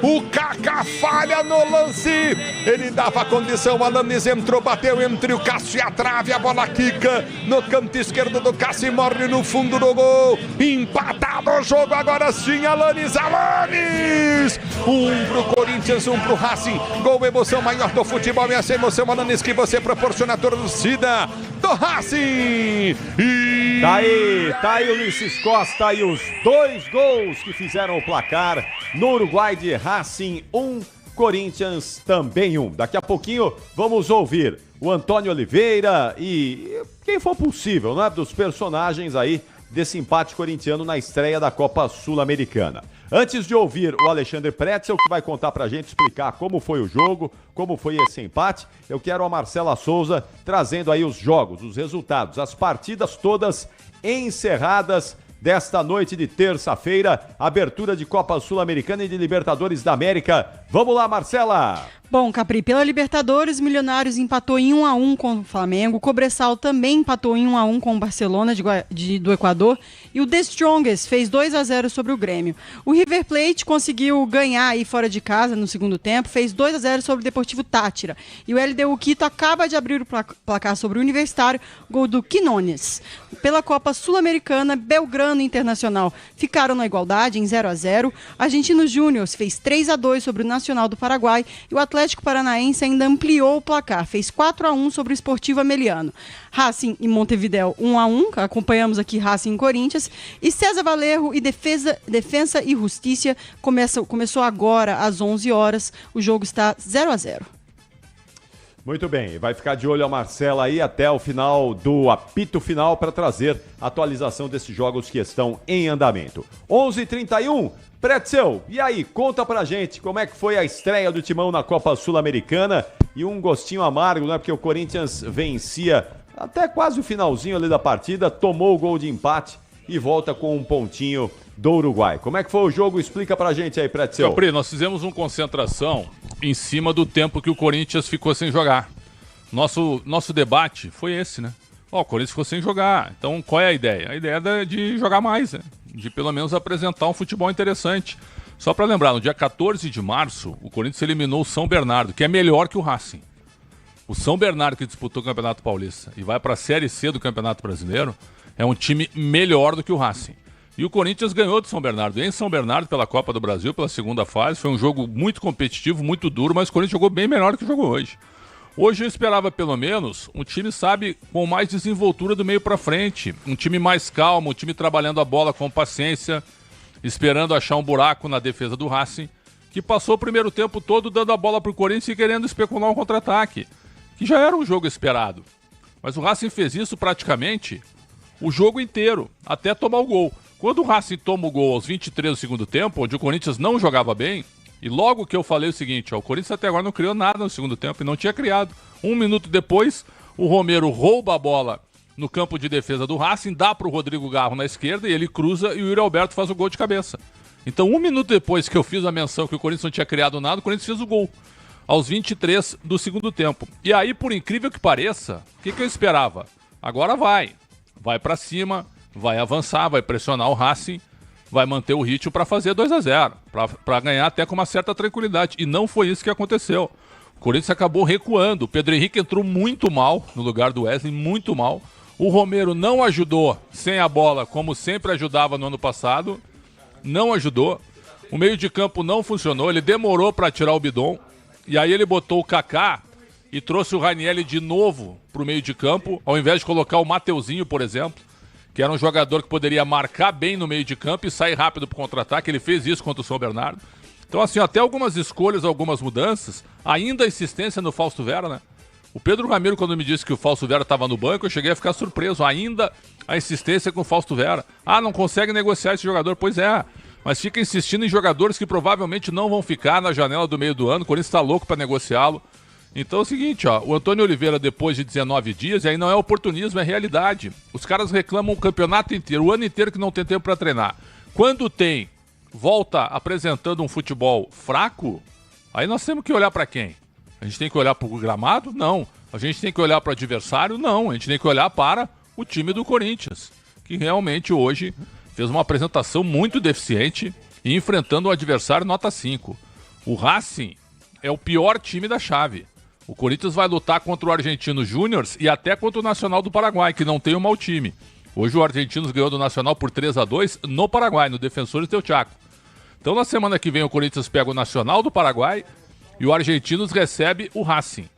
o Kaká falha no lance, ele dava condição, Alanis entrou, bateu entre o Cássio e a trave, a bola quica no canto esquerdo do Cássio e morre no fundo do gol, empatado o jogo, agora sim, Alanis, um pro Corinthians, um pro Racing, gol, emoção maior do futebol, e essa emoção, Alanis, que você proporciona a torcida do Racing. E... Tá aí o Ulisses Costa e os 2 gols que fizeram o placar no Uruguai de Racing 1, Corinthians também 1. Daqui a pouquinho vamos ouvir o Antônio Oliveira e quem for possível, né, dos personagens aí desse empate corintiano na estreia da Copa Sul-Americana. Antes de ouvir o Alexandre Pretzel, que vai contar pra gente, explicar como foi o jogo, como foi esse empate, eu quero a Marcela Souza trazendo aí os jogos, os resultados, as partidas todas encerradas desta noite de terça-feira, abertura de Copa Sul-Americana e de Libertadores da América. Vamos lá, Marcela! Bom, Capri, pela Libertadores, Milionários empatou em 1-1 com o Flamengo, o Cobressal também empatou em 1-1 com o Barcelona do Equador e o The Strongest fez 2-0 sobre o Grêmio. O River Plate conseguiu ganhar aí fora de casa no segundo tempo, fez 2-0 sobre o Deportivo Táchira. E o LDU Quito acaba de abrir o placar sobre o Universitário, gol do Quinones. Pela Copa Sul-Americana, Belgrano e Internacional ficaram na igualdade em 0-0. Argentinos Júniors fez 3-2 sobre o Nacional do Paraguai e o Atlético Paranaense ainda ampliou o placar, fez 4-1 sobre o Sportivo Ameliano. Racing e Montevidéu 1-1, acompanhamos aqui Racing e Corinthians, e César Valerro e Defensa e Justiça começou agora às 11 horas, o jogo está 0-0. Muito bem, vai ficar de olho a Marcela aí até o final do apito final para trazer atualização desses jogos que estão em andamento. 11h31, Pretzel, e aí, conta pra gente como é que foi a estreia do Timão na Copa Sul-Americana e um gostinho amargo, né? Porque o Corinthians vencia até quase o finalzinho ali da partida, tomou o gol de empate e volta com um pontinho do Uruguai. Como é que foi o jogo? Explica pra gente aí, Pretzel. Capri, nós fizemos uma concentração em cima do tempo que o Corinthians ficou sem jogar. Nosso debate foi esse, né? O Corinthians ficou sem jogar. Então, qual é a ideia? A ideia é de jogar mais, né? De pelo menos apresentar um futebol interessante. Só para lembrar, no dia 14 de março, o Corinthians eliminou o São Bernardo, que é melhor que o Racing. O São Bernardo, que disputou o Campeonato Paulista e vai para a Série C do Campeonato Brasileiro, é um time melhor do que o Racing. E o Corinthians ganhou do São Bernardo. Em São Bernardo, pela Copa do Brasil, pela segunda fase. Foi um jogo muito competitivo, muito duro, mas o Corinthians jogou bem melhor do que jogou hoje. Hoje eu esperava, pelo menos, um time, sabe, com mais desenvoltura do meio para frente. Um time mais calmo, um time trabalhando a bola com paciência, esperando achar um buraco na defesa do Racing, que passou o primeiro tempo todo dando a bola para o Corinthians e querendo especular um contra-ataque, que já era um jogo esperado. Mas o Racing fez isso praticamente o jogo inteiro, até tomar o gol. Quando o Racing toma o gol aos 23 do segundo tempo, onde o Corinthians não jogava bem, e logo que eu falei o seguinte, ó, o Corinthians até agora não criou nada no segundo tempo e não tinha criado. 1 minuto depois, o Romero rouba a bola no campo de defesa do Racing, dá para o Rodrigo Garro na esquerda e ele cruza e o Yuri Alberto faz o gol de cabeça. Então 1 minuto depois que eu fiz a menção que o Corinthians não tinha criado nada, o Corinthians fez o gol. Aos 23 do segundo tempo. E aí, por incrível que pareça, o que eu esperava? Agora vai para cima, vai avançar, vai pressionar o Racing, vai manter o ritmo para fazer 2-0, para ganhar até com uma certa tranquilidade. E não foi isso que aconteceu. O Corinthians acabou recuando. O Pedro Henrique entrou muito mal no lugar do Wesley, muito mal. O Romero não ajudou sem a bola, como sempre ajudava no ano passado. Não ajudou. O meio de campo não funcionou, ele demorou para tirar o Bidon. E aí ele botou o Kaká e trouxe o Ranieri de novo para o meio de campo, ao invés de colocar o Mateuzinho, por exemplo, que era um jogador que poderia marcar bem no meio de campo e sair rápido para o contra-ataque. Ele fez isso contra o São Bernardo. Então, assim, até algumas escolhas, algumas mudanças, ainda a insistência no Fausto Vera, né? O Pedro Ramiro, quando me disse que o Fausto Vera estava no banco, eu cheguei a ficar surpreso. Ainda a insistência com o Fausto Vera. Ah, não consegue negociar esse jogador? Pois é, mas fica insistindo em jogadores que provavelmente não vão ficar na janela do meio do ano. O Corinthians está louco para negociá-lo. Então é o seguinte, ó, o Antônio Oliveira, depois de 19 dias, e aí não é oportunismo, é realidade. Os caras reclamam o campeonato inteiro, o ano inteiro que não tem tempo para treinar. Quando tem, volta apresentando um futebol fraco, aí nós temos que olhar para quem? A gente tem que olhar para o gramado? Não. A gente tem que olhar para o adversário? Não. A gente tem que olhar para o time do Corinthians, que realmente hoje fez uma apresentação muito deficiente e enfrentando um adversário nota 5. O Racing é o pior time da chave. O Corinthians vai lutar contra o Argentino Júnior e até contra o Nacional do Paraguai, que não tem um mau time. Hoje o Argentinos ganhou do Nacional por 3-2 no Paraguai, no Defensores del Chaco. Então na semana que vem o Corinthians pega o Nacional do Paraguai e o Argentinos recebe o Racing.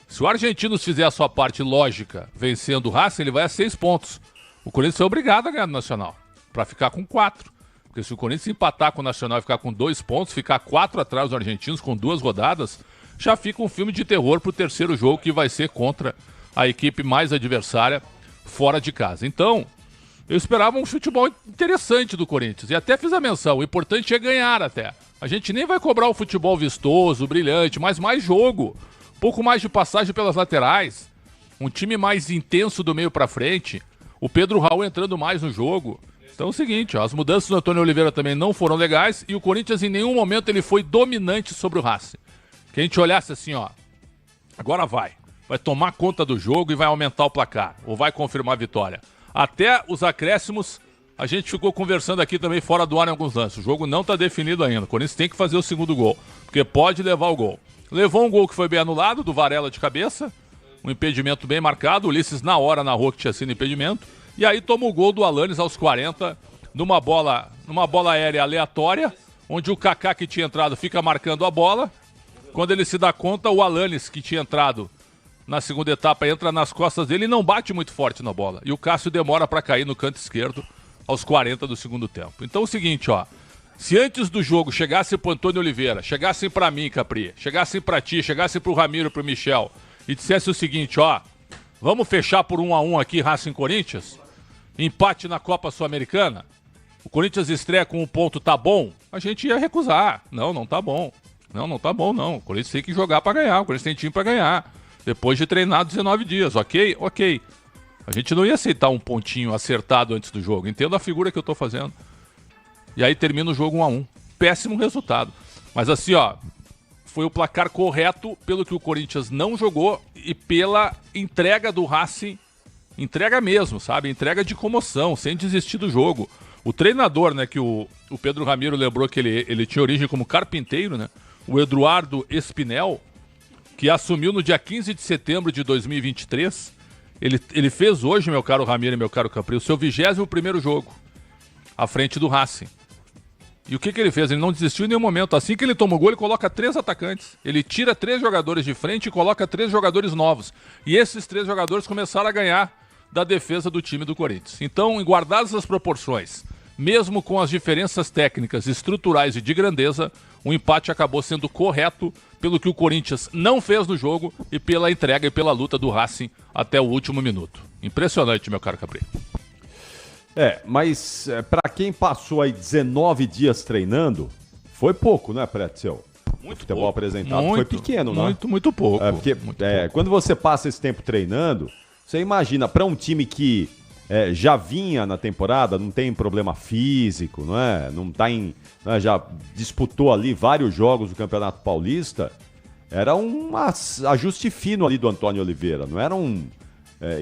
Se o Argentinos fizer a sua parte lógica vencendo o Racing, ele vai a 6 pontos. O Corinthians é obrigado a ganhar no Nacional, para ficar com 4. Porque se o Corinthians empatar com o Nacional e ficar com 2 pontos, ficar 4 atrás dos argentinos com 2 rodadas, já fica um filme de terror para o terceiro jogo, que vai ser contra a equipe mais adversária fora de casa. Então, eu esperava um futebol interessante do Corinthians. E até fiz a menção, o importante é ganhar até. A gente nem vai cobrar o futebol vistoso, brilhante, mas mais jogo. Um pouco mais de passagem pelas laterais. Um time mais intenso do meio para frente. O Pedro Raul entrando mais no jogo. Então é o seguinte, ó, as mudanças do Antônio Oliveira também não foram legais e o Corinthians em nenhum momento ele foi dominante sobre o Racing. Que a gente olhasse assim, ó, agora vai tomar conta do jogo e vai aumentar o placar, ou vai confirmar a vitória. Até os acréscimos, a gente ficou conversando aqui também fora do ar em alguns lances. O jogo não está definido ainda, o Corinthians tem que fazer o segundo gol, porque pode levar o gol. Levou um gol que foi bem anulado, do Varela de cabeça, um impedimento bem marcado, o Ulisses na hora narrou que tinha sido impedimento, e aí toma o gol do Alanes aos 40, numa bola aérea aleatória, onde o Kaká que tinha entrado fica marcando a bola. Quando ele se dá conta, o Alanes, que tinha entrado na segunda etapa, entra nas costas dele e não bate muito forte na bola. E o Cássio demora para cair no canto esquerdo aos 40 do segundo tempo. Então é o seguinte, ó, se antes do jogo chegasse pro Antônio Oliveira, chegassem para mim, Capri, chegassem para ti, chegassem pro Ramiro, pro Michel, e dissesse o seguinte, ó, vamos fechar por 1-1 aqui, Racing Corinthians, empate na Copa Sul-Americana, o Corinthians estreia com 1 ponto, tá bom? A gente ia recusar. Não tá bom. Não tá bom, não. O Corinthians tem que jogar para ganhar. O Corinthians tem time para ganhar. Depois de treinar 19 dias, ok? Ok. A gente não ia aceitar um pontinho acertado antes do jogo. Entendo a figura que eu tô fazendo. E aí termina o jogo 1-1. Péssimo resultado. Mas assim, ó, foi o placar correto pelo que o Corinthians não jogou e pela entrega do Racing. Entrega mesmo, sabe? Entrega de comoção, sem desistir do jogo. O treinador, né, que o Pedro Ramiro lembrou que ele tinha origem como carpinteiro, né? O Eduardo Espinel, que assumiu no dia 15 de setembro de 2023. Ele fez hoje, meu caro Ramiro e meu caro Capri, o seu 21º jogo, à frente do Racing. E o que ele fez? Ele não desistiu em nenhum momento. Assim que ele toma o gol, ele coloca 3 atacantes. Ele tira 3 jogadores de frente e coloca 3 jogadores novos. E esses 3 jogadores começaram a ganhar da defesa do time do Corinthians. Então, guardadas as proporções, mesmo com as diferenças técnicas, estruturais e de grandeza, o empate acabou sendo correto pelo que o Corinthians não fez no jogo e pela entrega e pela luta do Racing até o último minuto. Impressionante, meu caro Capri. Mas para quem passou aí 19 dias treinando, foi pouco, né, Pretzel? Muito futebol pouco. apresentado Muito, foi pequeno, né? Muito pouco. Porque quando você passa esse tempo treinando, você imagina, para um time que já vinha na temporada, não tem problema físico, não é? Não tá já disputou ali vários jogos do Campeonato Paulista, era um ajuste fino ali do Antônio Oliveira, não era um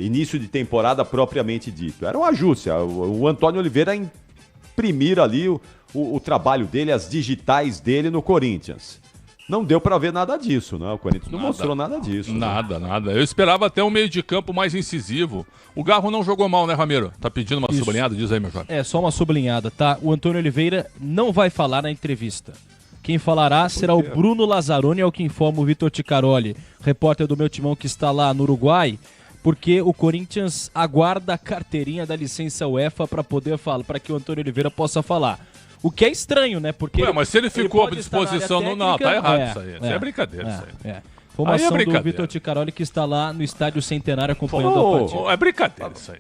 início de temporada propriamente dito, era um ajuste. O Antônio Oliveira imprimir ali o trabalho dele, as digitais dele no Corinthians. Não deu pra ver nada disso, né? O Corinthians não mostrou nada disso. Nada. Eu esperava até um meio de campo mais incisivo. O Garro não jogou mal, né, Ramiro? Tá pedindo uma sublinhada? Diz aí, meu jovem. Só uma sublinhada, tá? O Antônio Oliveira não vai falar na entrevista. Quem falará será o Bruno Lazzaroni, é o que informa o Vitor Ticaroli, repórter do Meu Timão que está lá no Uruguai, porque o Corinthians aguarda a carteirinha da licença UEFA para poder falar, para que o Antônio Oliveira possa falar. O que é estranho, né? Porque mas se ele ficou à disposição, não, tá errado isso aí. Isso é brincadeira. Isso aí. Informação do Vitor Ticaroli, que está lá no Estádio Centenário acompanhando a partida. É brincadeira isso aí.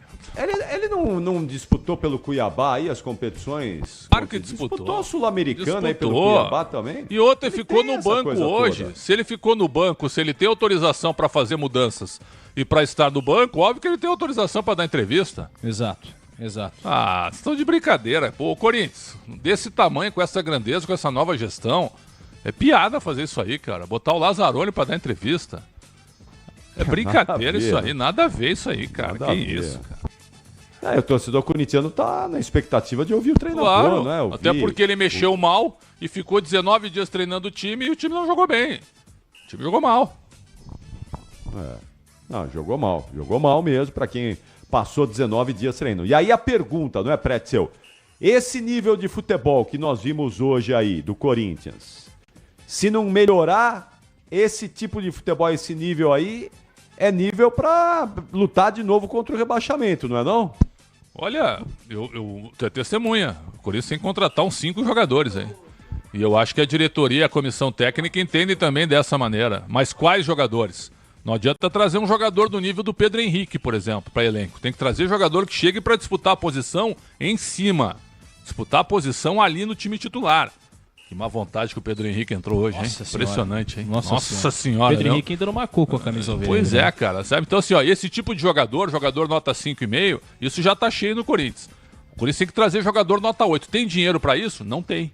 Ele não disputou pelo Cuiabá aí as competições? Claro que disputou. Disputou a Sul-Americana aí pelo Cuiabá também? E outra, ele ficou no banco hoje. Toda. Se ele ficou no banco, se ele tem autorização para fazer mudanças e para estar no banco, óbvio que ele tem autorização para dar entrevista. Exato. Vocês estão de brincadeira. Pô, o Corinthians, desse tamanho, com essa grandeza, com essa nova gestão, é piada fazer isso aí, cara. Botar o Lazzaroni para dar entrevista. É brincadeira isso aí, nada a ver isso aí, cara. Que isso, cara. O torcedor corintiano tá na expectativa de ouvir o treinador, né? Até porque ele mexeu mal e ficou 19 dias treinando o time e o time não jogou bem. O time jogou mal. Não, jogou mal mesmo para quem passou 19 dias treinando. E aí a pergunta, não é, Pretzel? Esse nível de futebol que nós vimos hoje aí do Corinthians, se não melhorar esse tipo de futebol, esse nível aí, é nível para lutar de novo contra o rebaixamento, não é não? Olha, eu tenho testemunha. O Corinthians tem que contratar uns 5 jogadores aí. E eu acho que a diretoria e a comissão técnica entendem também dessa maneira. Mas quais jogadores? Não adianta trazer um jogador do nível do Pedro Henrique, por exemplo, para elenco. Tem que trazer jogador que chegue para disputar a posição em cima. Disputar a posição ali no time titular. Que má vontade que o Pedro Henrique entrou hoje, hein? Impressionante, hein? Nossa senhora. Pedro Henrique ainda não marcou com a camisa verde. Pois é, cara. Sabe? Então, assim, esse tipo de jogador nota 5,5, isso já tá cheio no Corinthians. O Corinthians tem que trazer jogador nota 8. Tem dinheiro para isso? Não tem.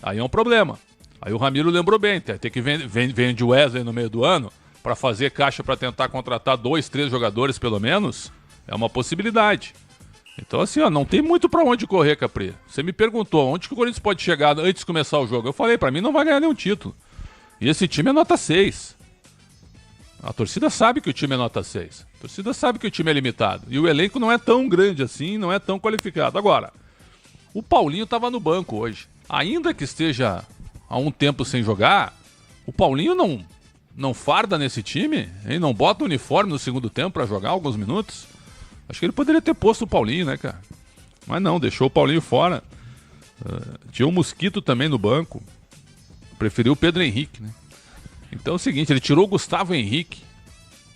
Aí é um problema. Aí o Ramiro lembrou bem. Tem que vende o Wesley no meio do ano para fazer caixa para tentar contratar 2, 3 jogadores pelo menos. É uma possibilidade. Então, assim, não tem muito pra onde correr, Capri. Você me perguntou onde que o Corinthians pode chegar antes de começar o jogo. Eu falei, pra mim não vai ganhar nenhum título. E esse time é nota 6. A torcida sabe que o time é nota 6. A torcida sabe que o time é limitado. E o elenco não é tão grande assim, não é tão qualificado. Agora, o Paulinho tava no banco hoje. Ainda que esteja há um tempo sem jogar, o Paulinho não farda nesse time? Ele não bota o uniforme no segundo tempo pra jogar alguns minutos? Acho que ele poderia ter posto o Paulinho, né, cara? Mas não, deixou o Paulinho fora. Tinha um Mosquito também no banco. Preferiu o Pedro Henrique, né? Então é o seguinte, ele tirou o Gustavo Henrique.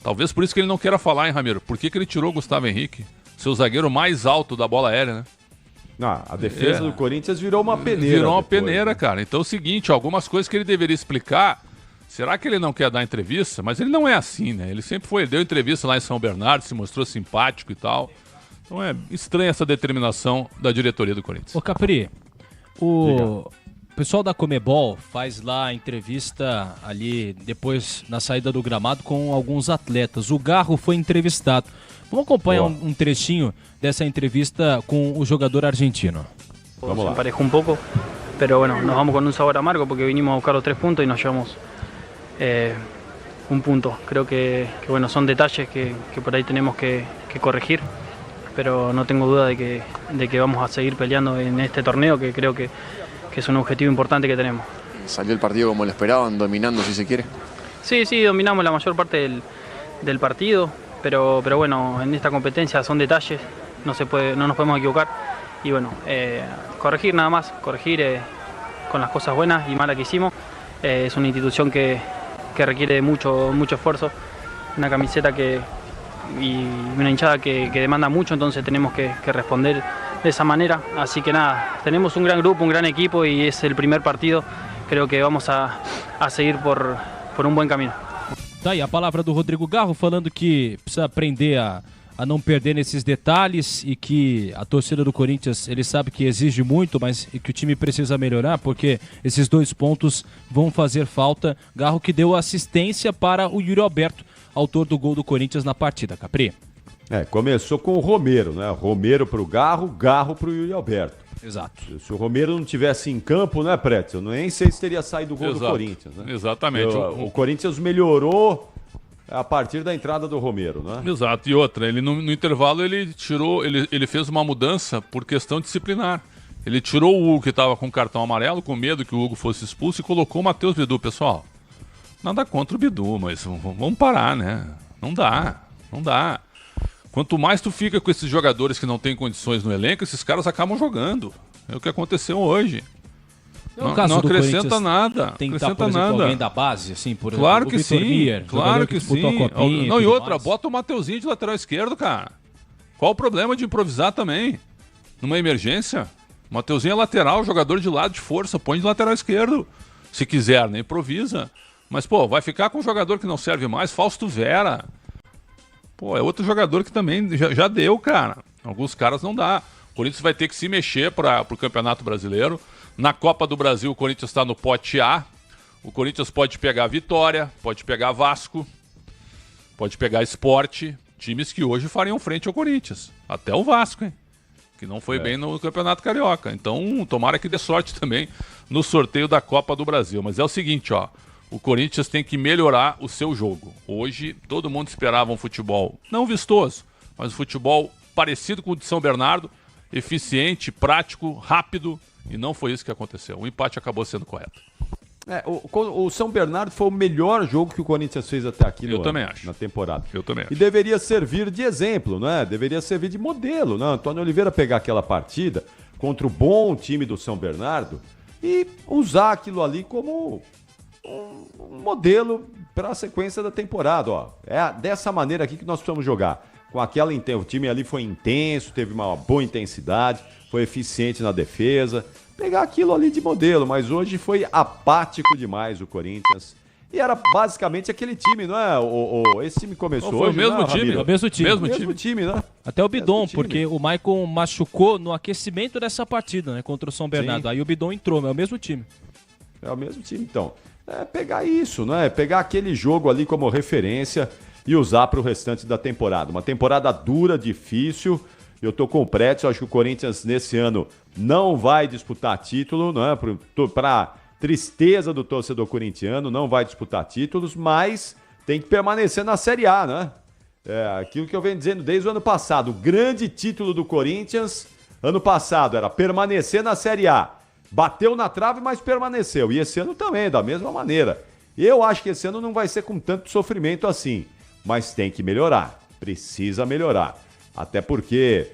Talvez por isso que ele não queira falar, hein, Ramiro? Por que ele tirou o Gustavo Henrique? Seu zagueiro mais alto da bola aérea, né? A defesa do Corinthians virou uma peneira. Virou uma peneira, cara. Então é o seguinte, algumas coisas que ele deveria explicar. Será que ele não quer dar entrevista? Mas ele não é assim, né? Ele sempre foi, deu entrevista lá em São Bernardo, se mostrou simpático e tal. Então é estranha essa determinação da diretoria do Corinthians. Ô Capri, o pessoal da Comebol faz lá a entrevista ali depois na saída do gramado com alguns atletas. O Garro foi entrevistado. Vamos acompanhar um trechinho dessa entrevista com o jogador argentino. Vamos Se lá. emparejó un poco, pero bueno, nos vamos con un sabor amargo porque vinimos a buscar los 3 puntos y nos llevamos un punto. Creo que bueno, son detalles que por ahí tenemos que corregir, pero no tengo duda de que vamos a seguir peleando en este torneo, que creo que es un objetivo importante que tenemos. ¿Salió el partido como lo esperaban, dominando si se quiere? Sí, dominamos la mayor parte del partido, pero bueno, en esta competencia son detalles, no nos podemos equivocar y bueno, corregir nada más, corregir con las cosas buenas y malas que hicimos. Es una institución que requiere mucho esfuerzo, una camiseta y una hinchada que demanda mucho, entonces tenemos que responder de esa manera. Así que nada, tenemos un gran grupo, un gran equipo y es el primer partido. Creo que vamos a seguir por um bom caminho. Tá aí a palavra do Rodrigo Garro falando que precisa aprender a não perder nesses detalhes e que a torcida do Corinthians, ele sabe que exige muito, mas que o time precisa melhorar porque esses 2 pontos vão fazer falta. Garro que deu assistência para o Yuri Alberto, autor do gol do Corinthians na partida, Capri. Começou com o Romero, né? Romero pro Garro, Garro pro Yuri Alberto. Exato. Se o Romero não tivesse em campo, né, Pretzel? Eu nem sei se teria saído o gol do Corinthians, né? Exatamente. O Corinthians melhorou a partir da entrada do Romero, né? Exato. E outra, ele no intervalo ele fez uma mudança por questão disciplinar. Ele tirou o Hugo, que estava com cartão amarelo, com medo que o Hugo fosse expulso, e colocou o Matheus Bidu. Pessoal, nada contra o Bidu, mas vamos parar, né? Não dá. Quanto mais tu fica com esses jogadores que não têm condições no elenco, esses caras acabam jogando. É o que aconteceu hoje. Não acrescenta nada. Tentar, por exemplo, alguém da base, assim, por exemplo, claro que sim. Mier, Claro que sim. Copinha, E outra, mais. bota o Mateuzinho de lateral esquerdo, cara. Qual o problema de improvisar também? Numa emergência? O Mateuzinho é lateral, jogador de lado de força, põe de lateral esquerdo. Se quiser, né? Improvisa. Mas, pô, vai ficar com um jogador que não serve mais, Fausto Vera. Pô, é outro jogador que também já deu, cara. Alguns caras não dá. O Corinthians vai ter que se mexer para o Campeonato Brasileiro. Na Copa do Brasil, o Corinthians está no pote A. O Corinthians pode pegar Vitória, pode pegar Vasco, pode pegar Sport. Times que hoje fariam frente ao Corinthians. Até o Vasco, hein? Que não foi bem no Campeonato Carioca. Então, tomara que dê sorte também no sorteio da Copa do Brasil. Mas é o seguinte, ó. O Corinthians tem que melhorar o seu jogo. Hoje, todo mundo esperava um futebol não vistoso, mas um futebol parecido com o de São Bernardo, eficiente, prático, rápido, e não foi isso que aconteceu. O empate acabou sendo correto. O São Bernardo foi o melhor jogo que o Corinthians fez até aqui na temporada. Eu também acho. E deveria servir de exemplo, né? Deveria servir de modelo, né? Antônio Oliveira pegar aquela partida contra o bom time do São Bernardo e usar aquilo ali como um modelo para a sequência da temporada, ó. É dessa maneira aqui que nós precisamos jogar. Com aquela o time ali foi intenso, teve uma boa intensidade, foi eficiente na defesa. Pegar aquilo ali de modelo, mas hoje foi apático demais o Corinthians. E era basicamente aquele time, não é? Esse time começou foi hoje, o mesmo não é, time, Ramiro? o mesmo time. Mesmo time, né? Até o Bidon, porque o Maicon machucou no aquecimento dessa partida, né? Contra o São Bernardo. Sim. Aí o Bidon entrou, é o mesmo time. É o mesmo time, então. É pegar isso, né? Pegar aquele jogo ali como referência e usar para o restante da temporada. Uma temporada dura, difícil. Eu tô com o Pretzel, acho que o Corinthians nesse ano não vai disputar título, né? Para tristeza do torcedor corintiano, não vai disputar títulos, mas tem que permanecer na Série A, né? É aquilo que eu venho dizendo desde o ano passado. O grande título do Corinthians, ano passado, era permanecer na Série A. Bateu na trave, mas permaneceu. E esse ano também, da mesma maneira. Eu acho que esse ano não vai ser com tanto sofrimento assim, mas tem que melhorar. Precisa melhorar. Até porque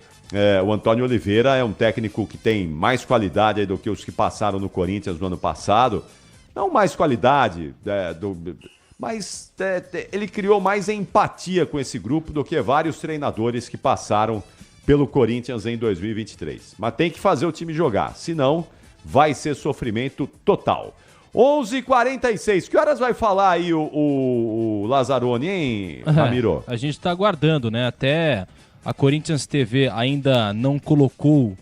o Antônio Oliveira é um técnico que tem mais qualidade aí do que os que passaram no Corinthians no ano passado. Não mais qualidade, mas ele criou mais empatia com esse grupo do que vários treinadores que passaram pelo Corinthians em 2023. Mas tem que fazer o time jogar, senão vai ser sofrimento total. 11h46, que horas vai falar aí o Lazzaroni, hein, Ramiro? A gente tá aguardando, né? Até a Corinthians TV ainda não colocou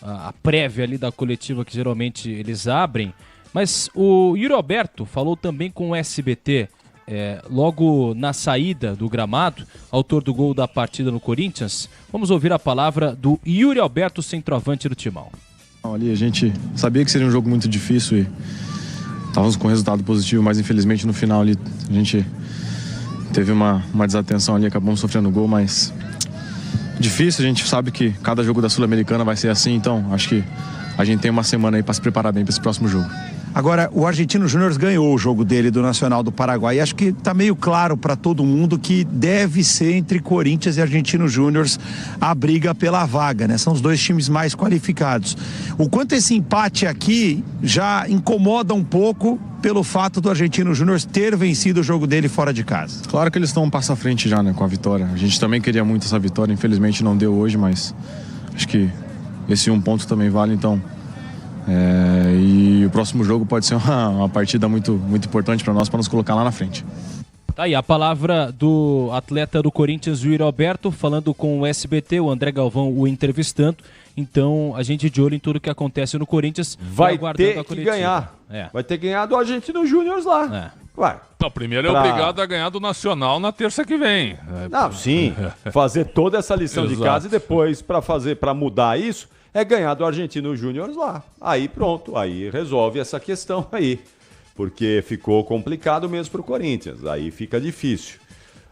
a prévia ali da coletiva que geralmente eles abrem, mas o Yuri Alberto falou também com o SBT logo na saída do gramado, autor do gol da partida no Corinthians. Vamos ouvir a palavra do Yuri Alberto, centroavante do Timão. Ali a gente sabia que seria um jogo muito difícil e estávamos com resultado positivo, mas infelizmente no final ali a gente teve uma desatenção ali, acabamos sofrendo gol, mas difícil, a gente sabe que cada jogo da Sul-Americana vai ser assim, então acho que a gente tem uma semana aí para se preparar bem para esse próximo jogo. Agora, o Argentino Júnior ganhou o jogo dele do Nacional do Paraguai. Acho que está meio claro para todo mundo que deve ser entre Corinthians e Argentino Júnior a briga pela vaga, né? São os dois times mais qualificados. O quanto esse empate aqui já incomoda um pouco pelo fato do Argentino Júnior ter vencido o jogo dele fora de casa. Claro que eles estão um passo à frente já, né, com a vitória. A gente também queria muito essa vitória, infelizmente não deu hoje, mas acho que esse 1 ponto também vale, então. E o próximo jogo pode ser uma partida muito, muito importante para nós, para nos colocar lá na frente. Tá aí a palavra do atleta do Corinthians, o Yuri Alberto, falando com o SBT, o André Galvão o entrevistando. Então, a gente de olho em tudo que acontece no Corinthians. Vai ter que ganhar. Vai ter que ganhar do Argentino Júnior lá. Vai. Não, primeiro é obrigado a ganhar do Nacional na terça que vem. Não, sim. Fazer toda essa lição de casa e depois, para mudar isso, é ganhar do Argentino Júnior lá. Aí pronto, aí resolve essa questão aí. Porque ficou complicado mesmo pro Corinthians. Aí fica difícil.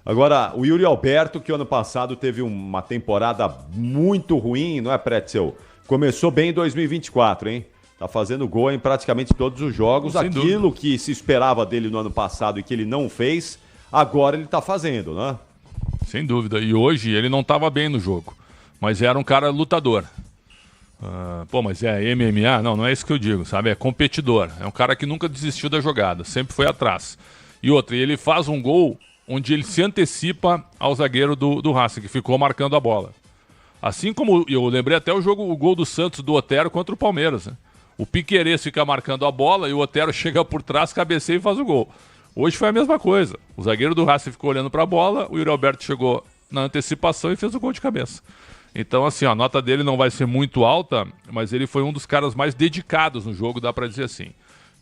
Agora, o Yuri Alberto, que ano passado teve uma temporada muito ruim, não é, Pretzel? Começou bem em 2024, hein? Tá fazendo gol em praticamente todos os jogos. Sem Aquilo dúvida. que se esperava dele no ano passado e que ele não fez, agora ele tá fazendo, né? Sem dúvida. E hoje ele não estava bem no jogo. Mas era um cara lutador. Mas é MMA? Não é isso que eu digo, sabe? É competidor. É um cara que nunca desistiu da jogada. Sempre foi atrás. E outra, ele faz um gol onde ele se antecipa ao zagueiro do Racing, que ficou marcando a bola. Assim como eu lembrei até o gol do Santos, do Otero contra o Palmeiras, né? O Piquerez fica marcando a bola e o Otero chega por trás, cabeceia e faz o gol. Hoje foi a mesma coisa. O zagueiro do Racing ficou olhando para a bola, o Yuri Alberto chegou na antecipação e fez o gol de cabeça. Então, assim, a nota dele não vai ser muito alta, mas ele foi um dos caras mais dedicados no jogo, dá para dizer assim.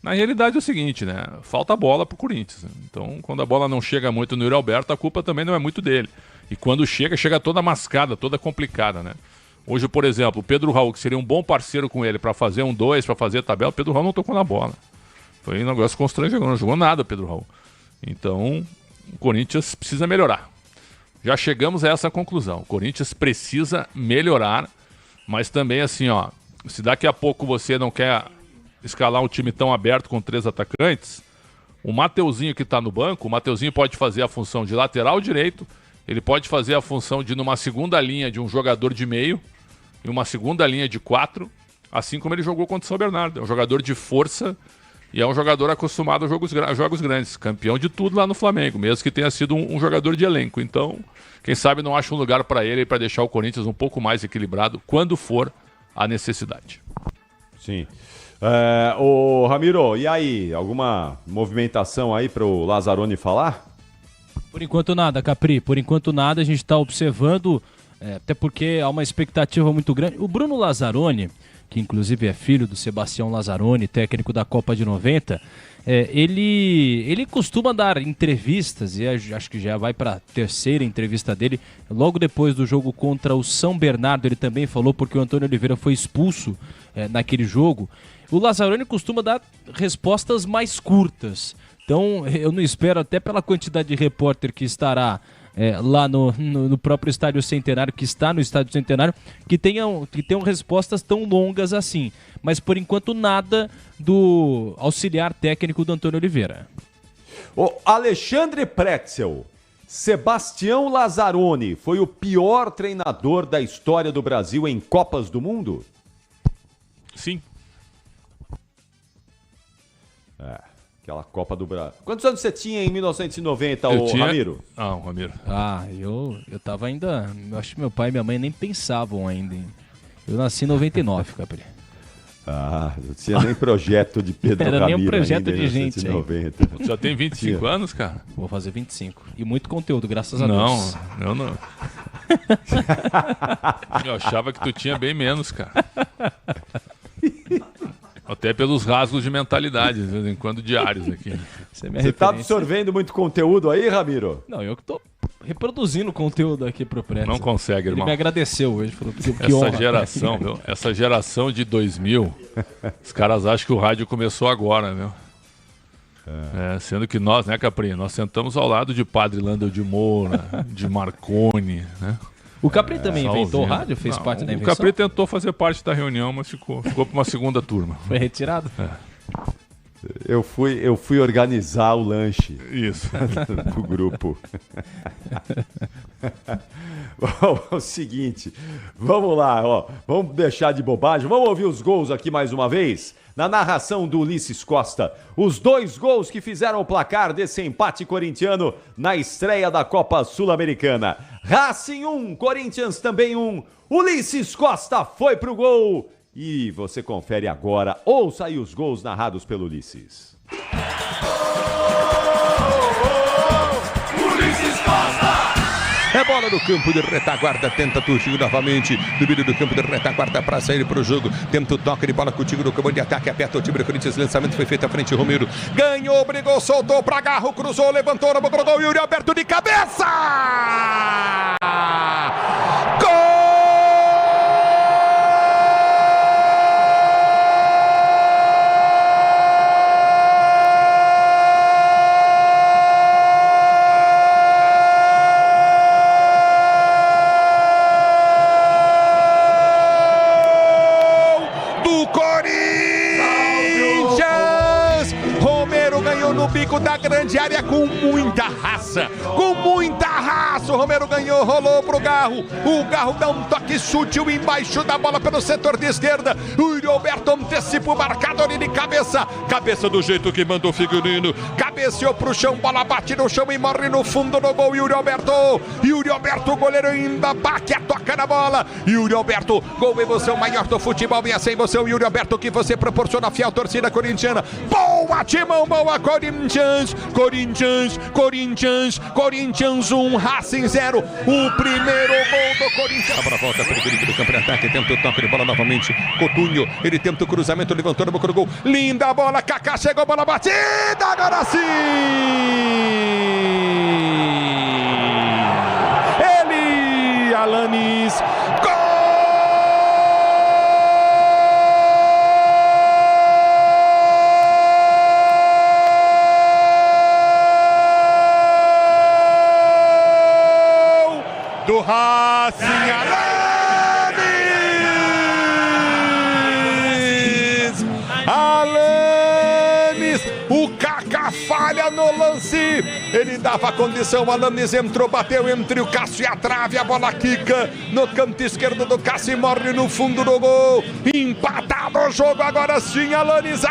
Na realidade é o seguinte, né? Falta bola pro Corinthians. Né? Então, quando a bola não chega muito no Yuri Alberto, a culpa também não é muito dele. E quando chega toda mascada, toda complicada, né? Hoje, por exemplo, o Pedro Raul, que seria um bom parceiro com ele para fazer 1-2, para fazer a tabela, o Pedro Raul não tocou na bola. Foi um negócio constrangedor, não jogou nada o Pedro Raul. Então, o Corinthians precisa melhorar. Já chegamos a essa conclusão. O Corinthians precisa melhorar, mas também assim, ó, se daqui a pouco você não quer escalar um time tão aberto com 3 atacantes, o Mateuzinho que está no banco, o Mateuzinho pode fazer a função de lateral direito, ele pode fazer a função de numa segunda linha de um jogador de meio e uma segunda linha de 4, assim como ele jogou contra o São Bernardo. É um jogador de força e é um jogador acostumado a jogos grandes, campeão de tudo lá no Flamengo, mesmo que tenha sido um jogador de elenco. Então, quem sabe não acha um lugar para ele para deixar o Corinthians um pouco mais equilibrado quando for a necessidade. Sim. Ô Ramiro, e aí? Alguma movimentação aí para o Lazzaroni falar? Por enquanto nada, Capri. Por enquanto nada, a gente está observando, até porque há uma expectativa muito grande. O Bruno Lazzaroni, que inclusive é filho do Sebastião Lazzaroni, técnico da Copa de 90, ele costuma dar entrevistas, e acho que já vai para a terceira entrevista dele, logo depois do jogo contra o São Bernardo. Ele também falou porque o Antônio Oliveira foi expulso naquele jogo. O Lazzaroni costuma dar respostas mais curtas, então eu não espero, até pela quantidade de repórter que estará lá no próprio Estádio Centenário, que está no Estádio Centenário, que tenham respostas tão longas assim. Mas por enquanto nada do auxiliar técnico do Antônio Oliveira. O Alexandre Pretzel, Sebastião Lazzaroni foi o pior treinador da história do Brasil em Copas do Mundo? Sim. Aquela Copa do Brasil. Quantos anos você tinha em 1990, Ramiro? Ah, o Ramiro. Eu tava ainda... Eu acho que meu pai e minha mãe nem pensavam ainda. Eu nasci em 99, Capri. Não tinha nem projeto de Pedro Ramiro. Era nem um projeto ainda, de gente. Você já tem 25 anos, cara? Vou fazer 25. E muito conteúdo, graças a Deus. Não. Eu achava que tu tinha bem menos, cara. Até pelos rasgos de mentalidade, de vez em quando diários aqui. Você tá absorvendo muito conteúdo aí, Ramiro? Não, eu que tô reproduzindo o conteúdo aqui pro Pretzel. Não consegue, irmão. Ele me agradeceu hoje. Falou que Essa honra. geração, viu? Essa geração de 2000, os caras acham que o rádio começou agora, viu? Sendo que nós, né, Capri? Nós sentamos ao lado de Padre Landel de Moura, de Marconi, né? O Capri também inventou o rádio? Fez parte da invenção? O Capri tentou fazer parte da reunião, mas ficou para uma segunda turma. Foi retirado? Eu fui organizar o lanche. Isso. Do grupo. Bom, é o seguinte, vamos lá, ó. Vamos deixar de bobagem. Vamos ouvir os gols aqui mais uma vez. Na narração do Ulisses Costa, os 2 gols que fizeram o placar desse empate corintiano na estreia da Copa Sul-Americana. Racing 1, Corinthians também 1. Ulisses Costa foi pro gol. E você confere agora, ouça aí os gols narrados pelo Ulisses. Ulisses Costa! É bola no campo de retaguarda, tenta Tuxinho novamente, no meio do campo de retaguarda para sair para o jogo, tenta o toque de bola contigo no campo de ataque, aperta o time do Corinthians, lançamento foi feito à frente, Romero ganhou, brigou, soltou para Garro, cruzou, levantou, no gol, Yuri Alberto de cabeça! Gol! Da grande área com muita raça, o Romero ganhou, rolou pro Garro, o Garro dá um toque sutil embaixo da bola pelo setor de esquerda, o Yuri Alberto antecipa o marcador de cabeça do jeito que mandou o Figurino, cabeceou pro chão, bola bate no chão e morre no fundo do gol, Yuri Alberto, goleiro ainda bate a toca na bola, Yuri Alberto, gol emoção maior do futebol, e essa emoção, Yuri Alberto, que você proporciona a fiel torcida corintiana, boa Timão, boa Corinthians 1, Racing 0, o primeiro gol do Corinthians. A bola volta para o perigo do campo de ataque, tenta o toque de bola novamente, Coutinho, ele tenta o cruzamento, levantou no boca do gol, linda bola, Kaká chegou, bola batida, agora sim! Ele, Alanis, gol! Do Racing, Alanis, o Kaká falha no lance, ele dava a condição, Alanis entrou, bateu entre o Cássio e a trave, a bola quica no canto esquerdo do Cássio e morre no fundo do gol, empatado o jogo, agora sim, Alanis,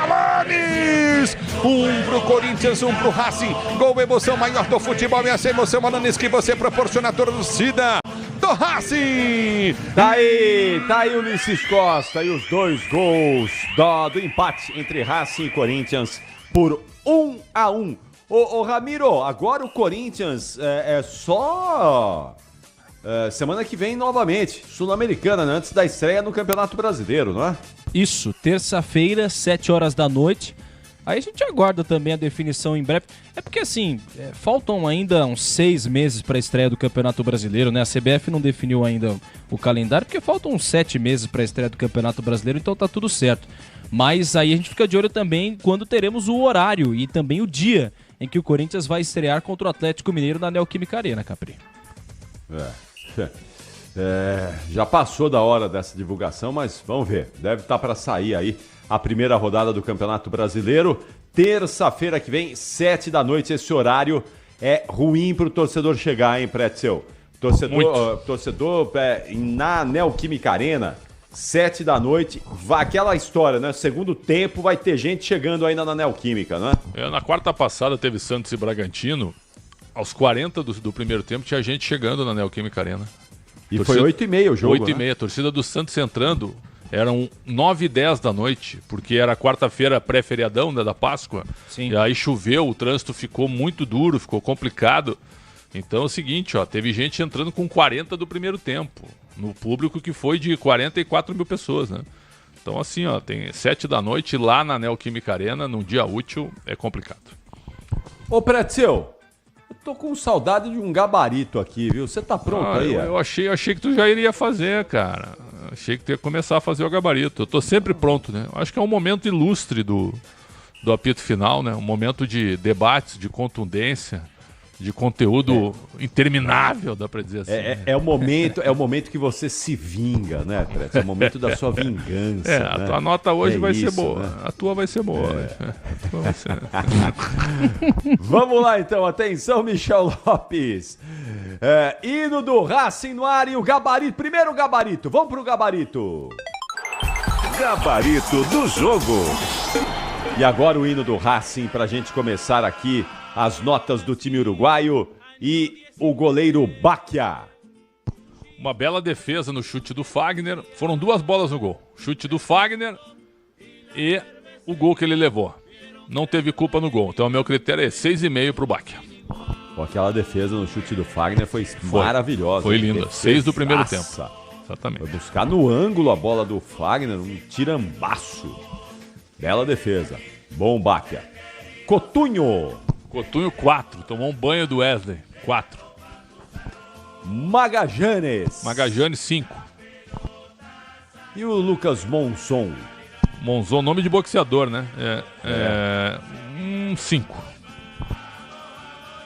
1 pro Corinthians, 1 pro Racing, gol, emoção maior do futebol, e essa emoção, Alanis, que você proporciona a torcida do Racing. Tá aí o Ulisses Costa e os 2 gols do empate entre Racing e Corinthians por 1-1. Ô Ramiro, agora o Corinthians é só semana que vem novamente, Sul-Americana, né? Antes da estreia no Campeonato Brasileiro, não é? Isso, terça-feira, 7 horas da noite. Aí a gente aguarda também a definição em breve. É porque assim, faltam ainda uns 6 meses para a estreia do Campeonato Brasileiro, né? A CBF não definiu ainda o calendário, porque faltam uns 7 meses para a estreia do Campeonato Brasileiro, então tá tudo certo. Mas aí a gente fica de olho também quando teremos o horário e também o dia em que o Corinthians vai estrear contra o Atlético Mineiro na Neoquímica Arena, Capri. Já passou da hora dessa divulgação, mas vamos ver. Deve estar para sair aí a primeira rodada do Campeonato Brasileiro. Terça-feira que vem, 7 da noite. Esse horário é ruim para o torcedor chegar, hein, Pretzel? Torcedor na Neoquímica Arena, 7 da noite. Aquela história, né? Segundo tempo vai ter gente chegando ainda na Neoquímica, né? Na quarta passada teve Santos e Bragantino. Aos 40 do primeiro tempo tinha gente chegando na Neoquímica Arena. E foi 8h30 o jogo, 8h30, né? A torcida do Santos entrando. Eram 9h10 da noite, porque era quarta-feira pré-feriadão, né, da Páscoa. Sim. E aí choveu, o trânsito ficou muito duro, ficou complicado. Então é o seguinte, ó, teve gente entrando com 40 do primeiro tempo, no público que foi de 44 mil pessoas, né? Então assim, ó, tem 7 da noite lá na Neoquímica Arena, num dia útil, é complicado. Ô Pretzel, Eu tô com saudade de um gabarito aqui, viu? Você tá pronto aí? Eu achei que tu já iria fazer, cara. Achei que tu ia começar a fazer o gabarito. Eu tô sempre pronto, né? Acho que é um momento ilustre do apito final, né? Um momento de debates, de contundência, de conteúdo interminável, dá pra dizer assim. É o momento que você se vinga, né, Preto? É o momento da sua vingança. A né? tua nota hoje vai ser isso, boa. né? A tua vai ser boa. Vamos lá, então. Atenção, Michel Lopes. Hino do Racing no ar e o gabarito. Primeiro o gabarito. Vamos pro gabarito. Gabarito do jogo. E agora o hino do Racing pra gente começar aqui as notas do time uruguaio e o goleiro Bacchia. Uma bela defesa no chute do Fagner. Foram 2 bolas no gol. Chute do Fagner e o gol que ele levou. Não teve culpa no gol. Então o meu critério é 6,5 pro Bacchia. Aquela defesa no chute do Fagner foi maravilhosa. Foi linda. 6 do primeiro tempo. Exatamente. Foi buscar no ângulo a bola do Fagner, um tirambaço. Bela defesa. Bom Bacchia. Coutinho. Coutinho 4. Tomou um banho do Wesley. 4. Magajanes. 5. E o Lucas Monzon. Monzon, nome de boxeador, né? 5.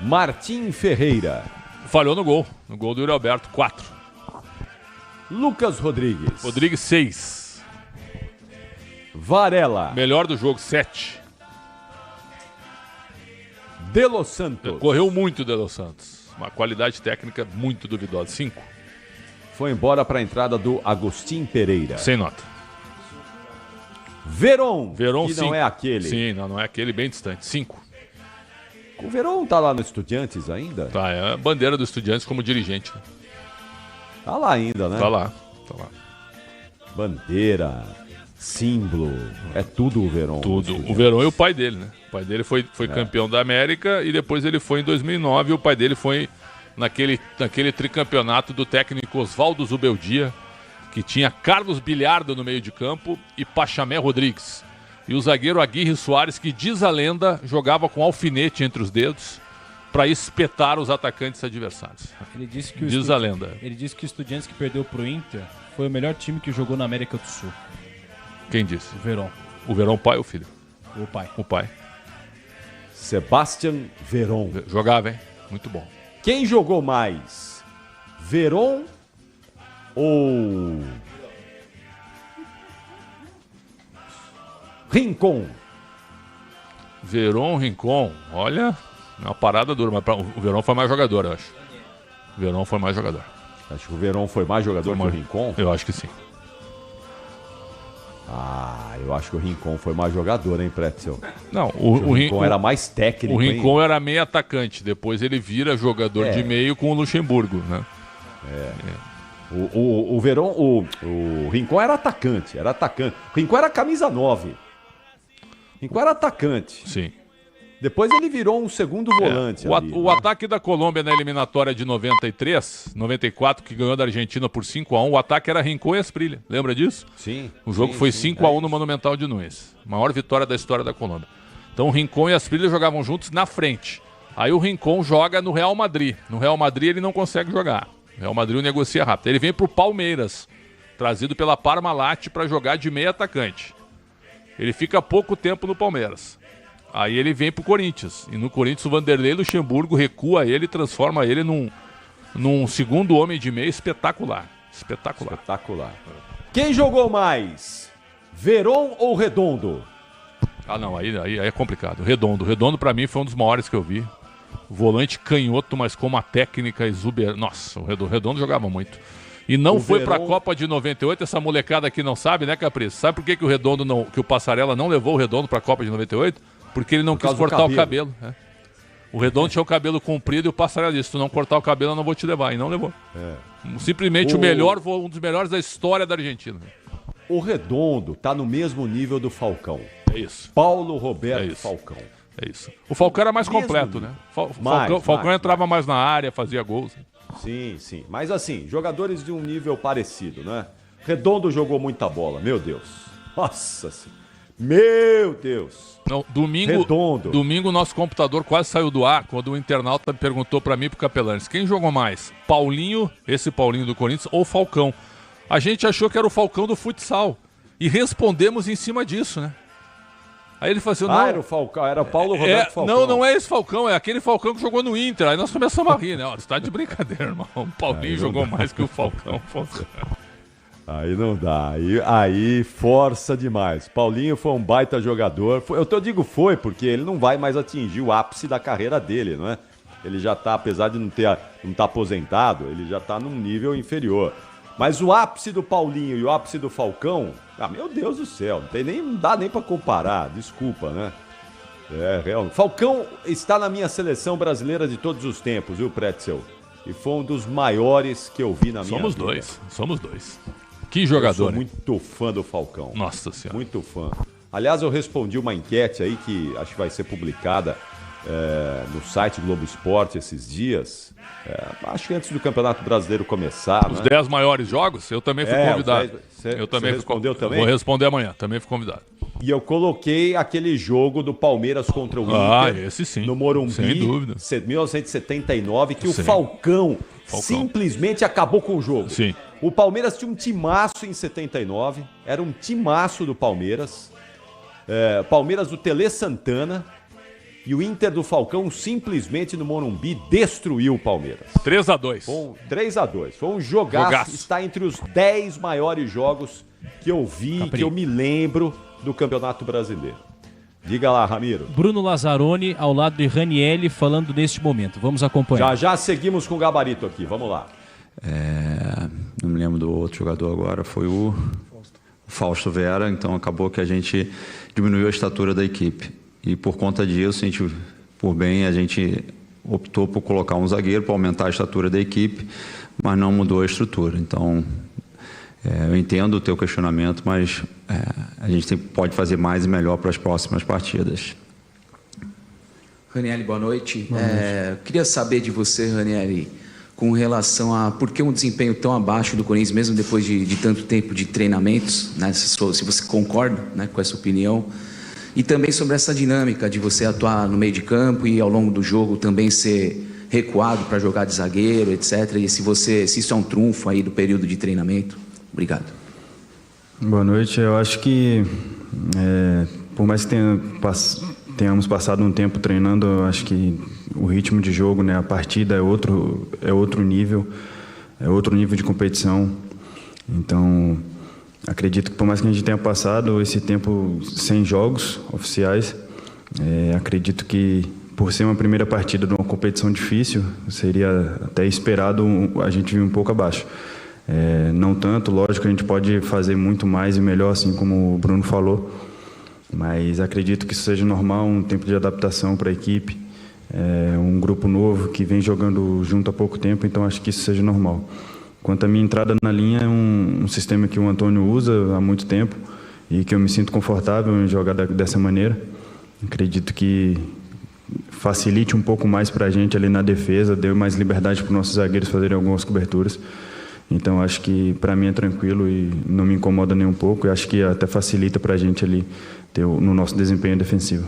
Martim Ferreira. Falhou no gol. No gol do Yuri Alberto. 4. Lucas Rodrigues. Rodrigues 6. Varela. Melhor do jogo, 7. De Los Santos. Correu muito De Los Santos. Uma qualidade técnica muito duvidosa. 5. Foi embora para a entrada do Agustin Pereira. Sem nota. Veron. Veron, que 5. não é aquele. Sim, não é aquele, bem distante. 5. O Veron tá lá no Estudiantes ainda? Tá, é a bandeira do Estudiantes como dirigente. Né? Tá lá ainda, né? Tá lá. Bandeira, símbolo, é tudo o Veron. Tudo. O Veron e o pai dele, né? O pai dele foi campeão da América e depois ele foi em 2009 e o pai dele foi naquele tricampeonato do técnico Oswaldo Zubeldia, que tinha Carlos Bilhardo no meio de campo e Pachamé Rodrigues. E o zagueiro Aguirre Soares, que diz a lenda, jogava com alfinete entre os dedos para espetar os atacantes adversários. Ele disse que diz a lenda. Ele disse que o Estudiantes que perdeu pro Inter foi o melhor time que jogou na América do Sul. Quem disse? O Veron. O Veron pai ou filho? O pai. O pai. Sebastian Veron. Jogava, hein? Muito bom. Quem jogou mais? Veron ou Rincon? Veron, Rincon. Olha, é uma parada dura, mas o Veron foi mais jogador, eu acho. O Veron foi mais jogador. Acho que o Veron foi mais jogador que o Rincon? Eu acho que sim. Eu acho que o Rincon foi mais jogador, hein, Pretzel? Não, o Rincon era mais técnico. O Rincon era meio atacante, depois ele vira jogador de meio com o Luxemburgo, né? O Veron, o Rincon era atacante. O Rincon era camisa 9. O Rincon era atacante. Sim. Depois ele virou um segundo volante. O ataque da Colômbia na eliminatória de 94, que ganhou da Argentina por 5-1, o ataque era Rincon e Asprilla. Lembra disso? Sim. O jogo foi 5-1 no Monumental de Nunes. Maior vitória da história da Colômbia. Então o Rincon e Asprilla jogavam juntos na frente. Aí o Rincon joga no Real Madrid. No Real Madrid ele não consegue jogar. O Real Madrid o negocia rápido. Ele vem pro Palmeiras, trazido pela Parmalat para jogar de meio atacante. Ele fica pouco tempo no Palmeiras. Aí ele vem pro Corinthians. E no Corinthians o Vanderlei Luxemburgo recua ele e transforma ele num segundo homem de meio espetacular. Espetacular. Quem jogou mais? Veron ou Redondo? Não, aí é complicado. Redondo pra mim foi um dos maiores que eu vi. Volante canhoto, mas com uma técnica exuberante. Nossa, o Redondo jogava muito. E não foi pra Copa de 98, essa molecada aqui não sabe, né, Capricho? Sabe por que o Redondo não, que o Passarella não levou o Redondo pra Copa de 98? Porque ele não quis cortar o cabelo. O Redondo tinha o cabelo comprido e o Passarella disse: se tu não cortar o cabelo eu não vou te levar. E não levou. Simplesmente um dos melhores da história da Argentina. O Redondo tá no mesmo nível do Falcão. É isso. Paulo Roberto Falcão. É isso. O Falcão era mais completo, né? Falcão entrava mais na área, fazia gols. Sim. Mas assim, jogadores de um nível parecido, né? Redondo jogou muita bola, meu Deus. Nossa senhora. Meu Deus. Não, domingo, Redondo. Domingo nosso computador quase saiu do ar quando o internauta perguntou pra mim e pro Capelanes, quem jogou mais? Paulinho, esse Paulinho do Corinthians, ou Falcão? A gente achou que era o Falcão do futsal. E respondemos em cima disso, né? Aí ele falou assim, não, era o Falcão, era o Paulo Roberto Falcão. Não é esse Falcão, é aquele Falcão que jogou no Inter. Aí nós começamos a rir, né? Você tá de brincadeira, irmão. O Paulinho jogou mais que o Falcão. Aí não dá, aí força demais. Paulinho foi um baita jogador. Eu digo foi, porque ele não vai mais atingir o ápice da carreira dele, não é? Ele já tá, apesar de não tá aposentado, ele já tá num nível inferior. Mas o ápice do Paulinho e o ápice do Falcão, meu Deus do céu, não dá nem pra comparar, desculpa, né? Real. Falcão está na minha seleção brasileira de todos os tempos, viu, Pretzel? E foi um dos maiores que eu vi na minha vida. Somos dois. Que jogador. Eu sou muito fã do Falcão. Nossa Senhora. Muito fã. Aliás, eu respondi uma enquete aí que acho que vai ser publicada no site Globo Esporte esses dias. Acho que antes do Campeonato Brasileiro começar. Os 10 maiores jogos, eu também fui convidado. Eu também respondeu também? Vou responder amanhã, também fui convidado. E eu coloquei aquele jogo do Palmeiras contra o Inter. Esse sim. No Morumbi, sem dúvida. 1979, que o Falcão simplesmente acabou com o jogo. Sim. O Palmeiras tinha um timaço em 79, era um timaço do Palmeiras. Palmeiras do Tele Santana. E o Inter do Falcão simplesmente no Morumbi destruiu o Palmeiras. 3-2. 3-2. Foi um jogaço. Está entre os 10 maiores jogos que eu vi, que eu me lembro do Campeonato Brasileiro. Diga lá, Ramiro. Bruno Lazzaroni ao lado de Ranielli falando neste momento. Vamos acompanhar. Já seguimos com o gabarito aqui. Vamos lá. Não me lembro do outro jogador agora. Foi o Fausto Vera. Então acabou que a gente diminuiu a estatura da equipe. E por conta disso, a gente optou por colocar um zagueiro para aumentar a estatura da equipe, mas não mudou a estrutura. Então, eu entendo o teu questionamento, mas a gente pode fazer mais e melhor para as próximas partidas. Ranielli, boa noite. Queria saber de você, Ranielli, com relação a por que um desempenho tão abaixo do Corinthians, mesmo depois de tanto tempo de treinamentos, né, se você concorda, né, com essa opinião. E também sobre essa dinâmica de você atuar no meio de campo e ao longo do jogo também ser recuado para jogar de zagueiro, etc. E se isso é um trunfo aí do período de treinamento. Obrigado. Boa noite. Eu acho que, por mais que tenhamos passado um tempo treinando, eu acho que o ritmo de jogo, né, a partida é outro nível de competição. Então, acredito que por mais que a gente tenha passado esse tempo sem jogos oficiais, acredito que por ser uma primeira partida de uma competição difícil, seria até esperado a gente vir um pouco abaixo. Não tanto, lógico, a gente pode fazer muito mais e melhor, assim como o Bruno falou, mas acredito que isso seja normal, um tempo de adaptação para a equipe, um grupo novo que vem jogando junto há pouco tempo, então acho que isso seja normal. Quanto à minha entrada na linha, é um sistema que o Antônio usa há muito tempo e que eu me sinto confortável em jogar dessa maneira. Acredito que facilite um pouco mais para a gente ali na defesa, dê mais liberdade para os nossos zagueiros fazerem algumas coberturas. Então, acho que para mim é tranquilo e não me incomoda nem um pouco. E acho que até facilita para a gente ali no nosso desempenho defensivo.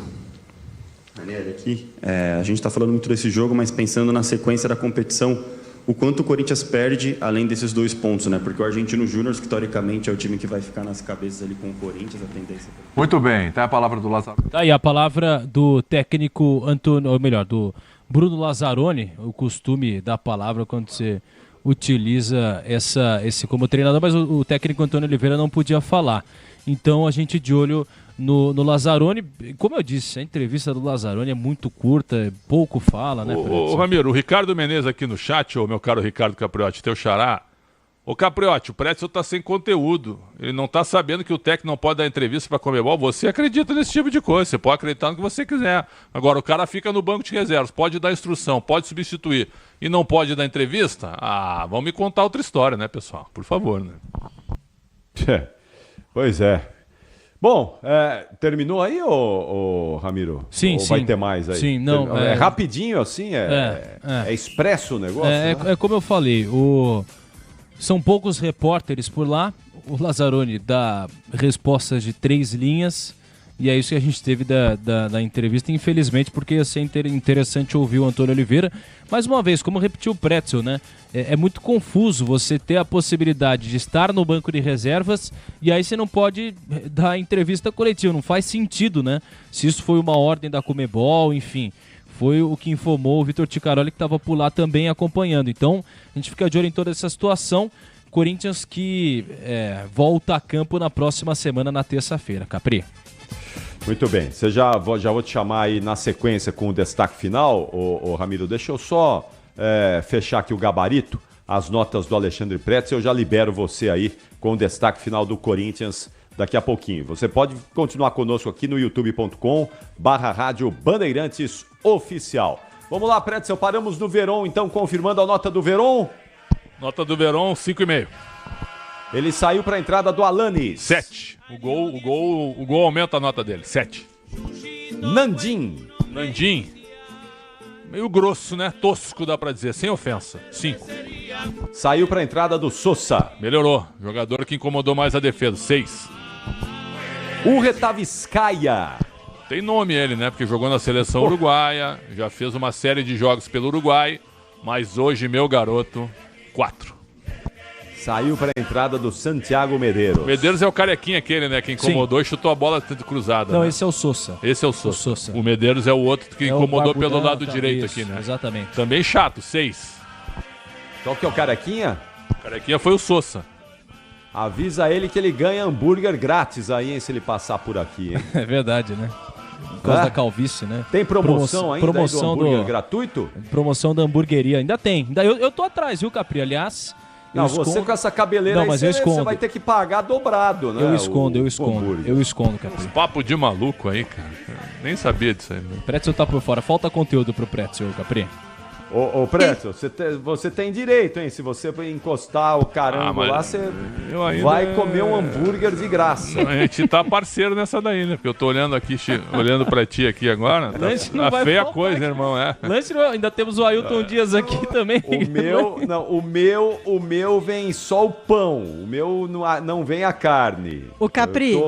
Daniel, aqui, a gente está falando muito desse jogo, mas pensando na sequência da competição, o quanto o Corinthians perde além desses 2 pontos, né? Porque o Argentino Júnior, que teoricamente é o time que vai ficar nas cabeças ali com o Corinthians, a tendência... Muito bem, tá a palavra do Lazzaroni. Tá aí a palavra do técnico Antônio, ou melhor, do Bruno Lazzaroni, o costume da palavra quando você utiliza esse como treinador, mas o técnico Antônio Oliveira não podia falar. Então a gente de olho no Lazzaroni. Como eu disse, a entrevista do Lazzaroni é muito curta, pouco fala, né? Ô Ramiro, o Ricardo Menezes aqui no chat, ô meu caro Ricardo Capriotti, teu xará. Ô Capriotti, o Pretzel tá sem conteúdo. Ele não tá sabendo que o técnico não pode dar entrevista pra Conmebol. Você acredita nesse tipo de coisa, você pode acreditar no que você quiser. Agora, o cara fica no banco de reservas, pode dar instrução, pode substituir e não pode dar entrevista? Vamos me contar outra história, né, pessoal? Por favor, né? Pois é. Bom, terminou aí, ô Ramiro? Sim, ou sim. vai ter mais aí? Sim, não. É rapidinho assim? É expresso o negócio? Né? É como eu falei, são poucos repórteres por lá. O Lazzaroni dá respostas de 3 linhas. E é isso que a gente teve da entrevista, infelizmente, porque ia ser interessante ouvir o Antônio Oliveira. Mais uma vez, como repetiu o Pretzel, né? É muito confuso você ter a possibilidade de estar no banco de reservas e aí você não pode dar entrevista coletiva. Não faz sentido, né? Se isso foi uma ordem da Conmebol, enfim. Foi o que informou o Vitor Ticaroli, que estava por lá também acompanhando. Então, a gente fica de olho em toda essa situação. Corinthians que volta a campo na próxima semana, na terça-feira. Capri. Muito bem. Já vou te chamar aí na sequência com o destaque final, ô Ramiro. Deixa eu só fechar aqui o gabarito, as notas do Alexandre Pretzel. Eu já libero você aí com o destaque final do Corinthians daqui a pouquinho. Você pode continuar conosco aqui no youtube.com/Rádio Bandeirantes Oficial. Vamos lá, Pretzel, paramos no Verón, então, confirmando a nota do Verón. Nota do Verón, 5,5. Ele saiu para a entrada do Alanis. 7. O gol aumenta a nota dele, 7. Nandim. Meio grosso, né? Tosco, dá pra dizer, sem ofensa. 5. Saiu para a entrada do Sousa. Melhorou. Jogador que incomodou mais a defesa, 6. O Retavskaya. Tem nome ele, né? Porque jogou na seleção uruguaia, já fez uma série de jogos pelo Uruguai, mas hoje, meu garoto, 4. Saiu para a entrada do Santiago Medeiros. Medeiros é o carequinha aquele, né? Que incomodou. Sim. E chutou a bola cruzada. Não, né? Esse é o Sousa. Esse é o Sousa. O Medeiros é o outro que incomodou pelo lado direito isso, aqui, né? Exatamente. Também chato, 6. Qual que é o carequinha? O carequinha foi o Sousa. Avisa ele que ele ganha hambúrguer grátis aí, hein, se ele passar por aqui, hein? É verdade, né? Por causa da calvície, né? Tem promoção ainda do hambúrguer gratuito? Promoção da hamburgueria. Ainda tem. Eu tô atrás, viu, Capri? Aliás... Não, você com essa cabeleira aí, você vai ter que pagar dobrado, né? Eu escondo, Capri. Papo de maluco aí, cara. Nem sabia disso aí. Né? Pretzel tá por fora. Falta conteúdo pro Pretzel, Capri. Ô Pretzel, você tem direito, hein? Se você encostar o carango lá, você vai comer um hambúrguer de graça. A gente tá parceiro nessa daí, né? Porque eu tô olhando aqui, olhando pra ti aqui agora. Tá feia a coisa, né, irmão? Lanche, ainda temos o Ailton Dias aqui também. O meu vem só o pão. O meu não vem a carne. O Capri...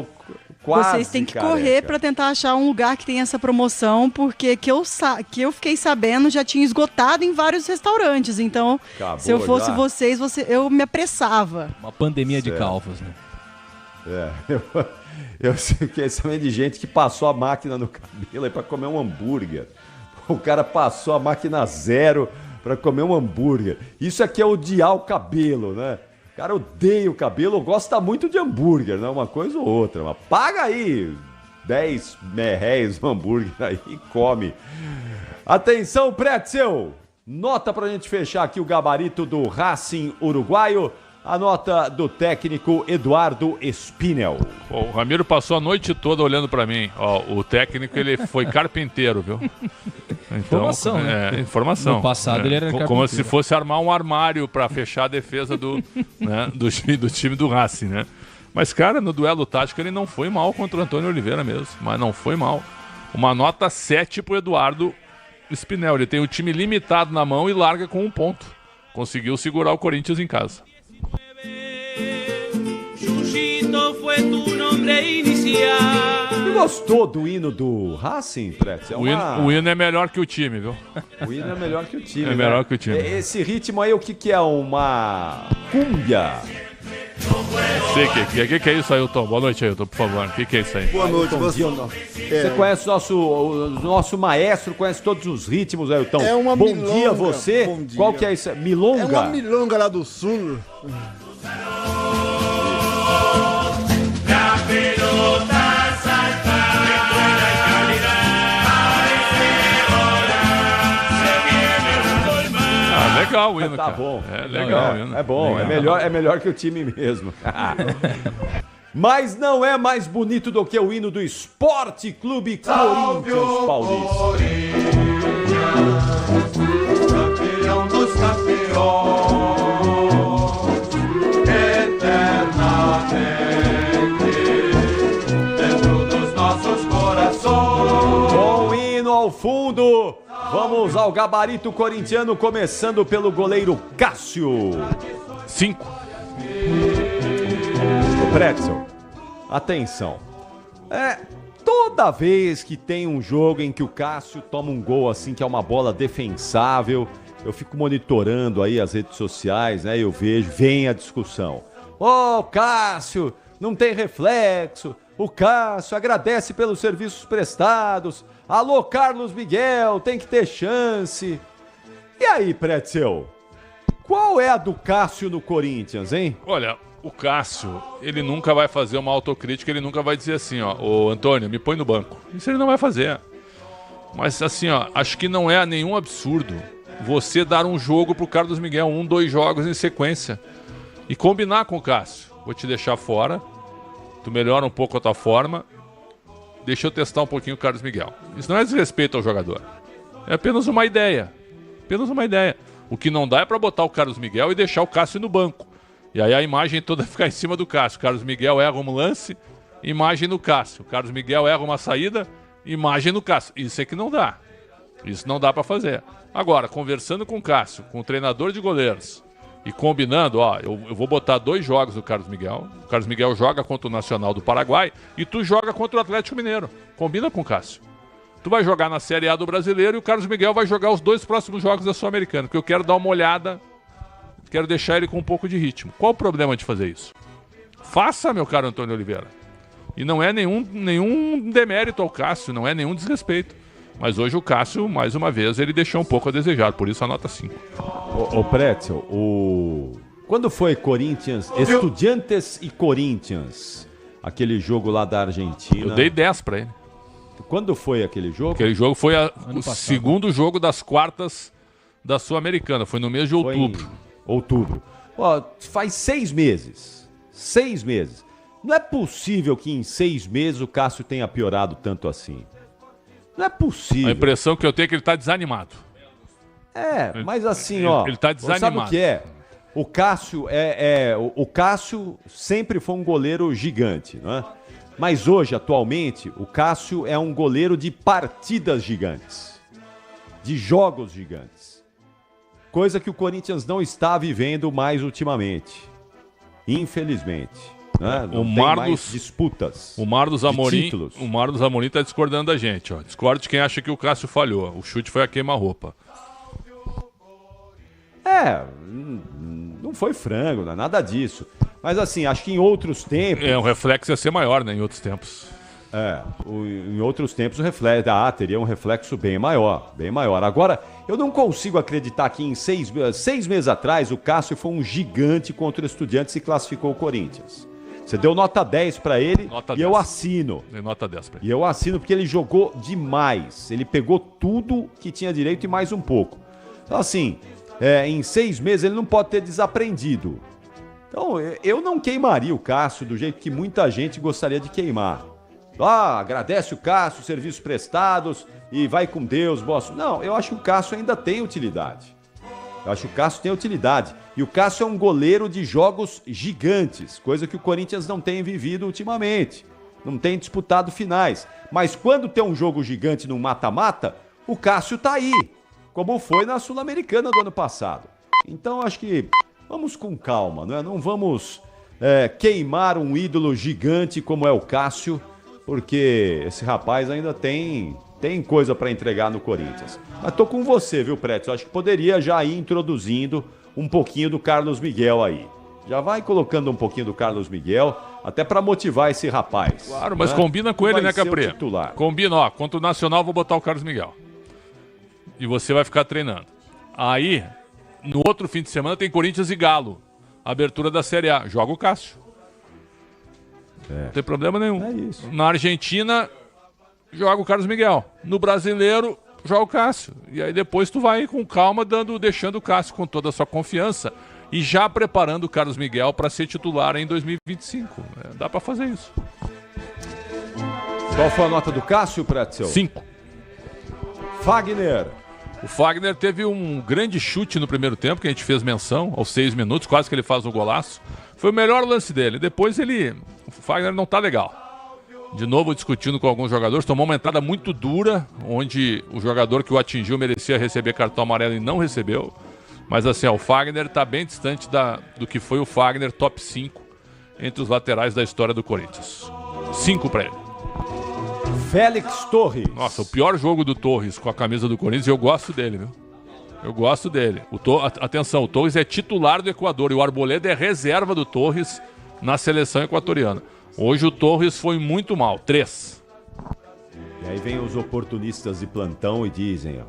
Vocês têm que correr para tentar achar um lugar que tem essa promoção, porque que eu fiquei sabendo já tinha esgotado em vários restaurantes. Então, se eu fosse vocês, eu me apressava. Uma pandemia de calvos, né? Eu fiquei sabendo de gente que passou a máquina no cabelo aí para comer um hambúrguer. O cara passou a máquina zero para comer um hambúrguer. Isso aqui é odiar o cabelo, né? O cara odeia o cabelo, gosta muito de hambúrguer, né? Uma coisa ou outra. Mas paga aí 10 réis no hambúrguer aí e come. Atenção, Pretzel! Nota pra gente fechar aqui o gabarito do Racing uruguaio. A nota do técnico Eduardo Espinel. O Ramiro passou a noite toda olhando pra mim. Ó, o técnico, ele foi carpinteiro, viu? Então, informação, né? Informação. No passado ele era carpinteiro. Como se fosse armar um armário pra fechar a defesa do time do Racing, né? Mas, cara, no duelo tático ele não foi mal contra o Antônio Oliveira mesmo. Mas não foi mal. Uma nota 7 pro Eduardo Espinel. Ele tem o time limitado na mão e larga com 1 ponto. Conseguiu segurar o Corinthians em casa. Você gostou do hino do Racing, Pretzel? O hino é melhor que o time, viu? O hino é melhor que o time. É melhor que o time. Esse ritmo aí, o que é? Uma cúmbia? Sei o que é isso, Ailton? Boa noite, Ailton, por favor. O que é isso aí? Boa noite, você conhece o nosso maestro, conhece todos os ritmos, Ailton. É uma bom milonga. Dia você. Bom dia. Qual que é isso? Milonga? É uma milonga lá do sul. Legal o hino, tá cara. Bom. É legal o hino. É bom, legal. É melhor que o time mesmo. Mas não é mais bonito do que o hino do Esporte Clube Corinthians Paulista. Campeão dos campeões, eternamente dentro dos nossos corações. Com o hino ao fundo, vamos ao gabarito corintiano, começando pelo goleiro Cássio. 5. O Pretzel, atenção. toda vez que tem um jogo em que o Cássio toma um gol assim, que é uma bola defensável, eu fico monitorando aí as redes sociais, né? Eu vejo, vem a discussão. Ô, Cássio, não tem reflexo. O Cássio agradece pelos serviços prestados. Alô, Carlos Miguel, tem que ter chance. E aí, Pretzel? Qual é a do Cássio no Corinthians, hein? Olha, o Cássio, ele nunca vai fazer uma autocrítica, ele nunca vai dizer assim, ó, ô Antônio, me põe no banco. Isso ele não vai fazer. Mas assim, ó, acho que não é nenhum absurdo você dar um jogo pro Carlos Miguel, 2 jogos em sequência, e combinar com o Cássio. Vou te deixar fora, tu melhora um pouco a tua forma, deixa eu testar um pouquinho o Carlos Miguel. Isso não é desrespeito ao jogador. É apenas uma ideia. Apenas uma ideia. O que não dá é pra botar o Carlos Miguel e deixar o Cássio no banco. E aí a imagem toda ficar em cima do Cássio. Carlos Miguel erra um lance, imagem no Cássio. Carlos Miguel erra uma saída, imagem no Cássio. Isso é que não dá. Isso não dá pra fazer. Agora, conversando com o Cássio, com o treinador de goleiros, e combinando, ó, eu vou botar 2 jogos do Carlos Miguel. O Carlos Miguel joga contra o Nacional do Paraguai e tu joga contra o Atlético Mineiro. Combina com o Cássio. Tu vai jogar na Série A do Brasileiro e o Carlos Miguel vai jogar os 2 próximos jogos da Sul-Americana, porque eu quero dar uma olhada, quero deixar ele com um pouco de ritmo. Qual o problema de fazer isso? Faça, meu caro Antônio Oliveira. E não é nenhum demérito ao Cássio, não é nenhum desrespeito. Mas hoje o Cássio, mais uma vez, ele deixou um pouco a desejar, por isso a nota 5. Ô Pretzel, quando foi Corinthians, Estudiantes e Corinthians, aquele jogo lá da Argentina... Eu dei 10 pra ele. Quando foi aquele jogo? Aquele jogo foi o segundo jogo das quartas da Sul-Americana, foi no mês de outubro. Outubro. Ó, faz 6 meses. 6 meses. Não é possível que em 6 meses o Cássio tenha piorado tanto assim. Não é possível. A impressão que eu tenho é que ele tá desanimado. É, mas assim, ó... Ele tá desanimado. Sabe o que é? O Cássio o Cássio sempre foi um goleiro gigante, não é? Mas hoje, atualmente, o Cássio é um goleiro de partidas gigantes. De jogos gigantes. Coisa que o Corinthians não está vivendo mais ultimamente. Infelizmente. Né? Não tem mais disputas. O Mar dos Amorim tá discordando da gente. Ó. Discorda de quem acha que o Cássio falhou. O chute foi a queima-roupa. Não foi frango, não é nada disso. Mas assim, acho que em outros tempos... O reflexo ia ser maior, né? Em outros tempos. Em outros tempos o reflexo teria um reflexo bem maior, bem maior. Agora, eu não consigo acreditar que em 6 meses atrás o Cássio foi um gigante contra o Estudiantes e classificou o Corinthians. Você deu nota 10 pra ele e eu assino. Dei nota 10 pra ele. E eu assino porque ele jogou demais. Ele pegou tudo que tinha direito e mais um pouco. Então assim, em 6 meses ele não pode ter desaprendido. Então eu não queimaria o Cássio do jeito que muita gente gostaria de queimar. Agradece o Cássio, serviços prestados e vai com Deus, boss. Não, eu acho que o Cássio ainda tem utilidade. E o Cássio é um goleiro de jogos gigantes, coisa que o Corinthians não tem vivido ultimamente. Não tem disputado finais. Mas quando tem um jogo gigante no mata-mata, o Cássio tá aí, como foi na Sul-Americana do ano passado. Então acho que vamos com calma, não é? Não vamos queimar um ídolo gigante como é o Cássio, porque esse rapaz ainda tem coisa para entregar no Corinthians. Mas tô com você, viu, Pretzel? Acho que poderia já ir introduzindo um pouquinho do Carlos Miguel aí. Já vai colocando um pouquinho do Carlos Miguel, até para motivar esse rapaz. Claro, mas combina com ele, né, Capri? Combina, ó, contra o Nacional vou botar o Carlos Miguel. E você vai ficar treinando. Aí, no outro fim de semana tem Corinthians e Galo. Abertura da Série A. Joga o Cássio. Não tem problema nenhum. É isso. Na Argentina, joga o Carlos Miguel. No Brasileiro, joga o Cássio. E aí depois tu vai com calma deixando o Cássio com toda a sua confiança e já preparando o Carlos Miguel para ser titular em 2025. Dá para fazer isso. Qual foi a nota do Cássio, Pretzel? 5. Fagner. O Fagner teve um grande chute no primeiro tempo, que a gente fez menção, aos 6 minutos, quase que ele faz um golaço. Foi o melhor lance dele. Depois o Fagner não tá legal. De novo discutindo com alguns jogadores, tomou uma entrada muito dura, onde o jogador que o atingiu merecia receber cartão amarelo e não recebeu. Mas assim, o Fagner está bem distante do que foi o Fagner top 5 entre os laterais da história do Corinthians. 5 para ele. Félix Torres. Nossa, o pior jogo do Torres com a camisa do Corinthians, eu gosto dele, viu? Eu gosto dele. Atenção, o Torres é titular do Equador e o Arboleda é reserva do Torres na seleção equatoriana. Hoje o Torres foi muito mal. 3. E aí vem os oportunistas de plantão e dizem,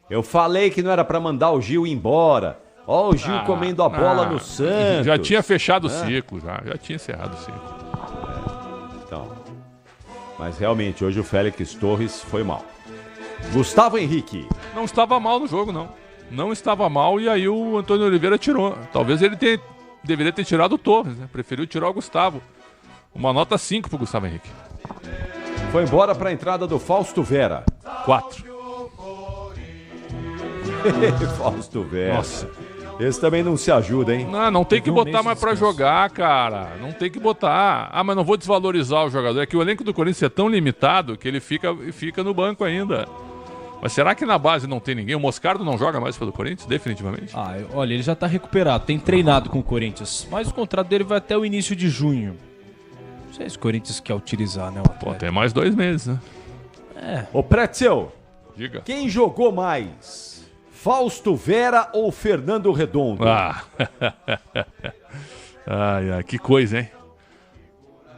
eu falei que não era pra mandar o Gil embora. Ó, o Gil comendo a bola no Santos. Já tinha fechado o ciclo, já tinha encerrado o ciclo. Então, mas realmente, hoje o Félix Torres foi mal. Gustavo Henrique. Não estava mal no jogo, não. Não estava mal e aí o Antônio Oliveira tirou. Talvez ele deveria ter tirado o Torres, né? Preferiu tirar o Gustavo. Uma nota 5 pro Gustavo Henrique. Foi embora pra entrada do Fausto Vera. 4. Fausto Vera. Nossa. Esse também não se ajuda, hein? Não tem que botar mais pra jogar, cara. Não tem que botar. Ah, mas não vou desvalorizar o jogador. É que o elenco do Corinthians é tão limitado que ele fica no banco ainda. Mas será que na base não tem ninguém? O Moscardo não joga mais pelo Corinthians, definitivamente? Olha, ele já tá recuperado, tem treinado com o Corinthians. Mas o contrato dele vai até o início de junho. Não sei se o Corinthians quer utilizar, né? Pô, tem mais 2 meses, né? Ô, Pretzel. Diga. Quem jogou mais? Fausto Vera ou Fernando Redondo? Que coisa, hein?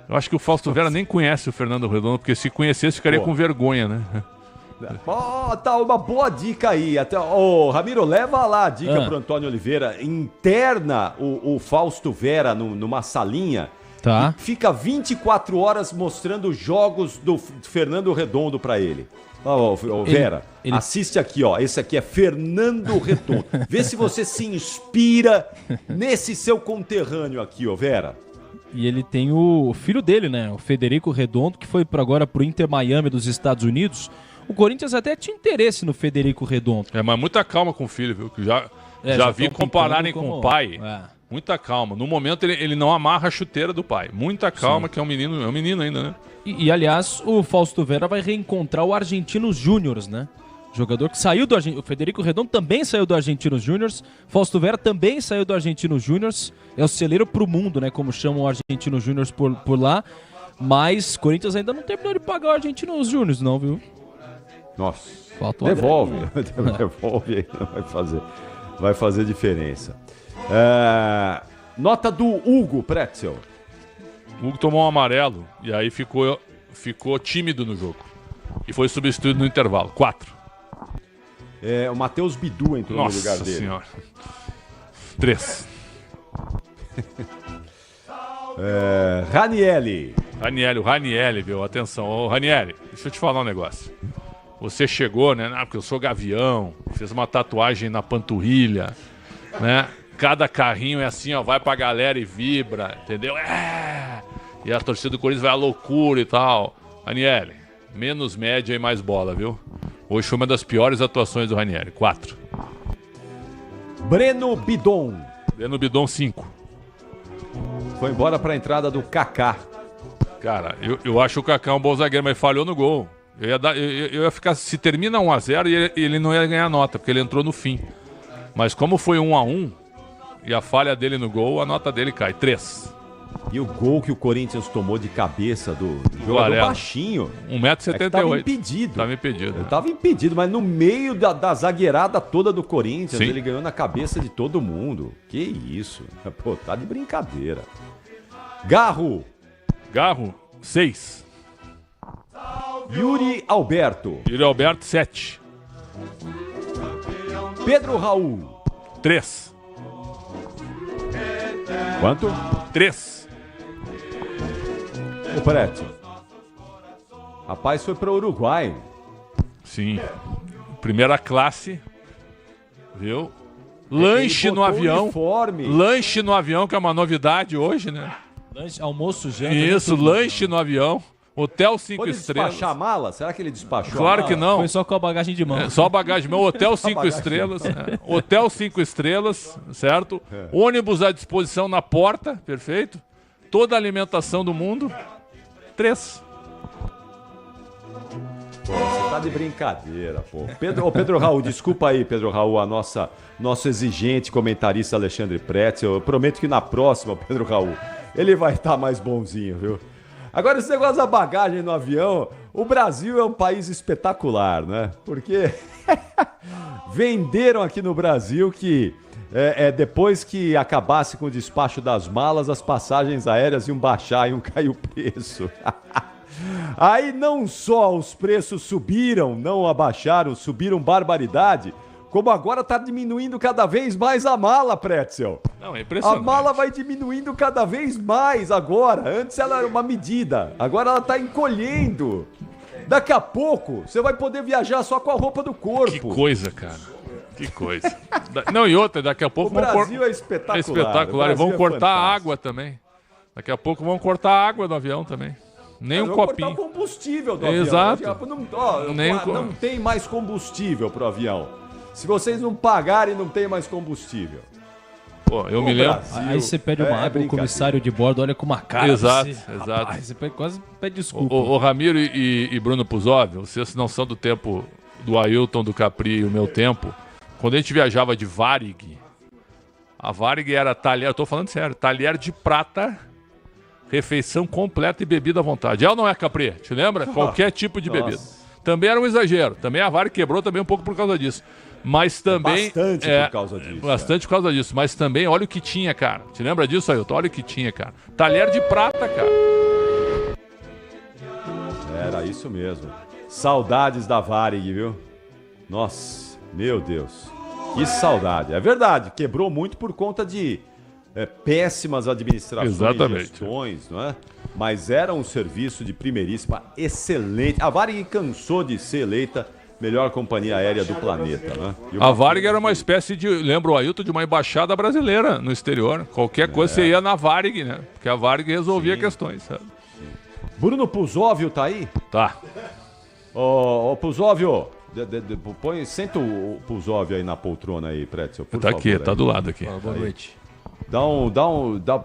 Eu acho que o Fausto Vera nem conhece o Fernando Redondo, porque se conhecesse ficaria com vergonha, né? Tá uma boa dica aí. Ramiro, leva lá a dica pro Antônio Oliveira. Interna o Fausto Vera numa salinha. Tá. E fica 24 horas mostrando jogos do Fernando Redondo pra ele. Vera, assiste aqui, ó. Esse aqui é Fernando Redondo. Vê se você se inspira nesse seu conterrâneo aqui, ó, Vera. E ele tem o filho dele, né? O Federico Redondo, que foi agora pro Inter Miami dos Estados Unidos. O Corinthians até tinha interesse no Federico Redondo. Mas muita calma com o filho, viu? Que já vi compararem com o pai. Muita calma. No momento ele não amarra a chuteira do pai. Muita calma. Sim. Que é um menino ainda, né? E aliás, o Fausto Vera vai reencontrar o Argentinos Júniors, né? Jogador que saiu do Argentinos. O Federico Redondo também saiu do Argentinos Júniors. Fausto Vera também saiu do Argentinos Júniors. É o celeiro pro mundo, né? Como chamam o Argentinos Júniors por lá. Mas o Corinthians ainda não terminou de pagar o Argentinos Júniors, não, viu? Nossa. Devolve aí, vai fazer diferença. Nota do Hugo Pretzel. O Hugo tomou um amarelo e aí ficou tímido no jogo. E foi substituído no intervalo. 4. O Matheus Bidu entrou no lugar dele. Nossa senhora. 3. Ranieri, o Ranieri, viu? Atenção. Ô, Ranieri, deixa eu te falar um negócio. Você chegou, né? Porque eu sou gavião, fez uma tatuagem na panturrilha, né? Cada carrinho é assim, ó, vai pra galera e vibra, entendeu? E a torcida do Corinthians vai à loucura e tal. Ranieri, menos média e mais bola, viu? Hoje foi uma das piores atuações do Ranieri. 4. Breno Bidon. 5. Foi embora pra entrada do Kaká. Cara, eu acho o Kaká um bom zagueiro, mas falhou no gol. Eu ia ficar, se termina 1-0 e ele não ia ganhar nota, porque ele entrou no fim. Mas como foi 1-1 e a falha dele no gol, a nota dele cai. 3. E o gol que o Corinthians tomou de cabeça do jogador baixinho. 1,78m. Tava impedido. Tava impedido, mas no meio da zagueirada toda do Corinthians, ele ganhou na cabeça de todo mundo. Que isso? Pô, tá de brincadeira. Garro, 6. Yuri Alberto, 7. Pedro Raul, 3. Quanto? 3. O Preto. Rapaz, foi para o Uruguai. Sim. Primeira classe. Viu? Lanche no avião. Uniforme. Lanche no avião, que é uma novidade hoje, né? Lanche, almoço, janta. Isso, lanche no avião. Hotel 5 estrelas. Despachar a mala? Será que ele despachou Claro a mala? Que não. Foi só com a bagagem de mão. Só a bagagem de mão. Hotel 5 estrelas. Hotel 5 estrelas, certo? Ônibus à disposição na porta, perfeito? Toda a alimentação do mundo. 3. Pô, você tá de brincadeira, pô. Pedro Raul, desculpa aí, Pedro Raul, nosso exigente comentarista Alexandre Pretzel. Eu prometo que na próxima, Pedro Raul, ele vai estar mais bonzinho, viu? Agora, esse negócio da bagagem no avião, O Brasil é um país espetacular, né? Porque venderam aqui no Brasil que depois que acabasse com o despacho das malas, as passagens aéreas iam baixar, iam cair o preço. Aí não só os preços subiram, não abaixaram, subiram barbaridade, como agora tá diminuindo cada vez mais a mala, Pretzel. Não, é impressionante. A mala vai diminuindo cada vez mais agora. Antes ela era uma medida, agora ela tá encolhendo. Daqui a pouco você vai poder viajar só com a roupa do corpo. Que coisa, cara. Que coisa. Não, e outra, daqui a pouco... O Brasil é espetacular. É espetacular. E vão cortar a água também. Daqui a pouco vão cortar a água do avião também. Nem um copinho. Vão cortar o combustível do avião. Exato. Não tem mais combustível pro avião. Se vocês não pagarem, não tem mais combustível. Pô, eu me lembro. Aí você pede uma água, o comissário de bordo olha com uma cara. Exato, você, exato. Rapaz, você quase pede desculpa. O Ramiro e Bruno Puzov, vocês não são do tempo do Ailton, do Capri e o meu tempo. Quando a gente viajava de Varig, a Varig era talher, eu tô falando sério, talher de prata, refeição completa e bebida à vontade. É ou não é, Capri? Te lembra? Qualquer tipo de bebida. Também era um exagero. Também a Varig quebrou também um pouco por causa disso. Mas também... Bastante por causa disso. Bastante por causa disso. Mas também, olha o que tinha, cara. Te lembra disso, Ailton? Olha o que tinha, cara. Talher de prata, cara. Era isso mesmo. Saudades da Varig, viu? Nossa, meu Deus. Que saudade. É verdade, quebrou muito por conta de péssimas administrações. Exatamente. E gestões, não é? Mas era um serviço de primeiríssima, excelente. A Varig cansou de ser eleita melhor companhia aérea do planeta, né? A Varig era uma espécie de, lembra o Ailton, de uma embaixada brasileira no exterior. Qualquer coisa você ia na Varig, né? Porque a Varig resolvia questões, sabe? Bruno Puzóvio tá aí? Tá. Ô, Puzóvio, senta o Puzóvio aí na poltrona aí, Pretzel, por tá favor. aqui, tá do lado aqui. Boa noite.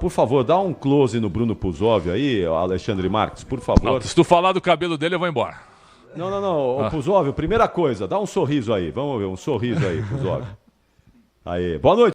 Por favor, dá um close no Bruno Puzóvio aí, Alexandre Marques, por favor. Não, se tu falar do cabelo dele, eu vou embora. Não. Puzóvio, primeira coisa, dá um sorriso aí. Vamos ver, um sorriso aí, Puzóvio. Aí, boa noite.